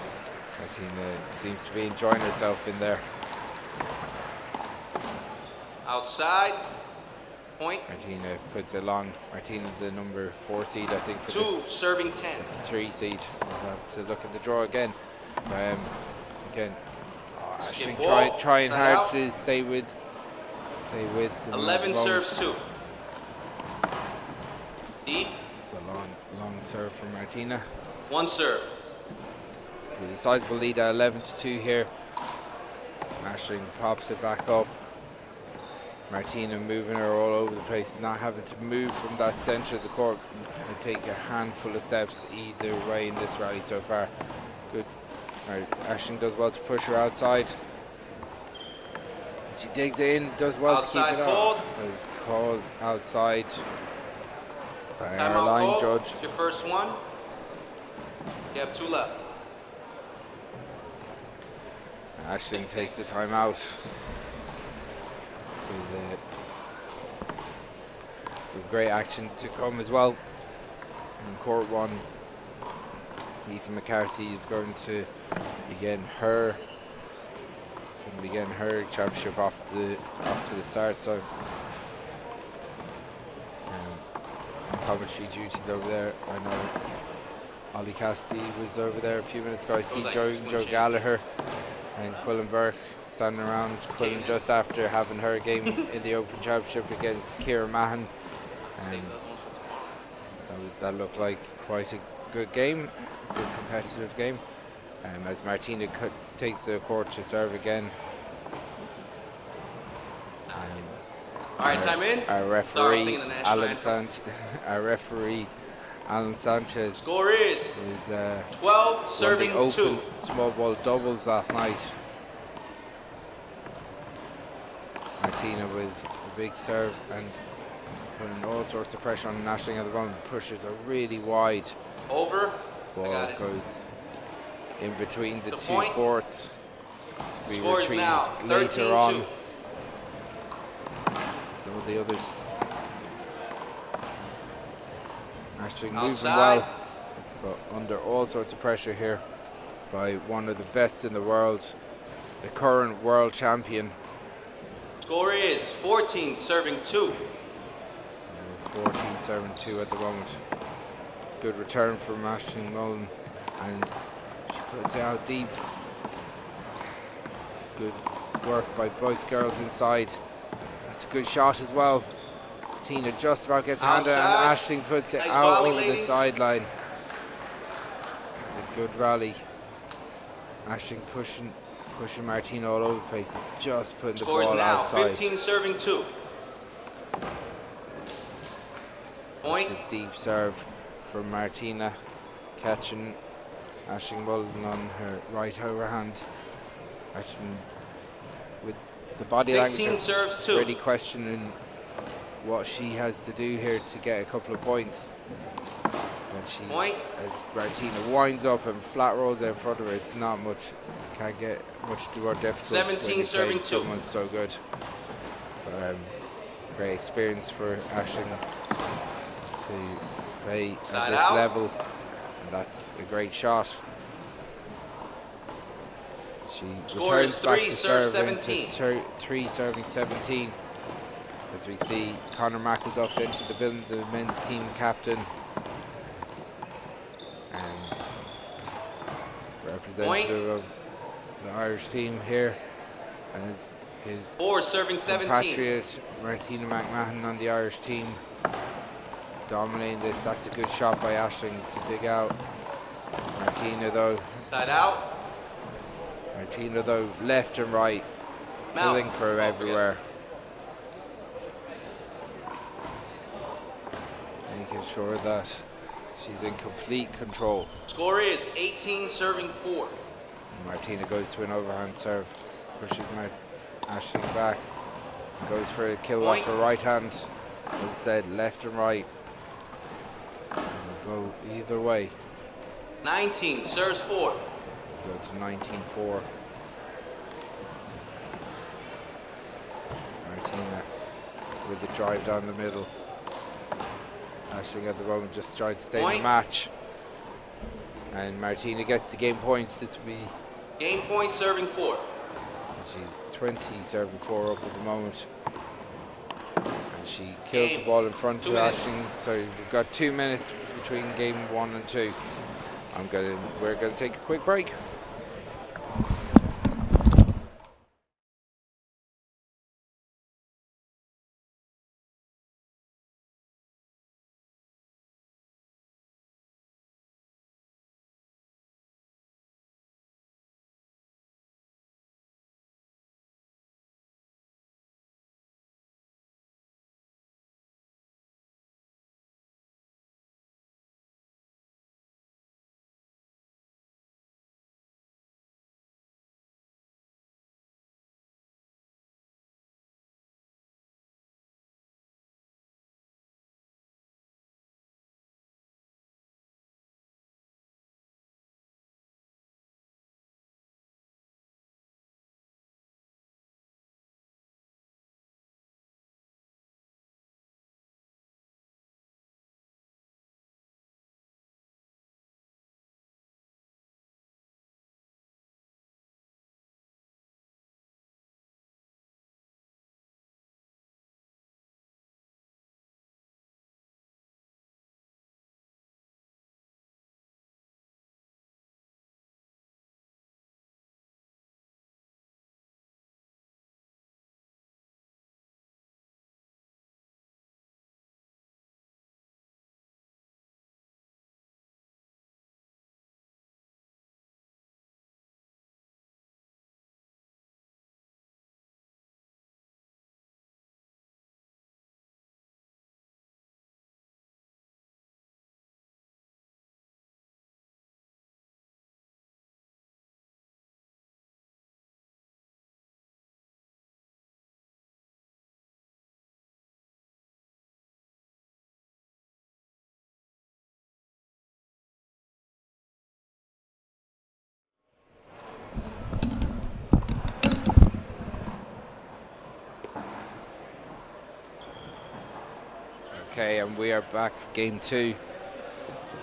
Martina seems to be enjoying herself in there. Outside. Point. Martina puts it long. Martina, the number 4 seed, I think, for 2 this serving 10. 3 seed. We'll have to look at the draw again. Again, Aisling trying hard to stay with. 11 serves 2. Deep. It's a long serve from Martina. 1 serve. With a sizable lead at 11-2 here. Aisling pops it back up. Martina moving her all over the place, not having to move from that centre of the court and take a handful of steps either way in this rally so far. Good. Aisling does well to push her outside. She digs in, does well outside to keep it up. It was called outside by our line judge. Your first one. You have 2 left. Aisling takes the time out. With great action to come as well. In court 1, Aoife McCarthy is going to begin her championship off to the start. So commentary duties over there. I know Ollie Cassidy was over there a few minutes ago. I see Joe Gallagher and Quillen Burke standing around. Quillen just after having her game in the Open Championship against Ciara Mahan. That looked like quite a good game, a good competitive game. As Martina takes the court to serve again. All right, time in. Our referee, Alan Sanchez. Score is 12 serving 2. Small ball doubles last night. Martina with a big serve and putting all sorts of pressure on Aisling at the moment. Pushers are really wide. Over. Ball goes in between the 2 courts. To be retrieved later on. All the others. Aisling moving well, but under all sorts of pressure here by one of the best in the world, the current world champion. Score is 14 serving 2. 14 serving 2 at the moment. Good return from Aisling Mullen, and she puts it out deep. Good work by both girls inside. That's a good shot as well. Martina just about gets handed, and Outside. Aisling puts it Nice out volley, over the ladies. sideline. It's a good rally. Aisling pushing Martina all over the place and just putting the Scores ball now outside. 15 serving 2. Point. It's a deep serve from Martina, catching Aisling Mullen on her right overhand. Aisling with the body 16 language serves 2. really questioning what she has to do here to get a couple of points. When she, Point. as Martina winds up and flat rolls out in front of her, it's not much, can't get much more difficult 17 when you serving play 2. someone so good. But, great experience for Aisling to play Side at this out. level, and that's a great shot. She Score returns is back 3, to serve serve into 17. 3 serving 17, as we see Conor McElduff into the men's team captain and representative of the Irish team here, and it's his 4 serving 17. compatriot Martina McMahan on the Irish team dominating this. That's a good shot by Aisling to dig out. Martina though, Side out. left and right, Mount. pulling for everywhere. Making sure that she's in complete control. Score is 18 serving 4. Martina goes to an overhand serve, pushes Aisling back, and goes for a kill off her right hand. As I said, left and right. And go either way. 19 serves 4. Go to 19-4. Martina with the drive down the middle. Aisling at the moment just trying to stay in the match. And Martina gets the game point. This will be Game point serving 4. She's 20 serving 4 up at the moment. And she kills the ball in front of Aisling. So we've got 2 minutes between game 1 and 2. We're gonna take a quick break. Okay, and we are back for game 2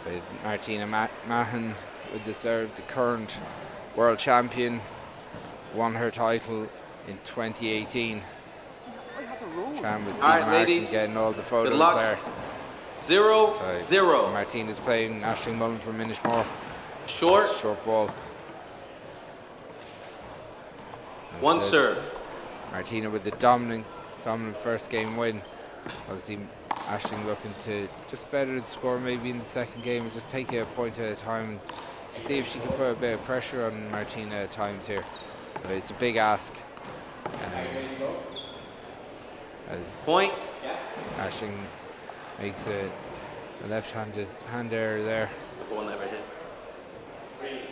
with Martina McMahan with the serve, the current world champion, won her title in 2018. Chan was All right, ladies. getting all the photos Good luck. there. 0-0. Martina's playing Aisling Mullen from Inishmore. Short ball. One serve. Martina with the dominant first game win. Obviously, Aisling looking to just better the score maybe in the second game and just take it a point at a time to see if she can put a bit of pressure on Martina at times here. But it's a big ask. As Point. Aisling makes a left-handed hand error there. The ball never hit.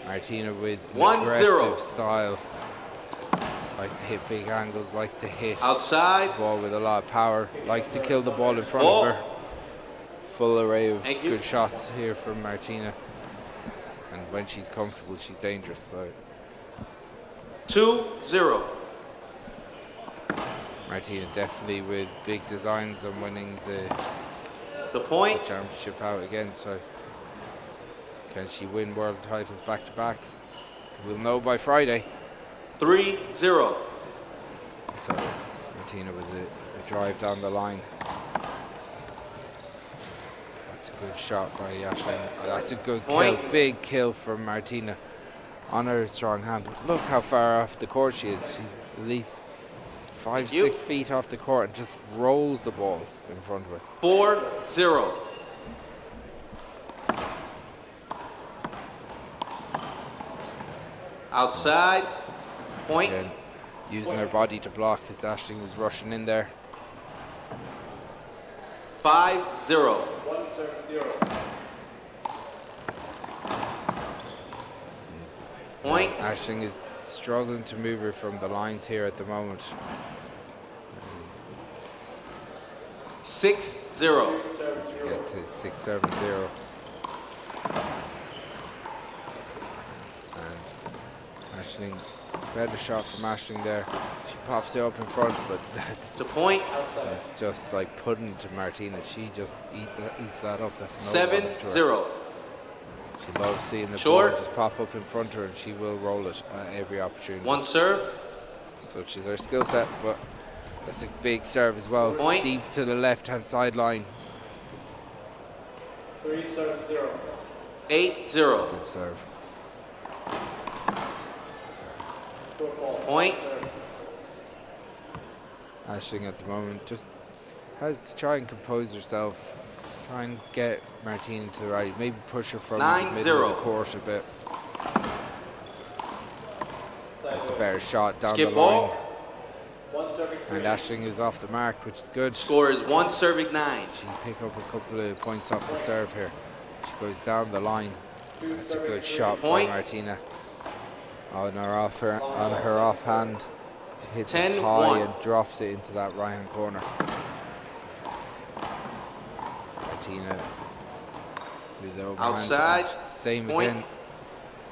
Martina with 1-0. aggressive style. Likes to hit big angles, likes to hit Outside. the ball with a lot of power, likes to kill the ball in front of her. Full array of good shots here from Martina. And when she's comfortable, she's dangerous. So 2-0. Martina definitely with big designs on winning the point championship out again. So can she win world titles back to back? We'll know by Friday. 3-0. So Martina with a drive down the line. That's a good shot by Aisling. That's a good kill, big kill from Martina on her strong hand. Look how far off the court she is. She's at least 5-6 feet off the court and just rolls the ball in front of her. 4-0. Outside. Point. Again, using her body to block as Aisling was rushing in there. 5-0. 1-0. Point. Aisling is struggling to move her from the lines here at the moment. 6-0. Get to 6-7-0. And Aisling, better shot from Aisling there. She pops it up in front, but that's the point. That's just like pudding to Martina. She just eats that up. That's no 7-0. She loves seeing the ball just pop up in front of her, and she will roll it at every opportunity. One serve. Such is her skill set, but that's a big serve as well. Point. Deep to the left-hand sideline. 3-0. 8-0. Good serve. Point. Aisling at the moment just has to try and compose herself. Try and get Martina to the right. Maybe push her from the middle of the court a bit. That's a better shot down the line. And Aisling is off the mark, which is good. Score is 1-9. She pick up a couple of points off the serve here. She goes down the line. That's a good shot by Martina. On her offhand. She hits it high and drops it into that right hand corner. Martina with the overhand. Outside. Same point. again.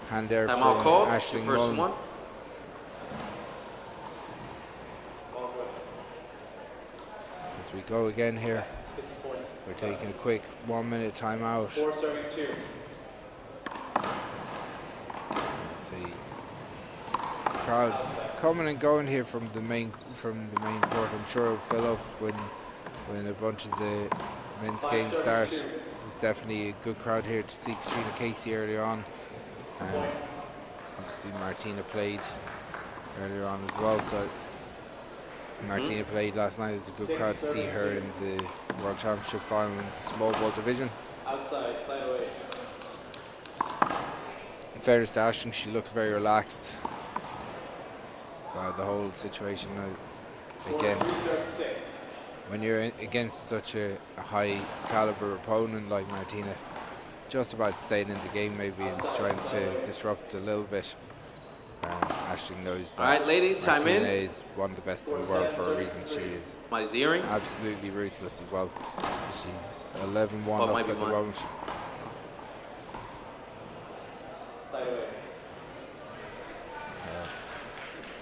Hand there from Aisling Aisling first one. As we go again here. We're taking a quick 1 minute timeout. 4-2. See, crowd coming and going here from the main court. I'm sure it'll fill up when a bunch of the men's games start. It's definitely a good crowd here to see Katrina Casey earlier on. Obviously Martina played earlier on as well, so Martina played last night. It was a good crowd to see her in the World Championship final in the small ball division. Outside, side away. In fairness to Aisling, she looks very relaxed by the whole situation. Again, when you're against such a high caliber opponent like Martina, just about staying in the game maybe and trying to disrupt a little bit. Aisling knows that. All right, ladies, time in. Martina is one of the best in the world for a reason. She is absolutely ruthless as well. She's 11-1 up at the moment.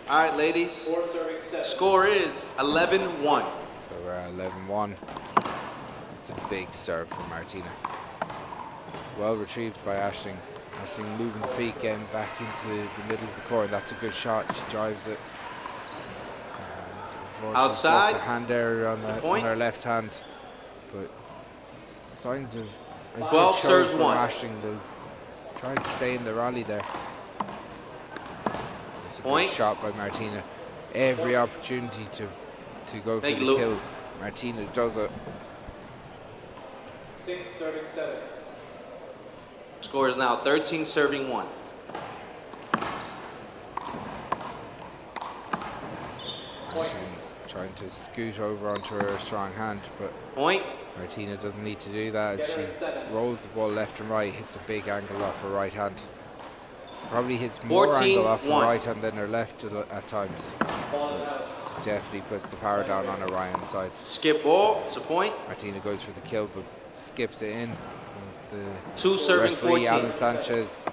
All right, ladies. Score is 11-1. So we're at 11-1. It's a big serve from Martina. Well retrieved by Aisling. Aisling moving the feet, getting back into the middle of the court. That's a good shot. She drives it. And outside. Just a hand error on her left hand. But signs of a good 12 show serves from one. Aisling. They're trying to stay in the rally there. It's a Point. good shot by Martina. Every opportunity to go for Thank the you, kill. Martina does it. 6 serving 7. Score is now 13 serving 1. Trying to scoot over onto her strong hand, but Point. Martina doesn't need to do that as she rolls the ball left and right, hits a big angle off her right hand. Probably hits more angle off her right hand than her left at times. Definitely puts the power down on her right hand side. Skip ball, it's a point. Martina goes for the kill but skips it in. As the 2 serving referee 14. Alan Sanchez,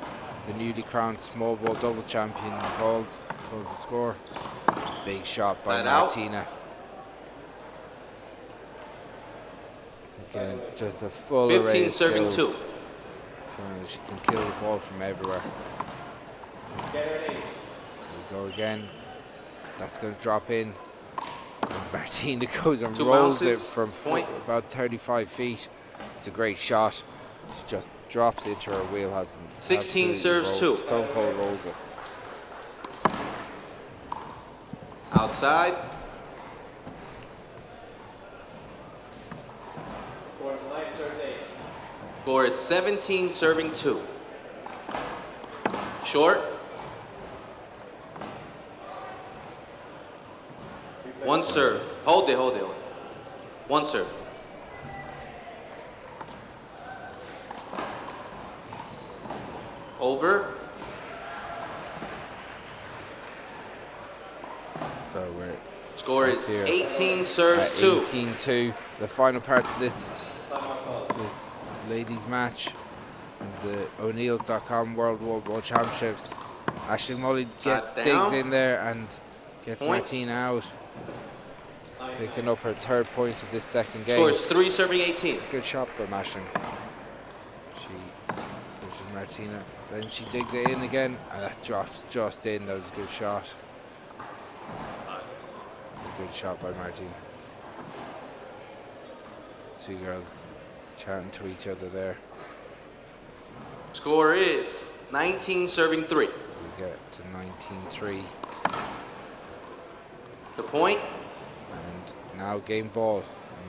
the newly crowned small ball doubles champion, calls the score. Big shot by Martina. Again, just a full 15 array of serving skills. 2. So she can kill the ball from everywhere. Here we go again. That's going to drop in. And Martina goes and 2 rolls bounces. it from about 35 feet. It's a great shot. She just drops into her wheelhouse. And 16 serves rolls, 2. Stone cold rolls it. Outside. Score is 17 serving 2. Short. 1 serve. Hold it. 1 serve. Over. So we're Score is here 18 serves 2. 18-2. The final parts of this ladies match, the O'Neills.com World Wallball Championships. Aisling Mully digs in there and gets Martina out, picking up her 3rd point of this second game. Score is 3 serving 18. Good shot from Aisling. She pushes Martina, then she digs it in again, and that drops just in. That was a good shot. A good shot by Martina. 2 girls chatting to each other there. Score is 19 serving 3. We get to 19-3. The point. And now game ball,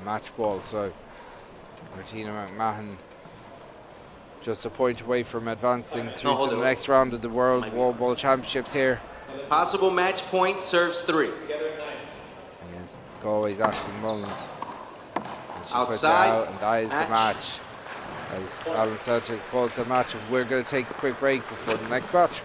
match ball. So Martina McMahan just a point away from advancing through to the next round of the World Wallball Championships here. Possible match point, serves 3. Against Galway's Aisling Mullins. She puts it Outside. out, and that is the match. As Alan Sanchez calls the match, we're going to take a quick break before the next match.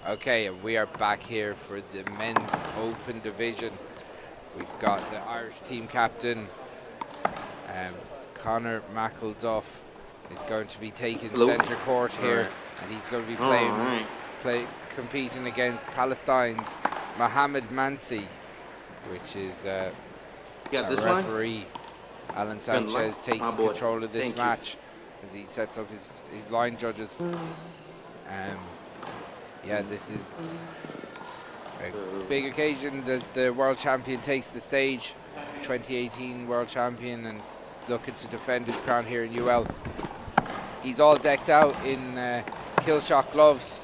Okay, and we are back here for the men's open division. We've got the Irish team captain, Conor McElduff, is going to be taking centre court here, and he's going to be competing against Palestine's Mohammed Mansi, which is a referee. Alan Sanchez taking control of this match as he sets up his line judges. Yeah, this is a big occasion as the world champion takes the stage, 2018 world champion, and looking to defend his crown here in UL. He's all decked out in Killshot gloves,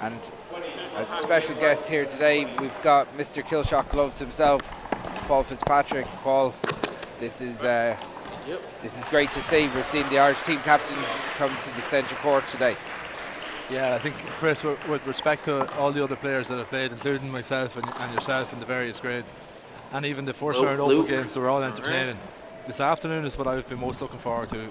and as a special guest here today, we've got Mr. Killshot Gloves himself, Paul Fitzpatrick. Paul, this is great to see. We're seeing the Irish team captain come to the centre court today. Yeah, I think, Chris, with respect to all the other players that have played, including myself and yourself in the various grades, and even the first round open games, they were all entertaining. This afternoon is what I've been most looking forward to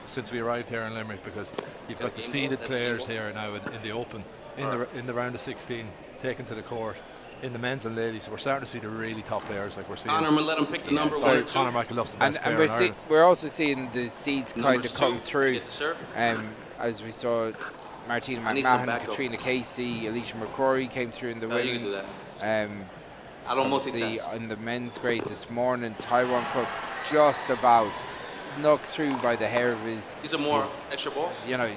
since we arrived here in Limerick, because you've got the seeded players here now in the open, in the round of 16, taken to the court. In the men's and ladies, we're starting to see the really top players, like we're seeing. Conor, let him pick the number one. Conor McElduff's the best player in Ireland. We're also seeing the seeds kind of come through, as we saw Martina McMahan, Katrina Casey, Alicia McCrory came through in the women's. In the men's grade this morning, Tywan Cook just about snuck through by the hair of his. These are more extra balls. You know,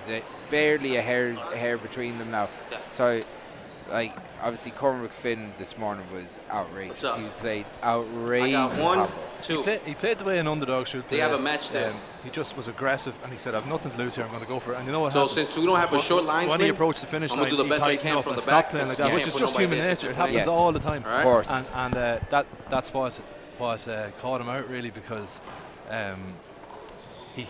barely a hair between them now. Yeah. So, like, obviously Cormac Finn this morning was outrageous. He played outrageous. I got 1, 2. He played the way an underdog should play. They have a match there. He just was aggressive, and he said, "I've nothing to lose here. I'm going to go for it." And you know what? So since we don't have a short line, when he approached the finish line, he tightened up and stopped playing like that, which is just human nature. It happens all the time. Of course. And that's what caught him out, really, because he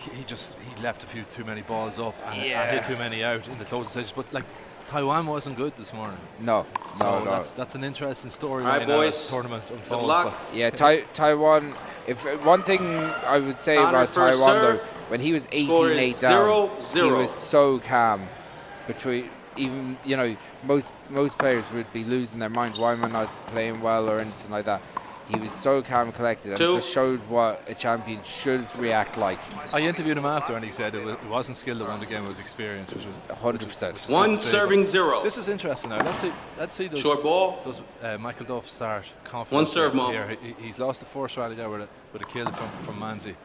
left a few too many balls up and hit too many out in the closing stages. But like, Tywan wasn't good this morning. No. That's an interesting story. Right, boys. As the tournament unfolds. Yeah, Tywan. If one thing I would say about Tywan, though, when he was 18-8 down, he was so calm. Even most players would be losing their mind. Why am I not playing well or anything like that? He was so calm and collected, and just showed what a champion should react like. I interviewed him after, and he said it wasn't skill that won the game; it was experience, which was 100%. One serving 0. This is interesting now. Let's see. Short ball. Does Michael Duff start confident? One serve, here. He's lost the first rally there with a kill from Manzi.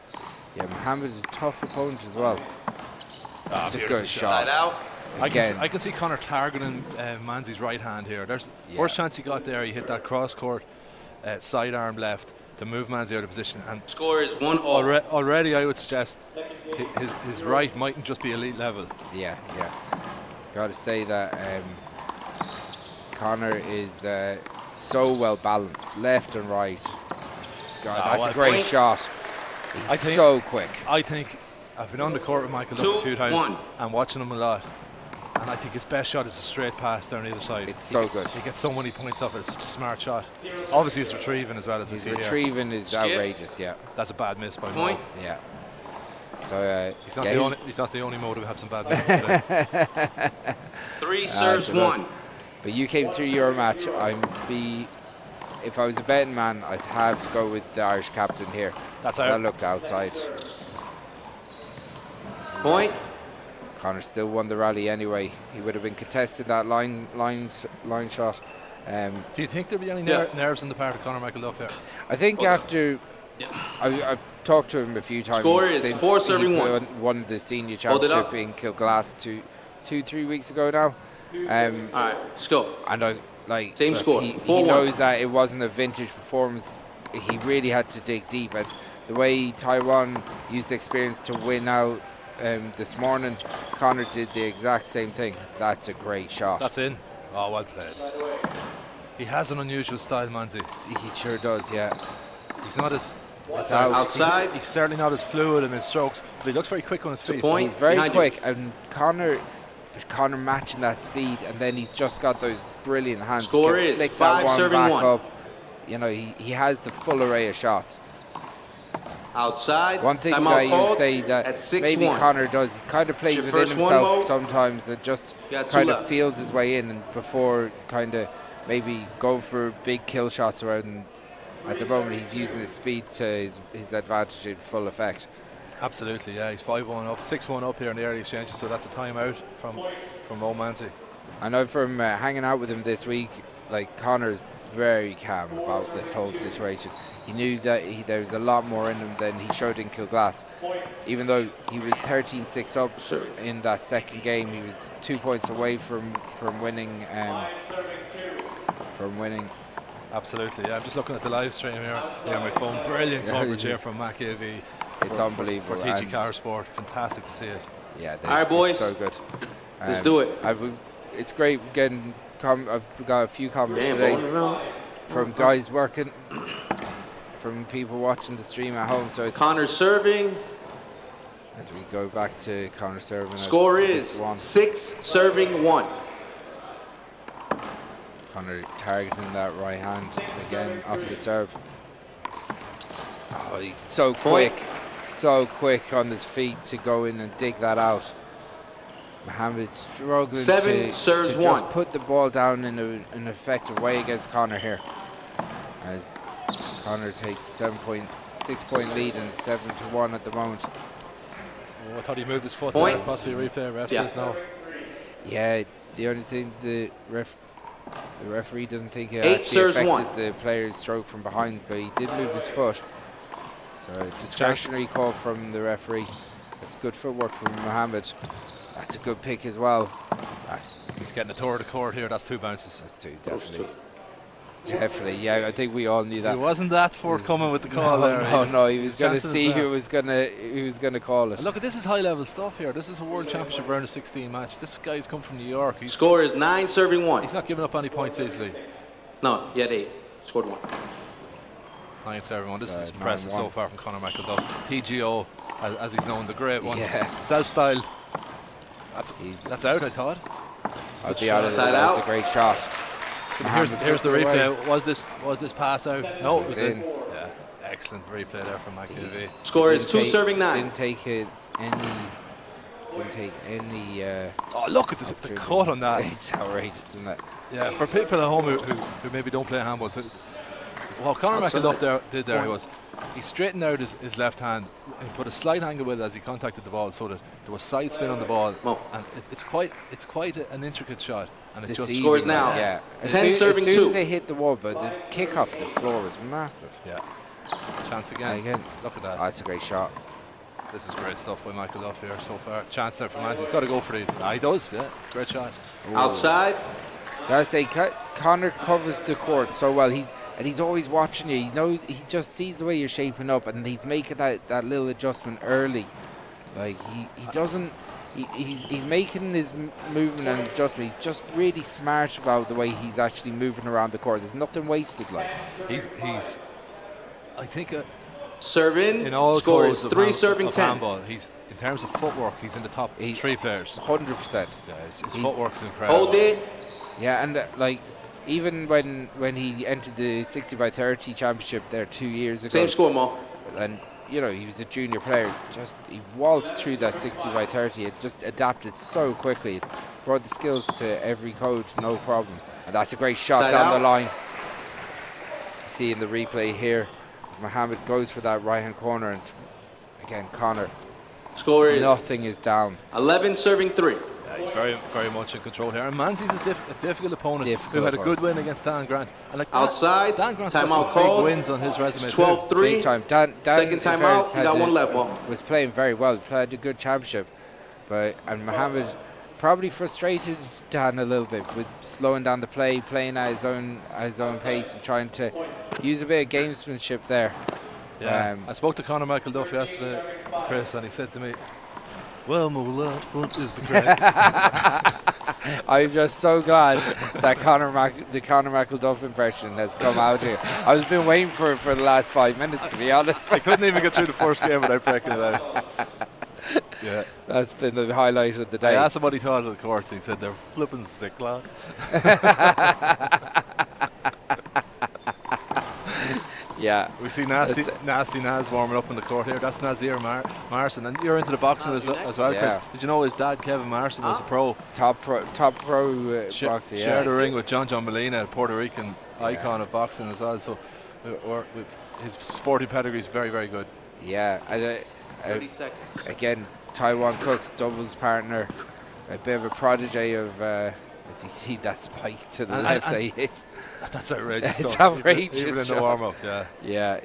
Yeah, Mohammed is a tough opponent as well. It's a good shot. Side out. I can see Conor targeting Manzi's right hand here. First chance he got there, he hit that cross court. Sidearm left to move Manzi out of position, and score is 1-all. Already, I would suggest his right mightn't just be elite level. Yeah. Got to say that Conor is so well balanced, left and right. That's a great shot. He's so quick. I think I've been on the court with Michael Duff a few times and watching him a lot. And I think his best shot is a straight pass down the other side. It's so good. He gets so many points off it. It's such a smart shot. Obviously, he's retrieving as well as we see here. Retrieving is outrageous, yeah. That's a bad miss by Mo. Yeah. So he's not the only Mo to have some bad misses today. 3 serves 1. But you came through your match. If I was a betting man, I'd have to go with the Irish captain here. That looked outside. Point. Conor still won the rally anyway. He would have been contested that line shot. Do you think there'll be any nerves on the part of Conor McElduff here? I think after I've talked to him a few times. Score is since 4 serving 1. Won the senior championship in Kilglass 2-3 weeks ago now. All right, let's go. And same score. He knows that it wasn't a vintage performance. He really had to dig deep. And the way Tywan used experience to win out this morning, Conor did the exact same thing. That's a great shot. That's in. Oh, well played. He has an unusual style, Manzi. He sure does, yeah. He's not as outside. He's certainly not as fluid in his strokes, but he looks very quick on his feet. He's very quick, and Conor matching that speed, and then he's just got those brilliant hands. Score is flick 5 that one serving back 1. Up. You know, he has the full array of shots. Outside. One thing Timeout that you called say that at 6-1. maybe Connor does, he kind of plays Your within first one, himself Mo. sometimes and just You got two kind of left. feels his way in and before kind of maybe go for big kill shots around. And at the moment, he's using his speed to his advantage in full effect. Absolutely, yeah. He's 5-1 up, 6-1 up here in the early exchanges, so that's a timeout from Romancy. I know from hanging out with him this week, like Connor's very calm about this whole situation. He knew that there was a lot more in him than he showed in Kilglass. Even though he was 13-6 up in that second game, he was 2 points away from winning. Absolutely, yeah. I'm just looking at the live stream here on my phone. Brilliant coverage here from McAvey. It's unbelievable. For TG Car Sport. Fantastic to see it. Yeah, All right, boys. so good. Let's do it. It's great getting. I've got a few comments today from guys working, from people watching the stream at home. So it's Connor serving. as we go back to Connor serving. Score is 6-1. Connor targeting that right hand again off the serve. Oh, he's so quick on his feet to go in and dig that out. Mohammed struggling to just put the ball down in an effective way against Connor here. As Connor takes a 6-point lead and 7-1 at the moment. Oh, I thought he moved his foot there, possibly a replay. Ref says no. Yeah, the only thing the referee doesn't think it actually affected the player's stroke from behind, but he did move his foot. So discretionary call from the referee. That's good footwork from Mohammed. That's a good pick as well. He's getting a tour of the court here. That's 2 bounces. That's 2, definitely. Definitely, yeah. I think we all knew that. He wasn't that forthcoming with the call there. No, he was going to see who was going to call it. And look, this is high-level stuff here. This is a World Championship round of 16 match. This guy's come from New York. Score is 9-1. He's not giving up any points easily. No, he had 8. Scored 1. 9-1. This is impressive so far from Conor McElduff. TGO, as he's known, the great one. Yeah. Self-styled. That's out, I thought. I'll be out of that. That's a great shot. Here's the replay. Was this pass out? No, it was in. Yeah, excellent replay there from McAvey. Score is 2-9. Didn't take any. Oh, look at the cut on that. It's outrageous, isn't it? Yeah, for people at home who maybe don't play handball, what Conor McElduff did there was he straightened out his left hand and put a slight angle with it as he contacted the ball, so that there was side spin on the ball, and it's quite an intricate shot, and it just scores now. Yeah, 10 serving 2. As soon as they hit the wall, but the kick off the floor was massive. Yeah, chance again. Look at that. Oh, that's a great shot. This is great stuff by McElduff here so far. Chance now for Mans. He's got to go for these. He does. Yeah, great shot. Ooh. Outside. Gotta say, Connor covers the court so well. He's always watching you. He knows. He just sees the way you're shaping up, and he's making that little adjustment early. Like he doesn't. He's making his movement and adjustment. He's just really smart about the way he's actually moving around the court. There's nothing wasted. Like he's I think serving in all score codes is 3 serving 10. Handball, he's in terms of footwork. He's in the top 3 players. 100%. Yeah, his footwork's incredible. Hold it. Yeah, and like even when he entered the 60x30 championship there 2 years ago. Same score, Mo. And you know, he was a junior player. He waltzed through that 60x30. It just adapted so quickly. It brought the skills to every code, no problem. And that's a great shot Side down out. the line. You see in the replay here, Mohammed goes for that right hand corner, and again Connor. Score is nothing is down. 11 serving 3. Yeah, he's very, very much in control here. And Manzi's a difficult opponent who had a good win against Dan Grant. And like outside, Dan Grant's got some big wins on his resume. 12-3. Big time. Dan second time out, he got one left. Was playing very well. Played a good championship, and Mohammed probably frustrated Dan a little bit with slowing down the play, playing at his own pace, and trying to use a bit of gamesmanship there. Yeah, I spoke to Conor McElduff yesterday, Chris, and he said to me, "Well, my lad, what is the crack?" I'm just so glad that the Conor McElduff impression has come out here. I've been waiting for it for the last 5 minutes, to be honest. I couldn't even get through the first game without breaking it out. Yeah, that's been the highlight of the day. I asked him what he thought of the course. He said they're flipping sick, lad. Yeah. We see nasty Naz warming up in the court here. That's Nazir Marson, and you're into the boxing as well, Chris. Did you know his dad, Kevin Marson, was a pro? Top pro boxer. Shared a ring with John Molina, a Puerto Rican icon of boxing as well. So his sporting pedigree is very, very good. Yeah. 30 seconds. Again, Tywan Cook's doubles partner, a bit of a prodigy of. As you see that spike to the left, it's that's outrageous. It's stuff. outrageous. Even in the warm up, yeah.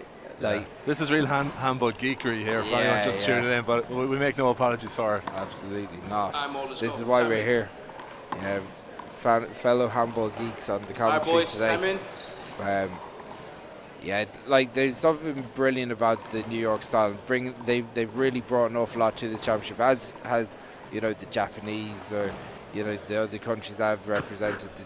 This is real handball geekery here. For anyone just tuning in, but we make no apologies for it. Absolutely not. This is why we're here. Fellow handball geeks on the commentary today. There's something brilliant about the New York style. They've really brought an awful lot to the championship, as has the Japanese or the other countries that have represented the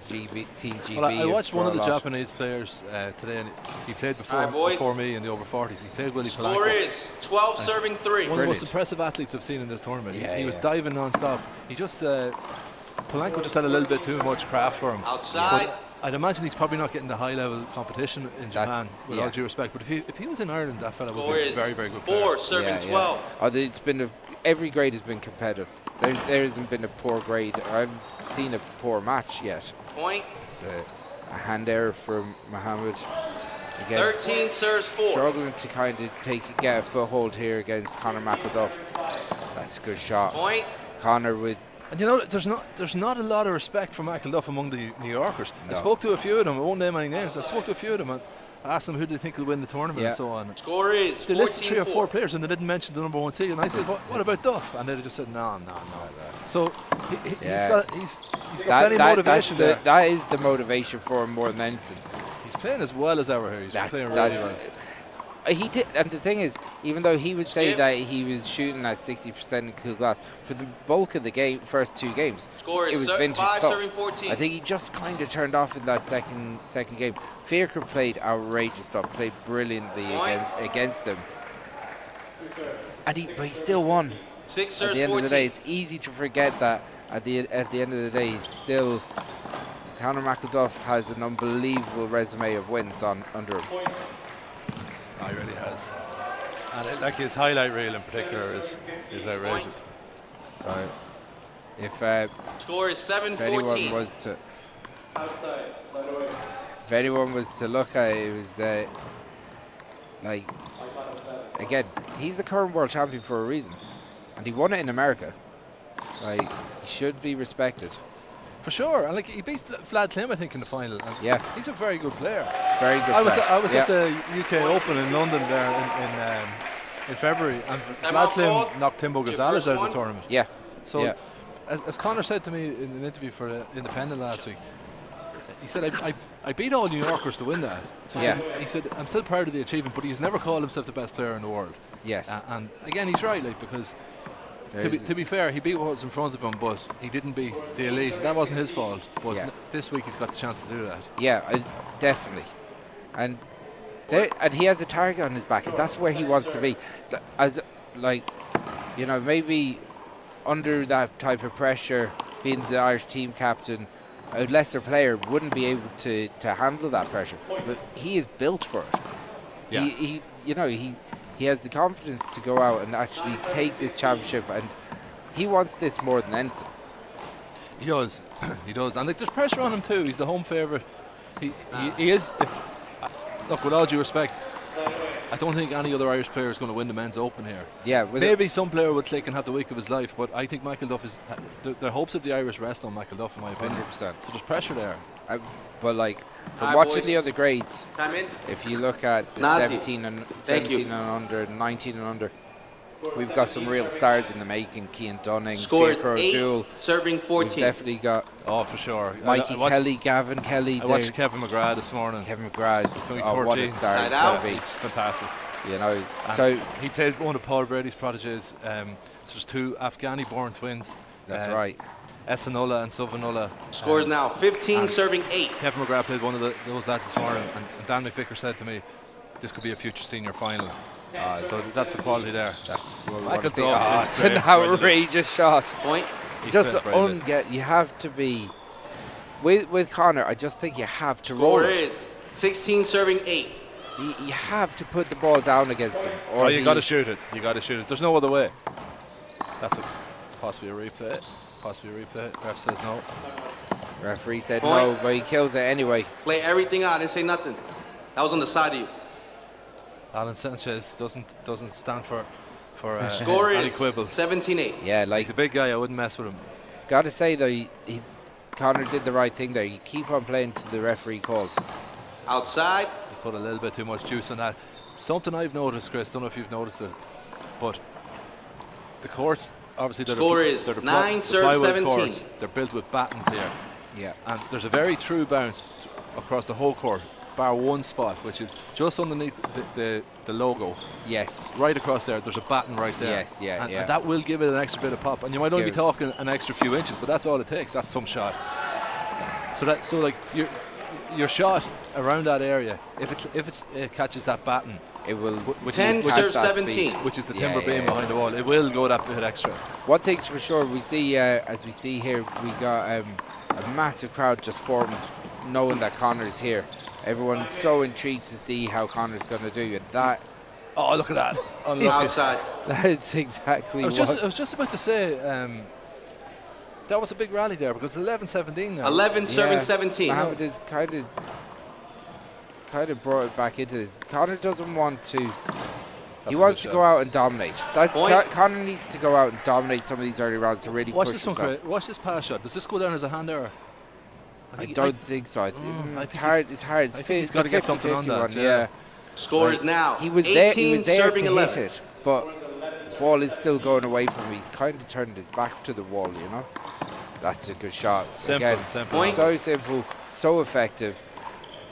Team GB. Well, I watched one of the Japanese players today, and he played before me in the over 40s. He played Willie Polanco. Score is 12 serving 3. One of the most impressive athletes I've seen in this tournament. He was diving non-stop. He just Polanco just had a little bit too much craft for him. Outside. But I'd imagine he's probably not getting the high-level competition in Japan, with all due respect. But if he was in Ireland, that fella would be a very, very good player. 4 serving 12. It's been every grade has been competitive. There hasn't been a poor grade. I haven't seen a poor match yet. Point. It's a hand error from Mohammed. Again, 13 serves 4. Struggling to kind of get a foothold here against Conor McElduff. That's a good shot. Point. Conor with. And there's not a lot of respect for McElduff among the New Yorkers. No. I spoke to a few of them. I won't name any names. I spoke to a few of them and asked them who they think will win the tournament and so on. Score is they listed 3 or 4 players and they didn't mention the number 1 seed. And I said, what about Duff? And they just said, no. So he's got plenty of motivation there. That is the motivation for him more than anything. He's playing as well as ever here. He's playing really well. He did, and the thing is, even though he would say that he was shooting at 60% in cool glass, for the bulk of the first 2 games, it was vintage stuff. I think he just kind of turned off in that second game. Fiacre played outrageous stuff, played brilliantly against him, but he still won. 6 serves at the end 14. of the day, it's easy to forget that at the end of the day, still Conor McElduff has an unbelievable resume of wins under him. He really has, and his highlight reel in particular is outrageous. So, if score is 7-14. If anyone was to look at it, it was again, he's the current world champion for a reason, and he won it in America. He should be respected. For sure, and he beat Vlad Klim, I think, in the final. And he's a very good player. Very good. I was at the UK Open in London there in February, and Vlad Klim knocked Timbo Gonzalez out of the tournament. Yeah. So, as Conor said to me in an interview for the Independent last week, he said, "I beat all New Yorkers to win that." So he said, "I'm still proud of the achievement, but he's never called himself the best player in the world." Yes. And again, he's right, because. To be fair, he beat what was in front of him, but he didn't beat the elite. That wasn't his fault. But this week he's got the chance to do that. Yeah, definitely. And he has a target on his back, and that's where he wants to be. As maybe under that type of pressure, being the Irish team captain, a lesser player wouldn't be able to handle that pressure. But he is built for it. Yeah. He has the confidence to go out and actually take this championship, and he wants this more than anything. He does. He does. And there's pressure on him too. He's the home favourite. He is. Look, with all due respect, I don't think any other Irish player is going to win the men's open here. Yeah. Maybe some player would click and have the week of his life, but I think McElduff is. The hopes of the Irish rest on McElduff, in my opinion. 100%. So there's pressure there. But from watching the other grades, if you look at the 17 and under, 19 and under, we've got some real stars in the making. Cian Dunning, Scores Fiacre 8, O'Doul. serving 14. We've definitely got. Oh, for sure. Mikey Kelly, Gavin Kelly. I watched Kevin McGrath this morning. Kevin McGrath. He's only 13. What a star he's going to be. He's fantastic. So he played one of Paul Brady's prodigies. So there's 2 Afghani-born twins. That's right. Esanola and Sovanulla. Scores now 15, serving 8. Kevin McGrath played one of those lads this morning, and Dan McVicker said to me, "This could be a future senior final." So that's the quality there. That's it's an outrageous shot. Point. Just you have to be with Conor. I just think you have to roll Score is 16, serving 8. You have to put the ball down against him. Or you got to shoot it. You got to shoot it. There's no other way. That's possibly a replay. Ref says no. Referee said no, but he kills it anyway. Play everything out. I didn't say nothing. That was on the side of you. Alan Sanchez doesn't stand for Score any is quibbles. 17-8. Yeah, like he's a big guy. I wouldn't mess with him. Got to say though, Conor did the right thing there. You keep on playing to the referee calls. Outside. He put a little bit too much juice on that. Something I've noticed, Chris. Don't know if you've noticed it, but the courts obviously they're the 9 serve plywood 17. courts. They're built with battens here. Yeah. And there's a very true bounce across the whole court, bar one spot, which is just underneath the logo. Yes. Right across there, there's a batten right there. Yes, yeah, and that will give it an extra bit of pop. And you might only be talking an extra few inches, but that's all it takes. That's some shot. So like your shot around that area, if it catches that batten, it will. Which 10 serve 17, which is the timber beam behind the wall. It will go that bit extra. One thing's for sure, we see as we see here, we got a massive crowd just formed, knowing that Conor's here. Everyone's so intrigued to see how Conor's going to do it. That. Oh, look at that! Outside. That's exactly. I was just about to say. That was a big rally there because 11-17 now. 11 serving 17. Mohammed is kind of brought it back into this. Conor doesn't want to. He wants to go out and dominate. Conor needs to go out and dominate some of these early rounds to really push himself. Watch this pass shot. Does this go down as a hand error? I don't think so. It's hard. It's hard. He's got to get something on that. Yeah. Score is now. He was there. 18 to serving hit 11. it, but the ball is still going away from him. He's kind of turned his back to the wall. You know. That's a good shot. Simple. So simple, so effective.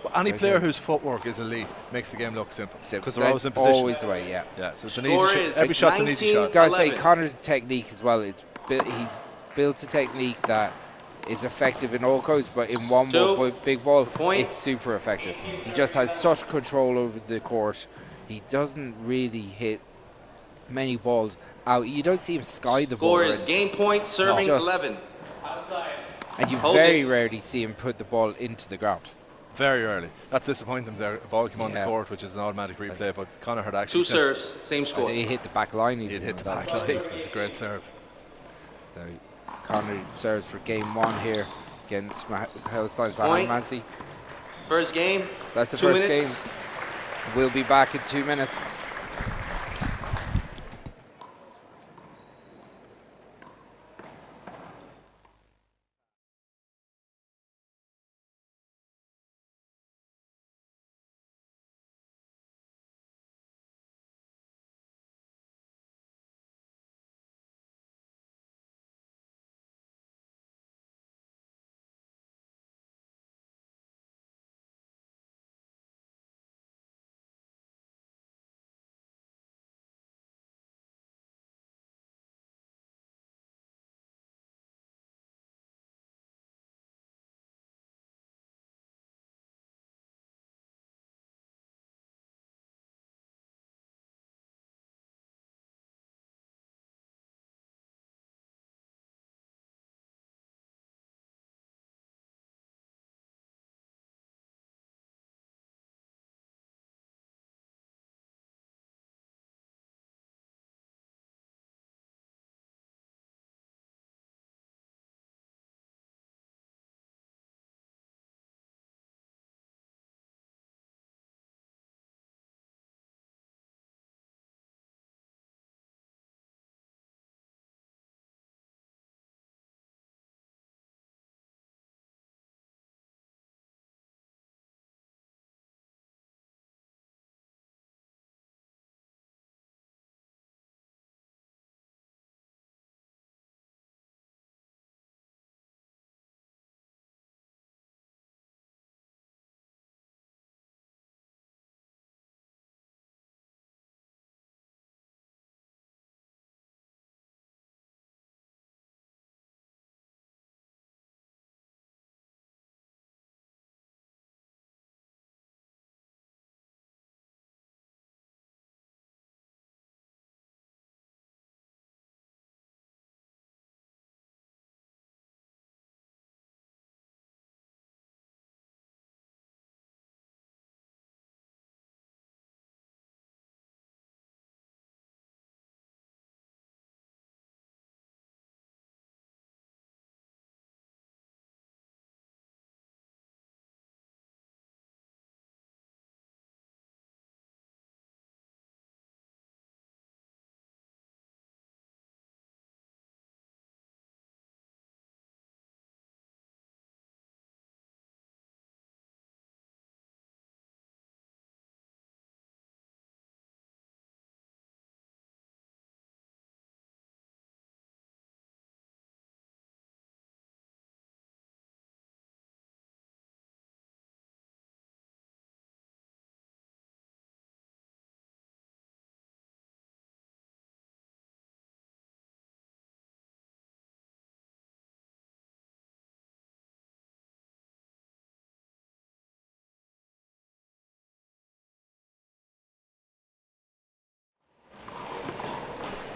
Well, any player whose footwork is elite makes the game look simple. Because they're always in position. Always the way, yeah. Yeah, so it's an easy shot. Every shot's an easy shot. Gotta say, Conor's technique as well. He's built a technique that is effective in all codes, but in one ball, big ball, it's super effective. He just has such control over the court. He doesn't really hit many balls out. You don't see him sky the ball. Score is game point, serving 11. Outside. And you very rarely see him put the ball into the ground. Very rarely. That's disappointing there. A ball came on the court, which is an automatic replay, but Conor had actually... 2 serves, same score. He hit the back line. He hit the back line. It was a great serve. So Conor serves for game 1 here against Palestine's Mansi. First game. That's the 2 first minutes. game. We'll be back in 2 minutes.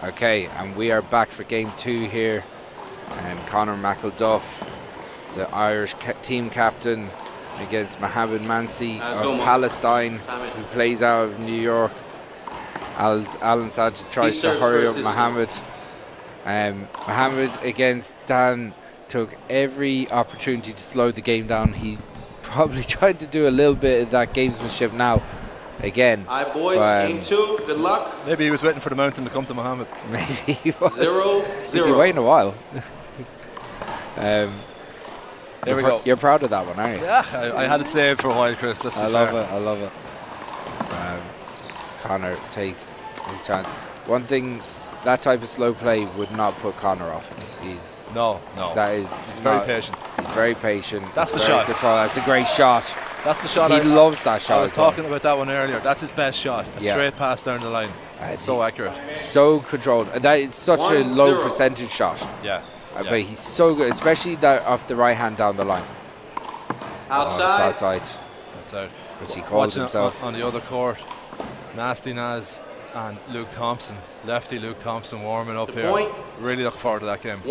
Okay, and we are back for game 2 here. Conor McElduff, the Irish team captain, against Mohamed Mansi of Palestine, who plays out of New York. Alan Sanchez tries to hurry up Mohamed. Mohamed against Dan took every opportunity to slow the game down. He probably tried to do a little bit of that gamesmanship now. Again. All right, boys, game 2, good luck. Maybe he was waiting for the mountain to come to Mohamed. Maybe he was. 0-0. If you're waiting a while. Here we go. You're proud of that one, aren't you? Yeah, I had it saved for a while, Chris. I love it. Conor takes his chance. One thing, that type of slow play would not put Conor off. No. He's very patient. He's very patient. That's the shot. Control. That's a great shot. That's the shot. He loves that shot. I was talking about that one earlier. That's his best shot. A straight pass down the line. So accurate. So controlled. That is such a low percentage shot. Yeah. But he's so good, especially that off the right hand down the line. Outside. It's outside. That's out. Which he calls himself. On the other court, Nasty Naz and Luke Thompson, lefty Luke Thompson warming up here. Point. Really look forward to that game.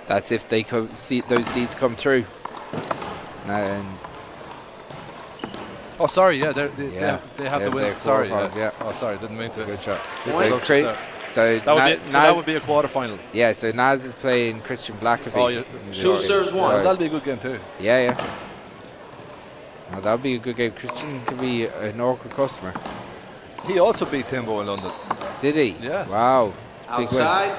That's if they see those seeds come through. Oh, sorry, yeah, they have to win. Sorry, yeah. Oh, sorry, didn't mean to. Good shot. So that would be a quarter-final. Yeah, so Naz is playing Christian Blackaby. Oh, yeah. 2 serves 1. That'll be a good game too. Yeah. Well, that'll be a good game. Christian could be an awkward customer. He also beat Timbo in London. Did he? Yeah. Wow. Outside.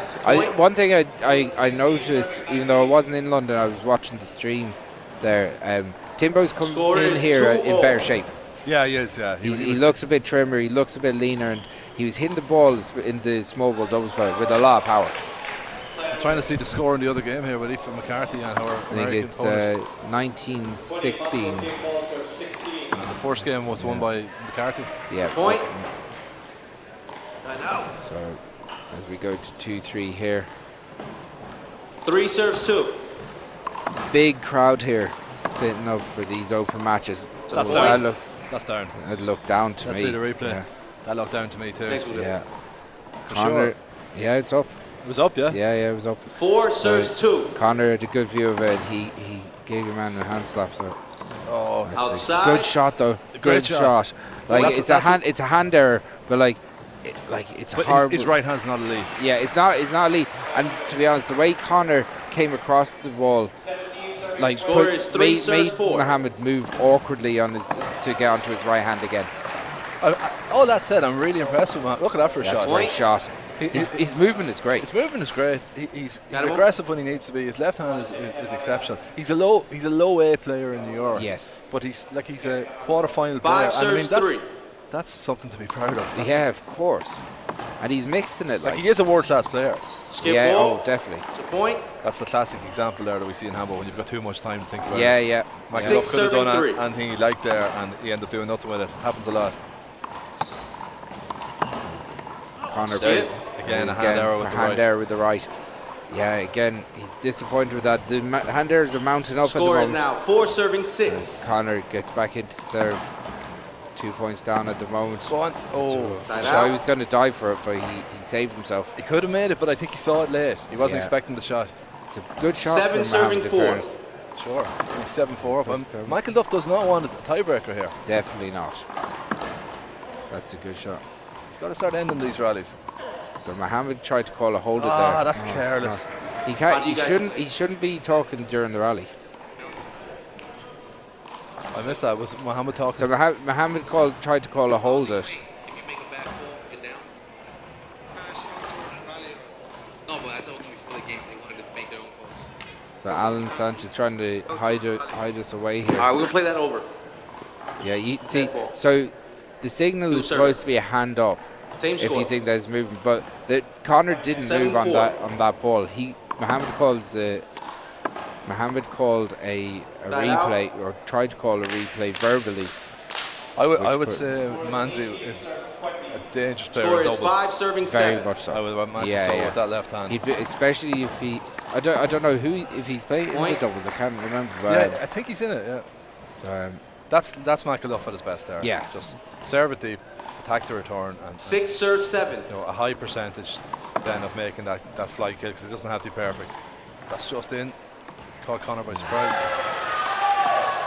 One thing I noticed, even though I wasn't in London, I was watching the stream there. Timbo's come in here in better shape. Yeah, he is. Yeah, he looks a bit trimmer. He looks a bit leaner, and he was hitting the ball in the small ball doubles play with a lot of power. I'm trying to see the score in the other game here with Aoife McCarthy and her American opponent. I think it's 19-16. And the first game was won by McCarthy. Yeah. Point. I know. So as we go to 2-3 here. 3 serves 2. Big crowd here sitting up for these open matches. That's down. That's down. It looked down to me. Let's see the replay. Yeah. That looked down to me too. Yeah. Conor, yeah, it's up. It was up, yeah? Yeah, it was up. 4 serves 2. Conor had a good view of it. He gave your man a hand slap. So. Oh, outside. Good shot though. Good shot. Like well, it's a hand error, but it's hard. His right hand's not elite. Yeah, it's not elite. And to be honest, the way Conor came across the ball, made Mohamed move awkwardly to get onto his right hand again. All that said, I'm really impressed with Mohamed. Look at that for a shot. Great shot. His movement is great. His movement is great. He's aggressive when he needs to be. His left hand is exceptional. He's a low A player in New York. Yes. But he's a quarter-final player. And I mean that's something to be proud of. Yeah, of course. And he's mixed in it. He is a world-class player. Yeah, oh, definitely. It's a point. That's the classic example there that we see in handball when you've got too much time to think about it. Yeah. McElduff could have done anything he liked there, and he ended up doing nothing with it. Happens a lot. Conor again a hand error with the right. Yeah, again he's disappointed with that. The hand errors are mounting up Score at the moment. Now 4 serving 6. As Conor gets back into serve. 2 points down at the moment. Go on. So he was going to dive for it, but he saved himself. He could have made it, but I think he saw it late. He wasn't expecting the shot. It's a good shot. 7 serving 4. Sure. He's 7-4. McElduff does not want a tiebreaker here. Definitely not. That's a good shot. He's got to start ending these rallies. So Mohamed tried to call a hold it there. That's careless. He shouldn't be talking during the rally. I missed that. Was Mohamed talking? So Mohamed tried to call a hold it. If you make a back ball, get down. No, but I told them before the game they wanted to make their own calls. So Alan Sanchez trying to hide us away here. All right, we're going to play that over. Yeah, you see, so the signal is supposed to be a hand up. If you think there's movement, but Conor didn't move on that ball. Mohamed called a replay, or tried to call a replay verbally. I would say Manzi is a dangerous player Score in is doubles. 5 serving 7. Very much so. I would want Manzi with that left hand. Especially if I don't know if he's playing in the doubles. I can't remember. Yeah, I think he's in it. Yeah. So that's McElduff at his best there. Yeah. Just serve it deep. attack the return and 6 serve 7. You know, a high percentage then of making that fly kick, because it doesn't have to be perfect. That's just in. Caught Conor by surprise.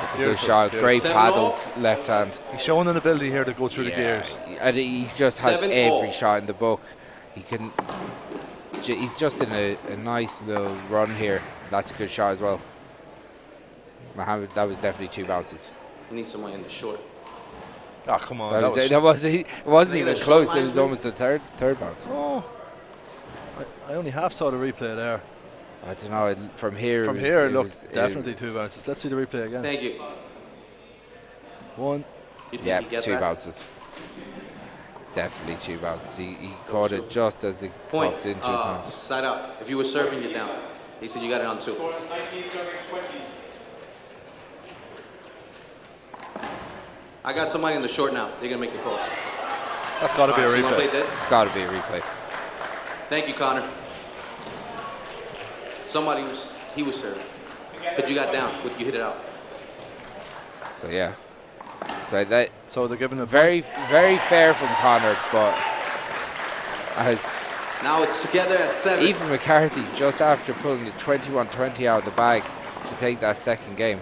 It's a good shot. Great paddled left hand. He's showing an ability here to go through the gears. And he just has every shot in the book. He can. He's just in a nice little run here. That's a good shot as well. Mohammed, that was definitely 2 bounces. You need someone in the short. Oh, come on. It wasn't even close. It was almost the third bounce. Oh. I only half saw the replay there. I don't know. From here, it looked definitely 2 bounces. Let's see the replay again. Thank you. 1. Yeah, 2 bounces. Definitely 2 bounces. He caught it just as it popped into his hand. Side out. If you were serving, you're down. He said you got it on 2. 19 serving 20. I got somebody in the short now. They're going to make the cross. That's got to be a replay. It's got to be a replay. Thank you, Connor. He was serving. But you got down. You hit it out. So, yeah. So they're giving a very fair from Connor, but as now it's together at 7. Aoife McCarthy, just after pulling the 21-20 out of the bag to take that second game.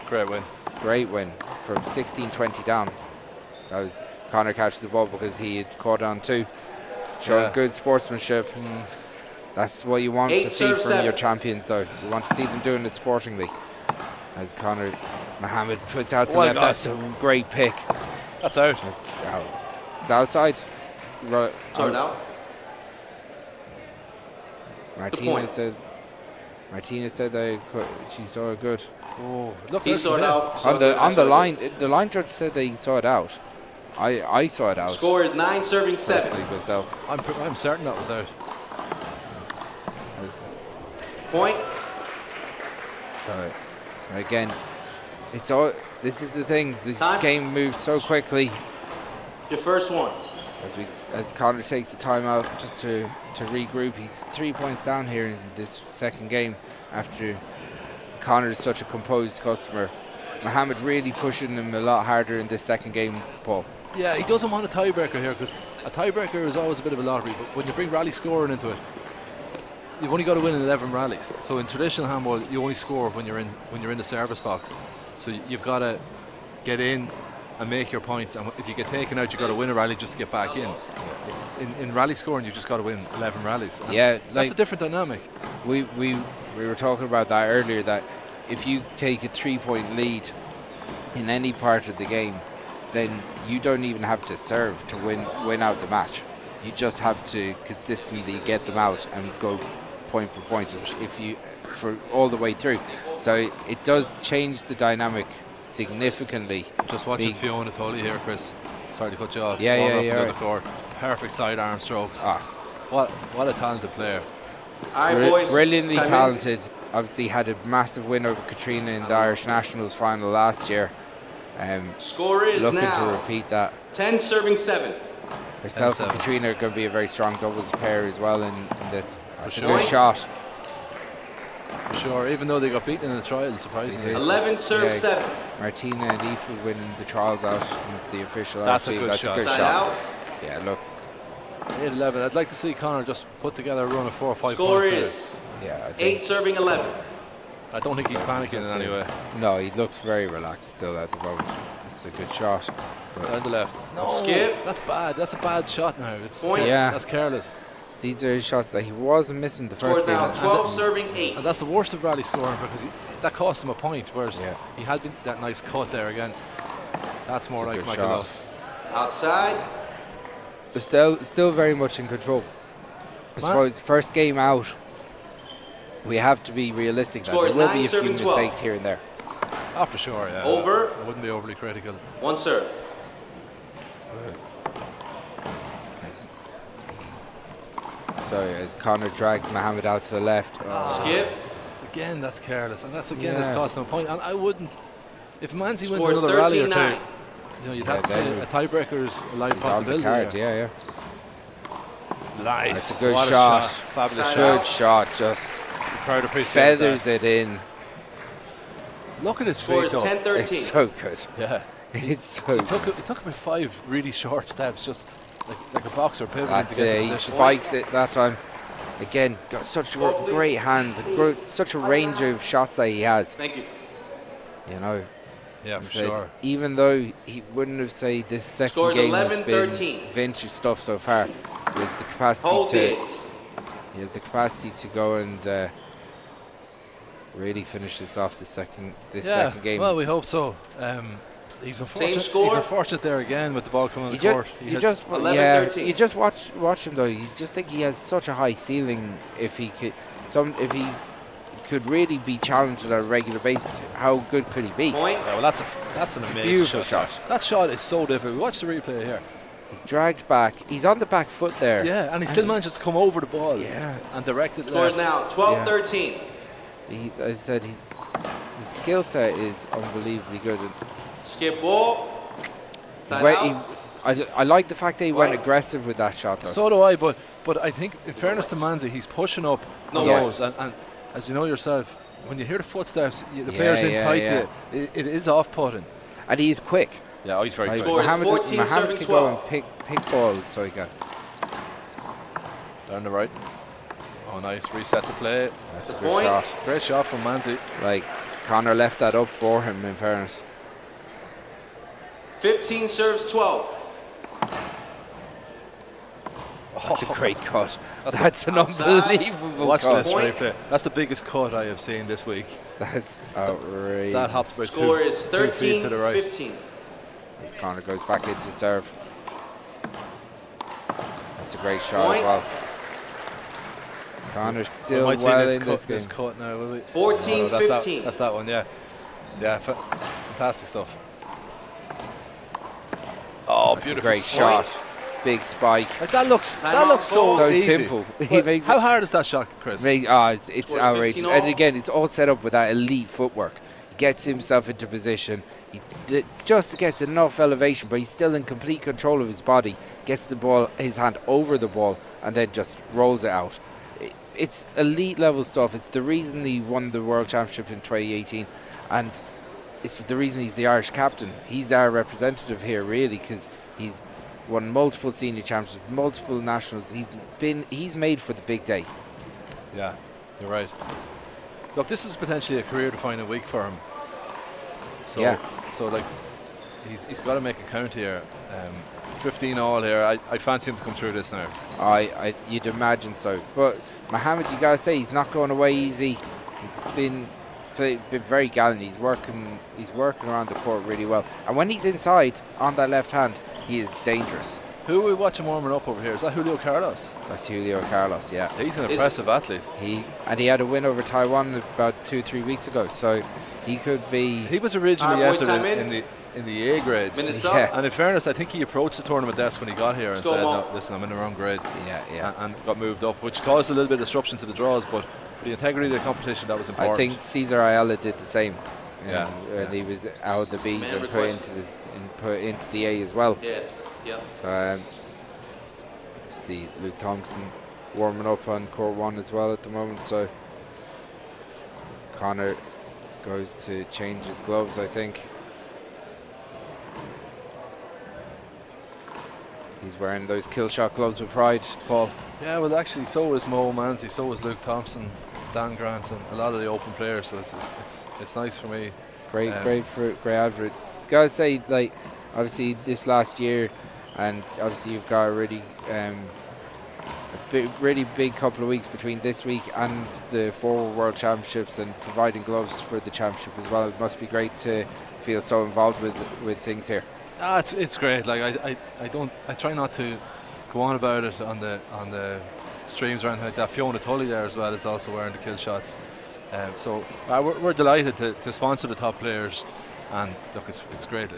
Great win from 16-20 down. That was Connor catches the ball because he had caught on 2, showing good sportsmanship. That's what you want to see from your champions, though. You want to see them doing it sportingly. As Connor Mohammed puts out to left, that's a great pick. That's out. That's out. It's outside. Turn out. Martina said that she saw it good. Oh, look, he saw it out. On the line, the line judge said that he saw it out. I saw it out. Score is 9 serving 7. I'm certain that was out. Point. So again, it's all. This is the thing. The game moves so quickly. Your first one. As Connor takes the time out just to regroup. He's 3 points down here in this second game after Connor is such a composed customer. Mohammed really pushing him a lot harder in this second game, Paul. Yeah, he doesn't want a tiebreaker here, because a tiebreaker is always a bit of a lottery, but when you bring rally scoring into it, you've only got to win in 11 rallies. So in traditional handball, you only score when you're in the service box. So you've got to get in and make your points, and if you get taken out, you've got to win a rally just to get back in. In rally scoring, you've just got to win 11 rallies. And yeah, that's a different dynamic. We were talking about that earlier, that if you take a 3-point lead in any part of the game, then you don't even have to serve to win out the match. You just have to consistently get them out and go point for point for all the way through. So it does change the dynamic significantly. Just watching Fiona Tully here, Chris. Sorry to cut you off. Yeah. The court. Perfect sidearm strokes. What a talented player. Brilliantly talented. Obviously had a massive win over Katrina in the Irish Nationals final last year. Score is looking now to repeat that. 10 serving 7. Herself and Katrina are going to be a very strong doubles pair as well in this. That's a good shot. For sure, even though they got beaten in the trial, surprisingly. 11 serve 7. Martina and Aoife winning the trials out in the official. That's a good shot. Yeah, look. 8-11. I'd like to see Connor just put together a run of 4 or 5 Score points. Is yeah, 8 serving 11. I don't think he's panicking in any way. No, he looks very relaxed still at the moment. It's a good shot. Down the left. No, skip. That's bad. That's a bad shot now. It's point. Yeah, that's careless. These are shots that he wasn't missing the first game. Now 12 serving 8. And that's the worst of rally scoring, because that cost him a point. Whereas he had that nice cut there again. That's more like Michael. Outside. But still very much in control. I suppose first game out, we have to be realistic that there will be a few mistakes here and there. Oh, for sure, yeah. Over. I wouldn't be overly critical. 1 serve. Sorry, as Connor drags Mohammed out to the left. Skip. Again, that's careless, and that's that's costing him a point. And I wouldn't, if Manzi wins Scores another rally or 13-9. two, you'd have to say a tiebreaker is a live possibility. On the card, yeah. Nice. That's a good shot. Fabulous good shot. Just the crowd appreciates feathers that. it in. Look at his feet, though. 10-13. It's so good. Yeah. It's so. He took about 5 really short steps, just like a boxer pivoting That's to get it. the He position. spikes it that time. Again, he's got such great hands, such a range of shots that he has. Thank you. You know. Yeah, for sure. Even though he wouldn't have said this second Scores game has 11-13. been vintage stuff so far, he has the capacity Hold to. it. He has the capacity to go and really finish this off this second game. Well, we hope so. He's unfortunate. score? He's unfortunate there again with the ball coming on the court. You just 11-13. you just watch him though. You just think he has such a high ceiling. If he could really be challenged on a regular basis, how good could he be? Point. Yeah, well, that's an amazing beautiful shot. That shot is so difficult. Watch the replay here. He's dragged back. He's on the back foot there. Yeah, and he still manages to come over the ball. Yeah, and direct it Scores left. now 12-13. As I said, his skill set is unbelievably good. And Skip ball. I like the fact that he went aggressive with that shot though. So do I, but I think in fairness to Manzi, he's pushing up those, and as you know yourself, when you hear the footsteps, the player's in tight to you, it is off-putting. And he's quick. Yeah, he's very quick. Mohammed can go and pick balls, so he can. Down the right. Oh, nice. Reset the play. That's a good shot. Great shot from Manzi. Like, Connor left that up for him, in fairness. 15 serves 12. That's a great cut. That's an unbelievable Watch cut. this replay. That's the biggest cut I have seen this week. That's outrageous. That hops about Score is 2 feet to the right. 13-15. As Connor goes back into serve. That's a great shot as well. Connor's still we might well see in this game. this cut now, will we? 14-15. That's that one, yeah. Yeah, fantastic stuff. Oh, That's beautiful a great shot. Big spike. Like that looks so easy. simple. How hard is that shot, Chris? It's outrageous. And again, it's all set up with that elite footwork. He gets himself into position. He just gets enough elevation, but he's still in complete control of his body. Gets the ball, his hand over the ball, and then just rolls it out. It's elite level stuff. It's the reason he won the World Championship in 2018, and it's the reason he's the Irish captain. He's our representative here, really, because he's won multiple senior championships, multiple nationals. He's made for the big day. Yeah, you're right. Look, this is potentially a career-defining week for him. So like, he's got to make a count here. 15 all here. I fancy him to come through this now. You'd imagine so. But Mohammed, you gotta say, he's not going away easy. He's been very gallant. He's working around the court really well. And when he's inside on that left hand, he is dangerous. Who are we watching warming up over here? Is that Julio Carlos? That's Julio Carlos, yeah. He's an impressive athlete. He had a win over Tywan about 2-3 weeks ago, so he could be. He was originally entered in the A grade. And in fairness, I think he approached the tournament desk when he got here and said, "No, listen, I'm in the wrong grade." Yeah. And got moved up, which caused a little bit of disruption to the draws, but for the integrity of the competition, that was important. I think Cesar Ayala did the same. Yeah. When he was out of the B's and put into the A as well. Yeah. So see Luke Thompson warming up on court 1 as well at the moment. So Connor goes to change his gloves, I think. He's wearing those kill shot gloves with pride, Paul. Yeah, well, actually, so is Mo Manzi, so is Luke Thompson, Dan Grant, and a lot of the open players. So it's nice for me. Great advert. Gotta say, like, obviously this last year, and obviously you've got a really big couple of weeks between this week and the 4 World Championships, and providing gloves for the championship as well. It must be great to feel so involved with things here. It's great. Like I try not to go on about it on the streams or anything like that. Fiona Tully there as well is also wearing the kill shots. So we're delighted to sponsor the top players. And look, it's great.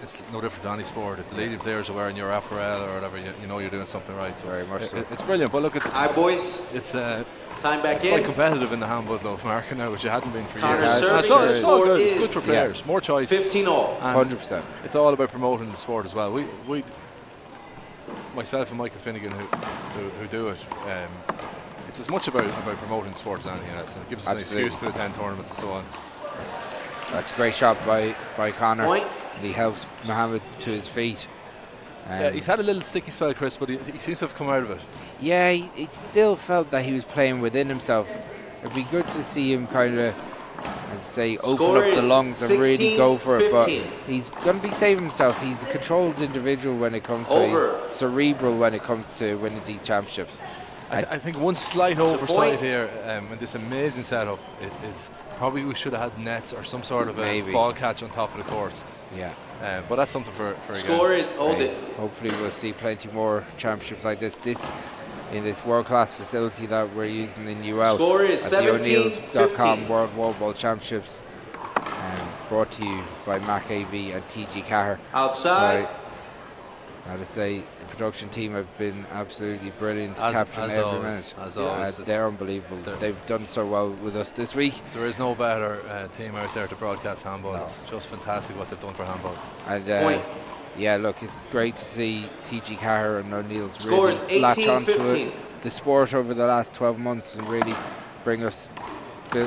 It's no different to any sport. If the leading players are wearing your apparel or whatever, you know you're doing something right. So very much so. It's brilliant. But look, it's quite competitive in the handball though, Mark, now, which it hadn't been for years. It's all good. It's good for players. More choice. 15 all. 100%. It's all about promoting the sport as well. We myself and Michael Finnegan who do it. It's as much about promoting sport as anything else. And it gives us an excuse to attend tournaments and so on. That's a great shot by Connor. Point. and he helps Mohammed to his feet. Yeah, he's had a little sticky spell, Chris, but he seems to have come out of it. Yeah, he still felt that he was playing within himself. It'd be good to see him kind of, as I say, open up the lungs and really go for it. But he's going to be saving himself. He's a controlled individual when it comes to, he's cerebral when it comes to winning these championships. I think one slight oversight here in this amazing setup is probably we should have had nets or some sort of a ball catch on top of the courts. Yeah. But that's something for Score again. it, hold it. Hopefully we'll see plenty more championships like this in this world-class facility that we're using in UL. Score is at the O'Neills.com World Wallball Championships, brought to you by Mac AV and TG Cahir. Outside. So, I have to say, the production team have been absolutely brilliant, As capturing every always, minute. as always. They're unbelievable. They've done so well with us this week. There is no better team out there to broadcast handball. It's just fantastic what they've done for handball. And yeah, look, it's great to see TG Cahir and O'Neill's really latch onto the sport over the last 12 months and really bring us,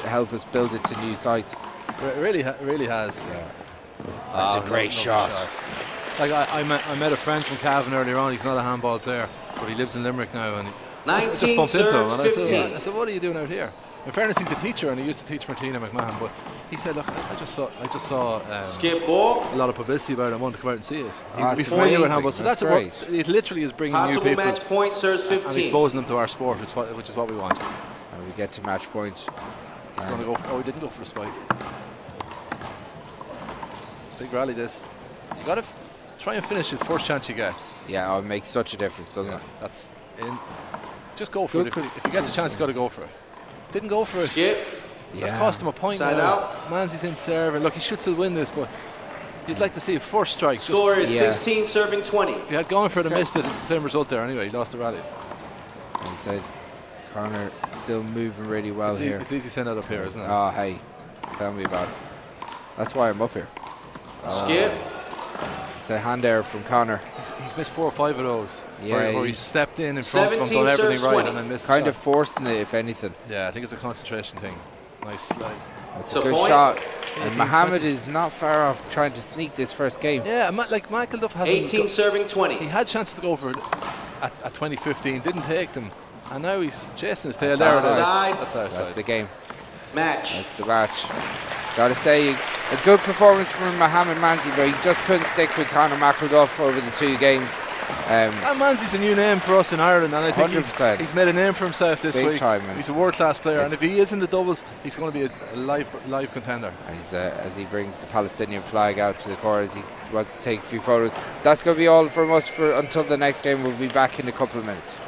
help us build it to new sites. It really has. Yeah. That's a great shot. Like I met a friend from Cavan earlier on. He's not a handball player, but he lives in Limerick now, and I just bumped into him. And I said, "What are you doing out here?" In fairness, he's a teacher, and he used to teach Martina McMahan. But he said, "Look, I just saw skip ball. A lot of publicity about it. I wanted to come out and see it." He's familiar with handball, so that's great. It literally is bringing Possible new people match point, serves 15. and exposing them to our sport, which is what we want. And we get to match point. He's going to go. He didn't go for the spike. Big rally. This. You got to try and finish it first chance you get. Yeah, it makes such a difference, doesn't it? That's in. Just go for it. If he gets a chance, he's got to go for it. Didn't go for it. Skip. That's cost him a point Side now. out. Manzi's in serve, and look, he should still win this, but you'd like to see a first strike. Score is 16, serving 20. If he had gone for it and missed it, it's the same result there anyway. He lost the rally. Inside. Connor still moving really well here. It's easy send that up here, isn't it? Oh, hey, tell me about it. That's why I'm up here. Skip. It's a hand error from Connor. He's missed 4 or 5 of those. Yeah, where he stepped in front of him, done everything right, and then missed. Kind of forcing it, if anything. Yeah, I think it's a concentration thing. Nice slice. That's a good shot. And Mohammed is not far off trying to sneak this first game. Yeah, like Michael Duff has 18 serving 20. He had chances to go for it at 2015, didn't take them, and now he's chasing his tail That's there. outside. That's outside. That's the game. Match. That's the match. Gotta say, a good performance from Mohammed Manzi, but he just couldn't stick with Conor McElduff over the 2 games. And Manzi's a new name for us in Ireland, and I think he's made a name for himself this Big week. Time, man. He's a world-class player, and if he is in the doubles, he's going to be a live contender. And he's, as he brings the Palestinian flag out to the court, as he wants to take a few photos. That's going to be all from us until the next game. We'll be back in a couple of minutes.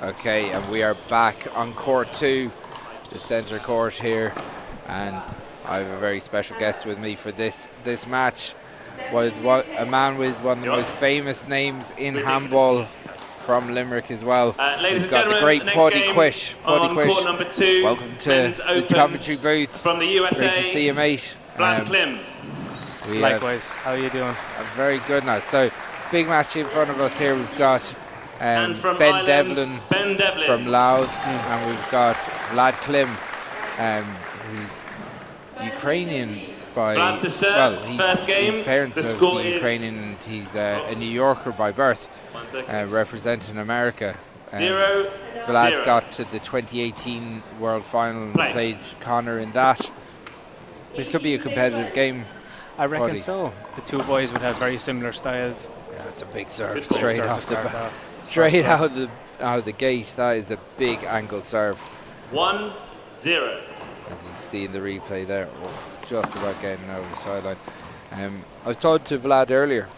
Okay, and we are back on court 2, the centre court here, and I have a very special guest with me for this match. A man with one of the most famous names in handball from Limerick as well. Ladies We've and got the gentlemen, great the next Paddy game Quish. on court number 2, welcome to men's the open commentary booth. from the USA. Great to see you, mate. Vlad Klim. Likewise. How are you doing? Very good now. So, big match in front of us here. We've got And from Ben Ireland, Devlin, Ben Devlin from Louth, and we've got Vlad Klim, who's Ukrainian by Vlad to serve, well, first game. his parents The are score is Ukrainian, and he's a New Yorker by birth, 1 second. representing America. 0-0. Vlad got to the 2018 World Final and played Connor in that. This could be a competitive game. I reckon Paddy. so. The two boys would have very similar styles. Yeah, it's a big serve Good straight serve to off the start bat. off. Straight out of the gate. That is a big angle serve. 1-0. As you see in the replay there, just about getting over the sideline. I was talking to Vlad earlier.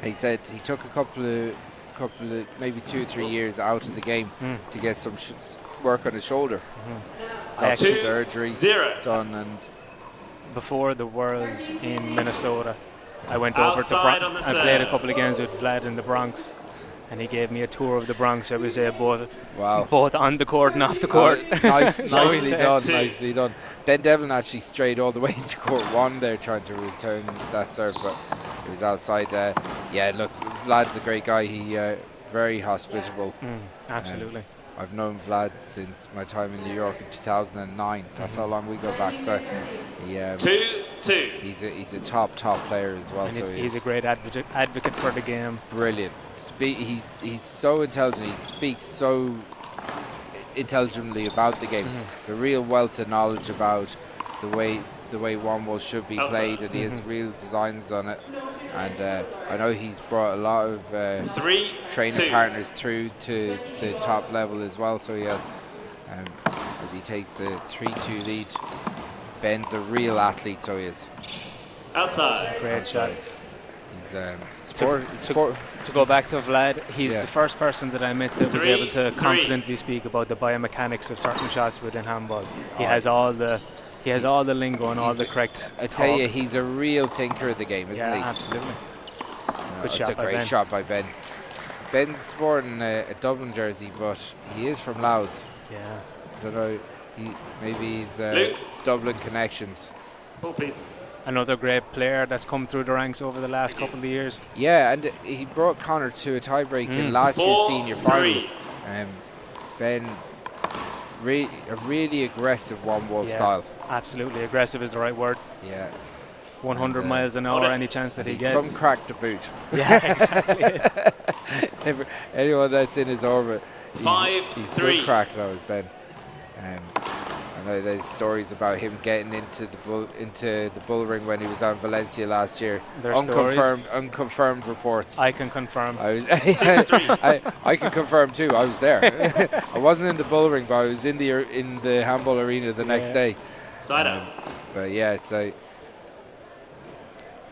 He said he took a couple of maybe 2 or 3 years out of the game to get some work on his shoulder. Got some surgery done, and before the Worlds in Minnesota, I went over to Outside on the I played a serve. couple of games with Vlad in the Bronx, and he gave me a tour of the Bronx. I would say both on the court and off the court. Nicely done, nicely done. Ben Devlin actually strayed all the way to court 1 there, trying to return that serve, but it was outside. Yeah, look, Vlad's a great guy. He very hospitable. Absolutely. I've known Vlad since my time in New York in 2009. That's how long we go back. So, he's a top player as well. And so he's a great advocate for the game. Brilliant. He's so intelligent. He speaks so intelligently about the game. The real wealth of knowledge about the way Wallball should be played, and he has real designs on it. And I know he's brought a lot of training partners through to the top level as well. So he has, as he takes a 3-2 lead. Ben's a real athlete, so he is. Outside. Great shot. He's to go back to Vlad, he's the first person that I met that was able to confidently speak about the biomechanics of certain shots within handball. He has all the lingo and all the correct I tell you, he's a real thinker of the game, isn't he? Yeah, absolutely. Good shot It's a by great Ben. shot by Ben. Ben's sporting a Dublin jersey, but he is from Louth. Yeah. I don't know. Maybe he's Dublin connections. Oh, please. Another great player that's come through the ranks over the last couple of years. Yeah, and he brought Connor to a tiebreak in last year's senior final. Ben, a really aggressive one-wall style. Absolutely, aggressive is the right word. Yeah. 100 miles an hour, any chance that he gets. Some crack to boot. Yeah, exactly. Anyone that's in his orbit, he's 5-3. good crack now with Ben. I know there's stories about him getting into the bull ring when he was on Valencia last year. Unconfirmed reports. I can confirm. I can confirm too. I was there. I wasn't in the bull ring, but I was in the handball arena the next day. Side out. But yeah, so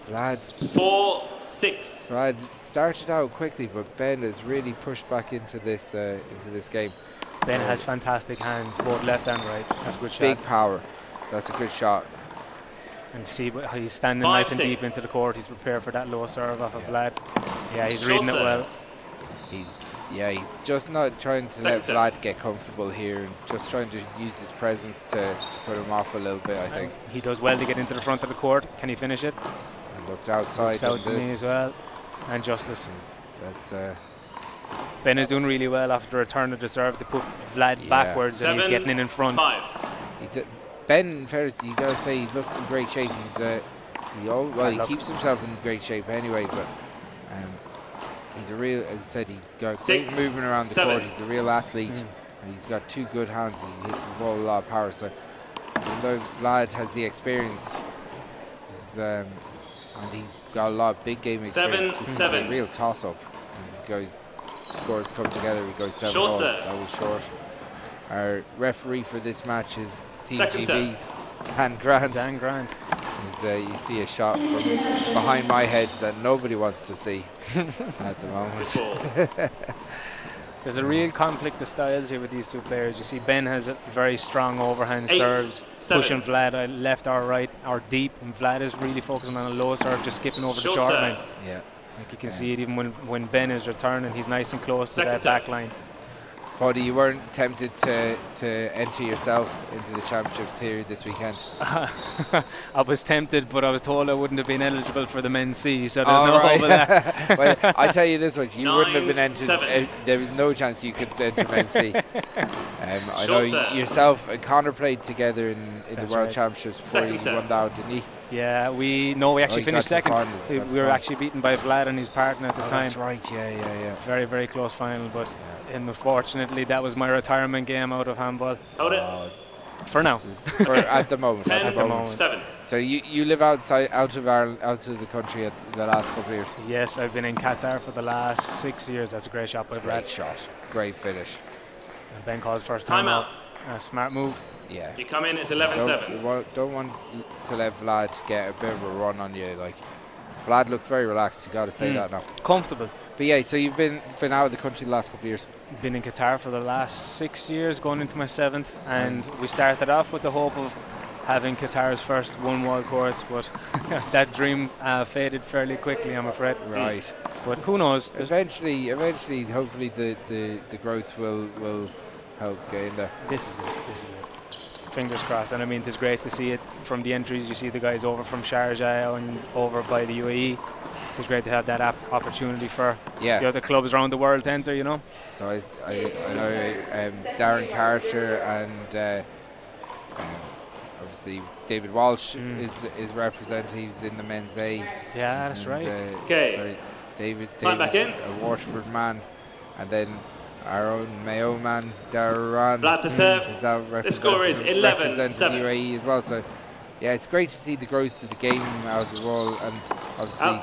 Vlad 4-6. Vlad started out quickly, but Ben has really pushed back into this game. Ben has fantastic hands, both left and right. That's a good shot. Big power. That's a good shot. And see how he's standing nice and deep into the court. He's prepared for that low serve off of Vlad. Yeah, he's reading it well. He's just not trying to let Vlad get comfortable here, and just trying to use his presence to put him off a little bit, I think. He does well to get into the front of the court. Can he finish it? And looked outside. Looks out to me as well. And Justice. That's Ben is doing really well after the return of the serve to put Vlad backwards, and he's getting in front. Ben, in fairness, you gotta say, he looks in great shape. He keeps himself in great shape anyway, but he's a real, as I said, he's got great movement around the court. He's a real athlete, and he's got 2 good hands. He hits the ball with a lot of power. So, even though Vlad has the experience, and he's got a lot of big game experience, this is a real toss-up. Scores come together, we go 7-all. That was short. Our referee for this match is TGB's Dan Grant. Dan Grant. You see a shot from behind my head that nobody wants to see at the moment. There's a real conflict of styles here with these two players. You see Ben has a very strong overhand 8, serves, 7. pushing Vlad left or right or deep, and Vlad is really focusing on a low serve, just skipping over the short line. Yeah. Like you can see it even when Ben is returning, he's nice and close to that back line. Paddy, you weren't tempted to enter yourself into the championships here this weekend? I was tempted, but I was told I wouldn't have been eligible for the men's C, so there's no hope of that. Well, I tell you this much, you 9, wouldn't have been entered. 7. There was no chance you could enter men's C. I know yourself and Connor played together in the World Championships before you won that out, didn't you? Yeah, we actually finished second. We were actually beaten by Vlad and his partner at the time. That's right, yeah. Very, very close final, but unfortunately that was my retirement game out of handball. Hold it. For now. At the moment. 10, 7. So you live out of Ireland, out of the country at the last couple of years? Yes, I've been in Qatar for the last 6 years. That's a great shot by Vlad. Great shot. Great finish. And Ben calls first time out. A smart move. Yeah. You come in, it's 11-7. Don't want to let Vlad get a bit of a run on you. Like, Vlad looks very relaxed, you got to say that now. Comfortable. But yeah, so you've been out of the country the last couple of years? Been in Qatar for the last 6 years, going into my 7th, and we started off with the hope of having Qatar's first one world courts, but that dream faded fairly quickly, I'm afraid. Right. But who knows? Eventually, hopefully the growth will help get in there. This is it. Fingers crossed. And I mean, it's great to see it from the entries. You see the guys over from Sharjah and over by the UAE. It's great to have that opportunity for the other clubs around the world to enter, you know. So I know Darren Carter and obviously David Walsh is representatives in the men's A. Yeah, that's right. Okay. David back in. A Waterford man, and then our own Mayo man, Drennan. Vlad to serve. The score is 11-7. UAE as well. So yeah, it's great to see the growth of the game out of the wall, and obviously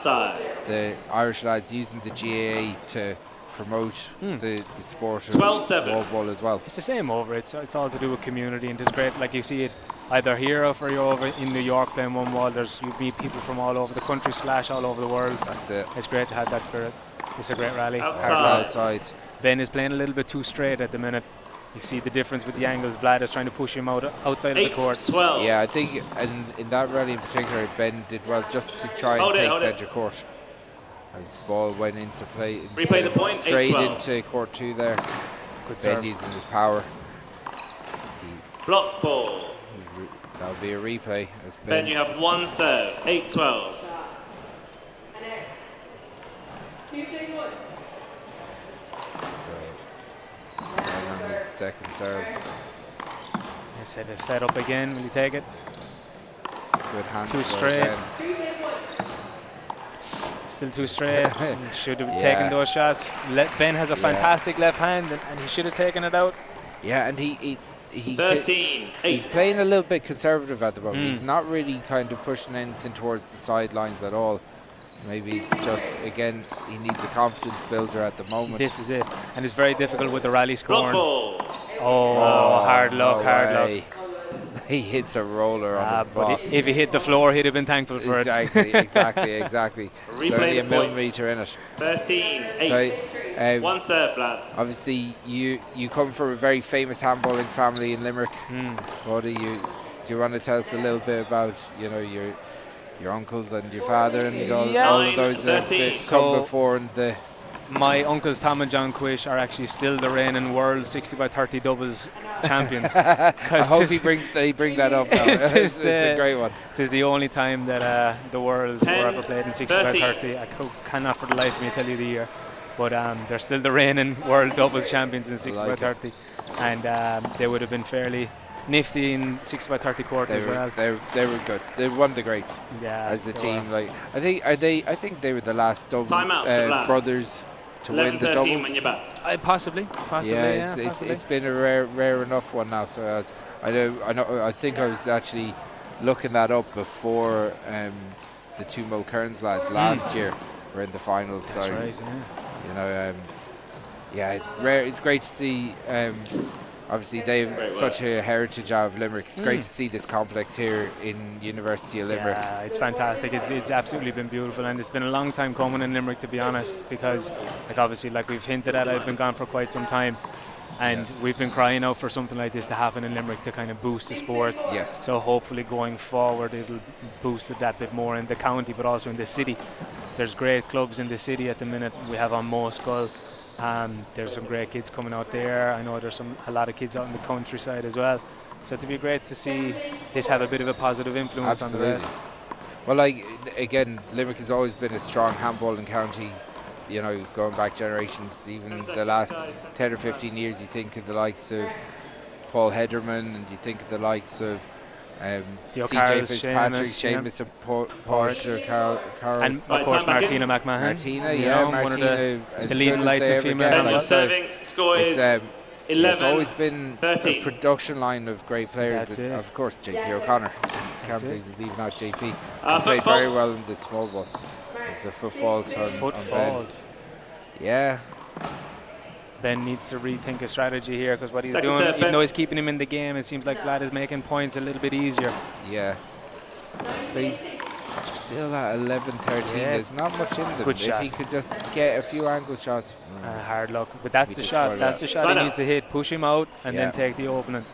the Irish lads using the GAA to promote the sport of wallball as well. It's the same over. It's all to do with community, and it's great. Like you see it either here or you're over in New York playing one wall. You meet people from all over the country / all over the world. That's it. It's great to have that spirit. It's a great rally. Outside. Ben is playing a little bit too straight at the minute. You see the difference with the angles. Vlad is trying to push him outside of the court. 12. Yeah, I think in that rally in particular, Ben did well just to try and take centre court. As the ball went into play. Replay the point. Straight into court 2 there. Good Ben serve. using his power. Block ball. That'll be a replay. As Ben, you have one serve. 8-12. On his second serve. I said a set up again. Will you take it? Good hand. Too straight. Still too straight. Should have taken those shots. Ben has a fantastic left hand, and he should have taken it out. Yeah, and he 13-8. He's playing a little bit conservative at the moment. He's not really kind of pushing anything towards the sidelines at all. Maybe it's just, again, he needs a confidence builder at the moment. This is it. And it's very difficult with the rally scoring. Oh, hard luck. He hits a roller on the but if he hit the floor, he'd have been thankful for it. Exactly. There's only a millimetre in it. 13-8. So, one serve, Vlad. Obviously, you come from a very famous handballing family in Limerick. What do you want to tell us a little bit about, your uncles and your father and all of those that come before? And my uncles Tom and John Quish are actually still the reigning world 60x30 doubles champions. I hope they bring that up now. It's a great one. It is the only time that the worlds were ever played in 60x30. I cannot for the life of me tell you the year. But they're still the reigning world doubles champions in 60x30. And they would have been fairly nifty in 6x30 court as well. They were good. They were one of the greats as a team. Like I think they were the last double brothers to win the doubles. When you're back. Possibly. Yeah, it's been a rare enough one now. So I think I was actually looking that up before the two Moycullen lads last year were in the finals. That's so right. it's rare. It's great to see obviously they've such a heritage out of Limerick. It's great to see this complex here in University of Limerick. Yeah, it's fantastic. It's absolutely been beautiful, and it's been a long time coming in Limerick, to be honest, because obviously we've hinted at, I've been gone for quite some time, and we've been crying out for something like this to happen in Limerick to kind of boost the sport. Yes. So hopefully going forward it'll boost it that bit more in the county, but also in the city. There's great clubs in the city at the minute. We have on Ollscoil. There's some great kids coming out there. I know there's a lot of kids out in the countryside as well. So it'd be great to see this have a bit of a positive influence on the rest. Well, again, Limerick has always been a strong handballing county. You know, going back generations, even the last 10 or 15 years, you think of the likes of Paul Hederman, and you think of the likes of CJ Fitzpatrick, Seamus and Porter, Carol, and of course Martina McMahan. Martina, one of the leading lights of female handball. Serving score is 11. It's always been 13. a production line of great players. That's it. Of course, JP O'Connor. Can't be leaving out JP. He played foot very fault. well in the small ball. It's a foot fault on Ben. Yeah. Ben needs to rethink a strategy here, because what he's Second doing, set, even Ben. though he's keeping him in the game, it seems like Vlad is making points a little bit easier. Yeah. But he's still at 11-13. Yeah. There's not much in them. Good If shot. he could just get a few angle shots. Hard luck. But that's We the just shot. scored That's that. the shot Sign he up. needs to hit. Push him out and Yeah. then take the opening.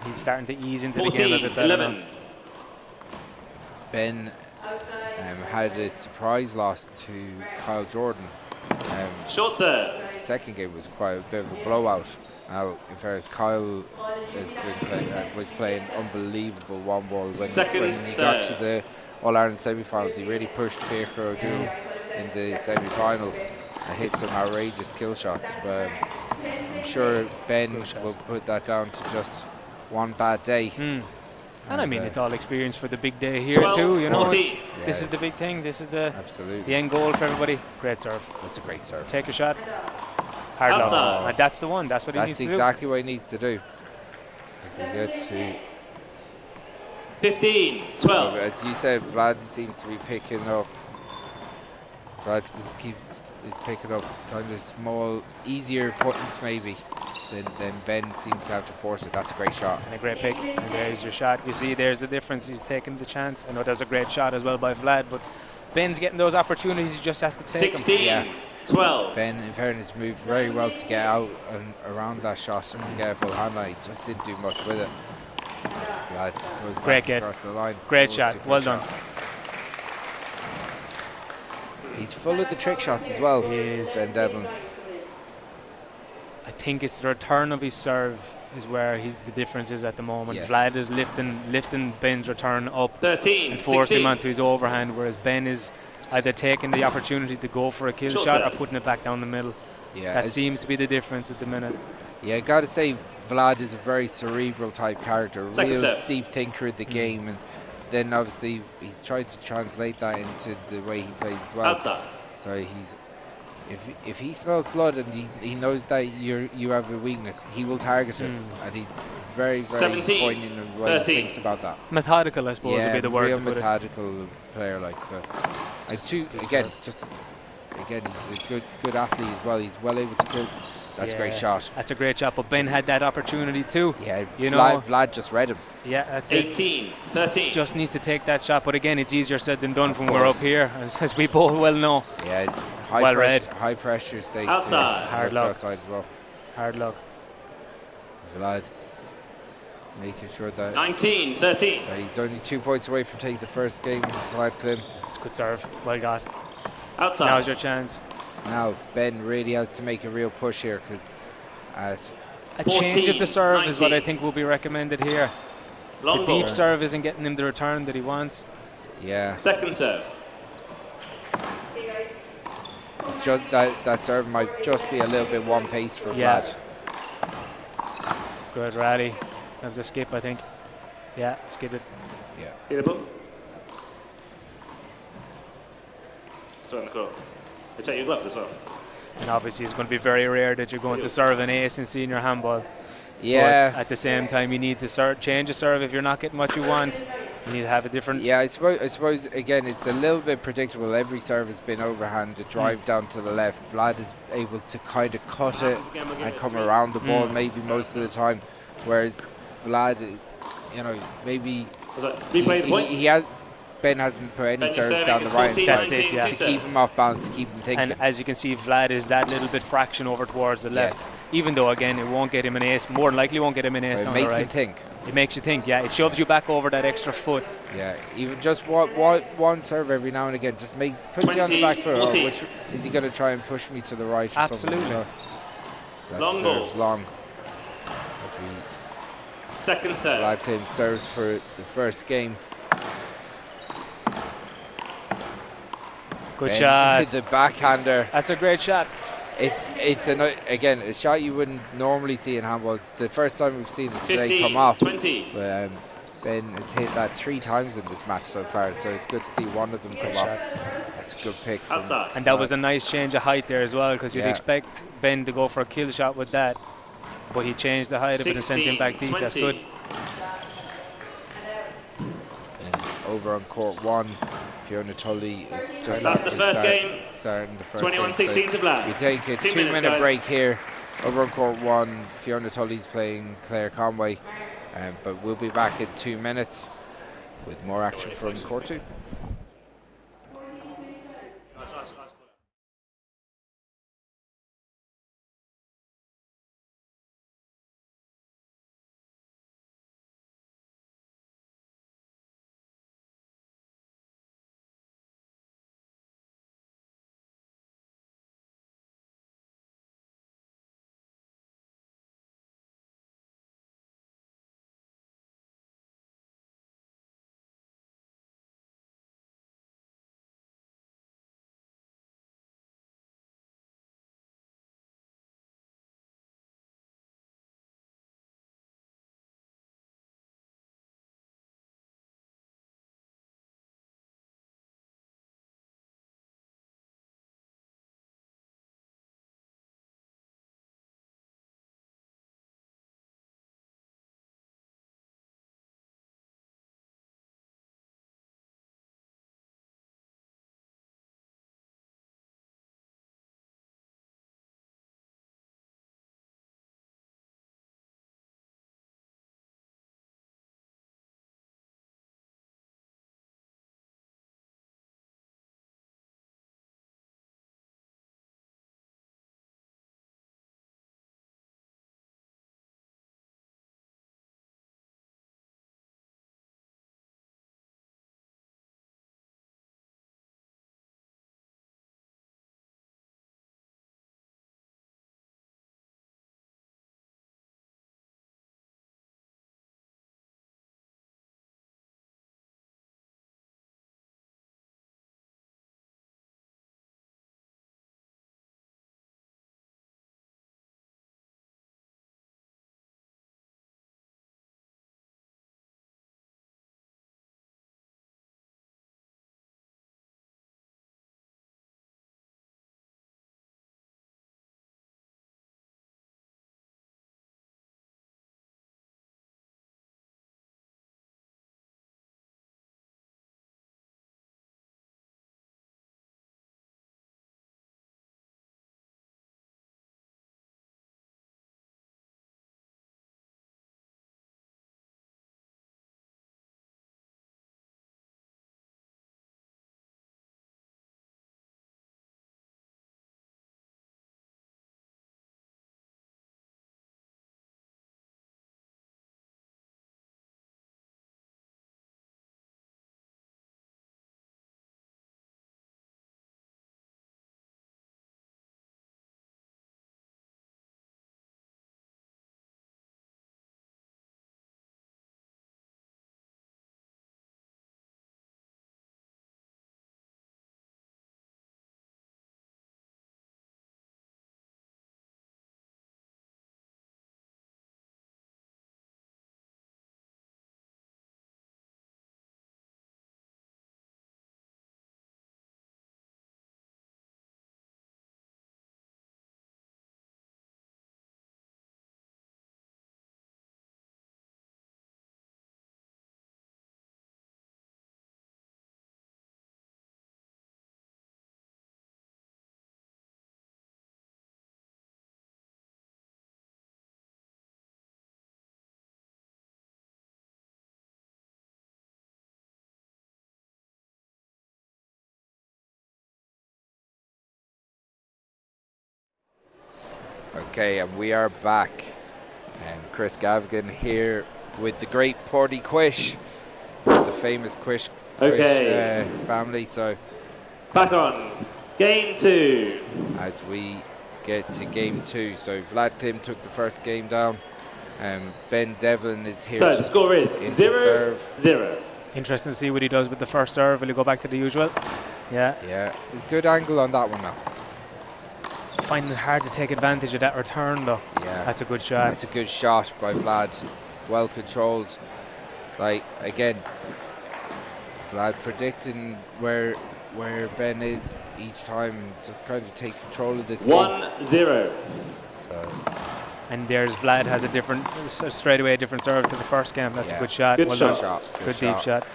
He's starting to ease into the game a 14, bit better 11. now. Ben had a surprise loss to Kyle Jordan. Short serve. The second game was quite a bit of a blowout. Now, in fairness, Kyle was playing unbelievable one ball when he got to the All-Ireland semi-finals. He really pushed Faochra O'Doul in the semi-final and hit some outrageous kill shots. But I'm sure Ben will put that down to just one bad day. And I mean, it's all experience for the big day here 12, too. You know, 14. this is the big thing. This is the Absolutely. end goal for everybody. Great serve. That's a great serve. Take a shot. Hard Outside. luck. And that's the one. That's what he needs That's to exactly what he needs to do. As we get to 15, 12. As you said, Vlad seems to be picking up. Vlad is picking up kind of small, easier puttings maybe than Ben seems to have to force it. That's a great shot. And a great pick. And there's your shot. You see, there's the difference. He's taking the chance. I know there's a great shot as well by Vlad, but Ben's getting those opportunities. He just has to take 16, them. 12. Ben, in fairness, moved very well to get out and around that shot and get a full hand line. He just didn't do much with it. Vlad goes Great back get. across the line. Great Oh, shot. it's a Well good done. shot. He's full of the trick shots as well. He is. Ben Devlin. I think it's the return of his serve is where the difference is at the moment. Yes. Vlad is lifting Ben's return up 13, and forcing 16. him onto his overhand, whereas Ben is either taking the opportunity to go for a kill Short shot serve. or putting it back down the middle. Yeah, That seems to be the difference at the minute. Yeah, got to say, Vlad is a very cerebral type character, Second real serve. deep thinker of the game, and then obviously he's tried to translate that into the way he plays as well. Outside. So he's, if he smells blood and he knows that you have a weakness, he will target it, and he's very 17, poignant in what he 13. thinks about that. Methodical, I suppose, Yeah, would be the word. real to put it. methodical player, like so. And two, again, he's a good athlete as well. He's well able to kill. That's a great Yeah, shot. That's a great shot, but Ben had that opportunity too. Yeah, you Vlad just read him. Yeah, that's it. 18, 13. Just needs to take that shot, but again, it's easier said than done from we're up here, as we both well know. Yeah, Well read. high pressure stakes. Outside. Hard luck. Outside as well. Hard luck. Vlad making sure that 19, 13. so he's only 2 points away from taking the first game. Vlad Klim. It's a good serve. Well got. Outside. Now's your chance. Now Ben really has to make a real push here because A change of the serve is what I 19. think will be recommended here. Long The ball. deep serve isn't getting him the return that he wants. yeah, Second serve. it's just that serve might just be a little bit one pace for Yeah. Vlad. Good rally. That was a skip, I think. Yeah, skipped it. Yeah. Hit the ball. Still on the court. Check your gloves as well. And obviously it's going to be very rare that you're going to serve an ace in senior handball. Yeah. But at the same time, you need to change a serve if you're not getting what you want. You need to have a different. Yeah, I suppose again it's a little bit predictable. Every serve has been overhand, a drive down to the left. Vlad is able to kind of cut it and come around the ball maybe most of the time, whereas Vlad, you know, maybe he has. Ben hasn't put any serves down the right side to keep him off balance, to keep him thinking. And as you can see, Vlad is that little bit fraction over towards the left. Even though, again, it won't get him an ace. More than likely won't get him an ace down the right. It makes him think. It makes you think, yeah. It shoves you back over that extra foot. Yeah, even just one serve every now and again just puts you on the back foot. Oh, which is he going to try and push me to the right? Absolutely. Or that Long serves ball. long. As we second serve. Vlad claims serves for the first game. Good shot. The backhander. That's a great shot. It's again a shot you wouldn't normally see in handball. It's the first time we've seen it today 15, come off. 20. But, Ben has hit that 3 times in this match so far, so it's good to see one of them come off. That's a good pick. And that was a nice change of height there as well, because you'd expect Ben to go for a kill shot with that, but he changed the height of it and sent him back deep. 20. That's good. And over on court 1, Fiona Tully is just That's the first game. Starting the first 21-16 game. to Vlad. We take a 2-minute break here. Over on court 1, Fiona Tully's playing Claire Conway, but we'll be back in 2 minutes with more action from court 2. Okay, and we are back. Chris Gavigan here with the great Porty Quish, the famous Quish family. So back on game 2 as we get to game 2. So Vlad Klim took the first game down. Ben Devlin is here. So the score is 0-0. Interesting to see what he does with the first serve. Will he go back to the usual? Yeah. Yeah, good angle on that one now. Finding it hard to take advantage of that return though. Yeah, that's a good shot. That's a good shot by Vlad. Well controlled. Like again, Vlad predicting where Ben is each time. Just kind of take control of this game. 1-0. So. And there's Vlad has a different straight away a different serve to the first game. That's a good shot. Good well shot. Good deep shot.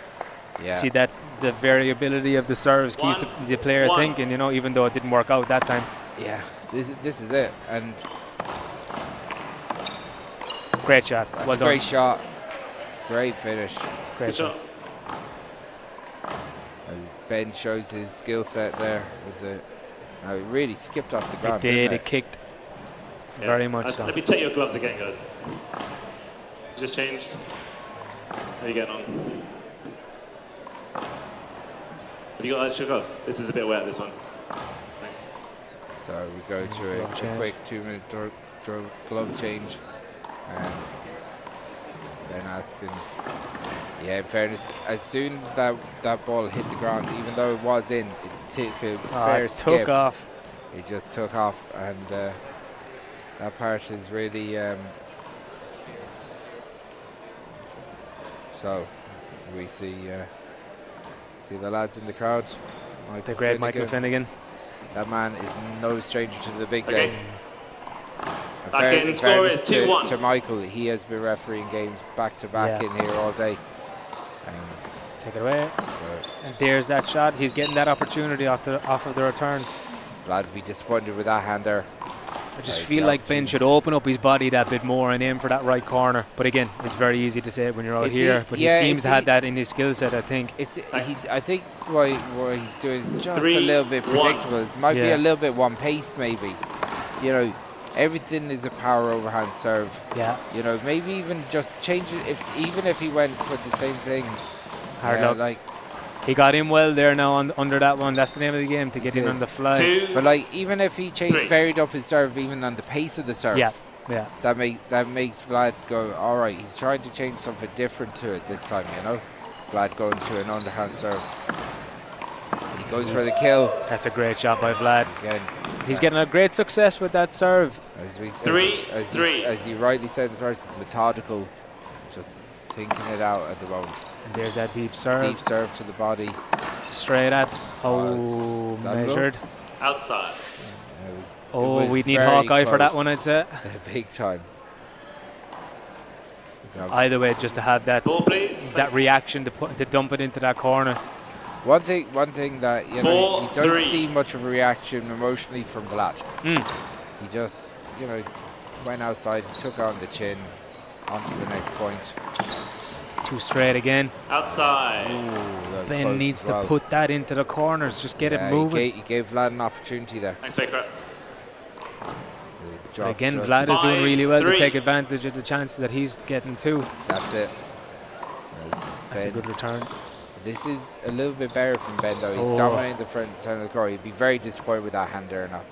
Yeah. See that the variability of the serves keeps the player thinking. You know, even though it didn't work out that time. Yeah, this is it. And great shot. That's well a done. great shot. Great finish. Great shot. As Ben shows his skill set there with the. It really skipped off the ground. It did. Didn't It kicked. Very much so. Let me check your gloves again, guys. Just changed. How are you getting on? Have you got extra gloves? This is a bit wet, this one. Thanks. So we go to a quick 2-minute glove change. Ben asking. Yeah, in fairness, as soon as that ball hit the ground, even though it was in, it took a fair skip. Took off. It just took off, and that part is really. So we see the lads in the crowd. The great Michael Finnegan. That man is no stranger to the big game. Back in, score is 2-1. To Michael, he has been refereeing games back to back in here all day. Take it away. And there's that shot. He's getting that opportunity off of the return. Vlad would be disappointed with that hand there. I just feel like Ben should open up his body that bit more and aim for that right corner. But again, it's very easy to say it when you're out here. But he seems to have that in his skill set, I think. I think what he's doing is just a little bit predictable. It might be a little bit one-paced, maybe. You know, everything is a power overhand serve. Yeah. You know, maybe even just change it. Even if he went for the same thing. Hard luck. Like, he got in well there now under that one. That's the name of the game, to get in on the fly. But like, even if he varied up his serve, even on the pace of the serve, that makes Vlad go, all right, he's trying to change something different to it this time, you know. Vlad going to an underhand serve. He goes for the kill. That's a great shot by Vlad. Again, he's getting a great success with that serve. As you rightly said first, it's methodical, just thinking it out at the moment. And there's that deep serve. Deep serve to the body. Straight at. Measured. Outside. We need Hawkeye for that one, I'd say. Big time. Either way, just to have that reaction to dump it into that corner. One thing that you don't see much of a reaction emotionally from Vlad. He just went outside, took on the chin, onto the next point. Too straight again. Outside. Ooh, Ben needs to put that into the corners. Just get it moving. He gave Vlad an opportunity there. Thanks, Baker. Again, Vlad is doing really well to take advantage of the chances that he's getting too. That's it. That's a good return. This is a little bit better from Ben though. He's dominating the front side of the court. He'd be very disappointed with that hand there now.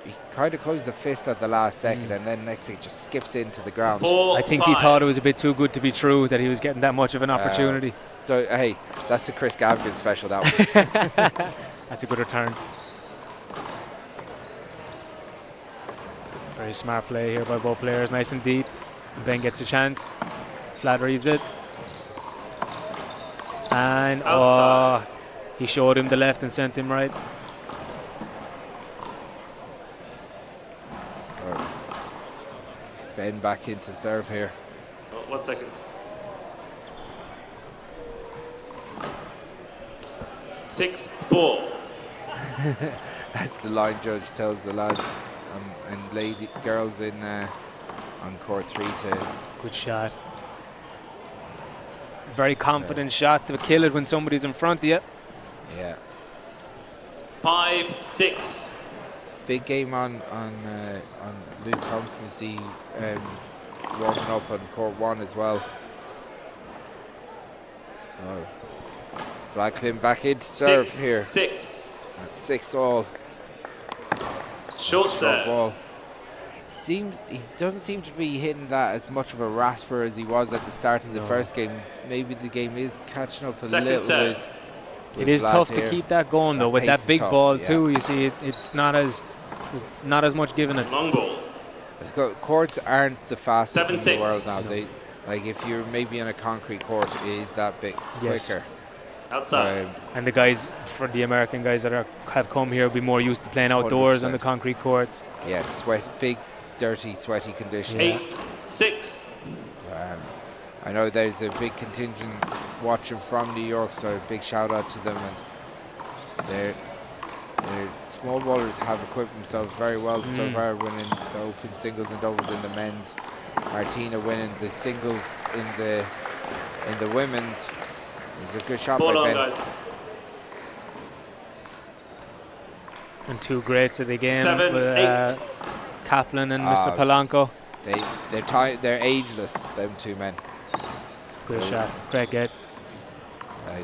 He kind of closed the fist at the last second, and then next thing just skips into the ground. I think he thought it was a bit too good to be true that he was getting that much of an opportunity. So hey, that's a Chris Gavigan special, that one. That's a good return. Very smart play here by both players, nice and deep. Ben gets a chance. Vlad reads it. And he showed him the left and sent him right. Ben back into serve here. 1 second. 6-4. As the line judge tells the lads and girls in on court 3 to. Good shot. Very confident shot to kill it when somebody's in front of you. Yeah. 5-6. big game on Luke Thompson. See warming up on court 1 as well. So Vlad Klim back into serve here. 6. That's 6 all. Short serve. Ball. He doesn't seem to be hitting that as much of a rasper as he was at the start of the first game. Maybe the game is catching up a little bit. It is tough to keep that going though. With that big ball too, you see, it's not as much given it. Long ball. Courts aren't the fastest in 7-6. the world now. They, like if you're maybe on a concrete court, it is that bit quicker. Outside. And the guys, for the American guys that have come here, will be more used to playing outdoors 100%. on the concrete courts. Yeah, big, dirty, sweaty conditions. 8-6. I know there's a big contingent watching from New York, so a big shout out to them. And their small ballers have equipped themselves very well so far, winning the open singles and doubles in the men's. Martina winning the singles in the women's. It was a good shot by Ben. Guys. And 2 greats of the game. 7, with, 8. Kaplan and Mr. Polanco. They're ageless, them 2 men. Good shot. Great get. That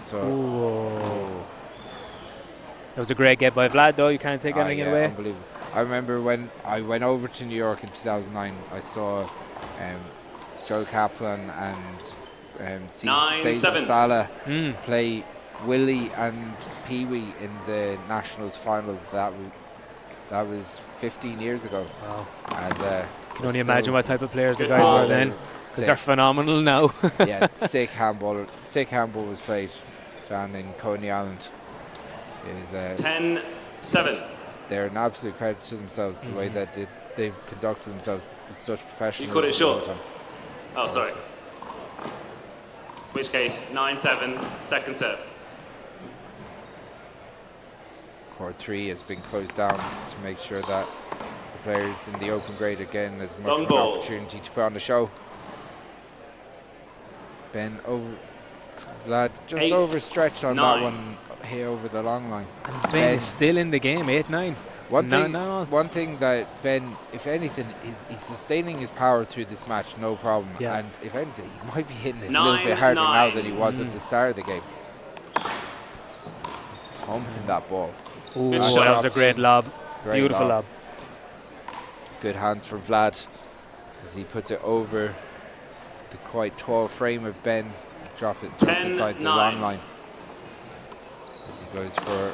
was a great get by Vlad though. You can't take anything away. Unbelievable. I remember when I went over to New York in 2009, I saw Joe Kaplan and Cesar Sala play Willie and Pee Wee in the Nationals final. That was 15 years ago. Wow. And can only imagine what type of players the guys were then, because they're phenomenal now. Yeah, sick handball. Sick handball was played down in Coney Island. 10-7. They're an absolute credit to themselves, the way that they've conducted themselves with such professionalism. You cut it short. Oh, sorry. In which case, 9-7, second serve. Court 3 has been closed down to make sure that the players in the open grade are getting as much of an opportunity to put on the show. Ben Vlad just overstretched on that one here over the long line. And Ben is still in the game, 8-9. One thing that Ben, if anything, he's sustaining his power through this match, no problem. Yeah. And if anything, he might be hitting it a little bit harder now than he was at the start of the game. Just thumping that ball. Ooh, that was a great lob. Beautiful lob. Good hands from Vlad as he puts it over the quite tall frame of Ben. Drop it just inside the long line. As he goes for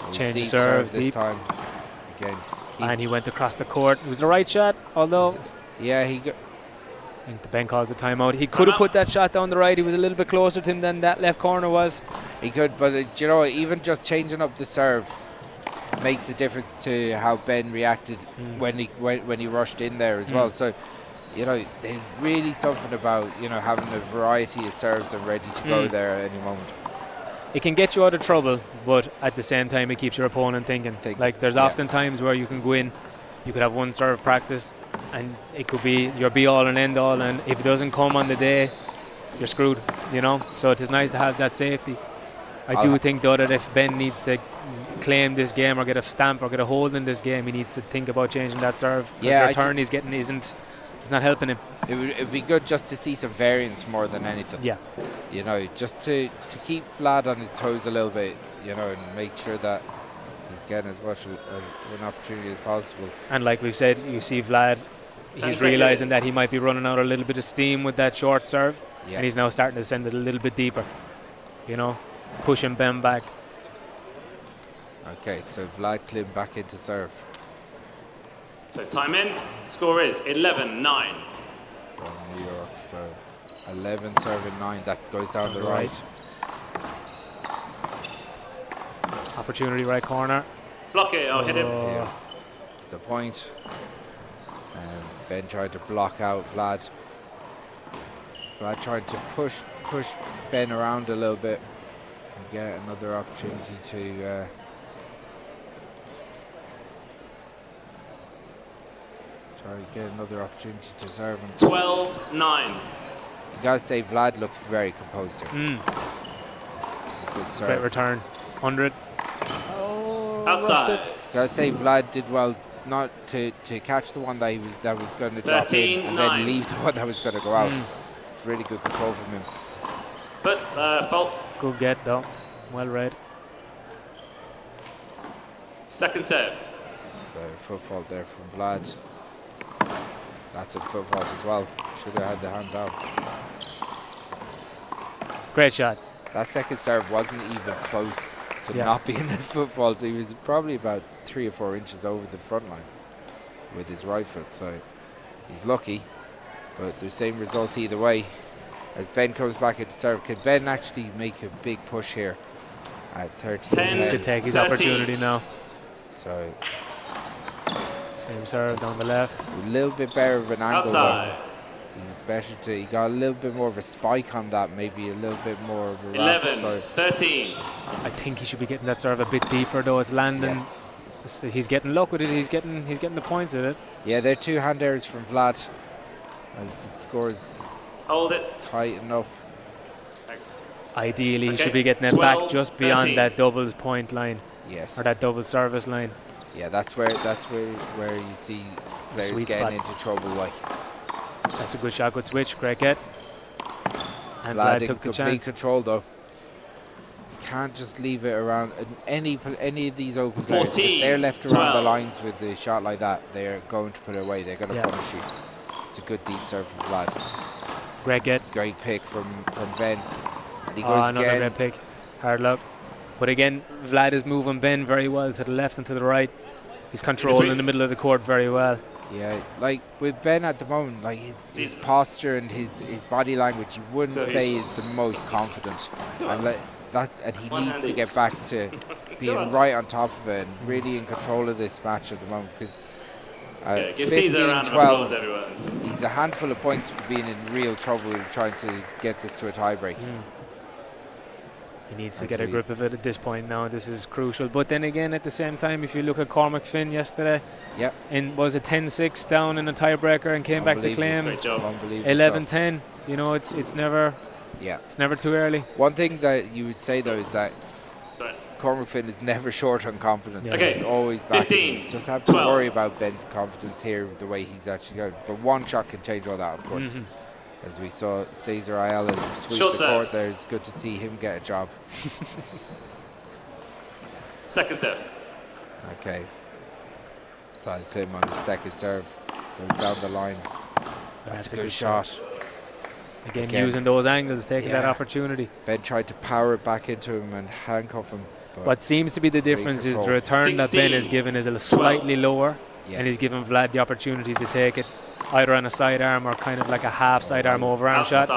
a change deep of serve this time. Again. And he went across the court. It was the right shot, although yeah, I think the Ben calls a timeout. He could have put that shot down the right. He was a little bit closer to him than that left corner was. He could, but you know, even just changing up the serve makes a difference to how Ben reacted when he rushed in there as well. So, you know, there's really something about, you know, having a variety of serves and ready to go there at any moment. It can get you out of trouble, but at the same time it keeps your opponent thinking. Like there's often times where you can go in, you could have one serve practiced, and it could be your be all and end all, and if it doesn't come on the day, you're screwed, you know. So it is nice to have that safety. I do think though that if Ben needs to claim this game or get a stamp or get a hold in this game, he needs to think about changing that serve. Yeah, the turn he's getting is not helping him. It'd be good just to see some variance more than anything. Yeah. You know, just to keep Vlad on his toes a little bit, you know, and make sure that he's getting as much of an opportunity as possible. And like we've said, you see Vlad, he's realising that he might be running out a little bit of steam with that short serve, and he's now starting to send it a little bit deeper, you know, pushing Ben back. Okay, so Vlad Klim back into serve. So time in, score is 11-9. From New York, so 11 serving 9, that goes down the right. Opportunity right corner. Block it, I'll hit him. Yeah. It's a point. Ben tried to block out Vlad. Vlad tried to push Ben around a little bit and get another opportunity to serve him. 12-9. You gotta say Vlad looks very composed here. Good serve. Great return. 100. Outside. Gotta say Vlad did well not to catch the one that was going to drop in and then leave the one that was going to go out. It's really good control from him. But fault. Good get though. Well read. Second serve. So foot fault there from Vlad. That's a foot fault as well. Should have had the hand down. Great shot. That second serve wasn't even close to not being a foot fault. He was probably about 3 or 4 inches over the front line with his right foot. So he's lucky, but the same result either way. As Ben comes back into serve, can Ben actually make a big push here at 13? He needs to take his opportunity now. So same serve down the left. A little bit better of an angle. Outside. He was better he got a little bit more of a spike on that, maybe a little bit more of a 11, 13. I think he should be getting that serve a bit deeper though. It's landing. He's getting luck with it. He's getting the points with it. Yeah, they're 2 hand errors from Vlad. As the scores hold it. Tighten up. Thanks. Ideally, he should be getting it back just beyond that doubles point line. Yes. Or that double service line. Yeah, that's where you see players getting into trouble. Like that's a good shot, good switch, great get. And Vlad Vlad took the complete chance. control though. You can't just leave it around any of these open players. If they're left around the lines with a shot like that, they're going to put it away. They're going to punish you. It's a good deep serve from Vlad. Great get. Great pick from Ben. And he Oh, goes another again. great pick. Hard luck. But again, Vlad is moving Ben very well to the left and to the right. He's controlling the middle of the court very well. Yeah, like with Ben at the moment, like his posture and his body language, you wouldn't say is the most confident. And he needs to get back to being right on top of it and really in control of this match at the moment, because give Caesar a round of applause, everyone. He's a handful of points for being in real trouble trying to get this to a tiebreak. He needs to get a grip of it at this point now. This is crucial. But then again, at the same time, if you look at Cormac Finn yesterday, was it 10-6 down in a tiebreaker and came back to claim 11-10. You know, it's never too early. One thing that you would say though is that Cormac Finn is never short on confidence. He's always back. Just have to worry about Ben's confidence here, the way he's actually going. But one shot can change all that, of course. As we saw Cesar Ayala sweep the court there, it's good to see him get a job. Second serve. Okay. Vlad Klim on the second serve. Goes down the line. That's a good shot. Again, using those angles, taking that opportunity. Ben tried to power it back into him and handcuff him. What seems to be the difference is the return that Ben is given is a slightly lower, and he's given Vlad the opportunity to take it either on a sidearm or kind of like a half sidearm overarm shot.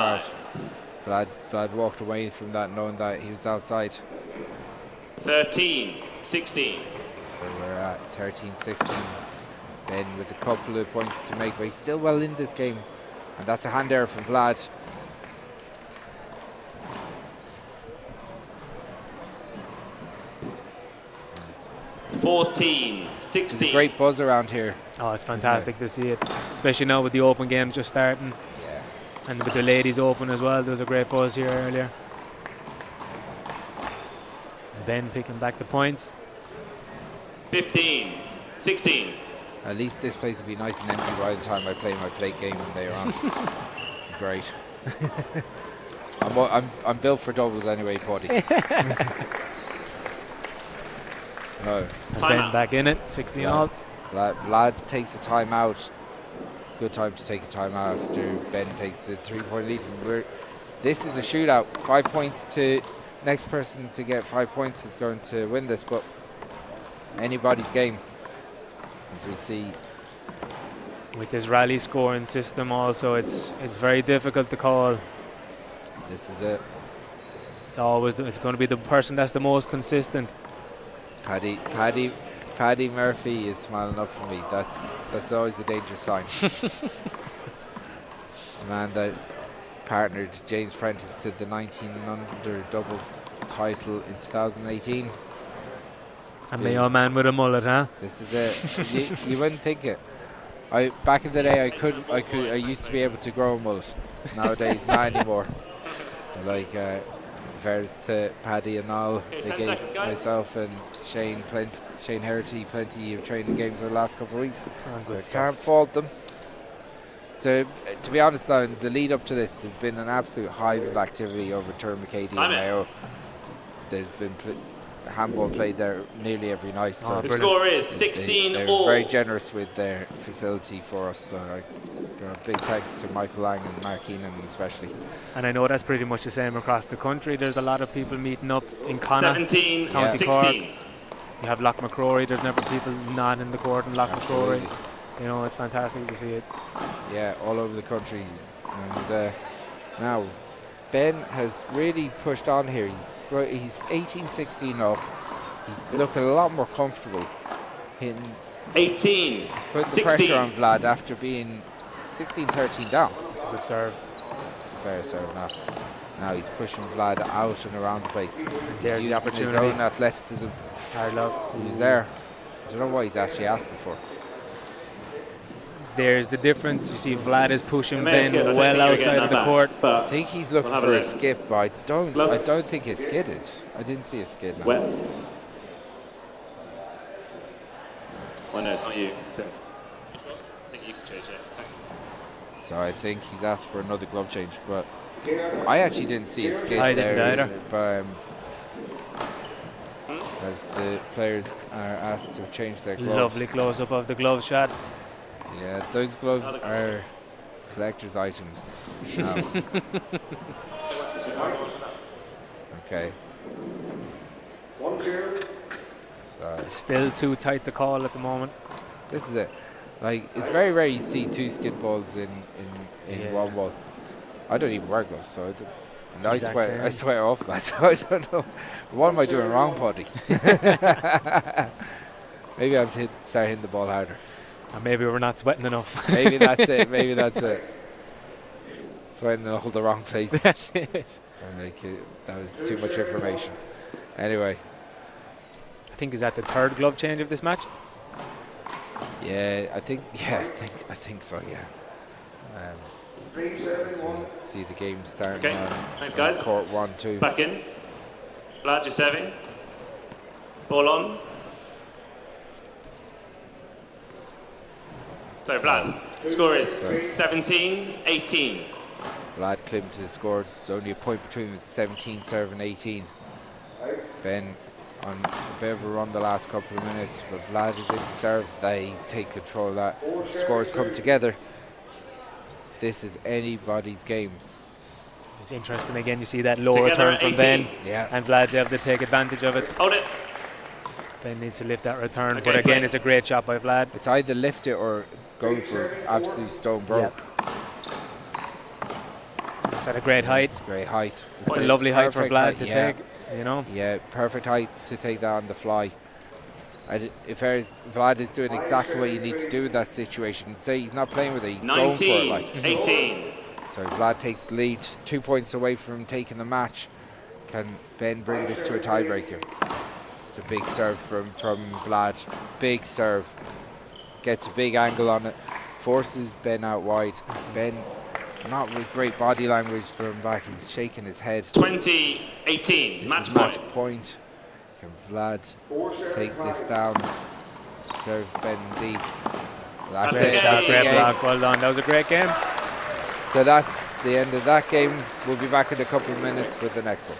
Vlad walked away from that knowing that he was outside. 13-16. So we're at 13-16. Ben with a couple of points to make, but he's still well in this game. And that's a hand error from Vlad. There's a great buzz around here. Oh, it's fantastic to see it, especially now with the open games just starting. Yeah. And with the ladies open as well, there was a great buzz here earlier. Ben picking back the points. 15-16. At least this place will be nice and empty by the time I play my plate game when they're on. Great. I'm built for doubles anyway, Paddy. No. Ben back in it, 16 all. Vlad takes a timeout. Good time to take a timeout after Ben takes the 3-point lead. This is a shootout. 5 points to next person to get 5 points is going to win this, but anybody's game. As we see, with this rally scoring system also, it's very difficult to call. This is it. It's going to be the person that's the most consistent. Paddy Murphy is smiling up at me. That's always a dangerous sign. A man that partnered James Prentice to the 19 under doubles title in 2018. A Mayo man with a mullet, huh? This is it. you wouldn't think it. Back in the day, I used to be able to grow a mullet. Nowadays, not anymore. Like fairness to Paddy and all, Okay, they 10 gave seconds, guys. myself and Shane Herity plenty of training games over the last couple of weeks. So I can't fault them. So, to be honest now, in the lead up to this, there's been an absolute hive of activity over Céadaoin and Mayo. There's been handball played there nearly every night. So the score is 16 they're all. very generous with their facility for us. So big thanks to Michael Lang and Mark Eanna especially. And I know that's pretty much the same across the country. There's a lot of people meeting up in Connacht, 17, County 16. Cork. You have Loch McCrory. There's never people not in the court in Loch McCrory. You know, it's fantastic to see it. Yeah, all over the country. And now Ben has really pushed on here. He's 18-16 up. He's looking a lot more comfortable. Hitting 18, he's putting the 16. pressure on Vlad after being 16-13 down. It's a good serve. Fair serve now. Now he's pushing Vlad out and around the place. There's the opportunity. His own athleticism. Who's there? I don't know what he's actually asking for. There's the difference. You see Vlad is pushing Ben well outside of the court. I think he's looking for a skip, but I don't think it's skidded. I didn't see a skid now. Wet. Oh no, it's not you. It's him. I think you can change it. Thanks. So I think he's asked for another glove change, but I actually didn't see a skid I there. didn't either. But, as the players are asked to change their gloves. Lovely close up of the glove shot. Yeah, those gloves are collector's items. Okay. So Still too tight to call at the moment. this is it. Like, it's very rare you see two skid balls in one ball. I don't even wear gloves, so I swear off, man. So I don't know. What am I doing wrong, Poddy? Maybe I have to start hitting the ball harder. Or maybe we're not sweating enough. Maybe that's it. Maybe that's it. Sweating in all the wrong places. That's it. That was too much information. Anyway. I think is that the third glove change of this match? Yeah, I think so. Yeah. So we'll see the game starting. Okay, thanks guys. Court 1-2. Back in. Vlad, you're serving. Ball on. So Vlad, score is 17-18. Vlad climbed to the score. There's only a point between them. 17 serving 18. Ben on a bit of a run the last couple of minutes, but Vlad is into serve. He's take control of that. The scores come together. This is anybody's game. It's interesting again. You see that low return from Ben, and Vlad's able to take advantage of it. Hold it. Ben needs to lift that return, but again, it's a great shot by Vlad. It's either lift it or go for absolute stone broke. It's at a great height. It's great height. It's a lovely height for Vlad to take. You know. Yeah, perfect height to take that on the fly. Vlad is doing exactly what you need to do in that situation. Say he's not playing with it, he's going for it. Like 18. So Vlad takes the lead, 2 points away from taking the match. Can Ben bring this to a tiebreaker? It's a big serve from Vlad. Big serve. Gets a big angle on it. Forces Ben out wide. Ben, not with great body language from back, he's shaking his head. 20-18, match point. Can Vlad take this down? Serve Ben deep. That's a great block. Well done. That was a great game. So that's the end of that game. We'll be back in a couple of minutes with the next one.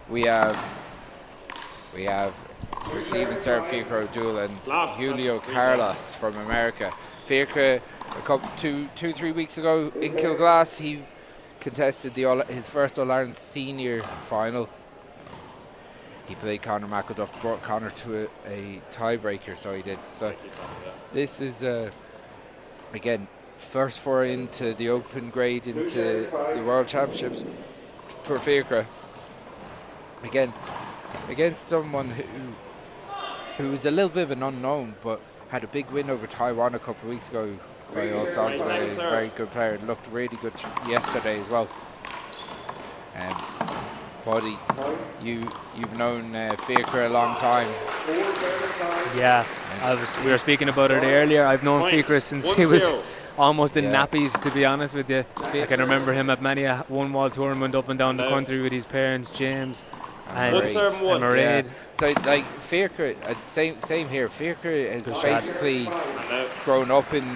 we have receiving serve Fiacre O'Doul and Julio Carlos from America. Fiacre, two, 3 weeks ago in Kilglass, he contested his first All-Ireland senior final. He played Conor McElduff, brought Conor to a tiebreaker, so he did. So this is, again, first foray into the open grade, into the World Championships for Fiacre. Again, against someone who was a little bit of an unknown, but had a big win over Tywan a couple of weeks ago. By all sounds, a very good player. Looked really good yesterday as well. Buddy, you've known Fiacre a long time. Yeah, we were speaking about it earlier. I've known Fiacre since he was almost in nappies, to be honest with you. I can remember him at many a one-wall tournament up and down the country with his parents, James and Mairt. So like Fiacre, same here. Fiacre has basically grown up in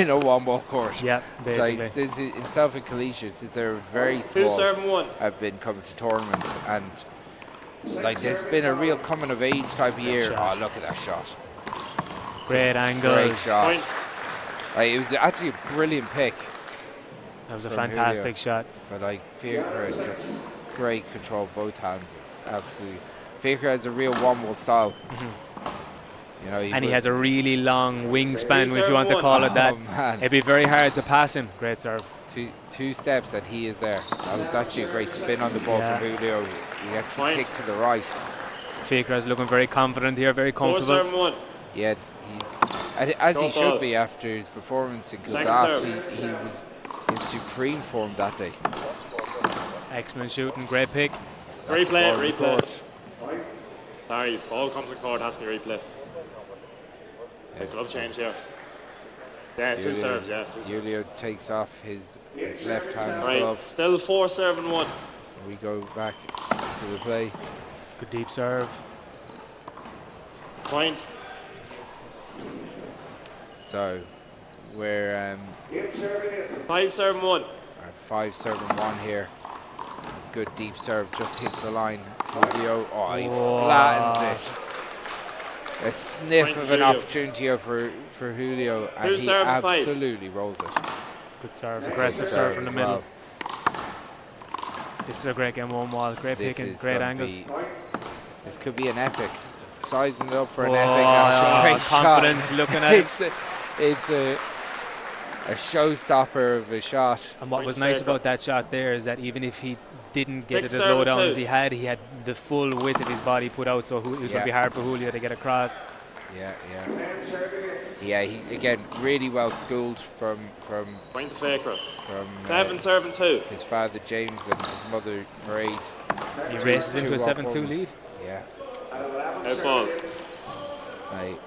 a one-ball court. Yeah, basically. Like, since himself and Kalisha, since they were very small, have been coming to tournaments, and like there's been a real coming of age type of year. Oh, look at that shot! Great angles. Great shot. Like, it was actually a brilliant pick. That was a fantastic shot. But like Fiacre, just great control, both hands, absolutely. Fiacre has a real one-wall style. You know, he has a really long wingspan, if you want to call it that. Man. It'd be very hard to pass him. Great serve. Two steps and he is there. That was actually a great spin on the ball from Julio. He actually kicked to the right. Fiacre is looking very confident here, very comfortable. Yeah, as he should be after his performance in Kilglass. He was in supreme form that day. Excellent shooting, great pick. Replay. Sorry, ball comes in court, has to be replay. Glove change here. Yeah, two serves, Julio takes off his left hand glove. Still 4-7-1. We go back to the play. Good deep serve. Point. So we're 5-7-1. 5-7-1 here. Good deep serve, just hits the line. Julio, he flattens it. A sniff of an opportunity here for Julio, and he absolutely rolls it. Good serve, aggressive serve from the middle. This is a great game, one wall, great picking, great angles. This could be an epic. Sizing it up for an epic. Great confidence shot. Looking at it. It's a showstopper of a shot. And what was nice about that shot there is that even if he didn't get it as low down as he had the full width of his body put out, so it was going to be hard for Julio to get across. Yeah, he again really well schooled from Point to Fiacre. 7-7-2. His father James and his mother Mairt. He races into a 7-2 lead. Yeah. Out ball. I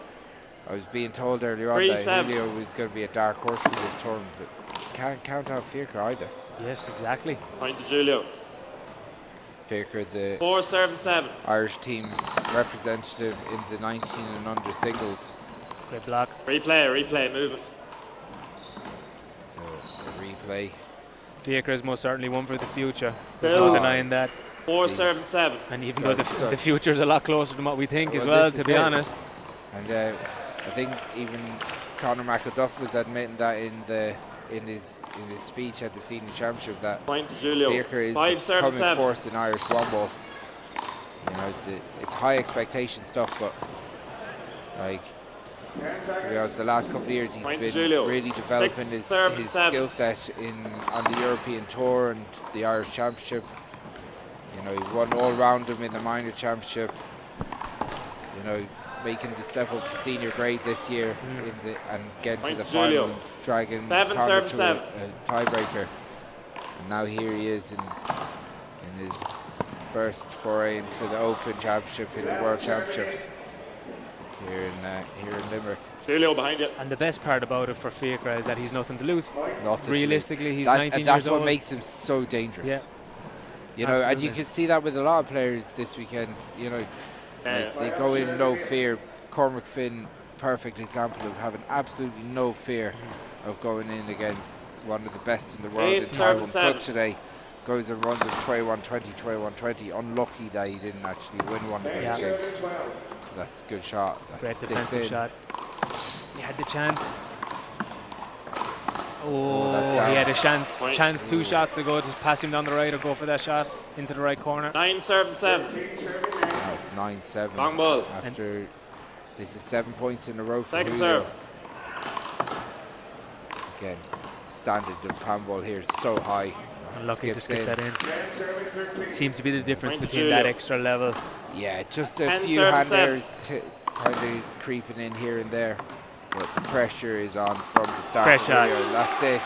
was being told earlier on that Julio was going to be a dark horse for this tournament, but can't count out Fiacre either. Yes, exactly. Point to Julio. Fiacre, the 4-7-7. Irish team's representative in the 19 and under singles. Great block. Replay, movement. So a replay. Fiacre is most certainly one for the future. There's no denying that. 4-7-7. And even though the future's a lot closer than what we think as well, to be honest. And I think even Conor McElduff was admitting that in his speech at the senior championship that Fiacre is the coming force in Irish one-ball. You know, it's high expectation stuff, but like the last couple of years he's been really developing his skill set on the European Tour and the Irish Championship. You know, he won all round him in the minor championship. You know, making the step up to senior grade this year and getting to the final, dragging Conor to a tiebreaker. And now here he is in his first foray into the Open Championship in the World Championships here in Limerick. Julio behind you. And the best part about it for Fiacre is that he's nothing to lose. Nothing Realistically, to lose. he's 19 years old. That's what makes him so dangerous. Yeah. You know, and you can see that with a lot of players this weekend. You know, like they go in no fear. Cormac Finn, perfect example of having absolutely no fear of going in against one of the best in the world in Tywan today. goes and runs at 21-20, 21-20. Unlucky that he didn't actually win one of those games. That's a good shot. Great defensive shot. He had the chance. Oh, he had a chance 2 shots ago to pass him down the right or go for that shot into the right corner. 9-7-7. Now it's 9-7. Long ball. After this is 7 points in a row for Second Julio. serve. Again, standard of handball here is so high. Lucky to skip that in. It seems to be the difference Point to between that Julio. extra level. Yeah, just a 10 few serve, hand 7. errors kind of creeping in here and there. But the pressure is on from the start. Pressure. Julio. That's it.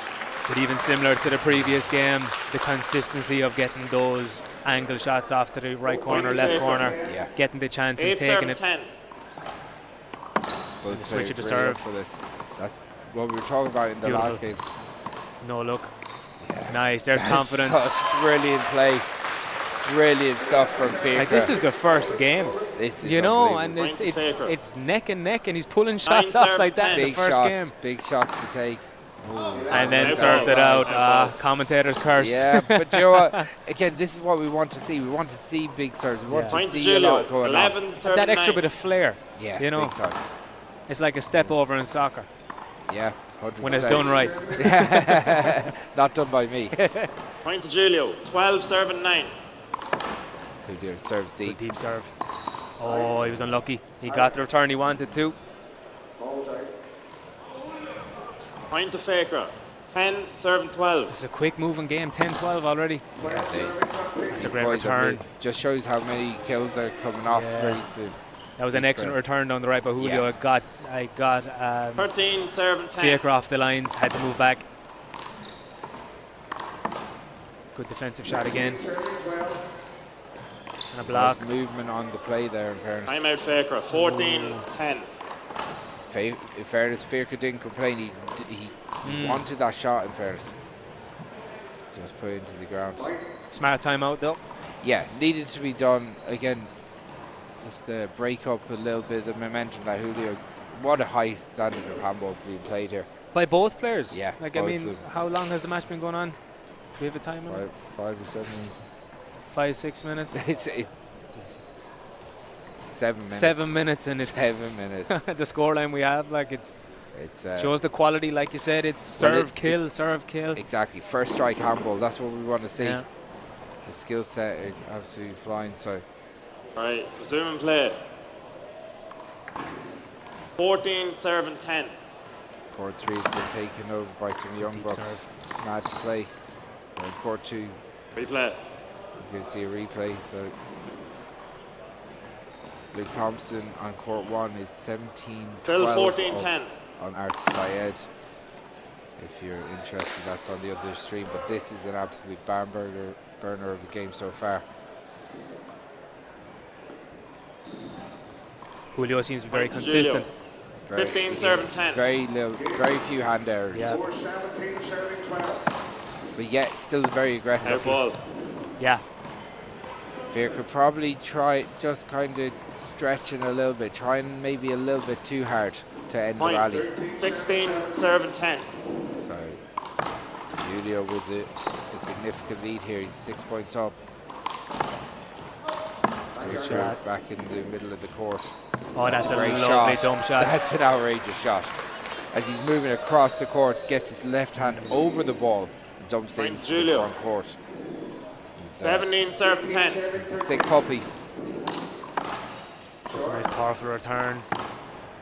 But even similar to the previous game, the consistency of getting those angle shots off to the right corner, left corner, getting the chance and 8 taking serve, it. 10. Both Switch of players the really up serve. for this. That's what we were talking about in the Beautiful. last game. No look. Nice, there's That's confidence. Such brilliant play. Brilliant stuff from Faker. Like, this is the first game, This is you know, and unbelievable. it's neck and neck, and he's pulling shots off like that in the Big first shots, game. big shots to take. Ooh. And then served it out. Commentators curse. Yeah, but you know what? Again, this is what we want to see. We want to see big serves. We want to see a lot going on. 11, That extra bit of flair. Yeah, you know, big time. it's like a step over in soccer. Yeah, 100%. When it's done right. Not done by me. Point to Julio. 12 serving 9. Who serves deep. Good deep serve. Oh, he was unlucky. He got the return he wanted to. Point to Faker. 10 serving 12. It's a quick moving game. 10-12 already. That's a great return. Just shows how many kills are coming off very soon. That was an excellent return down the right by Julio. I got 13 serving 10. Faker off the lines, had to move back. Good defensive shot again. And a block. Nice movement on the play there, in fairness. I'm out Faker. 14-10. In fairness, Faker didn't complain. He wanted that shot, in fairness. Just put it into the ground. Smart timeout though. Yeah, needed to be done. Again, just to break up a little bit of the momentum that Julio. What a high standard of handball being played here. By both players? Yeah. Like, I mean, how long has the match been going on? Do we have a time on it? 5 or 7. 5-6 minutes? 7 minutes. 7 minutes, and it's 7 minutes. the scoreline we have, like it's shows the quality, like you said. It's serve, kill, serve, kill. Exactly. First strike handball. That's what we want to see. Yeah. The skill set is absolutely flying. So. Right, resume and play. 14 serving 10. Court 3 has been taken over by some young bucks. Mad to play. In court 2. Replay. You can see a replay. So Luke Thompson on court 1 is 17-12 14-10 on Artis Syed. If you're interested, that's on the other stream. But this is an absolute barn burner of a game so far. Julio seems to be very consistent. 15 serving 10. Very few hand errors. Yeah. But yet still very aggressive. Ball. Yeah. Fear could probably try just kind of stretching a little bit, trying maybe a little bit too hard to end the rally. 16 serving 10. So Julio with a significant lead here. He's 6 points up. So we're back in the middle of the court. Oh, that's a great lovely shot. dumb shot. That's an outrageous shot. As he's moving across the court, gets his left hand over the ball, and dumps it into the front court. 17 serving 10. He's a sick puppy. That's a nice powerful return.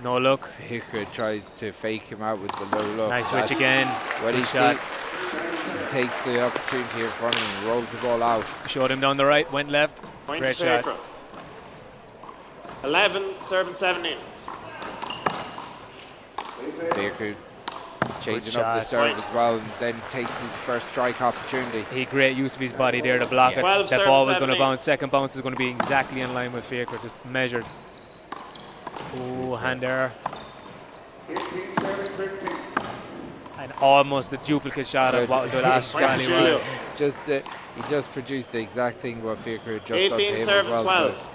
No look. Faker tries to fake him out with the low look. Nice switch again. When Good he shot. He takes the opportunity in front of him, rolls the ball out. Showed him down the right, went left. Point Great to Faker. shot. 11 serving 17. Faker changing up the serve as well, and then takes his first strike opportunity. He great use of his body there to block it. 12 That serve ball was going to 17. bounce. Second bounce is going to be exactly in line with Faker, just measured. Oh, hand error. And almost a duplicate shot of what the last rally was. He just produced the exact thing what Faker had just done to 18 him as serving well. 12. So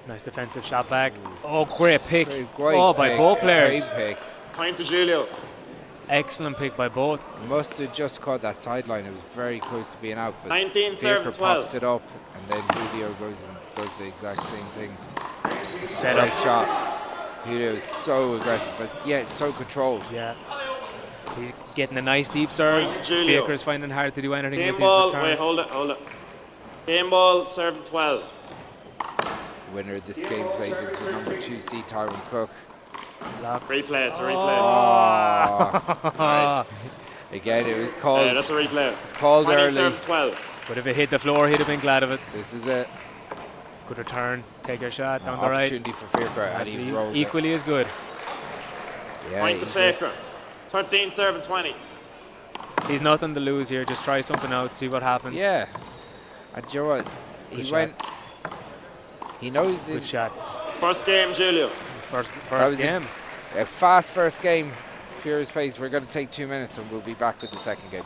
Nice defensive shot back. Oh, great pick. Great by pick, both players. great pick. Point to Julio. Excellent pick by both. Must have just caught that sideline. It was very close to being out. But 19 Fiacre serve 12. pops it up, and then Julio goes and does the exact same thing. Set Great up. shot. Julio is so aggressive, but yeah, so controlled. Yeah. He's getting a nice deep serve. Julio. Fiacre's finding it hard to do anything Game with ball. his return. Wait, hold it. Game ball, serving 12. Winner of this game plays into number 2 Tywan Cook. Replay, it's a replay. Oh. Again, it was called. That's a replay. It's called 20, early. serve 12. But if it hit the floor, he'd have been glad of it. This is it. Good return. Take your shot down the right. Opportunity for Fiacre, and That's he rolls equally as good. Yeah, Point to Fiacre. 13 serving 20. He's nothing to lose here. Just try something out, see what happens. Yeah. And you know what? He Good went. shot. He knows Good it. First game, Julio. First game. A fast first game. Furious pace. We're going to take 2 minutes, and we'll be back with the second game.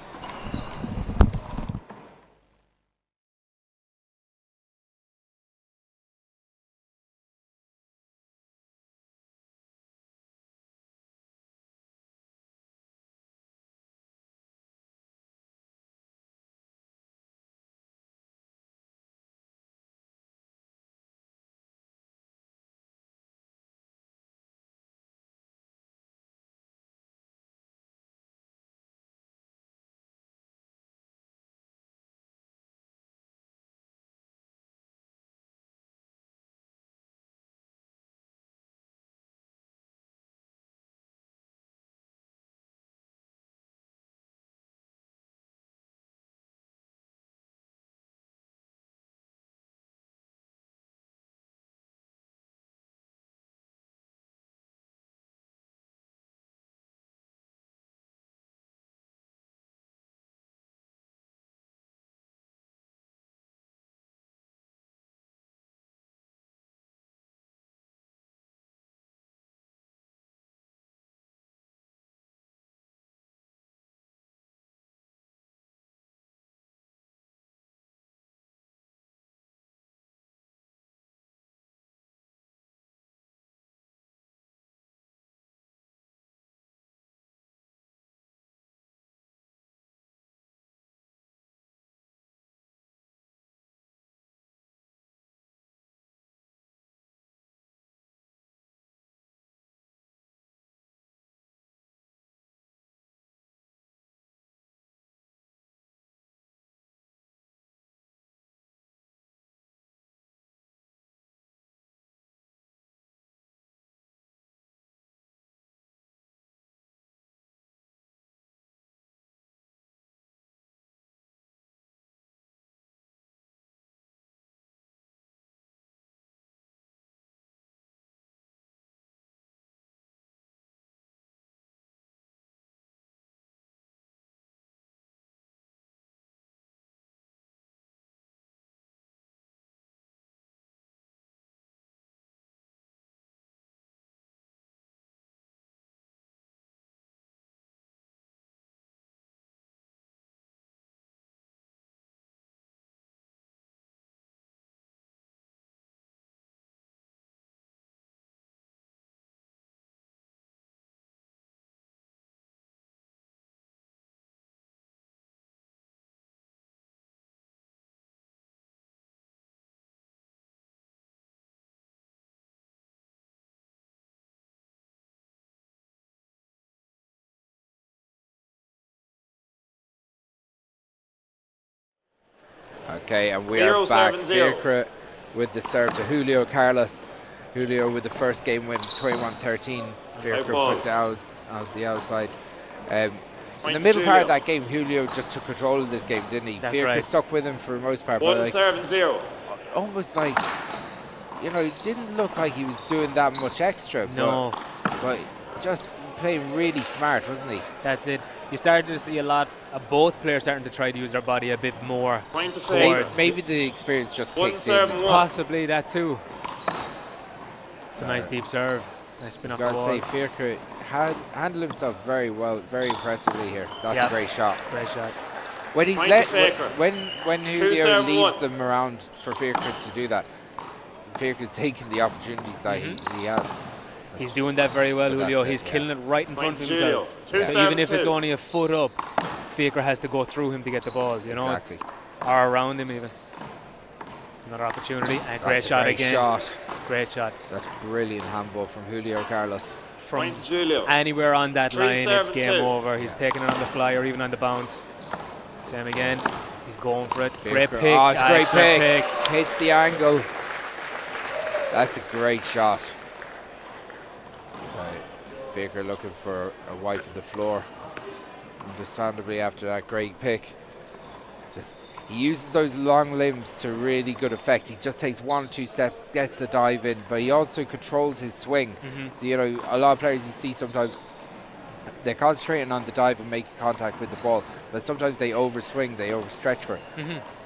Okay, and we are back. Fiacre with the serve to Julio Carlos. Julio with the first game win, 21-13. Fiacre puts it out the outside. In the middle part of that game, Julio just took control of this game, didn't he? That's Fiacre right. stuck with him for the most part. One but like, serve and 0. almost like, you know, it didn't look like he was doing that much extra. No. But just playing really smart, wasn't he? That's it. You started to see a lot of both players starting to try to use their body a bit more. Maybe the experience just kicked in. Possibly that too. It's a nice deep serve. Nice spin off the wall. Gotta say, Fiacre handled himself very well, very impressively here. That's a great shot. Great shot. When he's when Julio leaves them around for Fiacre to do that, Fiacre's taking the opportunities that he has. He's doing that very well, But Julio. that's it, He's yeah. killing it right in front of himself. Julio. So even if it's only a foot up, Faker has to go through him to get the ball. You know, Exactly. or around him even. Another opportunity and great That's a shot great again. shot. Great shot. That's brilliant handball from Julio Carlos. From Julio. anywhere on that line, it's 3-7-2. game over. He's taking it on the fly or even on the bounce. Same again. He's going for it. Great Faker. pick. Oh, it's a great Excellent pick. Hits the angle. That's a great shot. So Faker looking for a wipe of the floor. Understandably after that great pick. He uses those long limbs to really good effect. He just takes 1 or 2 steps, gets the dive in, but he also controls his swing. So, you know, a lot of players you see sometimes, they're concentrating on the dive and making contact with the ball, but sometimes they overswing, they overstretch for it.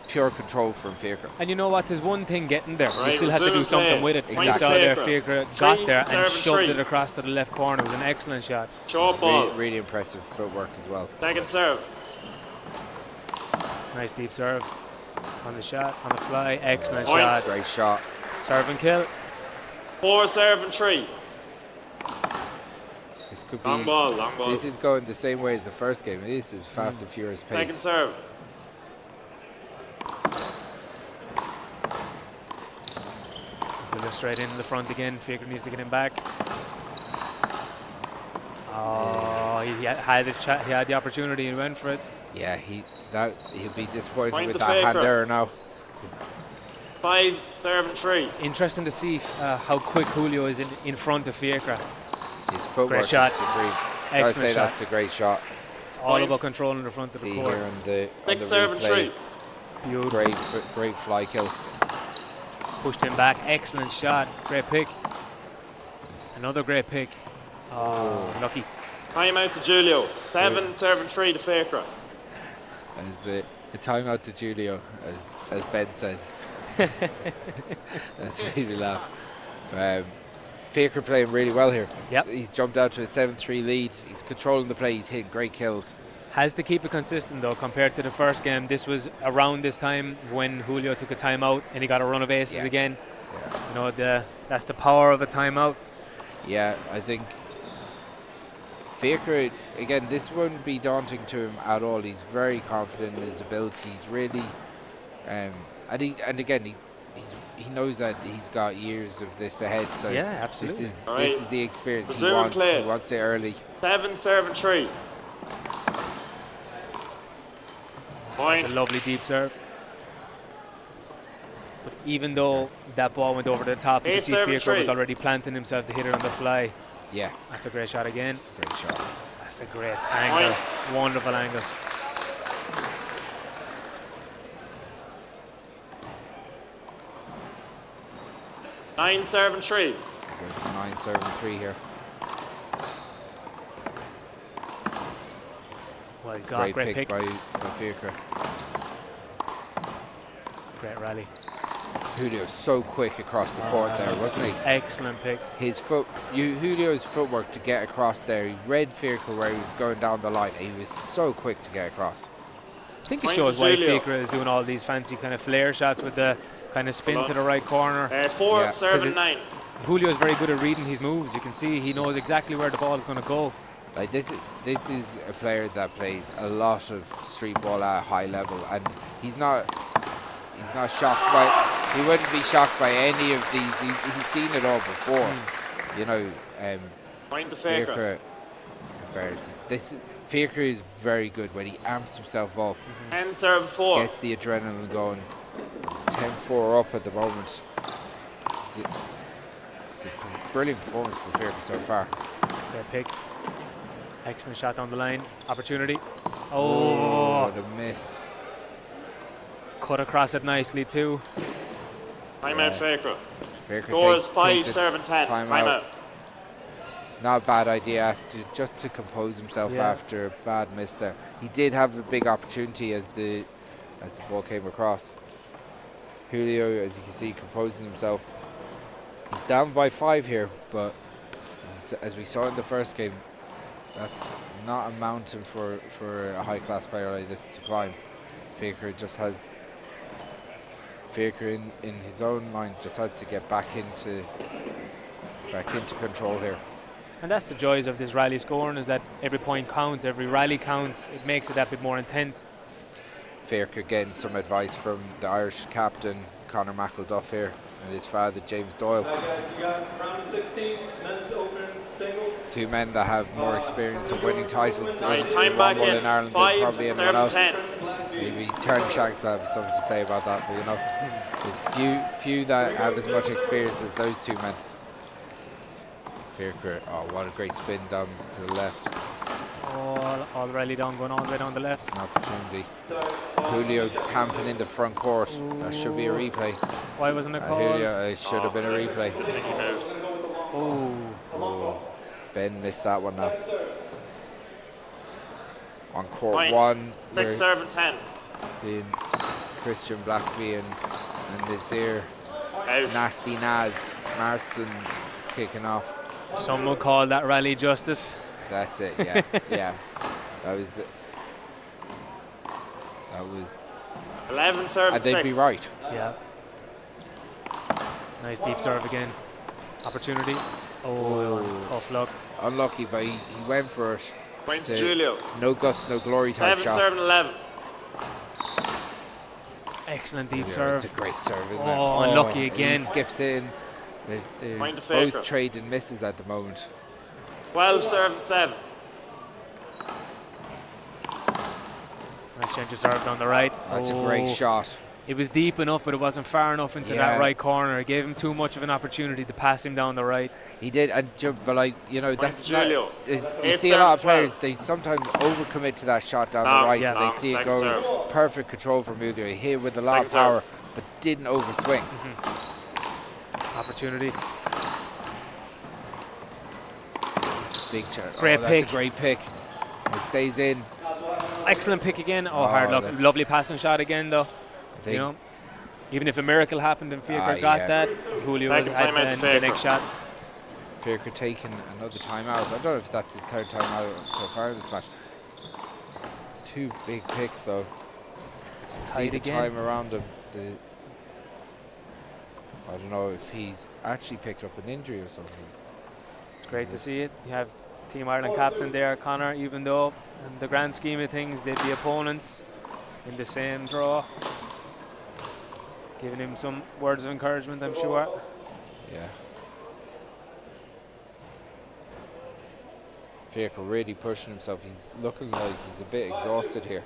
Pure control from Faker. And you know what? There's one thing getting there. You Right, still have to do resume something play. with it. Exactly. You saw there, Faker. Faker got there and Serve and shoved three. it across to the left corner. It was an excellent shot. Short ball. Really impressive footwork as well. Second serve. Nice deep serve. On the shot, on the fly. Excellent Point. shot. Great shot. Serve and kill. 4 serve and 3. This could Long be. ball, long ball. This is going the same way as the first game. This is fast and furious Second pace. serve. We'll go straight in the front again. Faker needs to get him back. Oh, he had the opportunity and went for it. Yeah, he'll be disappointed Point with to that hand Faker. error now. 5 serve and 3. It's interesting to see how quick Julio is in front of Faker. His footwork Great shot. is supreme. I'd Excellent say shot. that's a great shot. It's all about controlling the front of See the court. here on the 6 serve and 3. Beautiful. great fly kill. Pushed him back. Excellent shot. Great pick. Another great pick. Oh, lucky. Time out to Julio. 7 serve and 3 to Faker. As a timeout to Julio, as Ben says. That's made me laugh. Faker playing really well here. Yep. He's jumped out to a 7-3 lead. He's controlling the play. He's hitting great kills. Has to keep it consistent though compared to the first game. This was around this time when Julio took a timeout and he got a run of aces again. Yeah. You know, that's the power of a timeout. Yeah, I think Faker, again, this wouldn't be daunting to him at all. He's very confident in his ability. He's really, and again, he knows that he's got years of this ahead. So yeah, absolutely. This is the experience he Resume wants. play. He wants it early. 7 serve and 3. Point. It's a lovely deep serve. But even though that ball went over the top, you can see Faker was already planting himself to hit it on the fly. Yeah. That's a great shot again. Great shot. That's a great angle. Wonderful angle. Nine serve and 3. 9 serve and 3 here. Well got, great pick. by Faker. Great rally. Julio's so quick across the court there, wasn't he? Excellent pick. Julio's footwork to get across there. He read Faker where he was going down the line. He was so quick to get across. I think it shows why Faker is doing all these fancy kind of flare shots with the kind of spin to the right corner. 4 serve and 9. Julio is very good at reading his moves. You can see he knows exactly where the ball is going to go. Like this is a player that plays a lot of street ball at a high level, and he's not shocked by. He wouldn't be shocked by any of these. He's seen it all before. You know, Point to Faker. Faker is very good when he amps himself up. 10 serve and 4. Gets the adrenaline going. 10-4 up at the moment. It's a brilliant performance for Faker so far. Great pick. Excellent shot down the line. Opportunity. Oh, the miss. Cut across it nicely too. Time out Faker. Faker Scores takes 5 a serve and 10. Time out. Not a bad idea just to compose himself after a bad miss there. He did have a big opportunity as the ball came across. Julio, as you can see, composing himself. He's down by 5 here, but as we saw in the first game, that's not a mountain for a high-class player like this to climb. Faker in his own mind just has to get back into back into control here. And that's the joys of this rally scoring, is that every point counts, every rally counts. It makes it that bit more intense. Fiacre getting some advice from the Irish captain, Conor McElduff here, and his father, James Doyle. Two men that have more experience of winning titles in Rumble in Ireland than probably anyone else. Maybe Charlie Shanks will have something to say about that, but you know, there's few that have as much experience as those two men. Fiacre, oh, what a great spin down to the left. All the rally down, going all the way down the left. An opportunity. Julio camping in the front court. Ooh. That should be a replay. Why wasn't it called? Julio, it should have been a replay. Oh. Ben missed that one now. On court 1. 6 serve and 10. Seeing Christian Blackby and Nazir. Nasty Naz Martson kicking off. Some will call that rally justice. That's it, yeah. Yeah. That was 11 serve and they'd 6. be right. Yeah. Nice deep serve again. Opportunity. Oh, tough luck. Unlucky, but he went for it. Point to Julio. No guts, no glory type 7 shot. 7 and 11. Excellent deep serve. It's a great serve, isn't it? Oh, unlucky again. He skips in. They're both trading misses at the moment. 12 serve and 7. Nice change of serve down the right. That's a great shot. It was deep enough, but it wasn't far enough into that right corner. It gave him too much of an opportunity to pass him down the right. He did, but like, you know, that's not, you see a lot of players, they sometimes overcommit to that shot down the right, and they see it go perfect control from Julio. He hit with a lot of power, but didn't overswing. Opportunity. Big shot. Great pick. That's a great pick. It stays in. Excellent pick again. Hard luck. Lovely passing shot again, though. You know, even if a miracle happened and Fiacre got that, Julio had the next shot. Fiacre taking another timeout. I don't know if that's his third timeout so far in this match. Two big picks, though. See the time around him. I don't know if he's actually picked up an injury or something. It's great to see it. You have Team Ireland captain there, Conor, even though in the grand scheme of things they'd be opponents in the same draw. Giving him some words of encouragement, I'm sure. Yeah. Fiacre really pushing himself. He's looking like he's a bit exhausted here.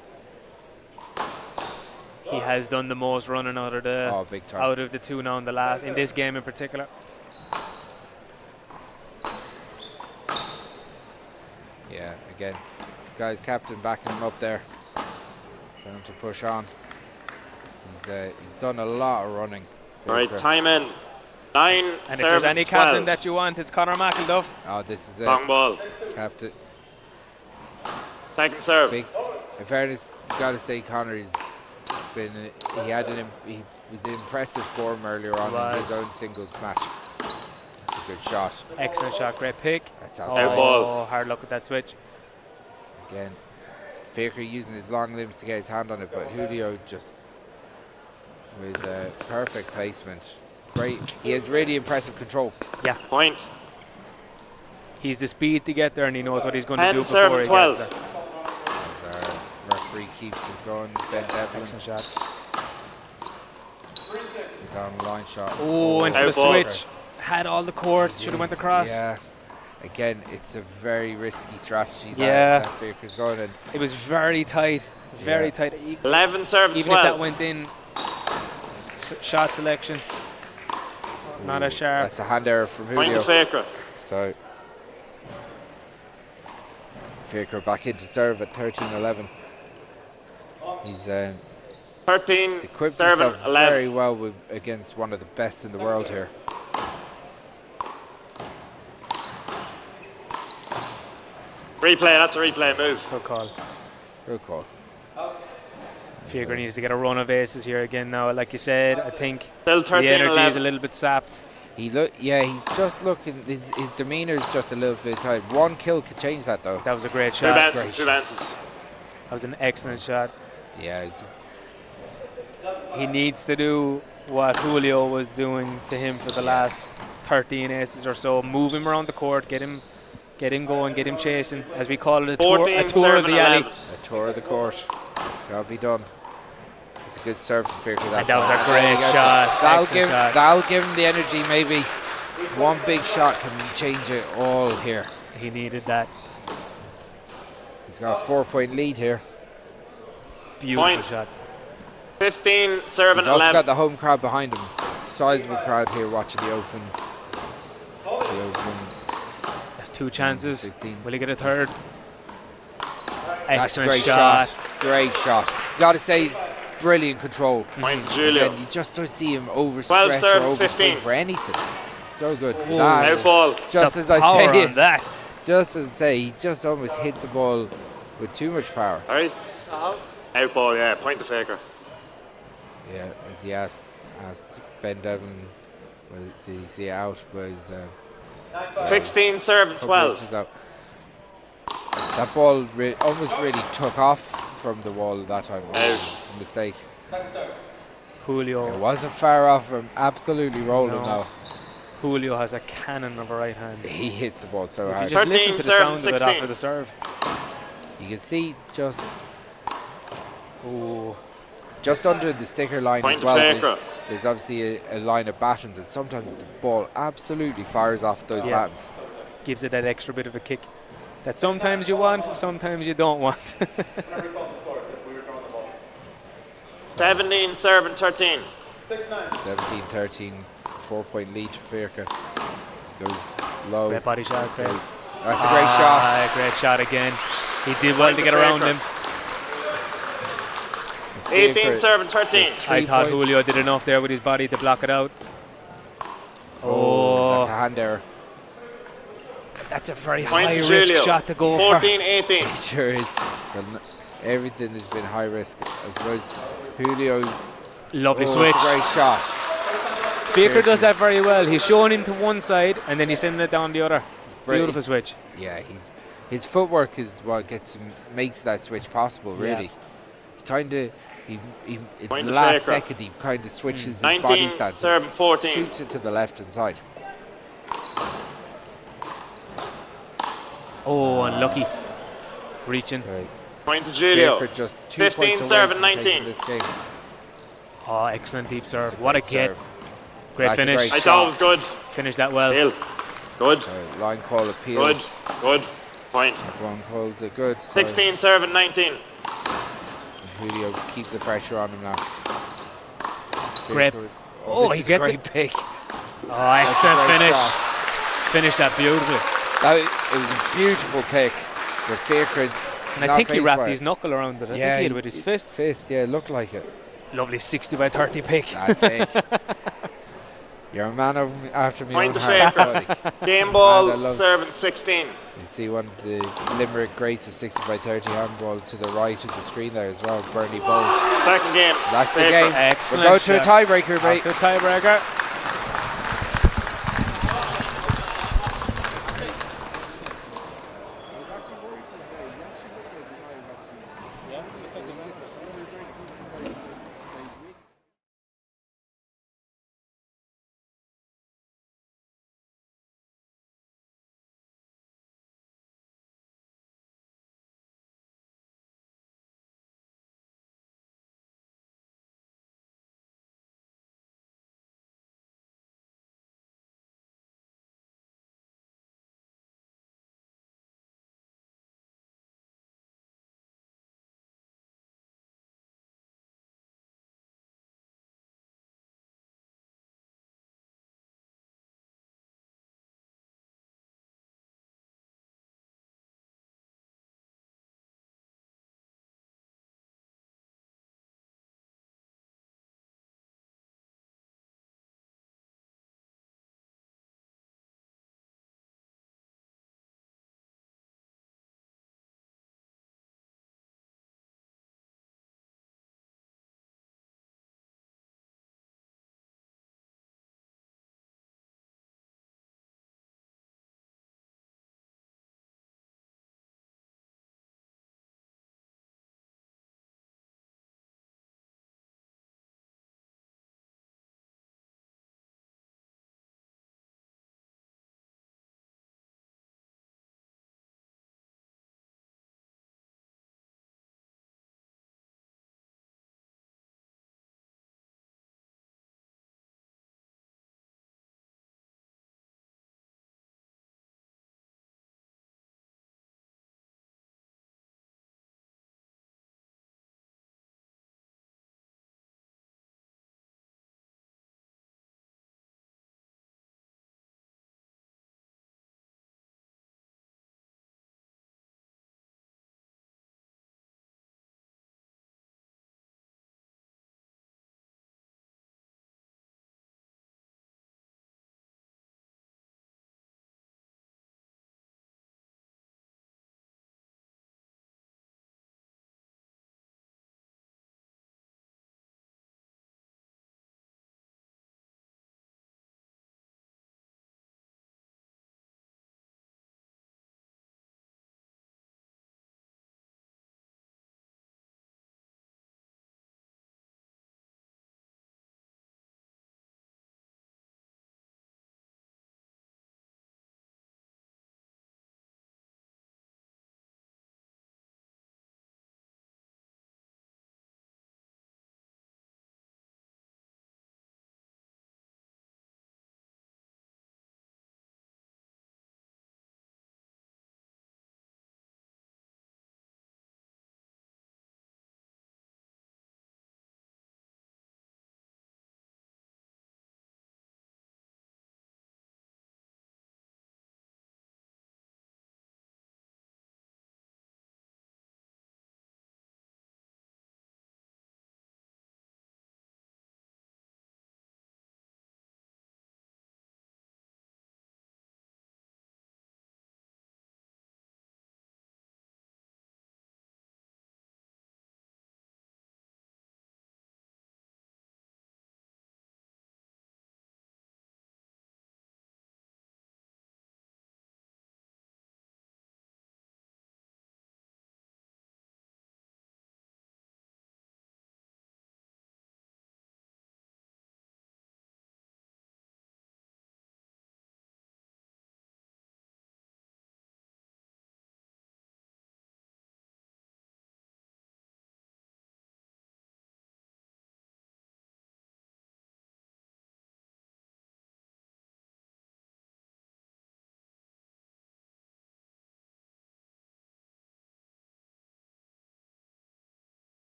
He has done the most running out of the big time. out of the two now in this game in particular. Yeah, again, the guy's captain backing him up there. Trying to push on. He's done a lot of running. All right, time in. 9 and if there's any captain that you want, it's Conor McElduff. Oh, this is it. Long ball. Captain. Second serve. Big. In fairness, you got to say Conor he was in impressive form earlier on in his own singles match. That's a good shot. Excellent shot, great pick. That's outside. Oh, hard luck with that switch. Again, Fiacre using his long limbs to get his hand on it, but Julio just with perfect placement. Great. He has really impressive control. Yeah. Point. He's the speed to get there, and he knows what he's going to do before he gets there. As our referee keeps it going, Ben Devlin. Excellent shot. Down the line shot. Oh, and for the switch. Had all the court, should have went across. Yeah. Again, it's a very risky strategy that Fiacre's going in. It was very tight, very tight. 11 serve, even 12. if that went in, shot selection, not as sharp. That's a hand error from Julio. Point to Fiacre. So, Fiacre back into serve at 13-11. He's 13, equipped serve himself 11. very well against one of the best in the world here. Replay, that's a replay move. Good call. Good call. Fiacre needs to get a run of aces here again now. Like you said, I think Still the energy is a little bit sapped. He's just looking. His demeanour is just a little bit tight. One kill could change that, though. That was a great shot. Two bounces. That was an excellent shot. Yeah. He needs to do what Julio was doing to him for the last 13 aces or so. Move him around the court, get him going, get him chasing, as we call it, a tour of the alley. A tour of the court. Gotta be done. It's a good serve from Fiacre. And that was a great shot. That'll give him the energy. Maybe one big shot can change it all here. He needed that. He's got a 4-point lead here. Beautiful shot. 15, serve and He's also 11. got the home crowd behind him. Sizable crowd here watching the open. That's 2 chances. 16. Will he get a third? That's a Excellent great shot. Great shot. Got to say, brilliant control. Point to Julio. Again, you just don't see him overstretch serve, or overswing 15. for anything. So good. Out ball. Just The as I power say on it. that. Just as I say, he just almost hit the ball with too much power. Alright. Out ball, yeah. Point to Fiacre. Yeah, as he asked Ben Devlin, did he see it out? But 16, serve and 12. Out. That ball almost really took off from the wall that time. It's a mistake. Julio. It wasn't far off from absolutely rolling now. Julio has a cannon of a right hand. He hits the ball so If hard. you just 13, listen to the serve, sound of it 16. after the serve. You can see Ooh. just under the sticker line Point as to well. Fiacre. There's obviously a line of battens, and sometimes the ball absolutely fires off those battens. Gives it that extra bit of a kick that sometimes you want, sometimes you don't want. 17, serve and 13. 17-13, 4-point lead to Fiacre. Goes low. Great body shot, great. That's a great shot. Great shot again. He did well to get around him. 18, serve and 13. I thought Julio did enough there with his body to block it out. Oh, that's a hand error. That's a very Point high to risk Julio. shot to go 14, for. 18. It sure is. But everything has been high risk. I suppose Julio. Lovely switch. That's a great shot. Fiacre does that very well. He's showing him to one side and then he's sending it down the other. Right. Beautiful switch. Yeah, his footwork is what makes that switch possible. Really, in the Point to last Fiacre. second he kind of switches his 19, body stance. serve and 14. Shoots it to the left hand side. Oh, unlucky. Reaching. Right. Point to Julio. Fiacre just 2 15, points away serve from and taking 19. this game. Oh, excellent deep serve. That's a What a great kid. serve. Great That's a finish. great I shot. thought it was good. Finished that well. Hill. Good. Line call appeal. Good. Good. Point. Everyone calls it good. So 16, serve and 19. Julio keep the pressure on him now. Great. Fiacre- Oh, this he is gets a great pick. Oh, excellent That's a great finish. shot. Finished that beautifully. It was a beautiful pick. The Fiacre. And I not think he phased wrapped by his it. knuckle around it. I Yeah, think he did with his fist. Fist, yeah, looked like it. Lovely 60 by 30 pick. That's it. You're a man after me. Point own to heart, Fiacre. buddy. Game Man ball, that loves- serve and 16. You see one of the Limerick greats, a 60 by 30 handball to the right of the screen there as well, Bernie Bolt. Second game. That's the Fiacre. game. Excellent. We'll go to a shot. tiebreaker, mate. To a tiebreaker.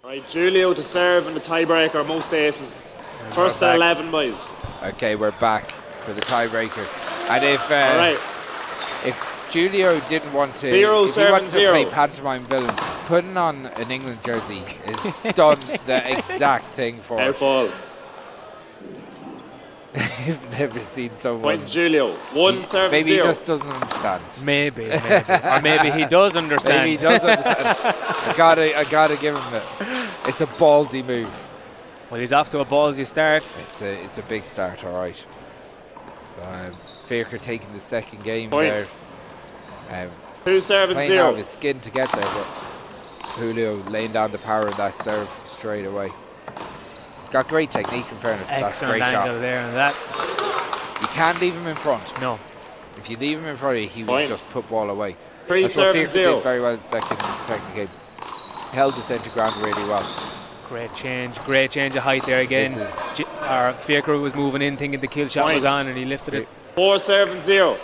Right, Julio to serve in the tiebreaker, most aces. And First we're to back. 11, boys. Okay, we're back for the tiebreaker. And if Julio didn't want to, Zero, if he wanted to 7-0. play pantomime villain, putting on an England jersey is done the exact thing for Out it. ball. I've never seen someone. Point to Julio. 1-7-0. Maybe he just doesn't understand. Maybe. Or maybe he does understand. Maybe he does understand. I gotta give him it. It's a ballsy move. Well, he's off to a ballsy start. It's a big start, all right. So Fiacre taking the second game Point. there. 2-7-0. Playing out of his skin to get there, but Julio laying down the power of that serve straight away. He's got great technique, in fairness. That's a Excellent great angle shot. there, and that. You can't leave him in front. No. If you leave him in front of you, he will Point. just put ball away. 3-7-0. That's what Fiacre did very well in the second game. Held the centre ground really well. Great change of height there again. Fiacre was moving in thinking the kill shot Point. was on, and he lifted it. 4-7-0.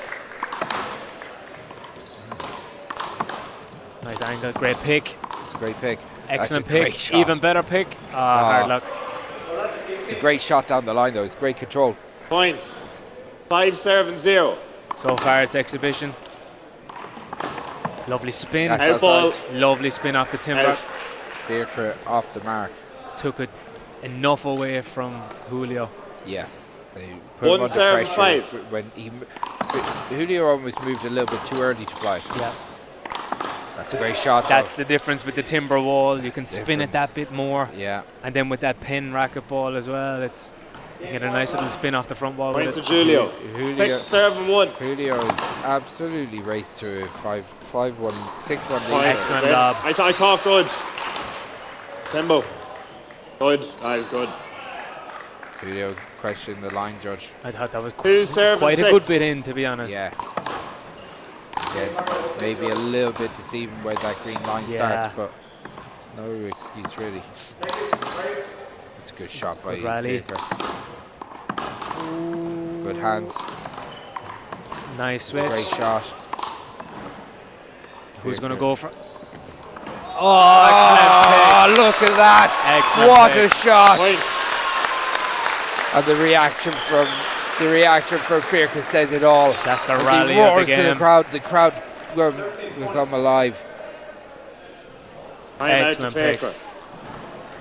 Nice angle, great pick. It's a great pick. Excellent That's a great pick, shot. even better pick. Hard luck. It's a great shot down the line though, it's great control. Point. 5-7-0. So far it's exhibition. Lovely spin. That's Out ball. outside. Lovely spin off the timber. Out. Fiacre off the mark. Took it enough away from Julio. Yeah. They put him under 1-7-5. pressure when Julio almost moved a little bit too early to fly it. Yeah. That's a great shot. That's though. the difference with the timber wall. You can That's spin it different. that bit more. Yeah. And then with that pin racket ball as well, you get a nice little spin off the front wall Point with to it. Julio. Julio. 6-7-1. Julio is absolutely raced to a 5-1, 6-1 lead. Point. Excellent lob. I caught good. Tembo. Good. That is good. Julio questioning the line judge. I thought that was 2-7-6. quite a good bit in, to be honest. Yeah. Again, maybe a little bit deceiving where that green line Yeah. starts, but no excuse really. It's a good shot by Good rally. Fiacre. Good hands. Nice It's a switch. great shot. Who's going to Fiacre. go for? Oh, excellent look at that! Excellent What pick. a shot! Point. And the reaction from Fiacre says it all. That's the As rally he of the roars to game. the crowd will come alive. Time out to Excellent pick. Fiacre.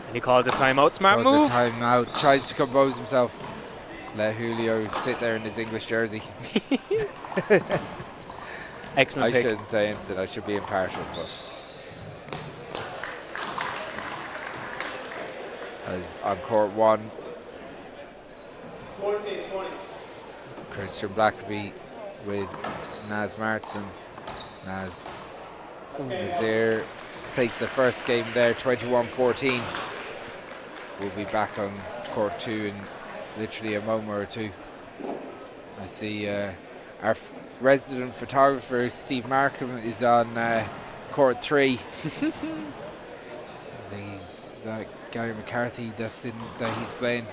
And he calls a timeout. Smart Calls move. the time out, tries to compose himself. Let Julio sit there in his English jersey. Excellent I pick. shouldn't say anything, I should be impartial, but as on court one, Christian Blackerby with Naz Martin. Naz Nazir takes the first game there, 21-14. We'll be back on court two in literally a moment or two. I see our resident photographer Steve Markham is on court three. I think is that Gary McCarthy that he's playing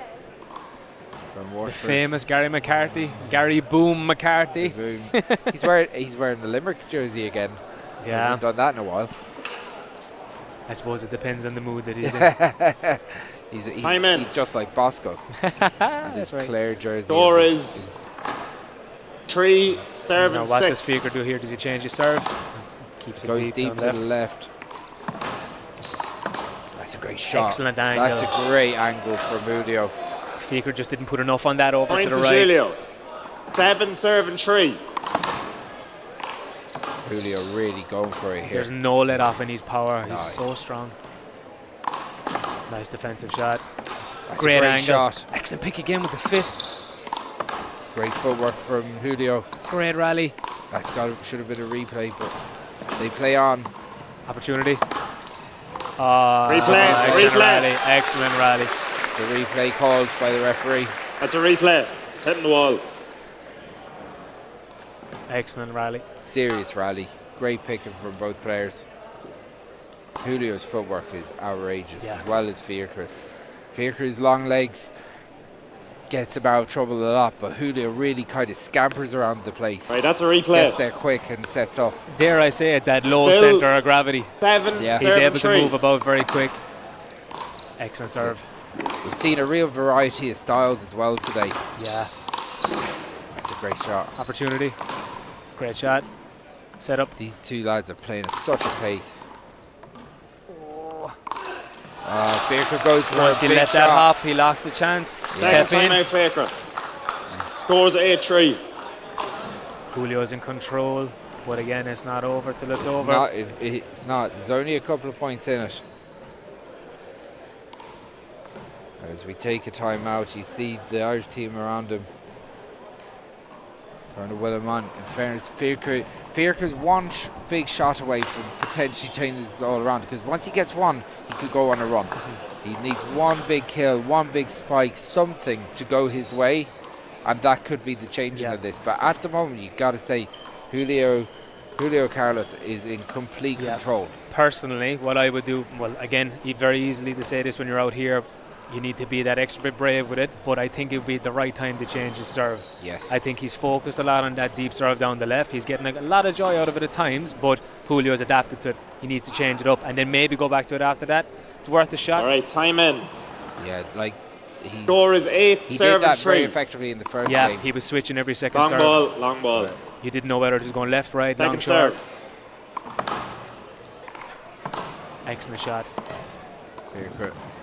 from The Waterford. famous Gary McCarthy. Gary Boom McCarthy. Boom. he's wearing the Limerick jersey again. Yeah. Hasn't done that in a while. I suppose it depends on the mood that he's in. He's just like Bosco. And his That's right. Clare jersey. Score is 3-7-6. Now what does Fiacre do here? Does he change his serve? Keeps it Goes deep to down the left. That's a great shot. Excellent angle. That's a great angle from Julio. Fiacre just didn't put enough on that over Point to the to right. Julio. 7-3. Julio really going for it here. There's no let off in his power. No. He's so strong. Nice defensive shot. That's Great a great angle. shot. Excellent pick again with the fist. It's great footwork from Julio. Great rally. Should have been a replay, but they play on. Opportunity. Replay, Excellent replay. rally. Excellent rally. It's a replay called by the referee. That's a replay. It's hitting the wall. Excellent rally. Serious rally. Great picking from both players. Julio's footwork is outrageous, Yeah. as well as Fiacre. Fiacre's long legs gets him out of trouble a lot, but Julio really kind of scampers around the place. Right, that's a replay. Gets there quick and sets up. Dare I say it, that low Still centre of gravity. 7-3. Yeah. He's able to move about very quick. Excellent serve. We've seen a real variety of styles as well today. Yeah. That's a great shot. Opportunity. Great shot. Set up. These two lads are playing at such a pace. Faker goes for Once a he big let shot. that hop, he lost the chance. Second Step in. timeout, Faker. Scores 8-3. Julio's in control, but again, it's not over till it's over. It's not. There's only a couple of points in it. As we take a timeout, you see the Irish team around him trying to will him on. In fairness, Faker's one big shot away from potentially turning this all around, because once he gets one, he could go on a run. He needs one big kill, one big spike, something to go his way, and that could be the changing of this. But at the moment, you've got to say Julio Carlos is in complete control. Personally, what I would do, well, again, very easily to say this when you're out here, you need to be that extra bit brave with it, but I think it would be the right time to change his serve. Yes. I think he's focused a lot on that deep serve down the left. He's getting a lot of joy out of it at times, but Julio's adapted to it. He needs to change it up and then maybe go back to it after that. It's worth a shot. All right, time in. Yeah, like score is 8. He did that very effectively in the first game. Yeah, he was switching every second Long serve. ball, long ball. You didn't know whether it was going left, right, Second long, short. serve. Excellent shot.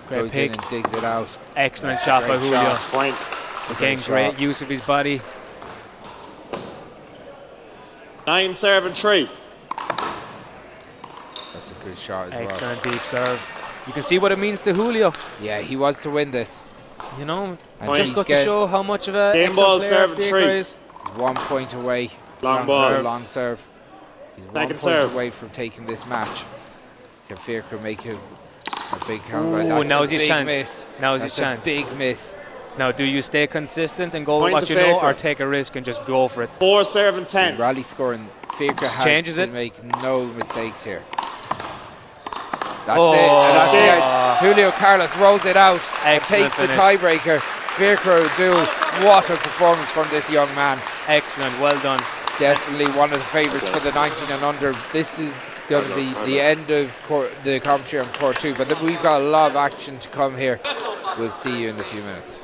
Goes in pick. and digs it out. Excellent shot by Great Julio. shot. Point. Again, great use of his body. 9 serving 3. That's a good shot as well. Excellent deep serve. You can see what it means to Julio. Yeah, he wants to win this. You know, And just goes to show how much of a Game excellent ball player serve Faker 3. is. He's 1 point away. Long ball. Serve, long serve. He's 1 Second point serve. away from taking this match. Can Faker make a big comeback? Ooh, That's now's a his big chance. miss. Now's That's his chance. a big miss. Now, do you stay consistent and go Point with what to you know, Faker. or take a risk and just go for it? 4 serving 10. Rally scoring. Faker has Changes to it. make no mistakes here. That's Oh. it. And that's it. Julio Carlos rolls it out and Excellent takes the finish. tiebreaker. Faker O'Doul, what a performance from this young man. Excellent, well done. Definitely one of the favourites for the 19 and under. This is going to be the end of the commentary on Court 2, but we've got a lot of action to come here. We'll see you in a few minutes.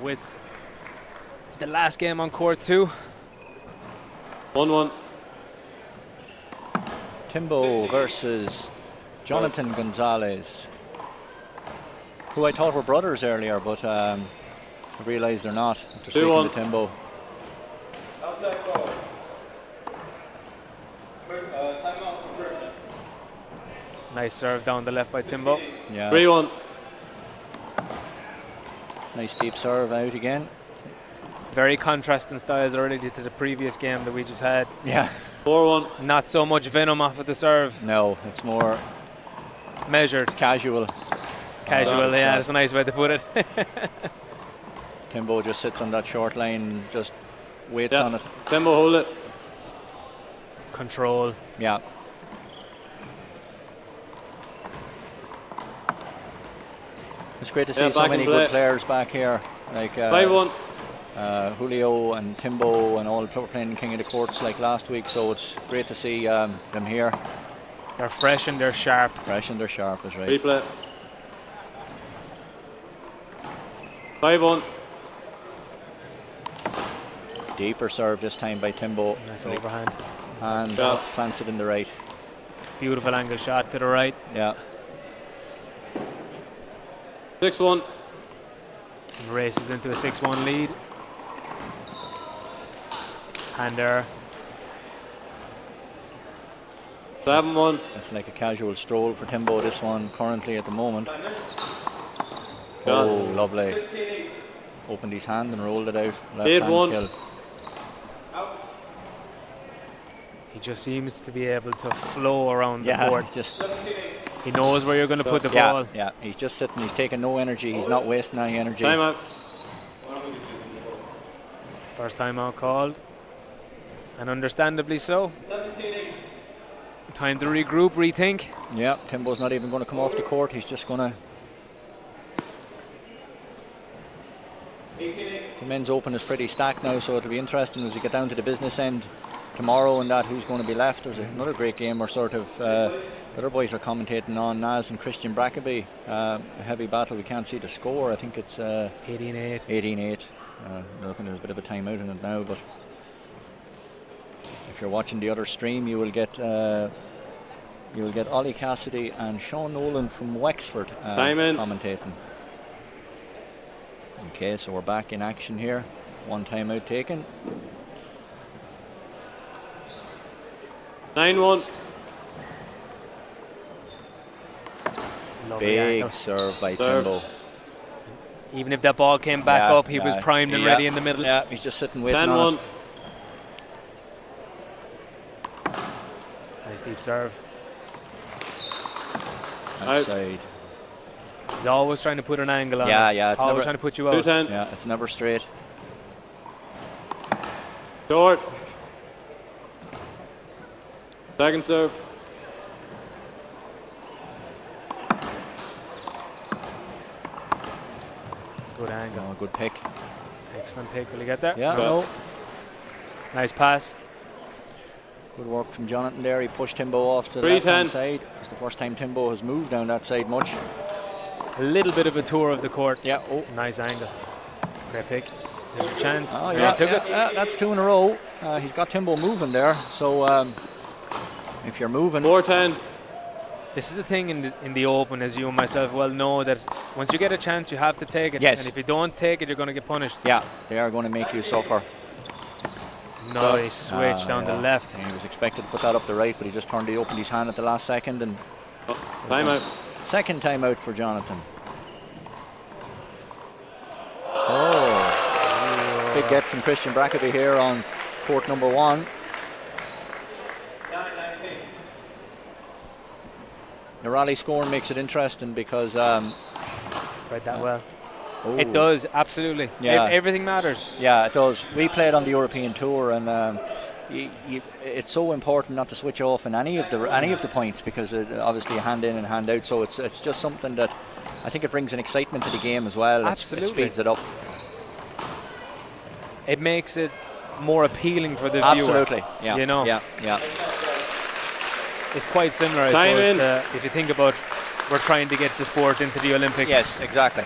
with the last game on court 2. 1-1. Timbo versus Jonathan Gonzalez, who I thought were brothers earlier, but I realised they're not. After speaking to Timbo. Nice serve down the left by Timbo. Yeah. 3-1. Nice deep serve out again. Very contrasting styles already to the previous game that we just had. Yeah. 4-1. Not so much venom off of the serve. No, it's more measured. Casual. Casual, yeah, that's a nice way to put it. Timbo just sits on that short line and just waits on it. Timbo, hold it. Control. Yeah. It's great to see so many good players back here, like 5-1. Julio and Timbo and all playing King of the Courts like last week, so it's great to see them here. They're fresh and they're sharp. Fresh and they're sharp, is right. Replay. 5-1. Deeper serve this time by Timbo. Nice overhand. And plants it in the right. Beautiful angle shot to the right. Yeah. 6-1. Races into a 6-1 lead. Hander. 7-1. It's like a casual stroll for Timbo, this one currently at the moment. Oh, lovely. Opened his hand and rolled it out. Left hand kill. He just seems to be able to flow around the Yeah, board. just he knows where you're going to put the ball. Yeah, he's just sitting, he's taking no energy, he's not wasting any energy. Time out. First time out called. And understandably so. Time to regroup, rethink. Yeah, Timbo's not even going to come off the court, he's just going to... The men's open is pretty stacked now, so it'll be interesting as we get down to the business end tomorrow and that who's going to be left. There's another great game where sort of the other boys are commentating on, Naz and Christian Brackaby. A heavy battle, we can't see the score. I think it's 18-8. 18-8. Looking, there's a bit of a timeout in it now, but if you're watching the other stream, you will get Ollie Cassidy and Sean Nolan from Wexford commentating. Okay, so we're back in action here. One timeout taken. 9-1. Big serve by Timbo. Even if that ball came back up, he was primed and ready in the middle. Yeah, he's just sitting waiting on it. Nice deep serve. Outside. He's always trying to put an angle on it. Yeah, it's always never trying to put you out. Yeah, it's never straight. Short. Second serve. Good angle. Oh, good pick. Excellent pick. Will he get there? Yeah, no. Nice pass. Good work from Jonathan there. He pushed Timbo off to the left-hand side. It's the first time Timbo has moved down that side much. A little bit of a tour of the court. Yeah. Oh, nice angle. Great pick. There's a chance. Oh, yeah, took it. That's two in a row. He's got Timbo moving there. So if you're moving, 4-10. This is the thing in the open, as you and myself well know, that once you get a chance, you have to take it. Yes. And if you don't take it, you're going to get punished. Yeah, they are going to make you suffer. Nice switch down the left. He was expected to put that up the right, but he just opened his hand at the last second. And timeout. Second timeout for Jonathan. Oh, big get from Christian Brackaby here on court number 1. The rally scoring makes it interesting because right that well. Oh. It does, absolutely. Yeah. Everything matters. Yeah, it does. We played on the European Tour, and it's so important not to switch off in any of the points because obviously a hand in and hand out. So it's just something that I think it brings an excitement to the game as well. Absolutely. It speeds it up. It makes it more appealing for the viewer. Absolutely. Yeah. You know. Yeah. It's quite similar, I suppose, if you think about we're trying to get the sport into the Olympics. Yes, exactly.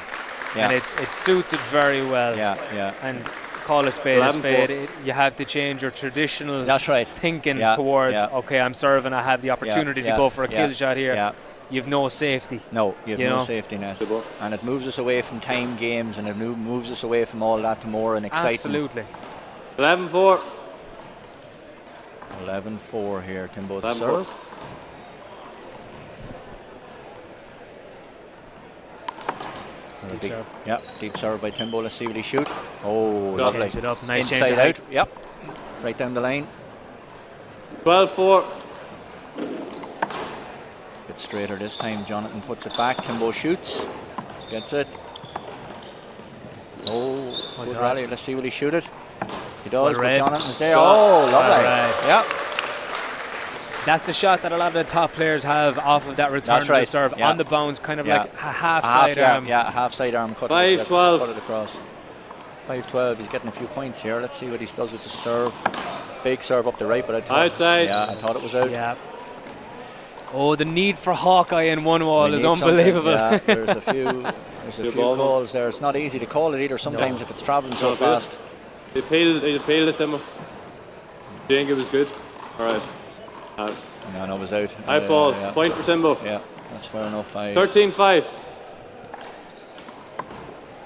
and it suits it very well. And call a spade a spade. You have to change your traditional thinking towards, okay, I'm serving, I have the opportunity to go for a kill shot here. You've no safety. No, you've no safety net. And it moves us away from time games, and it moves us away from all that to more and exciting. Absolutely. 11-4. 11-4 here. Timbo to serve. Deep serve. Yeah, deep serve by Timbo. Let's see what he shoot. Oh, lovely. Change it up. Nice inside change out. Yep. Right down the lane. 12-4. Bit straighter this time. Jonathan puts it back. Timbo shoots. Gets it. Oh, good rally. Let's see what he shooted. He does, but Jonathan's there. Oh, lovely. Yeah. That's a shot that a lot of the top players have off of that return to the serve on the bounce, kind of like a half side arm. Yeah, half side arm cut. 5-12. Cut it across. 5-12. He's getting a few points here. Let's see what he does with the serve. Big serve up the right, but I thought outside. Yeah, I thought it was out. Yeah. Oh, the need for Hawkeye in one wall is unbelievable. Yeah, there's a few calls there. It's not easy to call it either. Sometimes if it's travelling so fast. He appealed it, Timbo. Do you think it was good? All right. No, it was out. High ball. Point for Timbo. Yeah, that's fair enough. 13-5.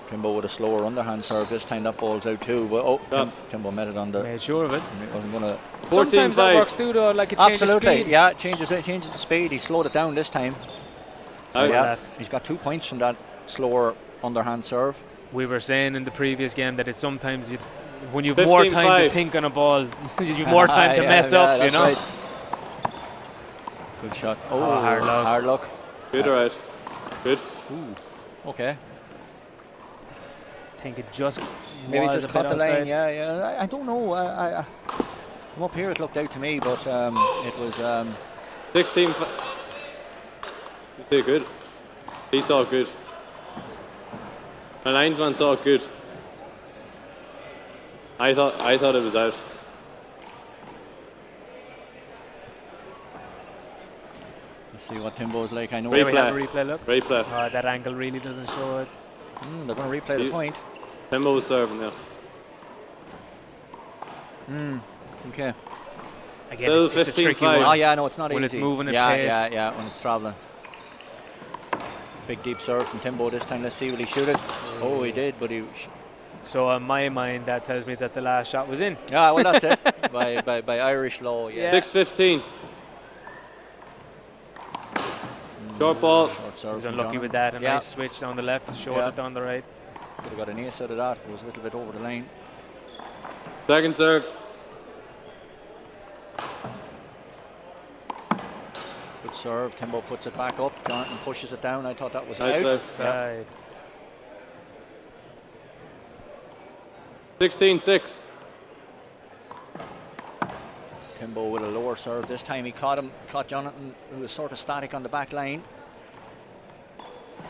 Timbo with a slower underhand serve. This time that ball's out too. But Timbo met it under. Made sure of it. He wasn't gonna. Sometimes that works too, though. Like a change of speed. Yeah, it changes the speed. He slowed it down this time. He's got 2 points from that slower underhand serve. We were saying in the previous game that it's sometimes when you have more time to think on a ball, you have more time to mess up. You know. Right. Good shot. Oh, hard luck. Good, alright. Good. Ooh. Okay. I think it just maybe just cut the lane. Yeah. I don't know. From up here it looked out to me, but it was 16. You say good. He saw it good. The linesman saw it good. I thought it was out. Let's see what Timbo's like. I know we have a replay. Look. Replay. Oh, that angle really doesn't show it. They're going to replay the point. Timbo was serving now. Okay. Again, it's a tricky one. Oh yeah, no, it's not when easy. When it's moving at pace. Yeah, when it's travelling. Big deep serve from Timbo this time. Let's see will he shoot it. Oh, he did, but he. So in my mind, that tells me that the last shot was in. Yeah, well that's it. by Irish law. Yeah. 6-15. Short ball. Short serve. He's unlucky with that. A nice switch down the left, short it down the right. Could have got an ace out of that. It was a little bit over the lane. Second serve. Good serve. Timbo puts it back up. Jonathan pushes it down. I thought that was out. Outside. 16-6. Timbo with a lower serve. This time he caught Jonathan, who was sort of static on the back line.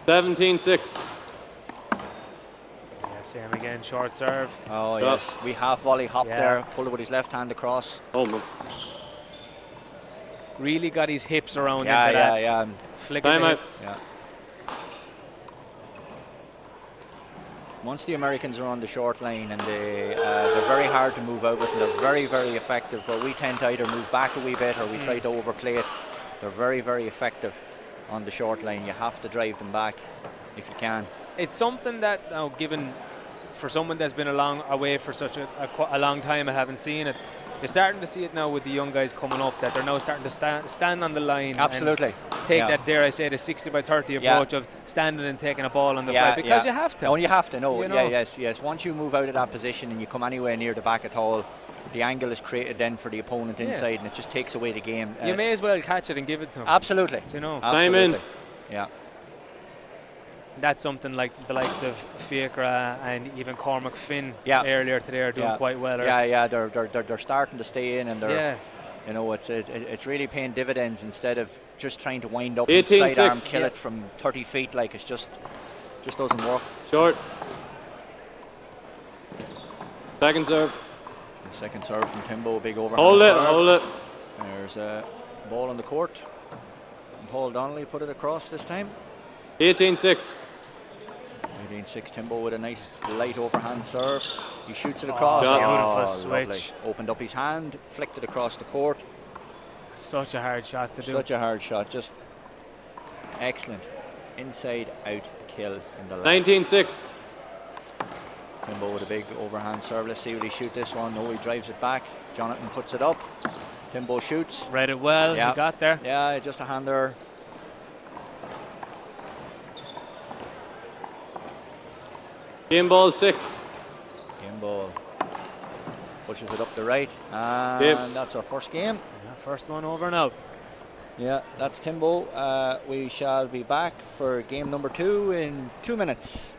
17-6. Yeah, same again, short serve. Oh yes, we half volley hopped there, pulled it with his left hand across. Oh man. Really got his hips around into that. Yeah. Flicking out. Yeah. Once the Americans are on the short lane and they're very hard to move out with, and they're very, very effective. Where we tend to either move back a wee bit or we try to overplay it. They're very, very effective on the short lane. You have to drive them back if you can. It's something that now, given for someone that's been away for such a long time and haven't seen it, you're starting to see it now with the young guys coming up, that they're now starting to stand on the line. Absolutely. And take that, dare I say, the 60-by-30 approach of standing and taking a ball on the fly, because you have to. Oh, you have to, no. You know? Yes. Once you move out of that position and you come anywhere near the back at all, the angle is created then for the opponent inside, and it just takes away the game. You may as well catch it and give it to him. Absolutely. You know. Time in. Yeah. That's something like the likes of Fiacra and even Cormac Finn earlier today are doing quite well. They're starting to stay in, and they're you know, it's really paying dividends instead of just trying to wind up and sidearm kill it from 30 feet. Like it's just doesn't work. Short. Second serve. Second serve from Timbo, big overhand. Hold it. There's a ball on the court. And Paul Donnelly put it across this time. 18-6. 18-6. Timbo with a nice light overhand serve. He shoots it across. Beautiful switch. Lovely. Opened up his hand, flicked it across the court. Such a hard shot to do. Such a hard shot. Just excellent. Inside out kill in the 19-6. Timbo with a big overhand serve. Let's see will he shoot this one. No, he drives it back. Jonathan puts it up. Timbo shoots. Read it well. Yeah. He got there. Yeah, just a hand there. Game ball 6. Game ball. Pushes it up the right. And that's our first game. Yeah, first one over now. Yeah, that's Timbo. We shall be back for game number 2 in 2 minutes.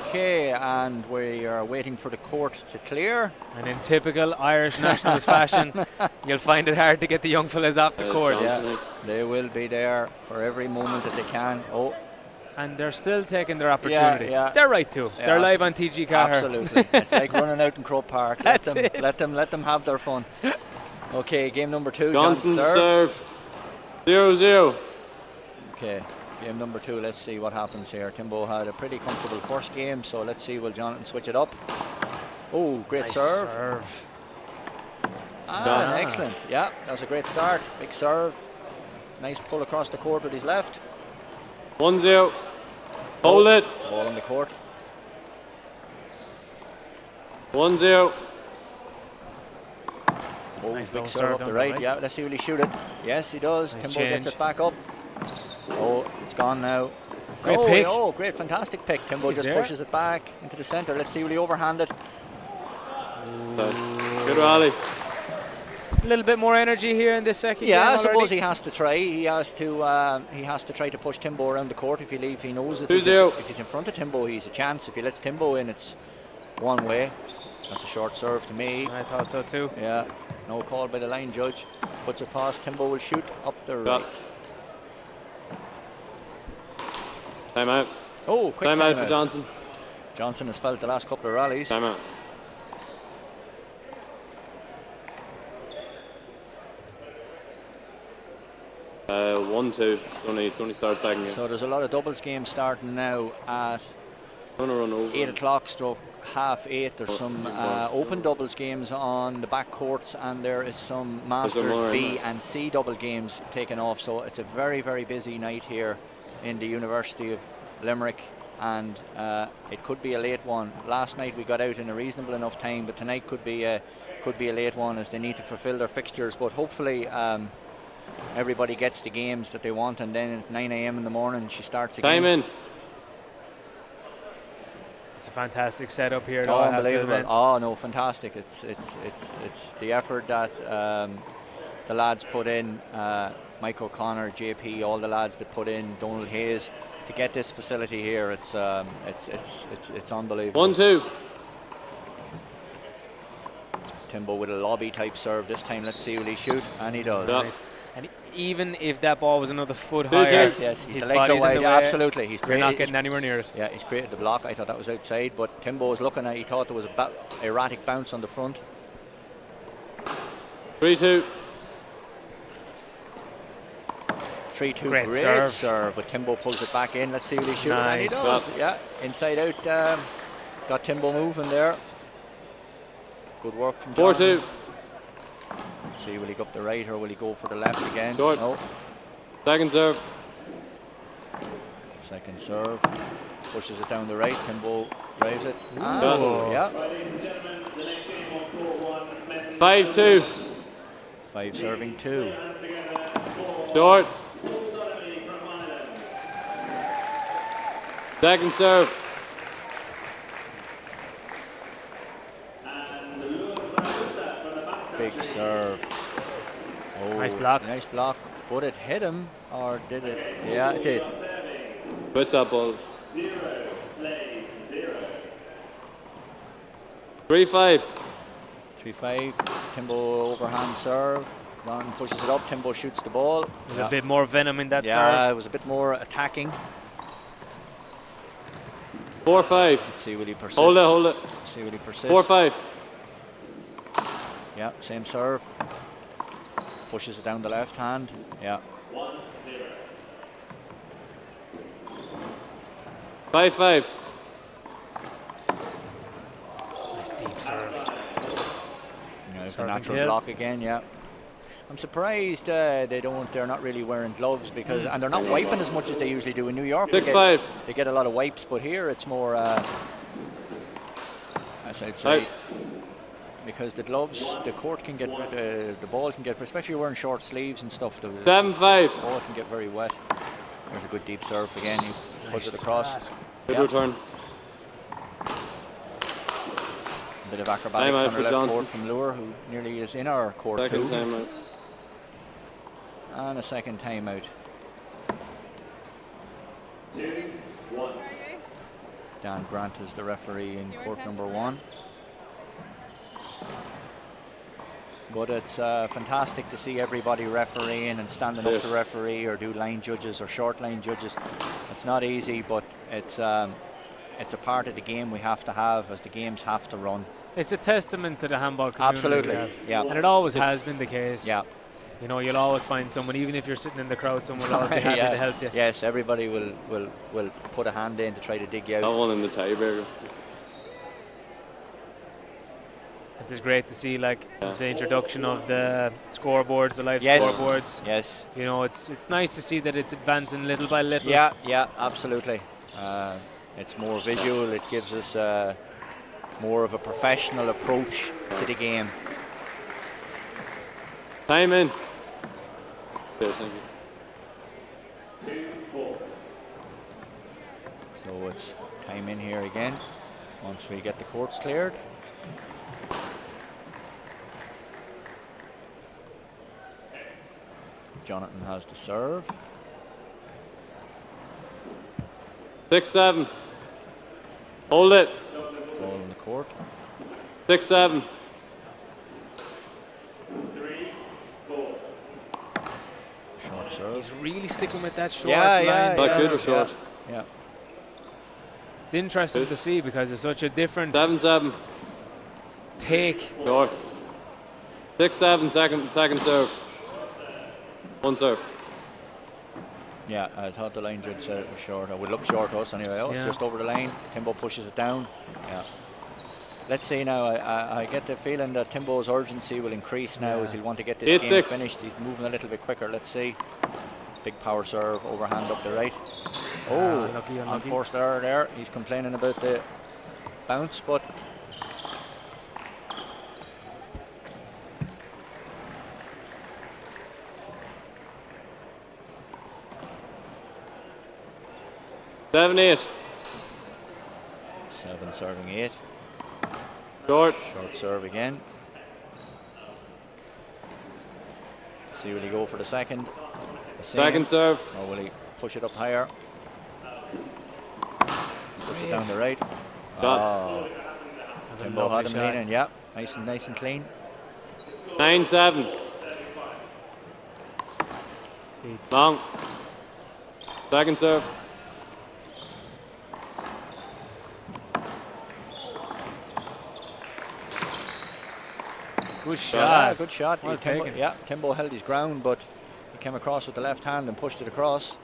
Okay, and we are waiting for the court to clear. And in typical Irish Nationals fashion, you'll find it hard to get the young fellas off the court. Yeah, they will be there for every moment that they can. Oh, and they're still taking their opportunity. Yeah. They're right to. Yeah. They're live on TG Cahir. Absolutely. It's like running out in Croke Park. Let them have their fun. Okay, game number 2. Johnson serve. 0-0. Okay. Game number 2, let's see what happens here. Timbo had a pretty comfortable first game, so let's see, will Jonathan switch it up? Oh, great nice serve. Excellent. Yeah, that was a great start. Big serve. Nice pull across the court with his left. 1-0. Hold it. Ball on the court. 1-0. Oh, nice big long serve up the right. Yeah, let's see will he shoot it. Yes, he does. Nice Timbo change. gets it back up. Oh, it's gone now. Great pick. Oh, great, fantastic pick. Timbo just pushes it back into the centre. Let's see will he overhand it. Good rally. A little bit more energy here in this second game. Yeah, I already. suppose he has to try. He has to try to push Timbo around the court. If he knows if he's in front of Timbo, he's a chance. If he lets Timbo in, it's one way. That's a short serve to me. I thought so too. Yeah, no call by the line judge. Puts it past. Timbo will shoot up the right. Time out. Oh, quick time out for Johnson. Johnson has felt the last couple of rallies. Time out. 1-2. It's only started second game. So there's a lot of doubles games starting now at Run over. 8 o'clock stroke half 8. There's some open doubles games on the back courts, and there is some Masters B and C double games taken off. So it's a very, very busy night here in the University of Limerick, and it could be a late one. Last night we got out in a reasonable enough time, but tonight could be a late one as they need to fulfill their fixtures. But hopefully everybody gets the games that they want, and then at 9 a.m. in the morning she starts again. Time in. It's a fantastic setup here. Oh, unbelievable! Oh no, fantastic! It's the effort that the lads put in. Mike O'Connor, JP, all the lads that put in, Donald Hayes, to get this facility here. It's unbelievable. 1-2. Timbo with a lobby type serve this time. Let's see will he shoot, and he does. Yeah. Nice. And even if that ball was another foot Yes, higher, yes, his the legs are body's in wide. the way, Absolutely, you're not getting anywhere near it. Yeah, he's created the block. I thought that was outside, but Timbo was looking at. He thought there was a erratic bounce on the front. 3-2. 3-2, Great great serve. but Timbo pulls it back in. Let's see what he shoots. Nice. And he does. Yeah, inside out. Got Timbo moving there. Good work from John. 4-2. See, will he go up the right or will he go for the left again? Short. No. Second serve. Second serve. Pushes it down the right. Timbo drives it. Oh. Yeah. 5-2. 5 serving 2. Short. Second serve. Big serve. Oh, Nice block. Nice block. Would it hit him or did it? Yeah, it did. What's that ball? 3-5. 3-5. Timbo overhand serve. Ron pushes it up. Timbo shoots the ball. There's a bit more venom in that serve. Yeah, it was a bit more attacking. 4-5. Let's see will he persist. Hold it. Let's see will he persist. 4-5. Yeah, same serve. Pushes it down the left hand. Yeah. 5-5. Nice deep serve. Yeah, it's a natural block again. Yeah. I'm surprised they're not really wearing gloves because, and they're not wiping as much as they usually do in New York. 6-5. They get a lot of wipes, but here it's more as I'd say, because the gloves, the court can get, the ball can get, especially wearing short sleeves and stuff. The 7-5. ball can get very wet. There's a good deep serve again. He puts it across. Good return. A bit of acrobatics on the left Johnson. court from Lure, who nearly is in our court Second too. timeout. And a second timeout. 2-1. Dan Grant is the referee in court number 1. But it's fantastic to see everybody refereeing and standing up to referee or do line judges or short line judges. It's not easy, but it's a part of the game we have to have, as the games have to run. It's a testament to the handball community. Absolutely, yeah. And it always has been the case. Yeah. You know, you'll always find someone, even if you're sitting in the crowd, someone will always be happy to help you. Yes, everybody will put a hand in to try to dig you out. That one in the tiebreaker. It is great to see, like, the introduction of the scoreboards, the live Yes. scoreboards. Yes. You know, it's nice to see that it's advancing little by little. Yeah, yeah, absolutely. It's more visual. It gives us more of a professional approach to the game. Time in. Yes, thank you. 2-4. So it's time in here again once we get the courts cleared. Jonathan has to serve. 6-7. Hold it. Ball in the court. 6-7. 3-4. Short serve. He's really sticking with that short Yeah, line. Not good or short? Yeah. It's interesting to see because it's such a different 7-7. take. Short. 6-7. Second serve. One serve. Yeah, I thought the line judge said it was short. It would look short to us anyway. Oh, it's just over the line. Timbo pushes it down. Yeah. Let's see now. I get the feeling that Timbo's urgency will increase now as he'll want to get this game finished. He's moving a little bit quicker. Let's see. Big power serve, overhand up the right. Oh, unlucky. Unforced error there. He's complaining about the bounce, but Seven, 8. 7 serving 8. Short serve again. See, will he go for the second? Second serve. Or will he push it up higher? Push it down the right. Oh, Timbo had him leaning. Yeah, nice and clean. 9-7. Long. Second serve. Good shot. Yeah, good shot. Well taken. Timbo held his ground, but he came across with the left hand and pushed it across.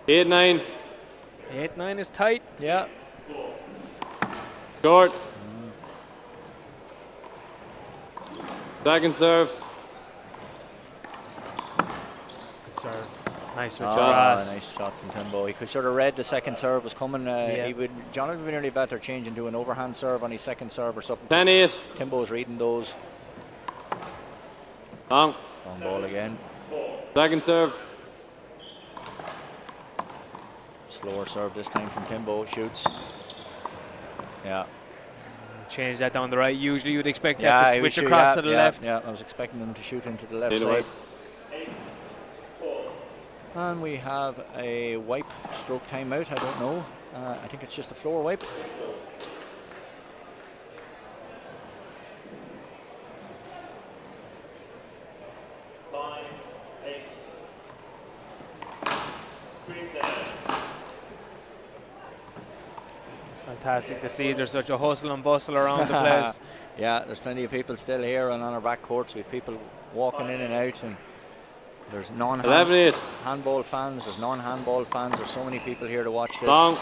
8-9. 8-9 is tight. Yeah. Short. Second serve. Good serve. Nice switch across. Nice shot from Timbo. He could sort of read the second serve was coming. John would be nearly better changing to an overhand serve on his second serve or something. 10-8. Timbo's reading those. Long ball again. Second serve. Slower serve this time from Timbo. Shoots. Yeah. Change that down the right. Usually you'd expect that to switch across to the left. Yeah, I was expecting them to shoot into the left side. And we have a wipe stroke timeout. I don't know. I think it's just a floor wipe. It's fantastic to see there's such a hustle and bustle around the place. Yeah, there's plenty of people still here and on our back courts. We have people walking in and out, and there's non-handball fans, there's non-handball fans. There's so many people here to watch this. Long.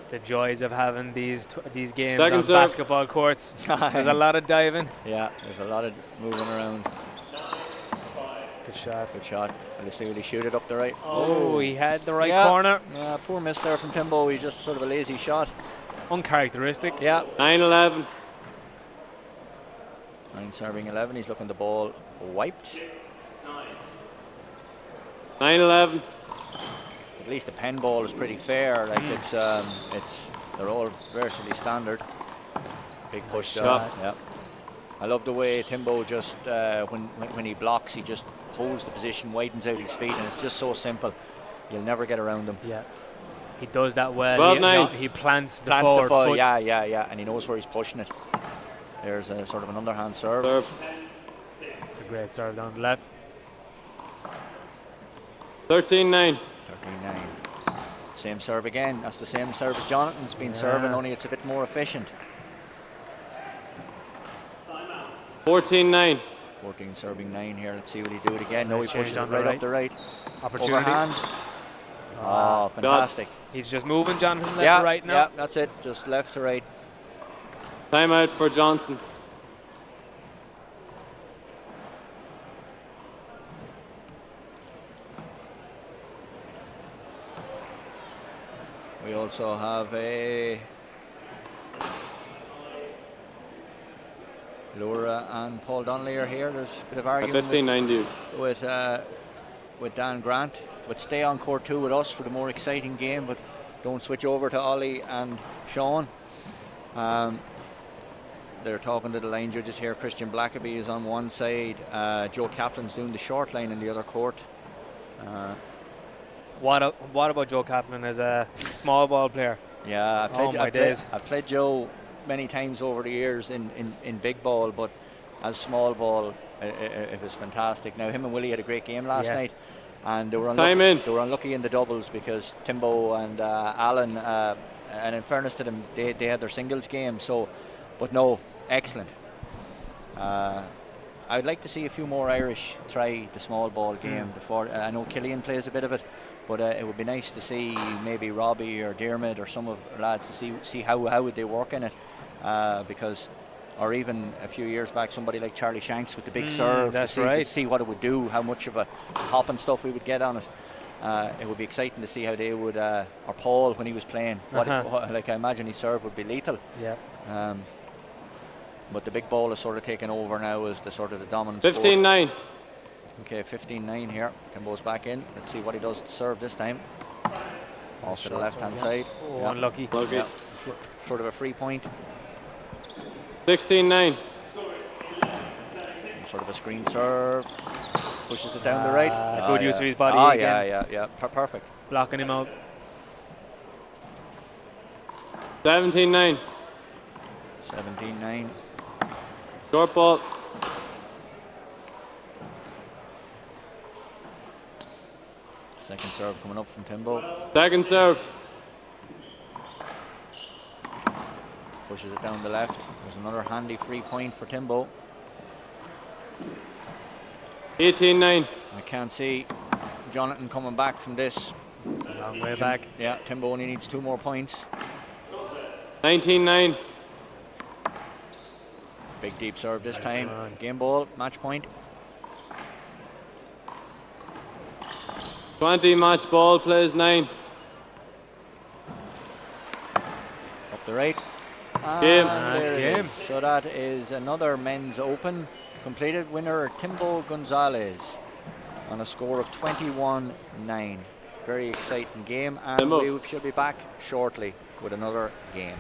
The joys of having these games on basketball courts. There's a lot of diving. Yeah, there's a lot of moving around. Good shot. Good shot. Let's see, will he shoot it up the right? Oh, he had the right corner. Yeah, poor miss there from Timbo. He just sort of a lazy shot. Uncharacteristic. Yeah. 9-11. 9 serving 11. He's looking the ball wiped. 9-11. At least the pen ball is pretty fair. Like they're all virtually standard. Big push shot. Yeah. I love the way Timbo just when he blocks, he just holds the position, widens out his feet, and it's just so simple. You'll never get around him. Yeah. He does that well. He plants the forward foot. Yeah, and he knows where he's pushing it. There's a sort of an underhand serve. It's a great serve down the left. 13-9. 13-9. Same serve again. That's the same serve as Jonathan's been serving, only it's a bit more efficient. 14-9. 14 serving 9 here. Let's see will he do it again. No, he pushes it right up the right. Opportunity. Overhand. Oh, fantastic. He's just moving Jonathan left to right now. Yeah, that's it. Just left to right. Timeout for Johnson. We also have a Laura and Paul Donnelly are here. There's a bit of argument 15-9 with Dan Grant. But stay on court 2 with us for the more exciting game, but don't switch over to Ollie and Sean. They're talking to the line judges here. Christian Blackaby is on one side. Joe Kaplan's doing the short line in the other court. What about Joe Kaplan as a small ball player? Yeah, I've played Joe many times over the years in big ball, but as small ball, it was fantastic. Now, him and Willie had a great game last night, and they were unlucky in the doubles because Timbo and Alan, and in fairness to them, they had their singles game. So, but no, excellent. I'd like to see a few more Irish try the small ball game before. I know Killian plays a bit of it, but it would be nice to see maybe Robbie or Diarmid or some of the lads to see how would they work in it, because, or even a few years back, somebody like Charlie Shanks with the big serve, to see what it would do, how much of a hop and stuff we would get on it. It would be exciting to see how they would, or Paul when he was playing, like I imagine his serve would be lethal. Yeah. But the big ball is sort of taken over now as the sort of the dominant 15-9. Okay, 15-9 here. Kimbo's back in. Let's see what he does to serve this time. Off to the left-hand side. Oh, unlucky. Yeah. Sort of a free point. 16-9. Sort of a screen serve. Pushes it down the right. Good use of his body again. Yeah. Perfect. Blocking him out. 17-9. 17-9. Short ball. Second serve coming up from Timbo. Second serve. Pushes it down the left. There's another handy free point for Timbo. 18-9. I can't see Jonathan coming back from this. It's a long way back. Yeah, Timbo only needs 2 more points. 19-9. Big deep serve this time. Game ball, match point. 20 match ball, plays 9. Up the right. Game. Game. So that is another men's open completed. Winner Timbo Gonzalez on a score of 21-9. Very exciting game, and we should be back shortly with another game.